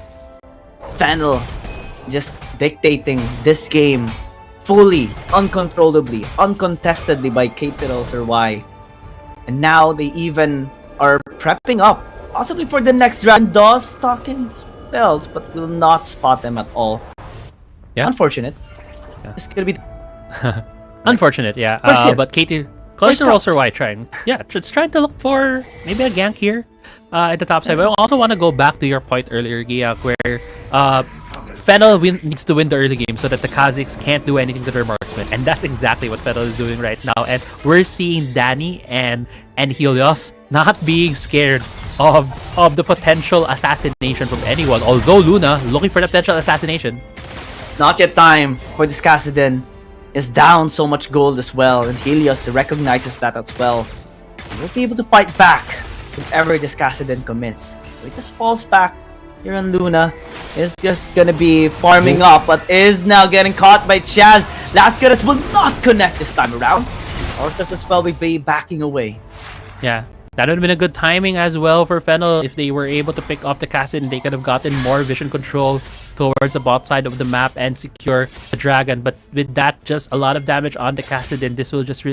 Fennel just dictating this game fully, uncontrollably, uncontestedly by KT.RY. And now they even are prepping up, possibly for the next round. Does stock in spells, but will not spot them at all. Yeah. Unfortunate. Yeah. It's gonna be unfortunate, yeah. But KT.RY trying. Yeah, it's trying to look for maybe a gank here at the top side. But I also want to go back to your point earlier, Giyak, where Fennel needs to win the early game so that the Kazakhs can't do anything to their marksman. And that's exactly what Fennel is doing right now. And we're seeing Danny and Helios not being scared of the potential assassination from anyone. Although Luna looking for the potential assassination. It's not yet time for this Kassadin. Is down so much gold as well, and Helios recognizes that as well. He will be able to fight back if ever this Kassadin commits. So it just falls back here on Luna. Is just gonna be farming up, but is now getting caught by Chaz. Lascaris will not connect this time around. Orcus as well will be backing away. Yeah, that would have been a good timing as well for Fennel. If they were able to pick off the Kassadin, they could have gotten more vision control towards the bot side of the map and secure the dragon. But with that, just a lot of damage on the Kassadin, this will just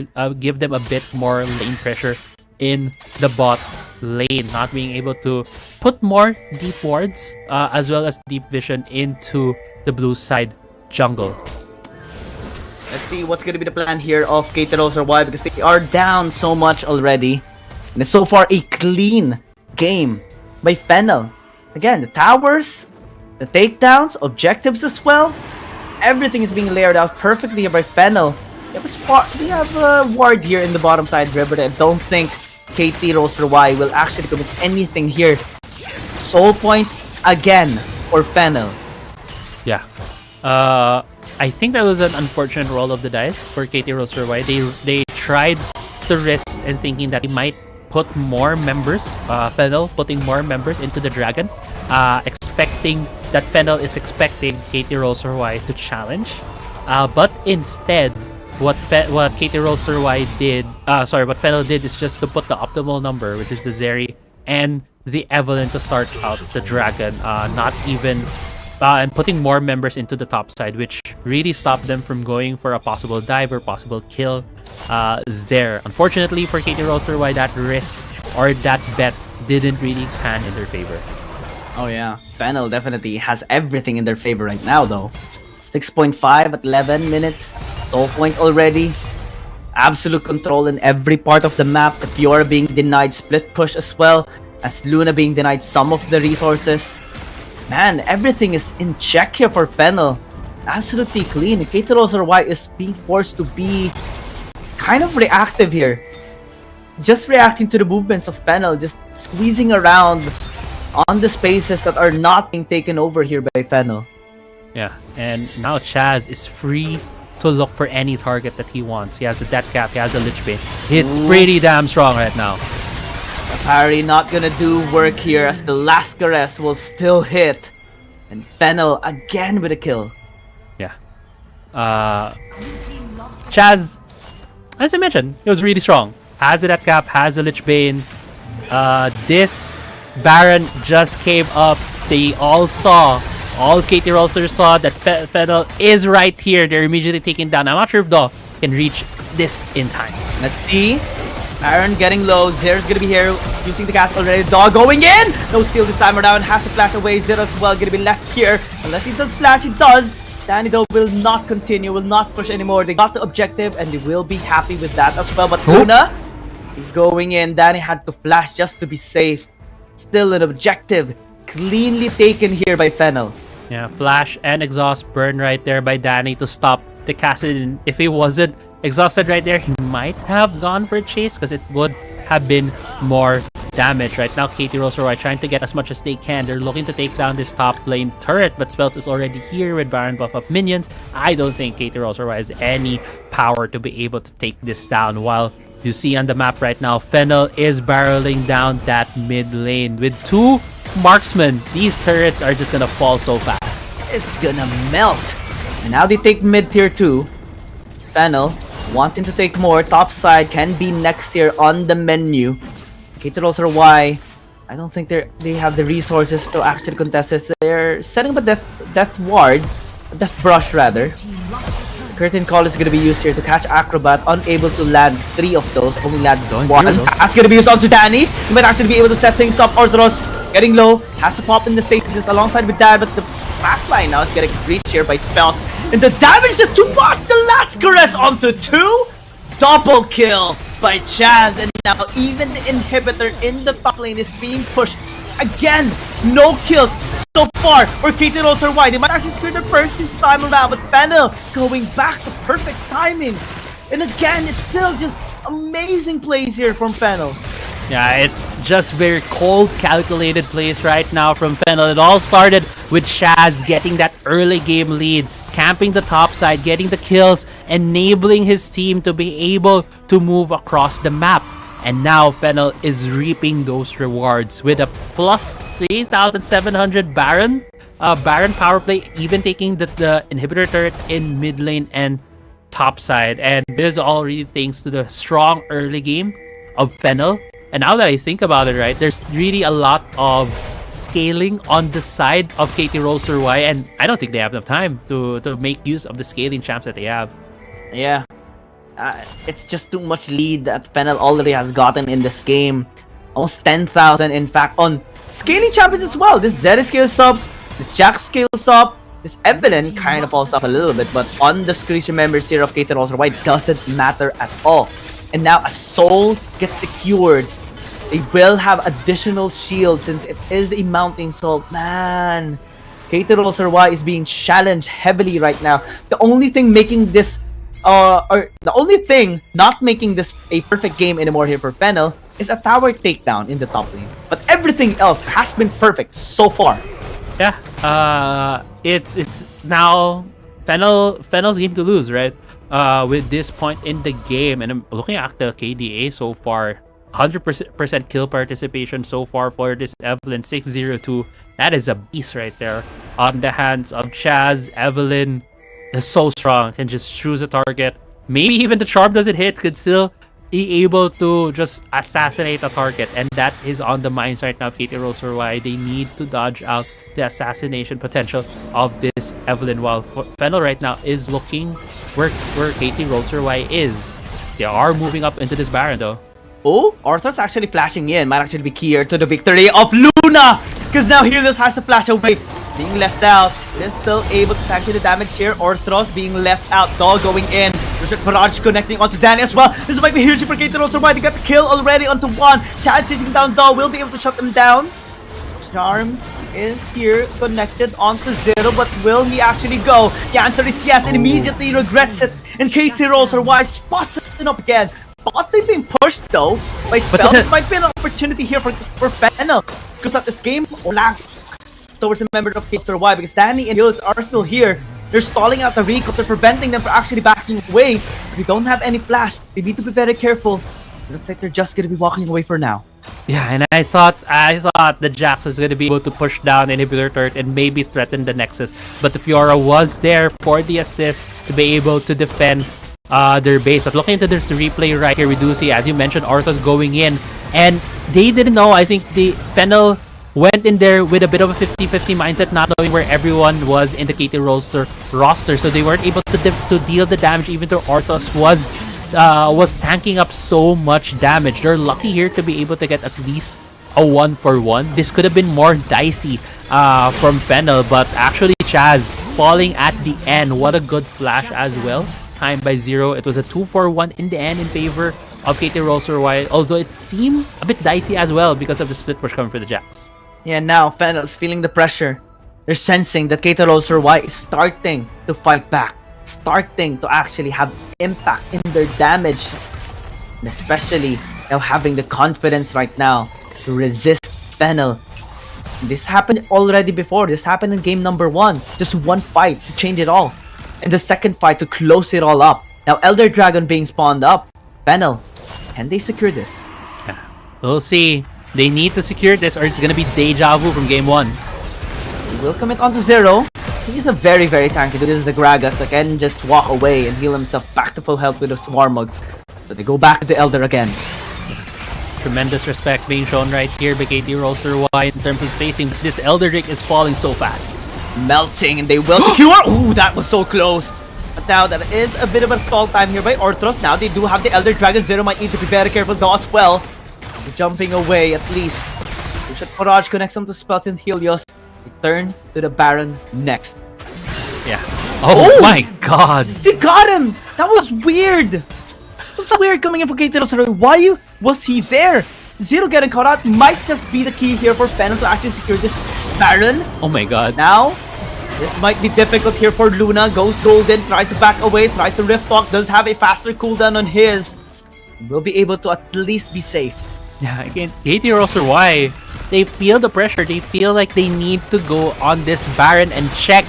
give them a bit more lane pressure in the bot lane, not being able to put more deep wards as well as deep vision into the blue side jungle. Let's see what's going to be the plan here of KT.RY, because they are down so much already. And it's so far a clean game by Fennel. Again, the towers, the takedowns, objectives as well. Everything is being layered out perfectly here by Fennel. We have a ward here in the bottom side river. I don't think KT.RY will actually commit anything here. Soul point again for Fennel. Yeah. I think that was an unfortunate roll of the dice for KT.RY. They tried to risk and thinking that he might put more members, Fennel putting more members into the dragon, expecting that Fennel is expecting KT.RY to challenge, but instead what KT.RY did, what Fennel did is just to put the optimal number, which is the Zeri and the Evelyn to start out the dragon, not even and putting more members into the top side, which really stopped them from going for a possible dive or possible kill there. Unfortunately for KT.RY, that risk or that bet didn't really pan in their favor. Oh yeah, Fennel definitely has everything in their favor right now though. 6.5 at 11 minutes, soul point already. Absolute control in every part of the map. The Fiora being denied split push as well, as Luna being denied some of the resources. Man, everything is in check here for Fennel. Absolutely clean. KT.RY is being forced to be kind of reactive here. Just reacting to the movements of Fennel, just squeezing around on the spaces that are not being taken over here by Fennel. Yeah, and now Chaz is free to look for any target that he wants. He has a Death Cap, he has a Lich Bane. It's pretty damn strong right now. Parry not gonna do work here as the Lascaris will still hit. And Fennel again with a kill. Yeah. Chaz, as I mentioned, he was really strong. has it at cap, has the Lich Bane. This Baron just came up. They all saw, all KT Rollsters saw that Fennel is right here. They're immediately taken down. I'm not sure if Daw can reach this in time. Let's see. Baron getting low. Zer's gonna be here using the cast already. Daw going in! No steal this time around. Has to flash away. Zer as well gonna be left here. Unless he does flash, he does. Danny though will not continue, will not push anymore. They got the objective and they will be happy with that as well. But Luna going in. Danny had to flash just to be safe. Still an objective. Cleanly taken here by Fennel. Yeah, flash and exhaust burn right there by Danny to stop the Kassadin. If he wasn't exhausted right there, he might have gone for a chase because it would have been more damage. Right now, KT.RY trying to get as much as they can. They're looking to take down this top lane turret, but Spells is already here with Baron buff up minions. I don't think KT.RY has any power to be able to take this down. While you see on the map right now, Fennel is barreling down that mid lane with 2 marksmen. These turrets are just gonna fall so fast. It's gonna melt. And now they take mid tier 2. Fennel wanting to take more. Top side can be next here on the menu. KT.RY, I don't think they have the resources to actually contest it. They're setting up a death ward, a death brush rather. Curtain Call is going to be used here to catch Acrobat, unable to land 3 of those, only land 1. That's going to be used onto Danny. He might actually be able to set things up. Orthros getting low, has to pop in the stasis alongside with that, but the backline now is getting breached here by Spells. And the damage is too much! The last caress onto 2! Double kill by Chaz, and now even the inhibitor in the top lane is being pushed. Again, no kills so far for KT.RY. They might actually secure the first this time around, but Fennel going back to perfect timing. And again, it's still just amazing plays here from Fennel. Yeah, it's just very cold, calculated plays right now from Fennel. It all started with Chaz getting that early game lead, camping the top side, getting the kills, enabling his team to be able to move across the map. And now Fennel is reaping those rewards with a plus 3,700 Baron power play, even taking the inhibitor turret in mid lane and top side. And this is all really thanks to the strong early game of Fennel. And now that I think about it, right, there's really a lot of scaling on the side of KT.RY, and I don't think they have enough time to make use of the scaling champs that they have. Yeah. It's just too much lead that Fennel already has gotten in this game. Almost 10,000 in fact on scaling champions as well. This Zeri scales up, this Jack scales up, this Evelyn kind of falls up a little bit, but on the screen members here of KT.RY doesn't matter at all. And now a soul gets secured. They will have additional shield since it is a mounting soul. Man, KT.RY is being challenged heavily right now. The only thing making this the only thing not making this a perfect game anymore here for Fennel is a tower takedown in the top lane. But everything else has been perfect so far. Yeah, it's now Fennel's game to lose, right? With this point in the game, and I'm looking at the KDA so far, 100% kill participation so far for this Evelyn 602. That is a beast right there. On the hands of Chaz, Evelyn is so strong, can just choose a target. Maybe even the charm doesn't hit, could still be able to just assassinate a target, and that is on the minds right now of KT.RY. They need to dodge out the assassination potential of this Evelyn, while Fennel right now is looking where KT.RY is. They are moving up into this Baron though. Oh, Arthur's actually flashing in. Might actually be key here to the victory of Luna! Because now Helios has to flash away. Being left out. They're still able to tank the damage here. Orthros being left out. Daw going in. There's Barrage connecting onto Danny as well. This might be huge for KT.RY. They got the kill already onto 1. Chad chasing down Daw. Will be able to shut them down. Charm is here connected onto 0, but will he actually go? The answer is yes, and immediately regrets it. And KT.RY spots it up again. But they've been pushed though by Spell. This might be an opportunity here for Fennel, because at this game, lag towards a member of KT.RY, because Danny and Helios are still here. They're stalling out the recall. They're preventing them from actually backing away. They don't have any flash. They need to be very careful. It looks like they're just gonna be walking away for now. Yeah, and I thought the Jax was gonna be able to push down inhibitor turret and maybe threaten the Nexus, but the Fiora was there for the assist to be able to defend their base. But looking into this replay right here, we do see, as you mentioned, Arthos going in, and they didn't know. I think the Fennel went in there with a bit of a 50-50 mindset, not knowing where everyone was in the KT roster, so they weren't able to deal the damage, even though Arthos was tanking up so much damage. They're lucky here to be able to get at least a 1-for-1. This could have been more dicey from Fennel, but actually Chaz falling at the end. What a good flash as well. Timed by 0. It was a 2-for-1 in the end in favor of KT.RY, although it seemed a bit dicey as well because of the split push coming for the Jacks. Yeah, now Fennel's feeling the pressure. They're sensing that KT.RY is starting to fight back, starting to actually have impact in their damage, and especially now having the confidence right now to resist Fennel. This happened already before. This happened in game number 1. Just one fight to change it all, and the second fight to close it all up. Now Elder Dragon being spawned up. Fennel, can they secure this? Yeah, we'll see. They need to secure this, or it's gonna be deja vu from game 1. He will commit onto 0. He's a very, very tanky dude. This is the Gragas that can just walk away and heal himself back to full health with the Swarmugs. But they go back to the Elder again. Tremendous respect being shown right here by KT.RY in terms of facing. This Elder Drake is falling so fast. Melting, and they will secure. Ooh, that was so close. But now that is a bit of a stall time here by Orthros. Now they do have the Elder Dragon. 0 might need to be very careful though as well. Jumping away at least. Should Mirage connects onto Spelt and Helios. Return to the Baron next. Yeah. Oh my god. They got him! That was weird! It was weird coming in for KT.RY. Why was he there? 0 getting caught out might just be the key here for Fennel to actually secure this Baron. Oh my god. Now, this might be difficult here for Luna. Goes golden, tries to back away, tries to rift talk, does have a faster cooldown on his. Will be able to at least be safe. Yeah, again, KT.RY, they feel the pressure. They feel like they need to go on this Baron and check.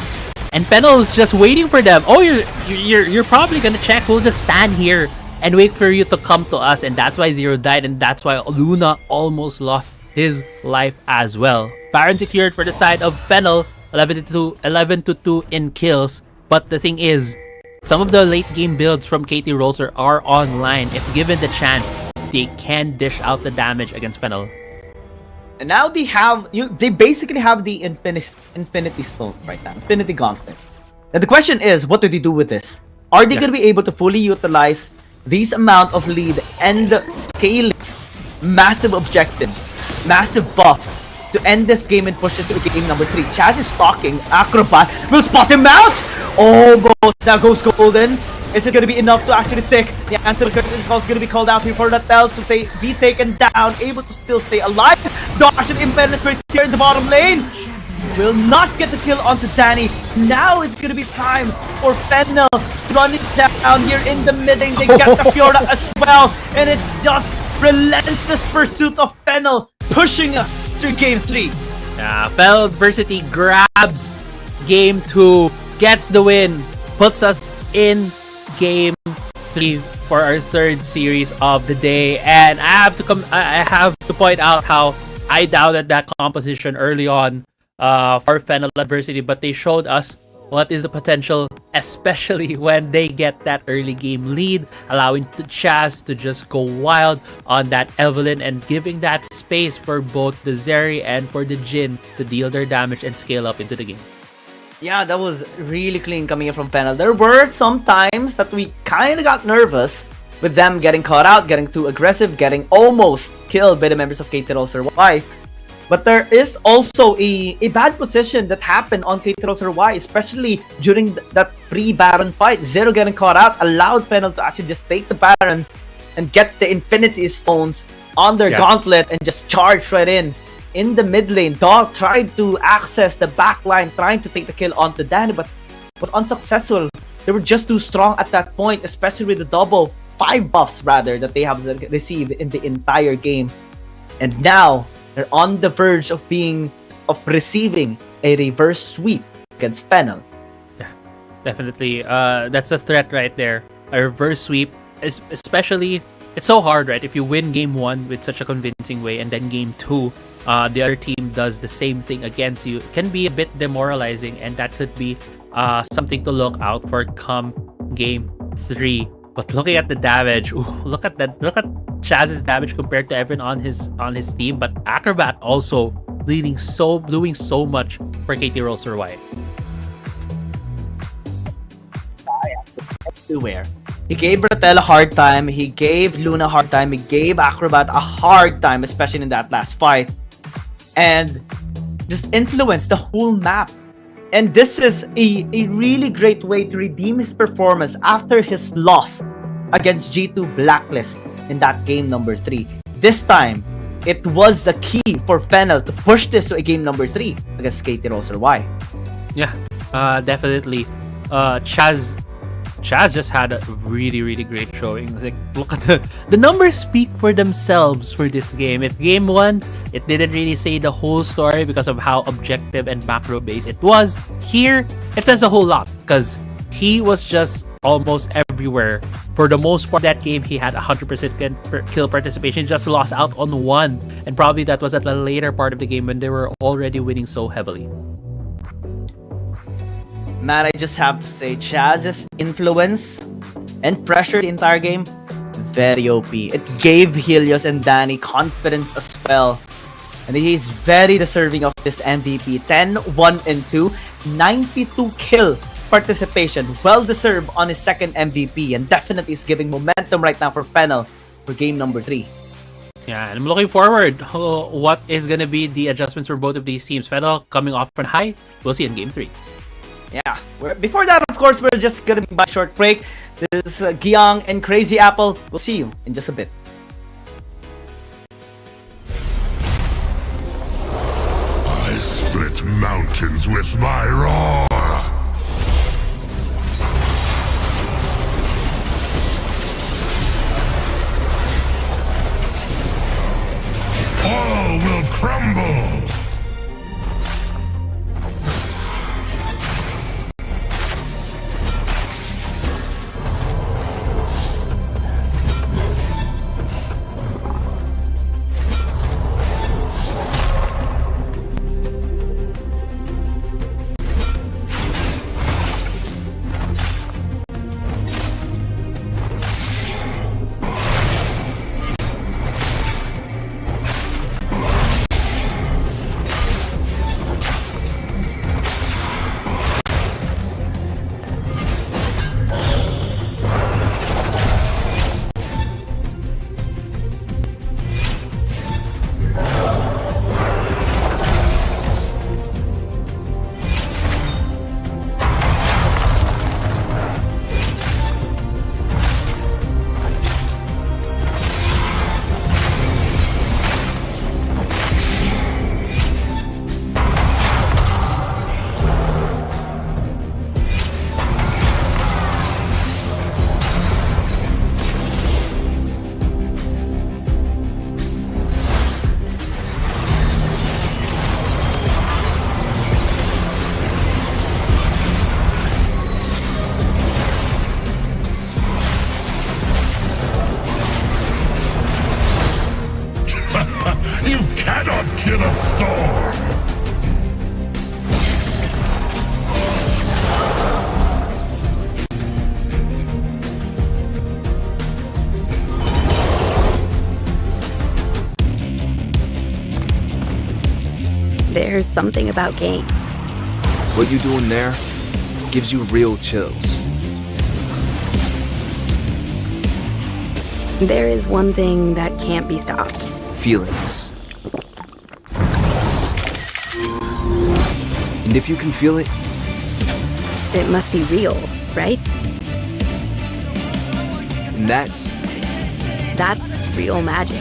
And Fennel's just waiting for them. Oh, you're probably gonna check. We'll just stand here and wait for you to come to us. And that's why 0 died, and that's why Luna almost lost his life as well. Baron secured for the side of Fennel, 11-2 in kills. But the thing is, some of the late game builds from KT.RY are online. If given the chance, they can dish out the damage against Fennel. And now they basically have the Infinity Stone right now, Infinity Gauntlet. Now the question is, what do they do with this? Are they going to be able to fully utilize these amount of lead and scaling massive objectives, massive buffs to end this game and push it to game number 3? Chad is stalking. Acrobat will spot him out. Almost. Now goes golden. Is it going to be enough to actually take? The answer is going to be called out here for Natel to be taken down, able to still stay alive. Dash and impenetrates here in the bottom lane. Will not get the kill onto Danny. Now it's going to be time for Fennel running down here in the mid lane. They get the Fiora as well. And it's just relentless pursuit of Fennel pushing us to game 3. Fennel Adversity grabs game 2, gets the win, puts us in game 3 for our 3rd series of the day. And I have to point out how I doubted that composition early on for Fennel Adversity, but they showed us what is the potential, especially when they get that early game lead, allowing the Chaz to just go wild on that Evelyn and giving that space for both the Zeri and for the Jhin to deal their damage and scale up into the game. Yeah, that was really clean coming in from Fennel. There were some times that we kind of got nervous with them getting caught out, getting too aggressive, getting almost killed by the members of KT.RY. But there is also a bad position that happened on KT.RY, especially during that pre-Baron fight. 0 getting caught out allowed Fennel to actually just take the Baron and get the Infinity Stones on their gauntlet and just charge right in the mid lane. Dog tried to access the back line, trying to take the kill onto Danny, but was unsuccessful. They were just too strong at that point, especially with the double 5 buffs rather that they have received in the entire game. And now they're on the verge of receiving a reverse sweep against Fennel. Yeah, definitely. That's a threat right there. A reverse sweep, especially, it's so hard, right? If you win game 1 with such a convincing way, and then game 2, the other team does the same thing against you, it can be a bit demoralizing, and that could be something to look out for come game 3. But looking at the damage, ooh, look at Chaz's damage compared to everyone on his team. But Acrobat also doing so much for KT.RY. Everywhere. He gave Bratel a hard time, he gave Luna a hard time, he gave Acrobat a hard time, especially in that last fight. And just influenced the whole map. And this is a really great way to redeem his performance after his loss against G2 Blacklist in that game number 3. This time, it was the key for Fennel to push this to a game number 3 against KT.RY. Yeah, definitely. Chaz just had a really great showing. Like, look at the numbers speak for themselves for this game. It's game 1. It didn't really say the whole story because of how objective and macro based it was. Here, it says a whole lot because he was just almost everywhere. For the most part, that game he had 100% kill participation. Just lost out on 1, and probably that was at the later part of the game when they were already winning so heavily. Man, I just have to say, Chaz's influence and pressure the entire game, very OP. It gave Helios and Danny confidence as well. And he's very deserving of this MVP. 10, 1, and 2, 92 kill participation. Well deserved on his second MVP, and definitely is giving momentum right now for Fennel for game number 3. Yeah, and I'm looking forward. What is going to be the adjustments for both of these teams? Fennel coming off from high. We'll see in game 3. Yeah, before that, of course, we're just gonna be by a short break. This is Giang and Crazy Apple. We'll see you in just a bit. I split mountains with my roar. All will crumble. You cannot kill a storm! There's something about games. What you doing there gives you real chills. There is one thing that can't be stopped. Feelings. And if you can feel it, it must be real, right? And that's real magic.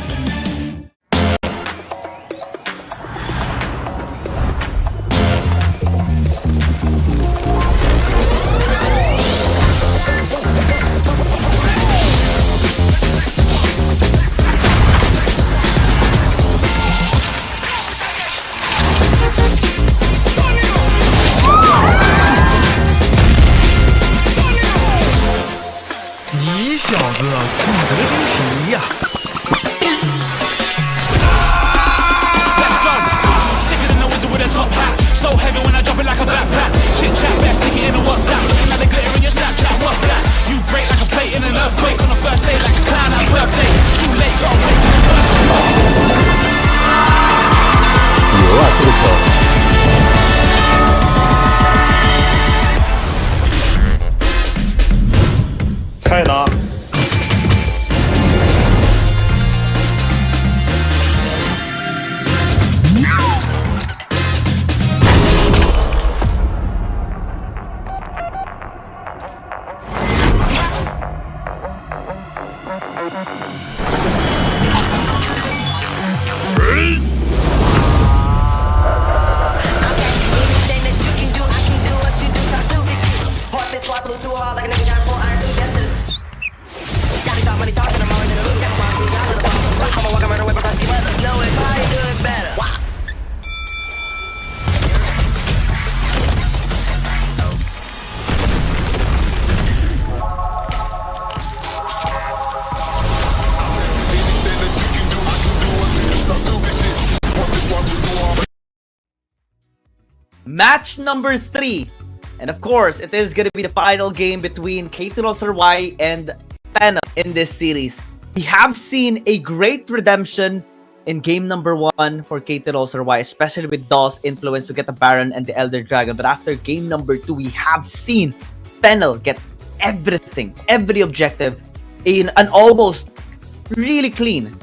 match number 3. And of course, it is going to be the final game between KT.RY and Fennel in this series. We have seen a great redemption in game number 1 for KT.RY, especially with Doll's influence to get the Baron and the Elder Dragon. But after game number 2, we have seen Fennel get everything, every objective in an almost really clean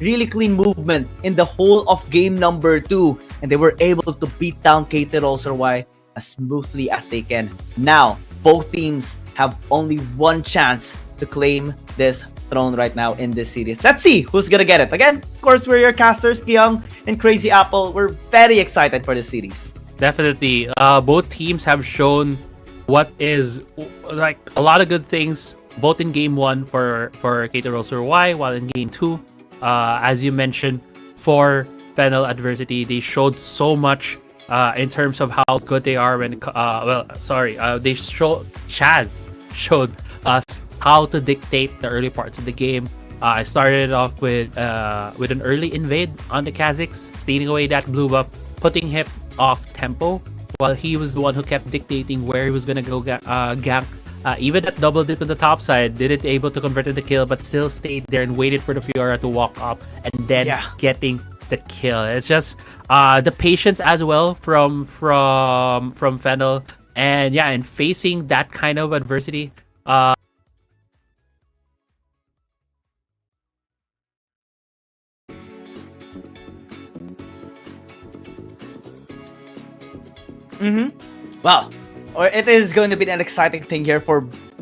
movement in the whole of game number 2. And they were able to beat down KT.RY as smoothly as they can. Now, both teams have only one chance to claim this throne right now in this series. Let's see who's gonna get it. Again, of course, we're your casters, Kyung and Crazy Apple. We're very excited for this series. Definitely. Both teams have shown what is like a lot of good things, both in game 1 for KT.RY, while in game 2, as you mentioned, for Fennel Adversity, they showed so much in terms of how good they are when Chaz showed us how to dictate the early parts of the game. I started off with an early invade on the Kazakhs, stealing away that blue buff, putting him off tempo, while he was the one who kept dictating where he was gonna go gank. Even that double dip on the top side, didn't able to convert to the kill, but still stayed there and waited for the Fiora to walk up and then getting the kill. It's just the patience as well from Fennel, and in facing that kind of adversity. Well, it is going to be an exciting thing here for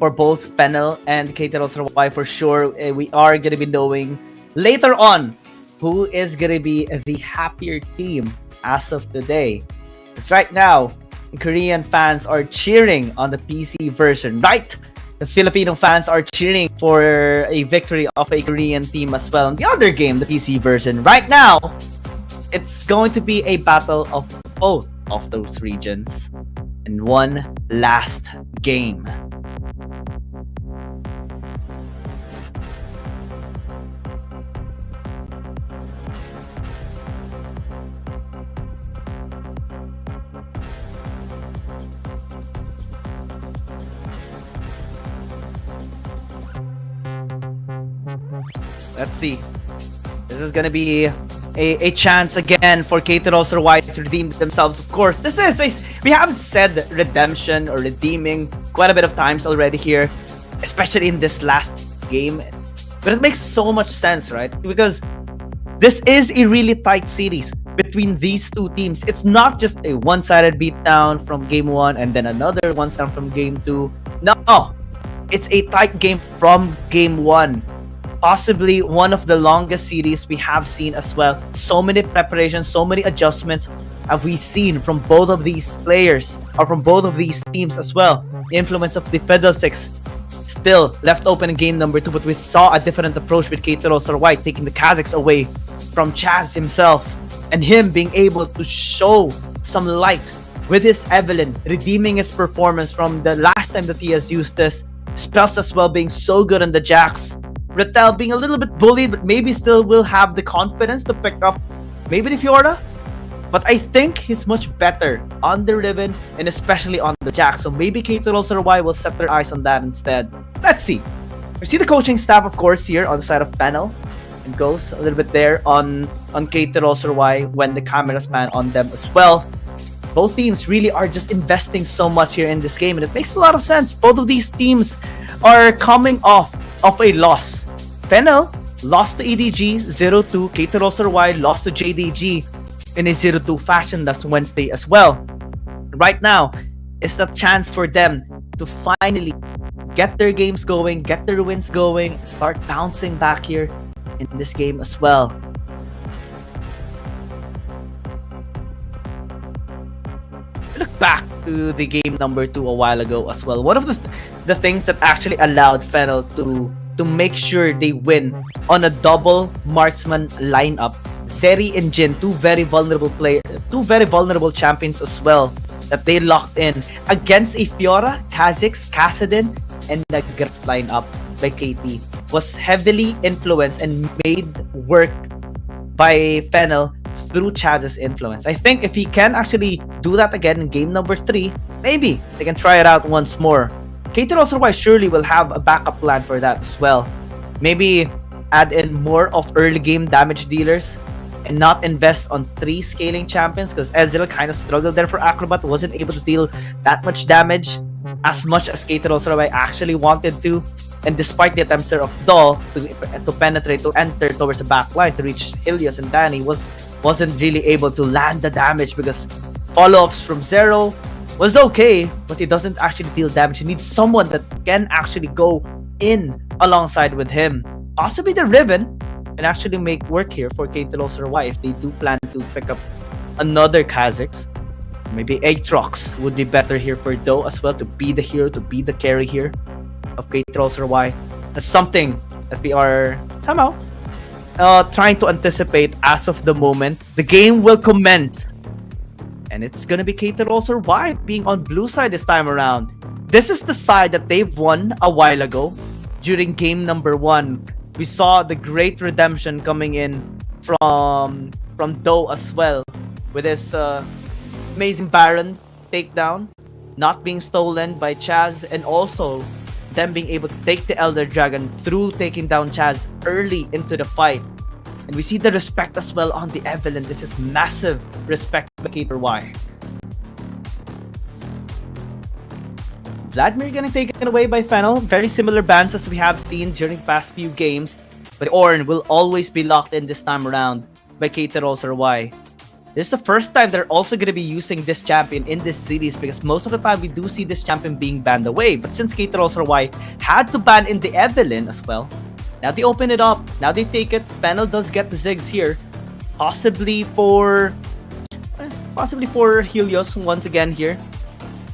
both Fennel and KT.RY for sure. We are going to be knowing later on who is going to be the happier team as of today. It's right now, Korean fans are cheering on the PC version, right? The Filipino fans are cheering for a victory of a Korean team as well. In the other game, the PC version, right now, it's going to be a battle of both of those regions in one last game. Let's see. This is gonna be a chance again for KT.RY to redeem themselves. Of course, we have said redemption or redeeming quite a bit of times already here, especially in this last game. But it makes so much sense, right? Because this is a really tight series between these two teams. It's not just a one-sided beatdown from game 1 and then another one-sided from game 2. No, it's a tight game from game 1. Possibly one of the longest series we have seen as well. So many preparations, so many adjustments have we seen from both of these players or from both of these teams as well. The influence of the Fiddlesticks still left open in game number 2, but we saw a different approach with KT.RY taking the Kazakhs away from Chaz himself and him being able to show some light with his Evelyn, redeeming his performance from the last time that he has used this. Spells as well being so good on the Jax. Rettel being a little bit bullied, but maybe still will have the confidence to pick up maybe the Fiora. But I think he's much better on the Riven and especially on the Jax. So maybe KT.RY will set their eyes on that instead. Let's see. We see the coaching staff, of course, here on the side of Fennel. And goes a little bit there on KT.RY when the cameras pan on them as well. Both teams really are just investing so much here in this game, and it makes a lot of sense. Both of these teams are coming off of a loss. Fennel lost to EDG 0-2. KT.RY lost to JDG in a 0-2 fashion last Wednesday as well. Right now, it's the chance for them to finally get their games going, get their wins going, start bouncing back here in this game as well. Look back to the game number 2 a while ago as well. One of the things that actually allowed Fennel to make sure they win on a double marksman lineup. Zeri and Jin, two very vulnerable champions as well that they locked in against a Fiora, Kazakhs, Kassadin, and the Gert lineup by KT was heavily influenced and made work by Fennel through Chaz's influence. I think if he can actually do that again in game number 3, maybe they can try it out once more. KT.RY surely will have a backup plan for that as well. Maybe add in more of early game damage dealers and not invest on 3 scaling champions, because Ezreal kind of struggled there for Acrobat, wasn't able to deal that much damage as much as KT.RY actually wanted to. And despite the attempts there of Daw to penetrate, to enter towards the back line to reach Helios and Danny, wasn't really able to land the damage because follow-ups from Zero was okay, but he doesn't actually deal damage. He needs someone that can actually go in alongside with him. Possibly the Ribbon can actually make work here for KT.RY if they do plan to pick up another Kha'Zix. Maybe Aatrox would be better here for Doe as well, to be the hero, to be the carry here of KT.RY. That's something that we are somehow trying to anticipate as of the moment. The game will commence, and it's gonna be KT.RY being on blue side this time around. This is the side that they've won a while ago during game number 1. We saw the great redemption coming in from Doe as well, with his amazing Baron takedown not being stolen by Chaz, and also them being able to take the Elder Dragon through taking down Chaz early into the fight. And we see the respect as well on the Evelyn. This is massive respect by KT.RY. Vladimir getting taken away by Fennel. Very similar bans as we have seen during the past few games. But Ornn will always be locked in this time around by KT.RY. This is the first time they're also going to be using this champion in this series, because most of the time we do see this champion being banned away. But since KT.RY had to ban in the Evelyn as well, now they open it up. Now they take it. Fennel does get the Ziggs here. Possibly for Helios once again here.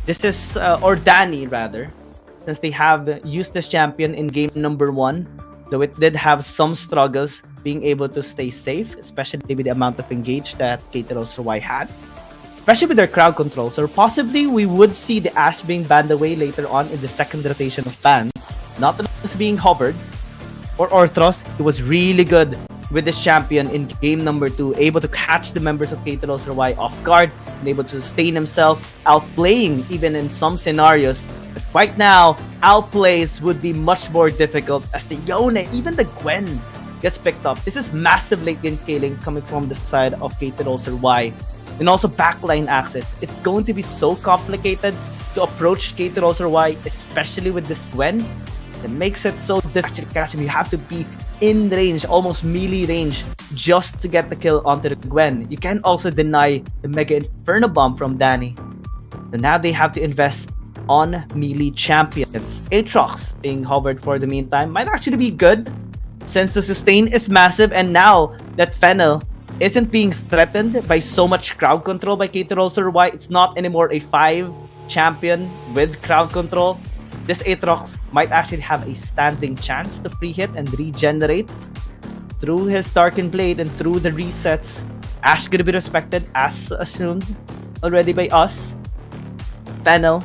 This is, or Danny rather, since they have used this champion in game number 1. Though it did have some struggles being able to stay safe, especially with the amount of engage that KT.RY had, especially with their crowd control. So possibly we would see the Ashe being banned away later on in the second rotation of bans. Not that it was being hovered. Or Orthros, he was really good with this champion in game number 2, able to catch the members of KT.RY off guard, and able to sustain himself, outplaying even in some scenarios. But right now, outplays would be much more difficult as the Yone, even the Gwen, gets picked up. This is massive late game scaling coming from the side of KT.RY. And also backline access. It's going to be so complicated to approach KT.RY, especially with this Gwen. It makes it so difficult to catch him. You have to be in range, almost melee range, just to get the kill onto the Gwen. You can also deny the Mega Inferno Bomb from Danny. So now they have to invest on melee champions. Aatrox being hovered for the meantime might actually be good, since the sustain is massive, and now that Fennel isn't being threatened by so much crowd control by KT.RY, it's not anymore a 5 champion with crowd control. This Aatrox might actually have a standing chance to free hit and regenerate through his Darkened Blade and through the resets. Ashe gonna be respected as assumed already by us. Fennel,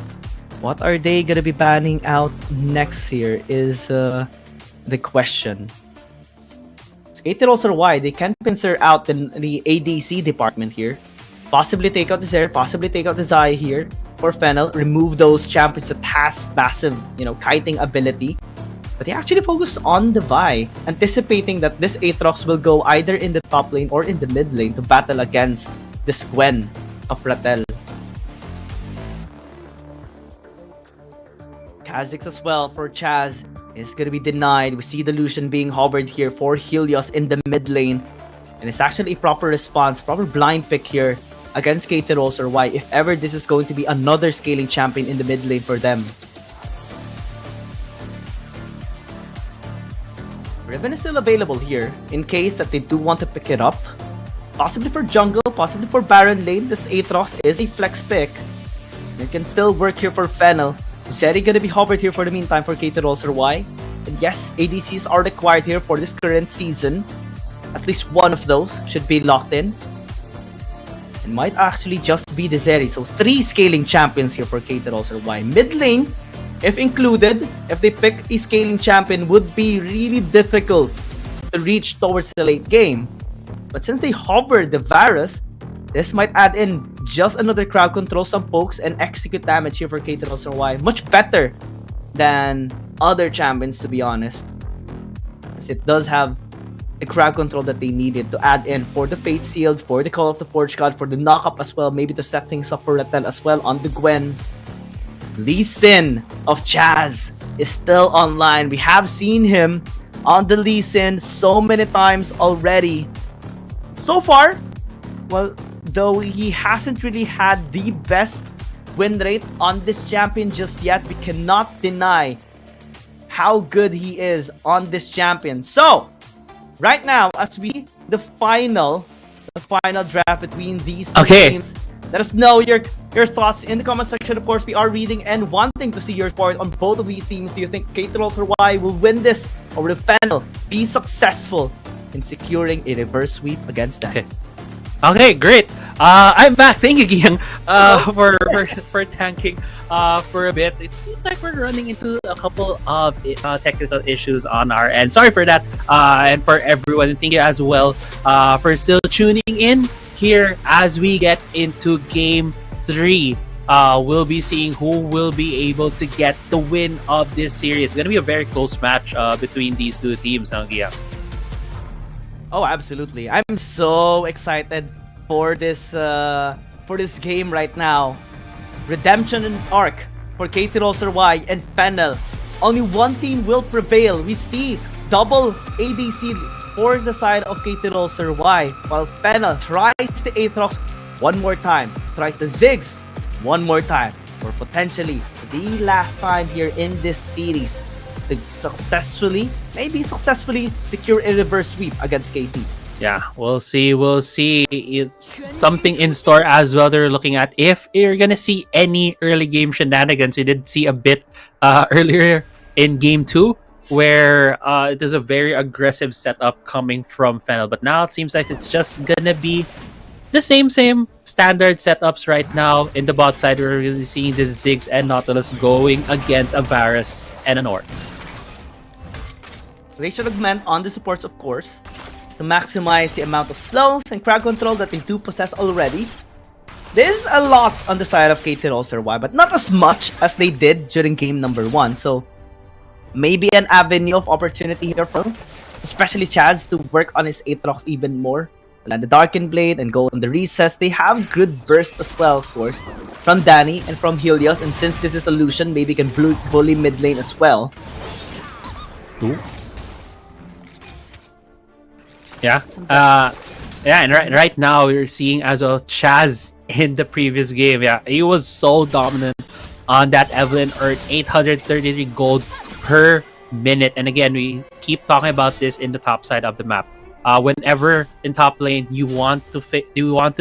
what are they gonna be banning out next here is the question. KT.RY, they can pincer out the ADC department here. Possibly take out the Zer, possibly take out the Zaya here for Fennel. Remove those champions that has massive, kiting ability. But they actually focused on the Vi, anticipating that this Aatrox will go either in the top lane or in the mid lane to battle against this Gwen of Ratel. Kha'Zix as well for Chaz is going to be denied. We see the Lucian being hovered here for Helios in the mid lane. And it's actually a proper response, proper blind pick here against KT.RY if ever this is going to be another scaling champion in the mid lane for them. Riven is still available here in case that they do want to pick it up. Possibly for jungle, possibly for Baron lane. This Aatrox is a flex pick. It can still work here for Fennel. Zeri gonna be hovered here for the meantime for KT.RY. And yes, ADCs are required here for this current season. At least one of those should be locked in. It might actually just be the Zeri. So 3 scaling champions here for KT.RY. Mid lane, if included, if they pick a scaling champion, would be really difficult to reach towards the late game. But since they hovered the virus, this might add in just another crowd control, some pokes, and execute damage here for KT.RY. Much better than other champions, to be honest. As it does have the crowd control that they needed to add in for the Fate Sealed, for the Call of the Forge God, for the knockup as well, maybe to set things up for Rattel as well on the Gwen. Lee Sin of Chaz is still online. We have seen him on the Lee Sin so many times already. So far, well, though he hasn't really had the best win rate on this champion just yet, we cannot deny how good he is on this champion. So, right now, as we the final draft between these two teams, let us know your thoughts in the comment section. Of course, we are reading and wanting to see your support on both of these teams. Do you think KT.RY will win this, or will Fennel be successful in securing a reverse sweep against them? Okay, great. I'm back. Thank you, Giang, for tanking for a bit. It seems like we're running into a couple of technical issues on our end. Sorry for that. And for everyone, thank you as well for still tuning in here as we get into Game 3. We'll be seeing who will be able to get the win of this series. It's going to be a very close match between these two teams, Giang. Oh, absolutely. I'm so excited for this game right now. Redemption and Arc for KT.RY and Fennel. Only one team will prevail. We see double ADC for the side of KT.RY, while Fennel tries the Aatrox one more time, tries the Ziggs one more time, or potentially the last time here in this series to maybe successfully secure a reverse sweep against KT. Yeah, we'll see. It's something in store as well. They're looking at if you're gonna see any early game shenanigans. We did see a bit earlier in Game 2 where it is a very aggressive setup coming from Fennel, but now it seems like it's just gonna be the same standard setups right now. In the bot side, we're really seeing the Ziggs and Nautilus going against a Varus and an Orc. They should augment on the supports, of course, to maximize the amount of slows and crowd control that they do possess already. There's a lot on the side of KT.RY, but not as much as they did during game number 1. So maybe an avenue of opportunity here for them, especially Chaz, to work on his Aatrox even more. Land the Darkened Blade and go on the recess. They have good burst as well, of course, from Danny and from Helios. And since this is a Lucian, maybe can bully mid lane as well. Yeah. And right now we're seeing as well Chaz in the previous game. Yeah, he was so dominant on that Evelyn, earned 833 gold per minute. And again, we keep talking about this in the top side of the map. Whenever in top lane, you want to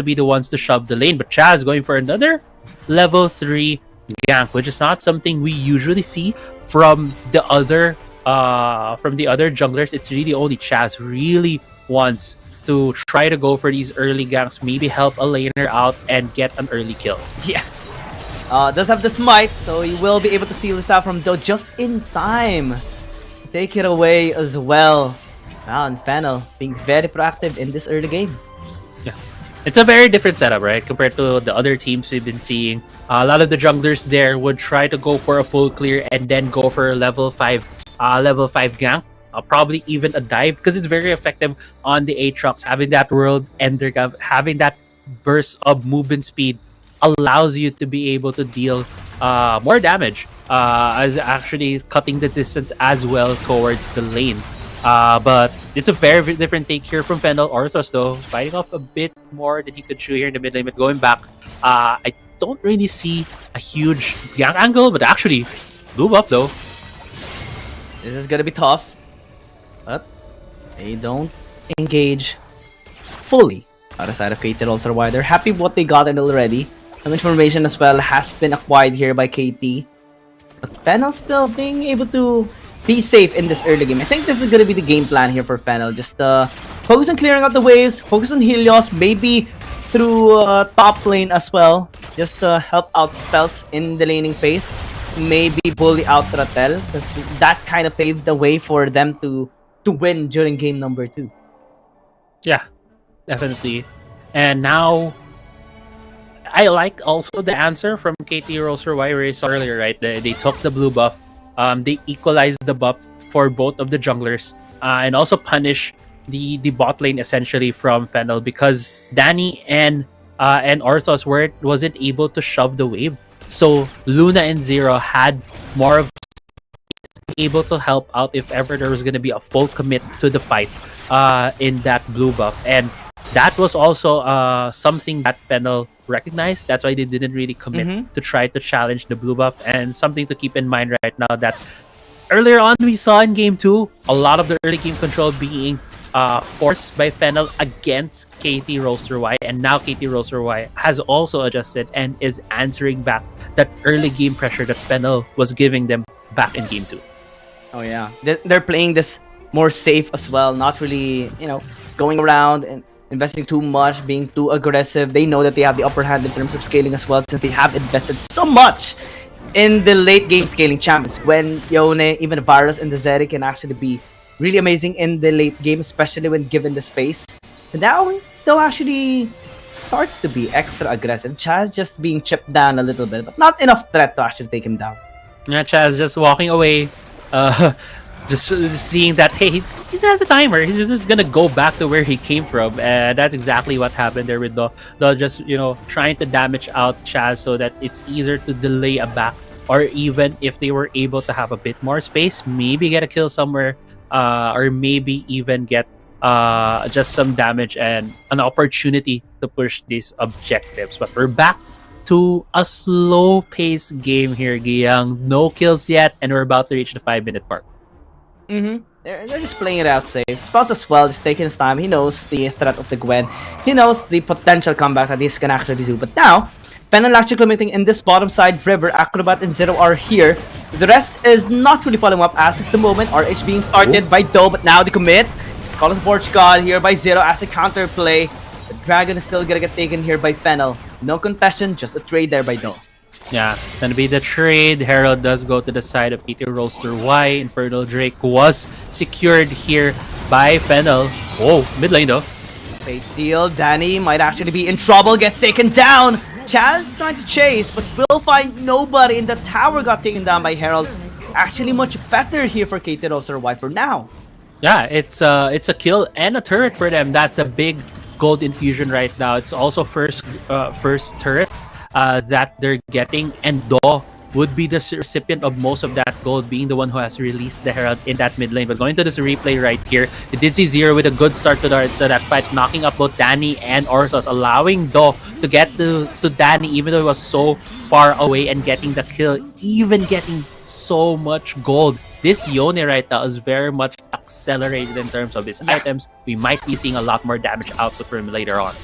be the ones to shove the lane, but Chaz going for another level 3 gank, which is not something we usually see from the other junglers. It's really only Chaz who really wants to try to go for these early ganks, maybe help a laner out and get an early kill. Yeah. Does have the smite, so he will be able to steal this out from Do just in time. Take it away as well. Wow, and Fennel being very proactive in this early game. Yeah. It's a very different setup, right? Compared to the other teams we've been seeing. A lot of the junglers there would try to go for a full clear and then go for a level 5 gank. Probably even a dive, because it's very effective on the Aatrox. Having that world ender, having that burst of movement speed allows you to be able to deal more damage, as actually cutting the distance as well towards the lane. But it's a very different take here from Fennel. Orthos, though, fighting off a bit more than he could chew here in the mid lane. But going back, I don't really see a huge gank angle, but actually, move up though. This is gonna be tough, but they don't engage fully outside of KT.RY. They're happy with what they got already. Some information as well has been acquired here by KT. But Fennel still being able to be safe in this early game. I think this is going to be the game plan here for Fennel. Just focus on clearing out the waves, focus on Helios, maybe through top lane as well. Just to help out spells in the laning phase. Maybe bully out Rattel, because that kind of paves the way for them to win during game number 2. Yeah. definitely. And now, I like also the answer from KT.RY where you saw earlier, right? They took the blue buff, they equalized the buff for both of the junglers, and also punish the bot lane essentially from Fennel because Danny and Orthos wasn't able to shove the wave. So Luna and Zero had more of able to help out if ever there was going to be a full commit to the fight in that blue buff. And that was also something that Fennel recognized. That's why they didn't really commit to try to challenge the blue buff. And something to keep in mind right now that earlier on we saw in game 2 a lot of the early game control being forced by Fennel against KT.RY, and now KT.RY has also adjusted and is answering back that early game pressure that Fennel was giving them back in game 2. Oh yeah, they're playing this more safe as well, not really, going around and investing too much, being too aggressive. They know that they have the upper hand in terms of scaling as well, since they have invested so much in the late game scaling champions. When Yone, even Varus and the Zeri can actually be really amazing in the late game, especially when given the space. And now, still actually starts to be extra aggressive. Chaz just being chipped down a little bit, but not enough threat to actually take him down. Yeah, Chaz just walking away, just seeing that, hey, he has a timer. He's just gonna go back to where he came from, and that's exactly what happened there with the just trying to damage out Chaz so that it's easier to delay a back, or even if they were able to have a bit more space, maybe get a kill somewhere, or maybe even get just some damage and an opportunity to push these objectives. But we're back to a slow-paced game here, Giyang. No kills yet, and we're about to reach the 5-minute mark. They're just playing it out safe. Spouts as well is taking his time. He knows the threat of the Gwen. He knows the potential comeback that this can actually do. But now, Fennel actually committing in this bottom side river. Acrobat and Zero are here. The rest is not really following up as of the moment. RH being started by Do, but now the commit. Call of Portugal here by Zero as a counterplay. The Dragon is still gonna get taken here by Fennel. No contestation, just a trade there by Do. Yeah, gonna be the trade. Herald does go to the side of KT.RY. Infernal Drake was secured here by Fennel. Whoa, mid lane though. Fate Seal, Danny might actually be in trouble, gets taken down. Chaz trying to chase, but will find nobody, and the tower got taken down by Herald. Actually much better here for KT.RY for now. Yeah, it's a kill and a turret for them. That's a big gold infusion right now. It's also first turret that they're getting, and Do would be the recipient of most of that gold, being the one who has released the Herald in that mid lane. But going to this replay right here, they did see Zero with a good start to that fight, knocking up both Danny and Orthos, allowing Do to get to Danny even though he was so far away and getting the kill, even getting so much gold. This Yone right now is very much accelerated in terms of his items. We might be seeing a lot more damage output from him later on.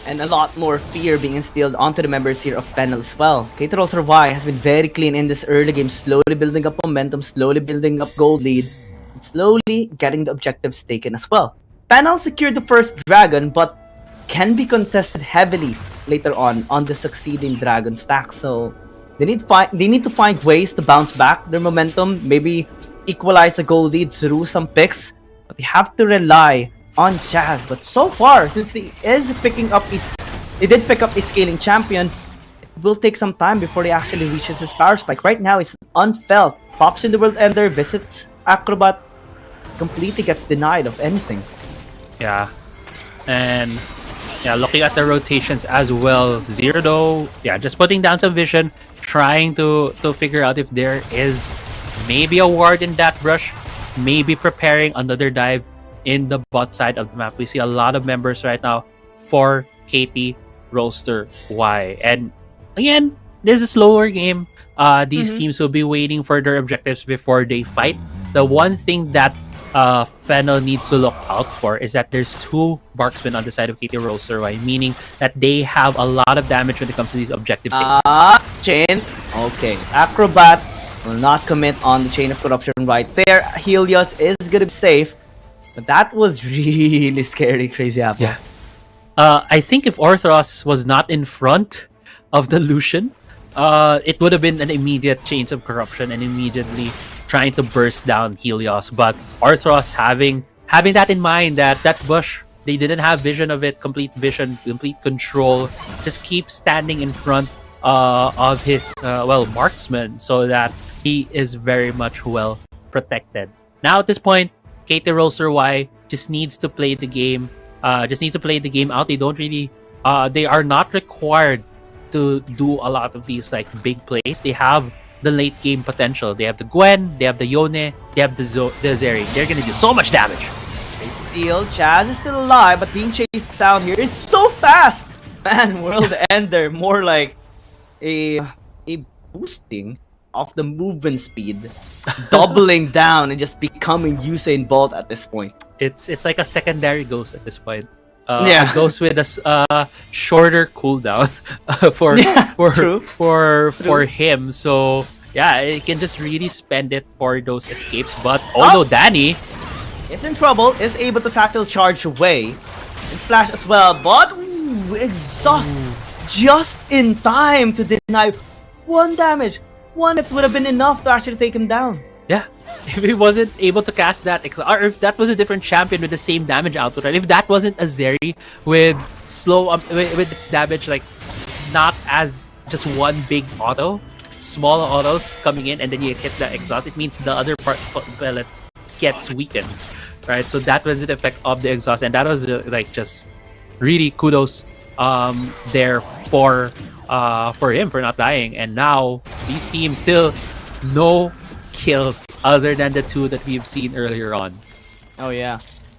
And a lot more fear being instilled onto the members here of Fennel as well. KT.RY has been very clean in this early game, slowly building up momentum, slowly building up gold lead, and slowly getting the objectives taken as well. Fennel secured the first dragon, but can be contested heavily later on the succeeding dragon stack. So they need to find ways to bounce back their momentum, maybe equalize the gold lead through some picks, but they have to rely on Chaz. But so far, since he did pick up a scaling champion, it will take some time before he actually reaches his power spike. Right now, it's unfelt. Pops in the World Ender, visits Acrobat, completely gets denied of anything. Yeah, and yeah, looking at the rotations as well. Zero though, yeah, just putting down some vision, trying to figure out if there is maybe a ward in that brush, maybe preparing another dive in the bot side of the map. We see a lot of members right now for KT.RY. And again, this is a slower game. These teams will be waiting for their objectives before they fight. The one thing that Fennel needs to look out for is that there's 2 marksmen on the side of KT.RY, meaning that they have a lot of damage when it comes to these objective picks. Chain. Okay, Acrobat will not commit on the Chain of Corruption right there. Helios is gonna be safe. But that was really scary, Crazy Apple. Yeah. I think if Orthros was not in front of the Lucian, it would have been an immediate Chains of Corruption and immediately trying to burst down Helios. But Orthros having that in mind, that bush They didn't have vision of it, complete vision, complete control. Just keep standing in front of his marksman, so that he is very much well protected. Now at this point, KT.RY just needs to play the game. Just needs to play the game out. They don't really. They are not required to do a lot of these like big plays. They have the late game potential. They have the Gwen, they have the Yone, they have the Zeri. They're gonna do so much damage. Seal, Chaz is still alive, but being chased down here is so fast. Man, World Ender, more like a boosting of the movement speed, doubling down and just becoming Usain Bolt at this point. It's like a secondary ghost at this point. Yeah, a ghost with a shorter cooldown for him. So yeah, it can just really spend it for those escapes. But no, Danny is in trouble. Is able to satchel charge away and flash as well. But exhaust just in time to deny 1 damage. 1 it would have been enough to actually take him down. Yeah, if he wasn't able to cast that, or if that was a different champion with the same damage output, right? If that wasn't a Zeri with slow with its damage like not as just one big auto, small autos coming in, and then you hit the exhaust, it means the other part pellets gets weakened, right? So that was the effect of the exhaust, and that was like just really kudos there for him for not dying. And now these teams still no kills other than the 2 that we've seen earlier on. Oh yeah,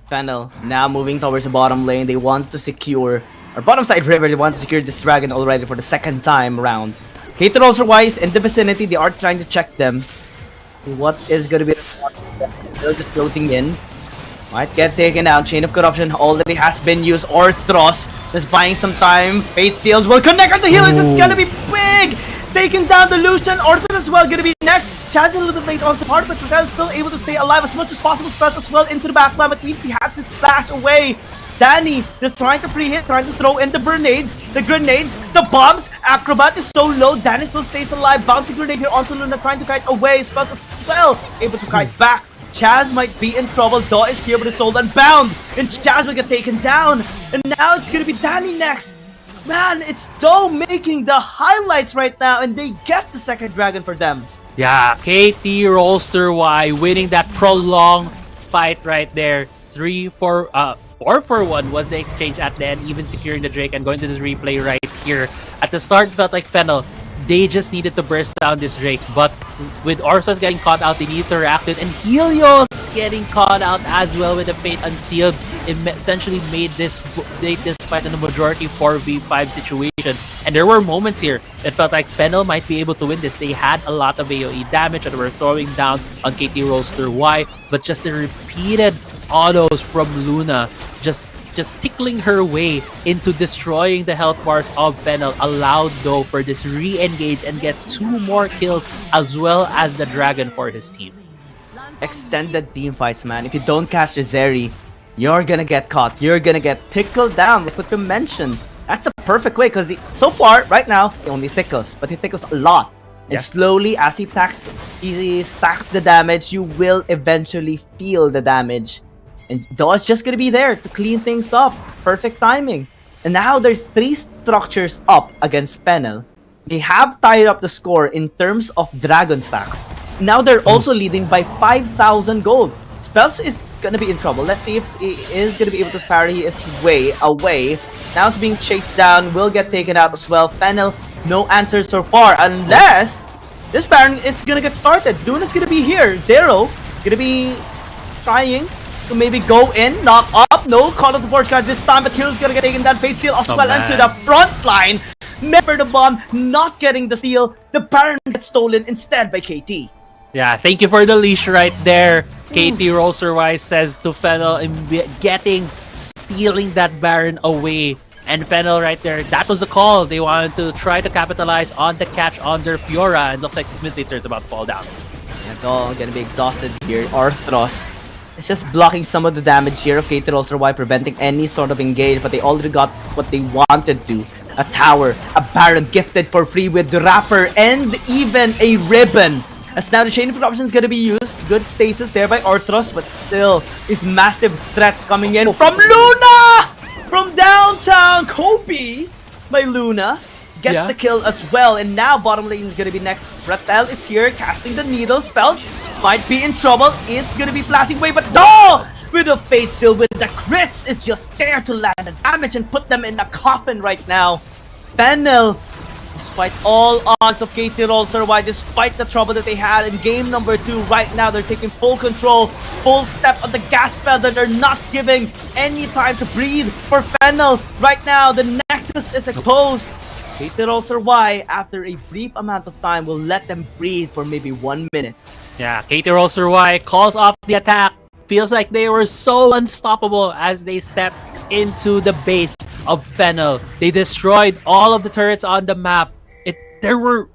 Fennel now moving towards the bottom lane. They want to secure, or bottom side river, they want to secure this dragon already for the 2nd time around. KT.RY is in the vicinity. They are trying to check them. What is going to be the spot? They're just closing in. Might get taken out. Chain of Corruption already has been used. Orthros just buying some time. Fate Seals will connect on the healers. It's going to be big. Taking down the Lucian. Orthros as well going to be next. Chaz a little bit late on the part, but Raquel is still able to stay alive as much as possible. Spells as well into the backline, but he has his flash away. Danny just trying to pre-hit, trying to throw in the grenades, the bombs. Acrobat is so low. Danny still stays alive. Bouncing grenade here onto Luna, trying to kite away. Spells as well able to kite back. Chaz might be in trouble. Daw is here, but his soul unbound, and Chaz will get taken down. And now it's gonna be Danny next. Man, it's Daw making the highlights right now, and they get the 2nd dragon for them. Yeah, KT.RY winning that prolonged fight right there. 4-for-1 was the exchange at the end, even securing the Drake and going to this replay right here. At the start, felt like Fennel, they just needed to burst down this Drake, but with Orthros getting caught out, they need to react it, and Helios getting caught out as well with the Fate Unsealed. It essentially made this fight in a majority 4v5 situation, and there were moments here that felt like Fennel might be able to win this. They had a lot of AoE damage that were throwing down on KT.RY, but just the repeated autos from Luna just tickling her way into destroying the health bars of Fennel allowed Daw for this re-engage and get 2 more kills as well as the dragon for his team. Extended team fights, man. If you don't catch the Zeri, you're gonna get caught. You're gonna get tickled down, like what you mentioned. That's a perfect way, because so far, right now, he only tickles, but he tickles a lot. And slowly, as he stacks the damage, you will eventually feel the damage. And Daw is just gonna be there to clean things up. Perfect timing. And now there's 3 structures up against Fennel. They have tied up the score in terms of dragon stacks. Now they're also leading by 5,000 gold. Spells is gonna be in trouble. Let's see if he is gonna be able to parry his way away. Now it's being chased down. Will get taken out as well. Fennel, no answer so far. Unless this Baron is gonna get started. Luna's gonna be here. Zero gonna be trying to maybe go in, knock up. No, call of the force card this time, but Hill's gonna get taken down. Fate Seal as well into the front line. Remember the bomb, not getting the steal. The Baron gets stolen instead by KT. Yeah, thank you for the leash right there. KT.RY says to Fennel, stealing that Baron away. And Fennel right there, that was the call. They wanted to try to capitalize on the catch on their Fiora, and looks like this mid laner is about to fall down. And all gonna be exhausted here. Arthros is just blocking some of the damage here of KT.RY, preventing any sort of engage, but they already got what they wanted to. A tower, a Baron gifted for free with the Wrapper, and even a Ribbon. As now the Chain of Corruption is gonna be used. Good stasis there by Arthros, but still is massive threat coming in from Luna! down Kobe by Luna. Gets Yeah. the kill as well, and now bottom lane is gonna be next. Ratel is here, casting the needles. Pelts might be in trouble, is gonna be flashing away, but no! With the Fate Seal, with the crits, is just there to land the damage and put them in a coffin right now. Fennel, despite all odds of KT.RY, despite the trouble that they had in game number 2, right now they're taking full control, full step on the gas pedal. They're not giving any time to breathe for Fennel. Right now, the Nexus is exposed. KT.RY, after a brief amount of time, will let them breathe for maybe 1 minute. Yeah, KT.RY calls off the attack. Feels like they were so unstoppable as they stepped into the base of Fennel. They destroyed all of the turrets on the map. There were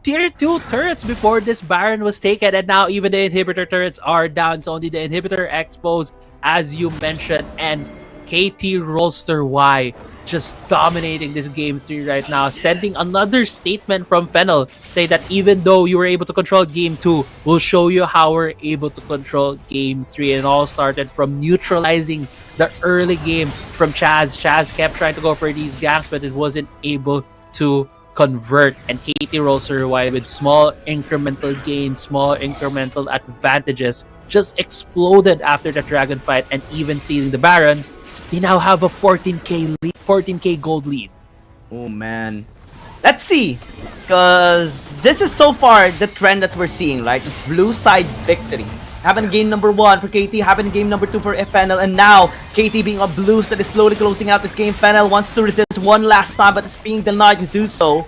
tier 2 turrets before this Baron was taken, and now even the inhibitor turrets are down. It's only the inhibitor exposed, as you mentioned, and KT.RY just dominating this game 3 right now, sending another statement from Fennel, say that even though you were able to control game 2, we'll show you how we're able to control game 3. And all started from neutralizing the early game from Chaz. Chaz kept trying to go for these ganks, but it wasn't able to convert, and KT.RY with small incremental gains, small incremental advantages, just exploded after the dragon fight, and even sealing the Baron. They now have a 14k lead, 14k gold lead. Oh man. Let's see, because this is so far the trend that we're seeing, right? Blue side victory. Happened game number 1 for KT, happened game number 2 for Fennel, and now KT being a blue that is slowly closing out this game. Fennel wants to resist one last time, but is being denied to do so.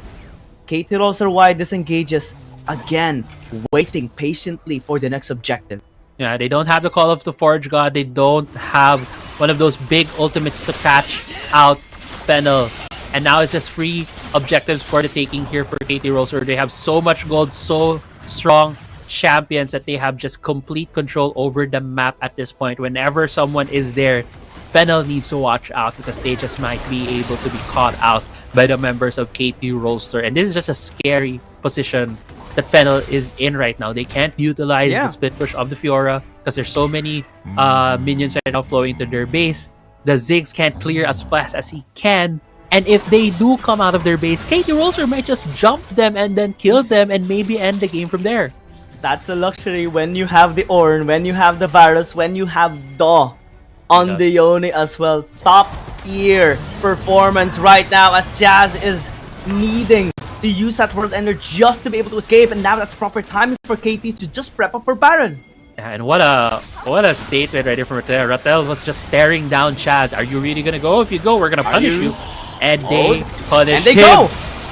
KT.RY disengages again, waiting patiently for the next objective. Yeah, they don't have the Call of the Forge God. They don't have one of those big ultimates to catch out Fennel. And now it's just free objectives for the taking here for KT.RY. They have so much gold, so strong champions that they have just complete control over the map at this point. Whenever someone is there, Fennel needs to watch out because they just might be able to be caught out by the members of KT.RY. And this is just a scary position that Fennel is in right now. They can't utilize the split push of the Fiora because there's so many minions right now flowing to their base. The Ziggs can't clear as fast as he can. And if they do come out of their base, KT.RY might just jump them and then kill them and maybe end the game from there. That's a luxury when you have the Ornn, when you have the Varus, when you have Daw on the Yone as well. Top tier performance right now as Jazz is needing to use that World Ender just to be able to escape, and now that's proper timing for KT to just prep up for Baron. Yeah, and what a statement right here from Ratel. Ratel was just staring down Chaz. Are you really gonna go? If you go, we're gonna punish you. And they punish and they him. go!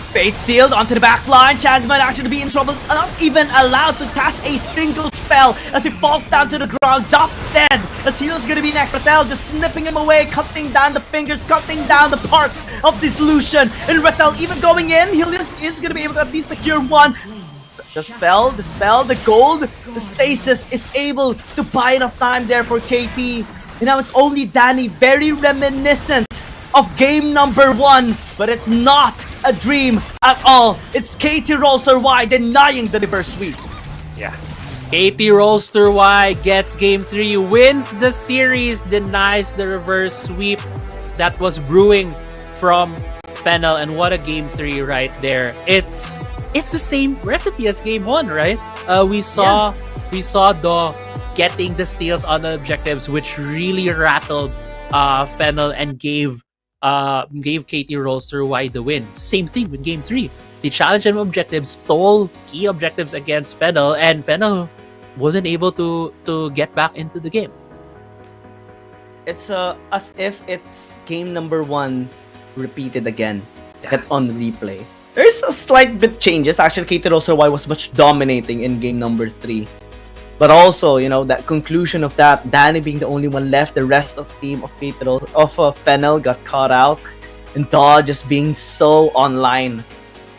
Fate sealed onto the back line. Chaz might actually be in trouble. Not even allowed to cast a single spell as he falls down to the ground, drop dead. As Heal's gonna be next. Ratel just snipping him away, cutting down the fingers, cutting down the parts of Dissolution. And Ratel even going in. Heal is gonna be able to at least secure one. The spell, the gold, the stasis is able to buy enough time there for KT. And now it's only Danny, very reminiscent of game number 1, but it's not a dream at all. It's KT.RY denying the reverse sweep. Yeah. KT.RY gets game 3, wins the series, denies the reverse sweep that was brewing from Fennel, and what a game 3 right there. It's the same recipe as game 1, right? We saw Daw getting the steals on the objectives, which really rattled Fennel and gave KT.RY the win. Same thing with game 3. The challenge and objectives stole key objectives against Fennel, and Fennel wasn't able to get back into the game. It's as if it's game number 1 repeated again, but on replay. There's a slight bit changes. Actually, KT.RY was much dominating in game number 3. But also, you know, that conclusion of that, Danny being the only one left, the rest of the team of Fennel got caught out, and Daw just being so online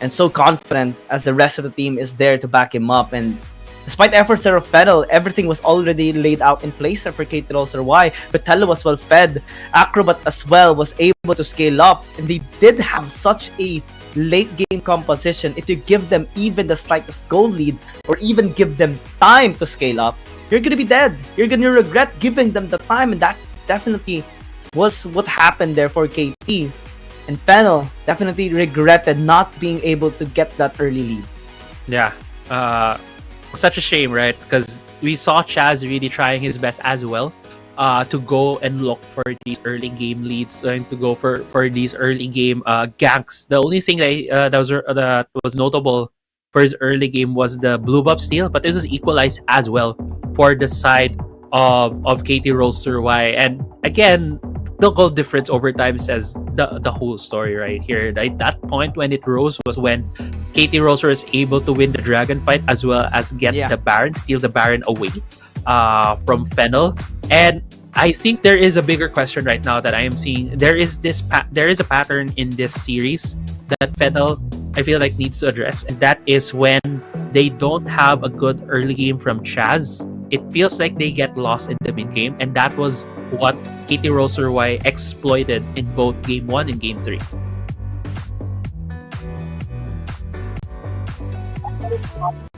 and so confident as the rest of the team is there to back him up. And despite the efforts of Fennel, everything was already laid out in place for KT.RY. Betello was well fed, Acrobat as well was able to scale up, and they did have such a late game composition. If you give them even the slightest goal lead or even give them time to scale up, you're gonna be dead. You're gonna regret giving them the time, and that definitely was what happened there for KT. And Fennel definitely regretted not being able to get that early lead. Yeah, such a shame, right? Because we saw Chaz really trying his best as well to go and look for these early game leads, and to go for these early game ganks. The only thing that was notable for his early game was the blue buff steal, but this was equalized as well for the side of KT.RY. And again, the goal difference over time says the whole story right here. At that point when it rose was when KT.RY was able to win the dragon fight as well as get the Baron, steal the Baron away from Fennel. And I think there is a bigger question right now that I am seeing. There is a pattern in this series that Fennel, I feel like, needs to address, and that is when they don't have a good early game from Chaz, it feels like they get lost in the mid game, and that was what KT.RY exploited in both Game 1 and Game 3.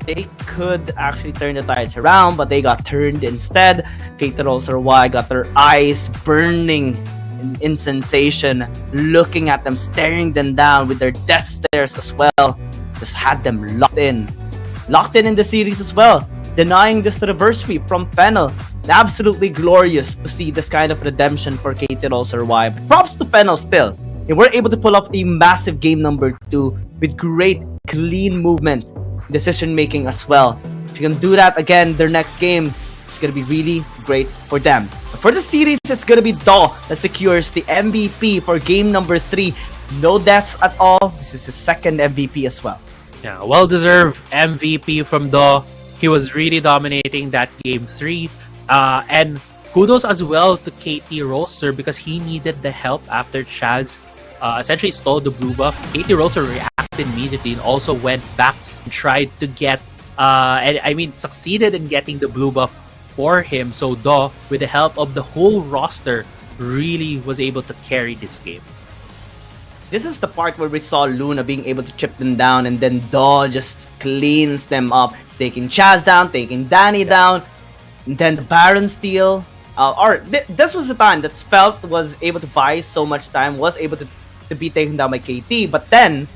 They could actually turn the tides around, but they got turned instead. KT.RY got their eyes burning in sensation, looking at them, staring them down with their death stares as well. Just had them locked in the series as well, denying this reverse sweep from Fennel. Absolutely glorious to see this kind of redemption for KT.RY. But props to Fennel still. They were able to pull off a massive game number 2 with great clean movement, decision making as well. If you can do that again their next game, it's gonna be really great for them. But for the series, it's gonna be DO that secures the MVP for game number 3. No deaths at all. This is his second MVP as well. Yeah, well-deserved MVP from DO. He was really dominating that game 3. And kudos as well to KT.RY because he needed the help after Chaz essentially stole the blue buff. KT.RY reacted immediately and also went back and tried to get, succeeded in getting the blue buff for him. So DO, with the help of the whole roster, really was able to carry this game. This is the part where we saw Luna being able to chip them down, and then DO just cleans them up, taking Chaz down, taking Danny down, and then the Baron steal. This was the time that Spelt was able to buy so much time, was able to be taken down by KT, but then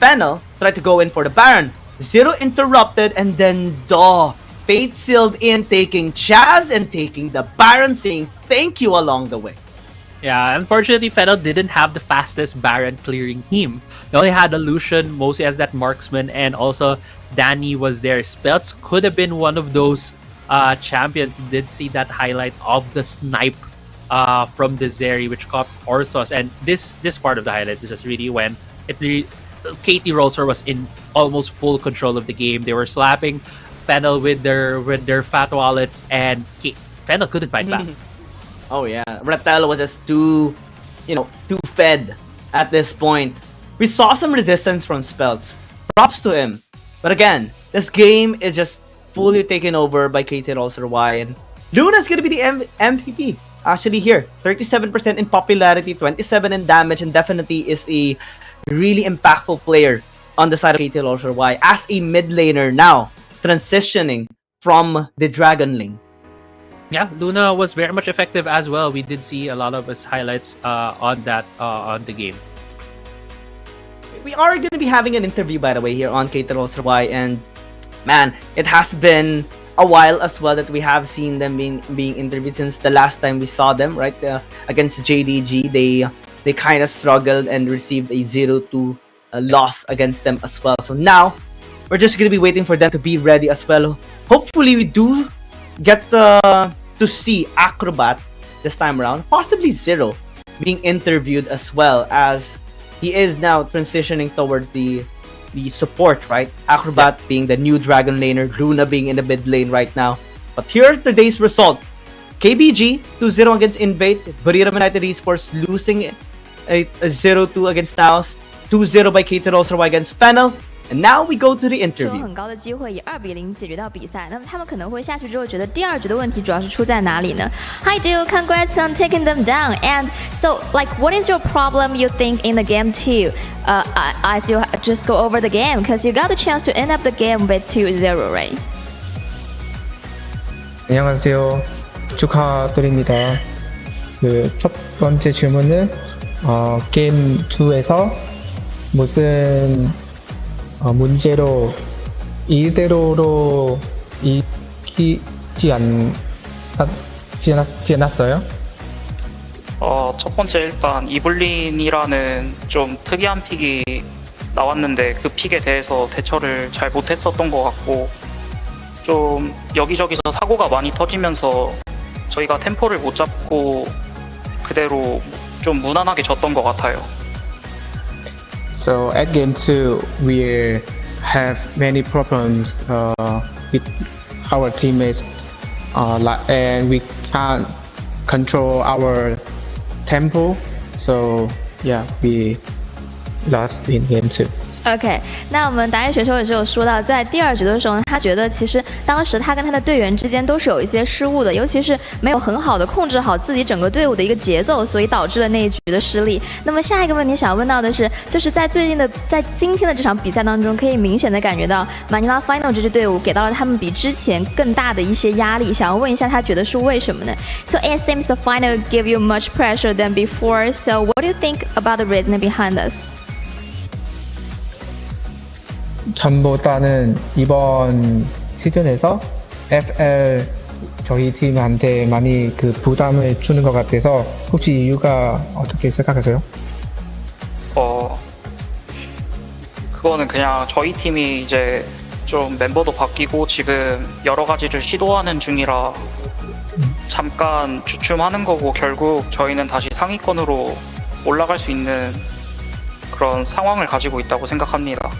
Fennel tried to go in for the Baron. Zero interrupted, and then DO fate sealed in, taking Chaz and taking the Baron, saying thank you along the way. Yeah, unfortunately, Fennel didn't have the fastest Baron clearing team. They only had Lucian mostly as that marksman, and also Danny was there. Spelts could have been one of those champions. Did see that highlight of the snipe from the Zeri, which caught Orthos. And this part of the highlights is just really when KT.RY was in almost full control of the game. They were slapping Fennel with their fat wallets, and Fennel couldn't fight back. Oh yeah, Rattel was just too fed at this point. We saw some resistance from Spelts. Props to him. But again, this game is just fully taken over by KT.RY, and Luna's gonna be the MVP. Actually here, 37% in popularity, 27 in damage, and definitely is a really impactful player on the side of KT.RY as a mid laner now, transitioning from the Dragon lane. Yeah, Luna was very much effective as well. We did see a lot of his highlights on the game. We are going to be having an interview, by the way, here on KT.RY, and man, it has been a while as well that we have seen them being interviewed since the last time we saw them, right? Against JDG, they kind of struggled and received a 0-2 loss against them as well. So now, we're just going to be waiting for them to be ready as well. Hopefully, we do get to see Acrobat this time around, possibly Zero being interviewed as well, as he is now transitioning towards the support, right? Acrobat being the new Dragon laner, Luna being in the mid lane right now. But here's today's result. KBG 2-0 against Invade, BRU United Esports losing a 0-2 against NAOS, 2-0 by KT.RY against Fennel. And now we go to the interview. 很高的机会以2-0解决到比赛。那么他们可能会下去之后觉得第二局的问题主要是出在哪里呢？ Hi dude, congrats on taking them down. And so, like, what is your problem you think in the game 2? As you just go over the game, because you got the chance to end up the game with 2-0, right? 안녕하세요. 축하드립니다. 첫 번째 질문은 게임 2에서 무슨 문제로 이대로로 이기지 않았어요? 첫 번째 일단 이블린이라는 좀 특이한 픽이 나왔는데 그 픽에 대해서 대처를 잘 못했었던 것 같고 좀 여기저기서 사고가 많이 터지면서 저희가 템포를 못 잡고 그대로 좀 무난하게 졌던 것 같아요. So at game 2 we have many problems with our teammates and we can't control our tempo. So yeah, we lost in game 2. OK， 那我们打野选手也是有说到，在第2局的时候呢，他觉得其实当时他跟他的队员之间都是有一些失误的，尤其是没有很好的控制好自己整个队伍的一个节奏，所以导致了那一局的失利。那么下一个问题想问到的是，就是在今天的这场比赛当中，可以明显的感觉到Manila Final 这支队伍给到了他们比之前更大的一些压力，想要问一下他觉得是为什么呢？ So it seems the final give you much pressure than before. So what do you think about the reason behind this? 전보다는 이번 시즌에서 FL 저희 팀한테 많이 그 부담을 주는 것 같아서 혹시 이유가 어떻게 생각하세요? 그거는 그냥 저희 팀이 이제 좀 멤버도 바뀌고 지금 여러 가지를 시도하는 중이라 잠깐 주춤하는 거고 결국 저희는 다시 상위권으로 올라갈 수 있는 그런 상황을 가지고 있다고 생각합니다.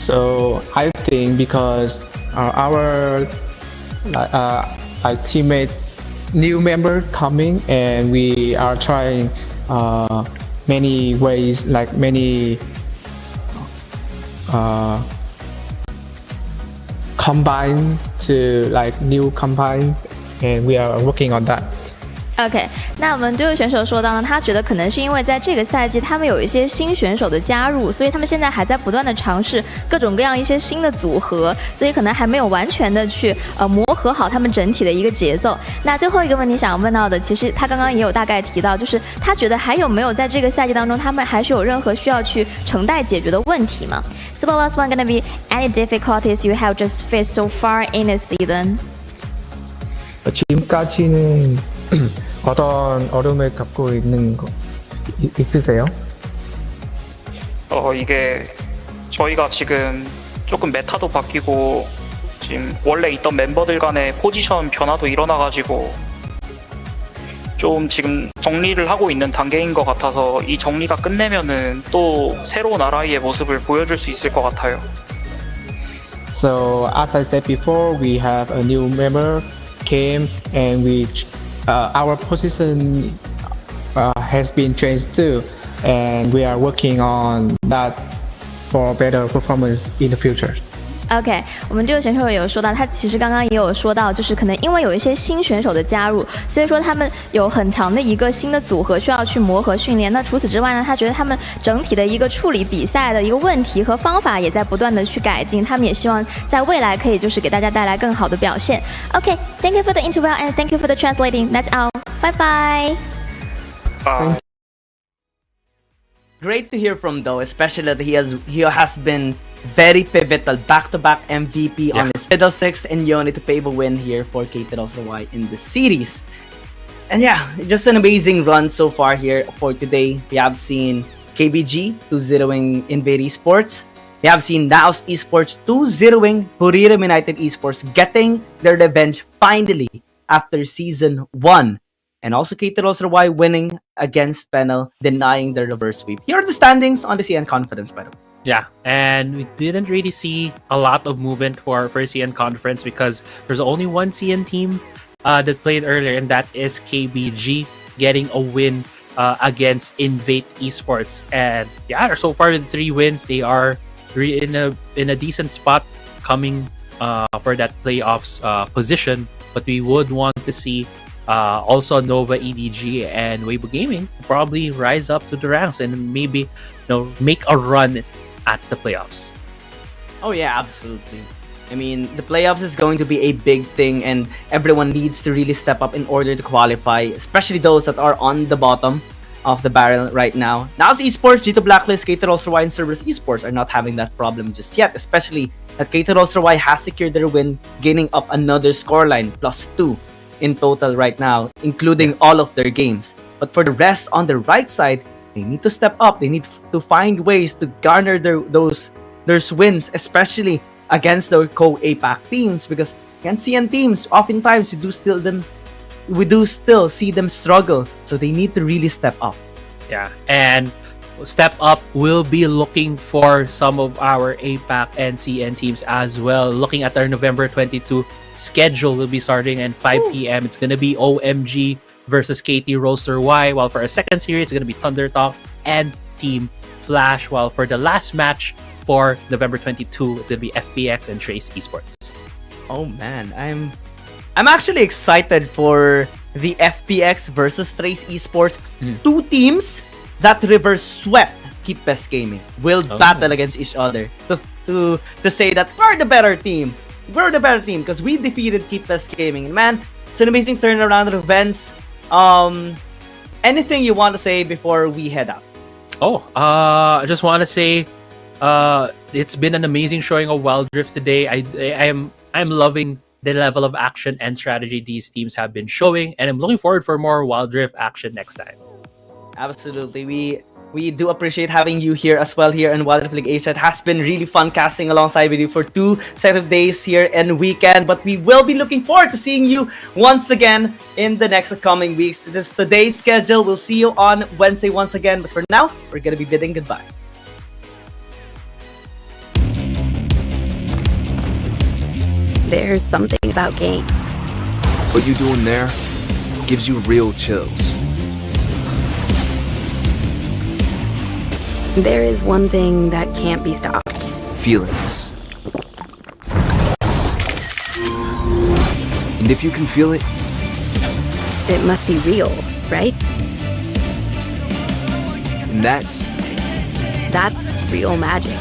So I think because our teammate new member coming and we are trying many ways like many combine to like new combine and we are working on that. OK， 那我们对位选手说到呢，他觉得可能是因为在这个赛季他们有一些新选手的加入，所以他们现在还在不断的尝试各种各样一些新的组合，所以可能还没有完全的去磨合好他们整体的一个节奏。那最后一个问题想问到的，其实他刚刚也有大概提到，就是他觉得还有没有在这个赛季当中他们还是有任何需要去承待解决的问题吗？ So the last one gonna be any difficulties you have just faced so far in the season? 지금까지는 어떤 어려움을 갖고 있는 거 있으세요? 이게 저희가 지금 조금 메타도 바뀌고 지금 원래 있던 멤버들 간의 포지션 변화도 일어나가지고 좀 지금 정리를 하고 있는 단계인 것 같아서 이 정리가 끝내면은 또 새로운 RI의 모습을 보여줄 수 있을 것 같아요. So as I said before, we have a new member came and we our position has been changed too, and we are working on that for better performance in the future. OK， 我们这个选手也有说到，他其实刚刚也有说到，就是可能因为有一些新选手的加入，所以说他们有很长的一个新的组合需要去磨合训练。那除此之外呢，他觉得他们整体的一个处理比赛的一个问题和方法也在不断的去改进，他们也希望在未来可以就是给大家带来更好的表现。OK，thank you for the interview and thank you for the translating. That's all. Bye bye. Great to hear from though, especially that he has been very pivotal, back-to-back MVP on his Fiddlesticks and Yone to pave a win here for KT.RY in the series. And yeah, just an amazing run so far here for today. We have seen KBG 2-0ing INV Esports. We have seen NAOS Esports 2-0ing BRU United Esports, getting their revenge finally after Season 1. And also KT.RY winning against Fennel, denying the reverse sweep. Here are the standings on the CN Conference, by the way. Yeah, and we didn't really see a lot of movement for CN Conference because there's only one CN team that played earlier, and that is KBG getting a win against INV Esports. And yeah, so far with 3 wins, they are in a decent spot coming for that playoffs position. But we would want to see also Nova EDG and Weibo Gaming probably rise up to the ranks and maybe make a run at the playoffs. Oh yeah, absolutely. I mean, the playoffs is going to be a big thing, and everyone needs to really step up in order to qualify, especially those that are on the bottom of the barrel right now. NAOS Esports, G2 Blacklist, KT.RY, and Cerberus Esports are not having that problem just yet, especially that KT.RY has secured their win, gaining up another scoreline, +2 in total right now, including all of their games. But for the rest on the right side, they need to step up. They need to find ways to garner those wins, especially against the co-APAC teams, because against CN teams, oftentimes we do still see them struggle. So they need to really step up. Yeah, and step up will be looking for some of our APAC and CN teams as well. Looking at our November 22 schedule, will be starting at 5 p.m. It's going to be OMG versus KT.RY, while for a second series, it's going to be Thunder Talk and Team Flash, while for the last match for November 22, it's going to be FPX and Trace Esports. Oh man, I'm actually excited for the FPX versus Trace Esports. Two teams that reverse swept Keep Best Gaming will battle against each other to say that we're the better team. We're the better team because we defeated Keep Best Gaming. And man, it's an amazing turnaround of events. Anything you want to say before we head out? I just want to say it's been an amazing showing of Wild Rift today. I'm loving the level of action and strategy these teams have been showing, and I'm looking forward for more Wild Rift action next time. Absolutely. We do appreciate having you here as well here in Wild Rift League Asia. It has been really fun casting alongside with you for 2 set of days here and weekend, but we will be looking forward to seeing you once again in the next coming weeks. This is today's schedule. We'll see you on Wednesday once again, but for now, we're going to be bidding goodbye. There's something about games. What you doing there gives you real chills. There is one thing that can't be stopped. Feelings. And if you can feel it, it must be real, right? And that's real magic.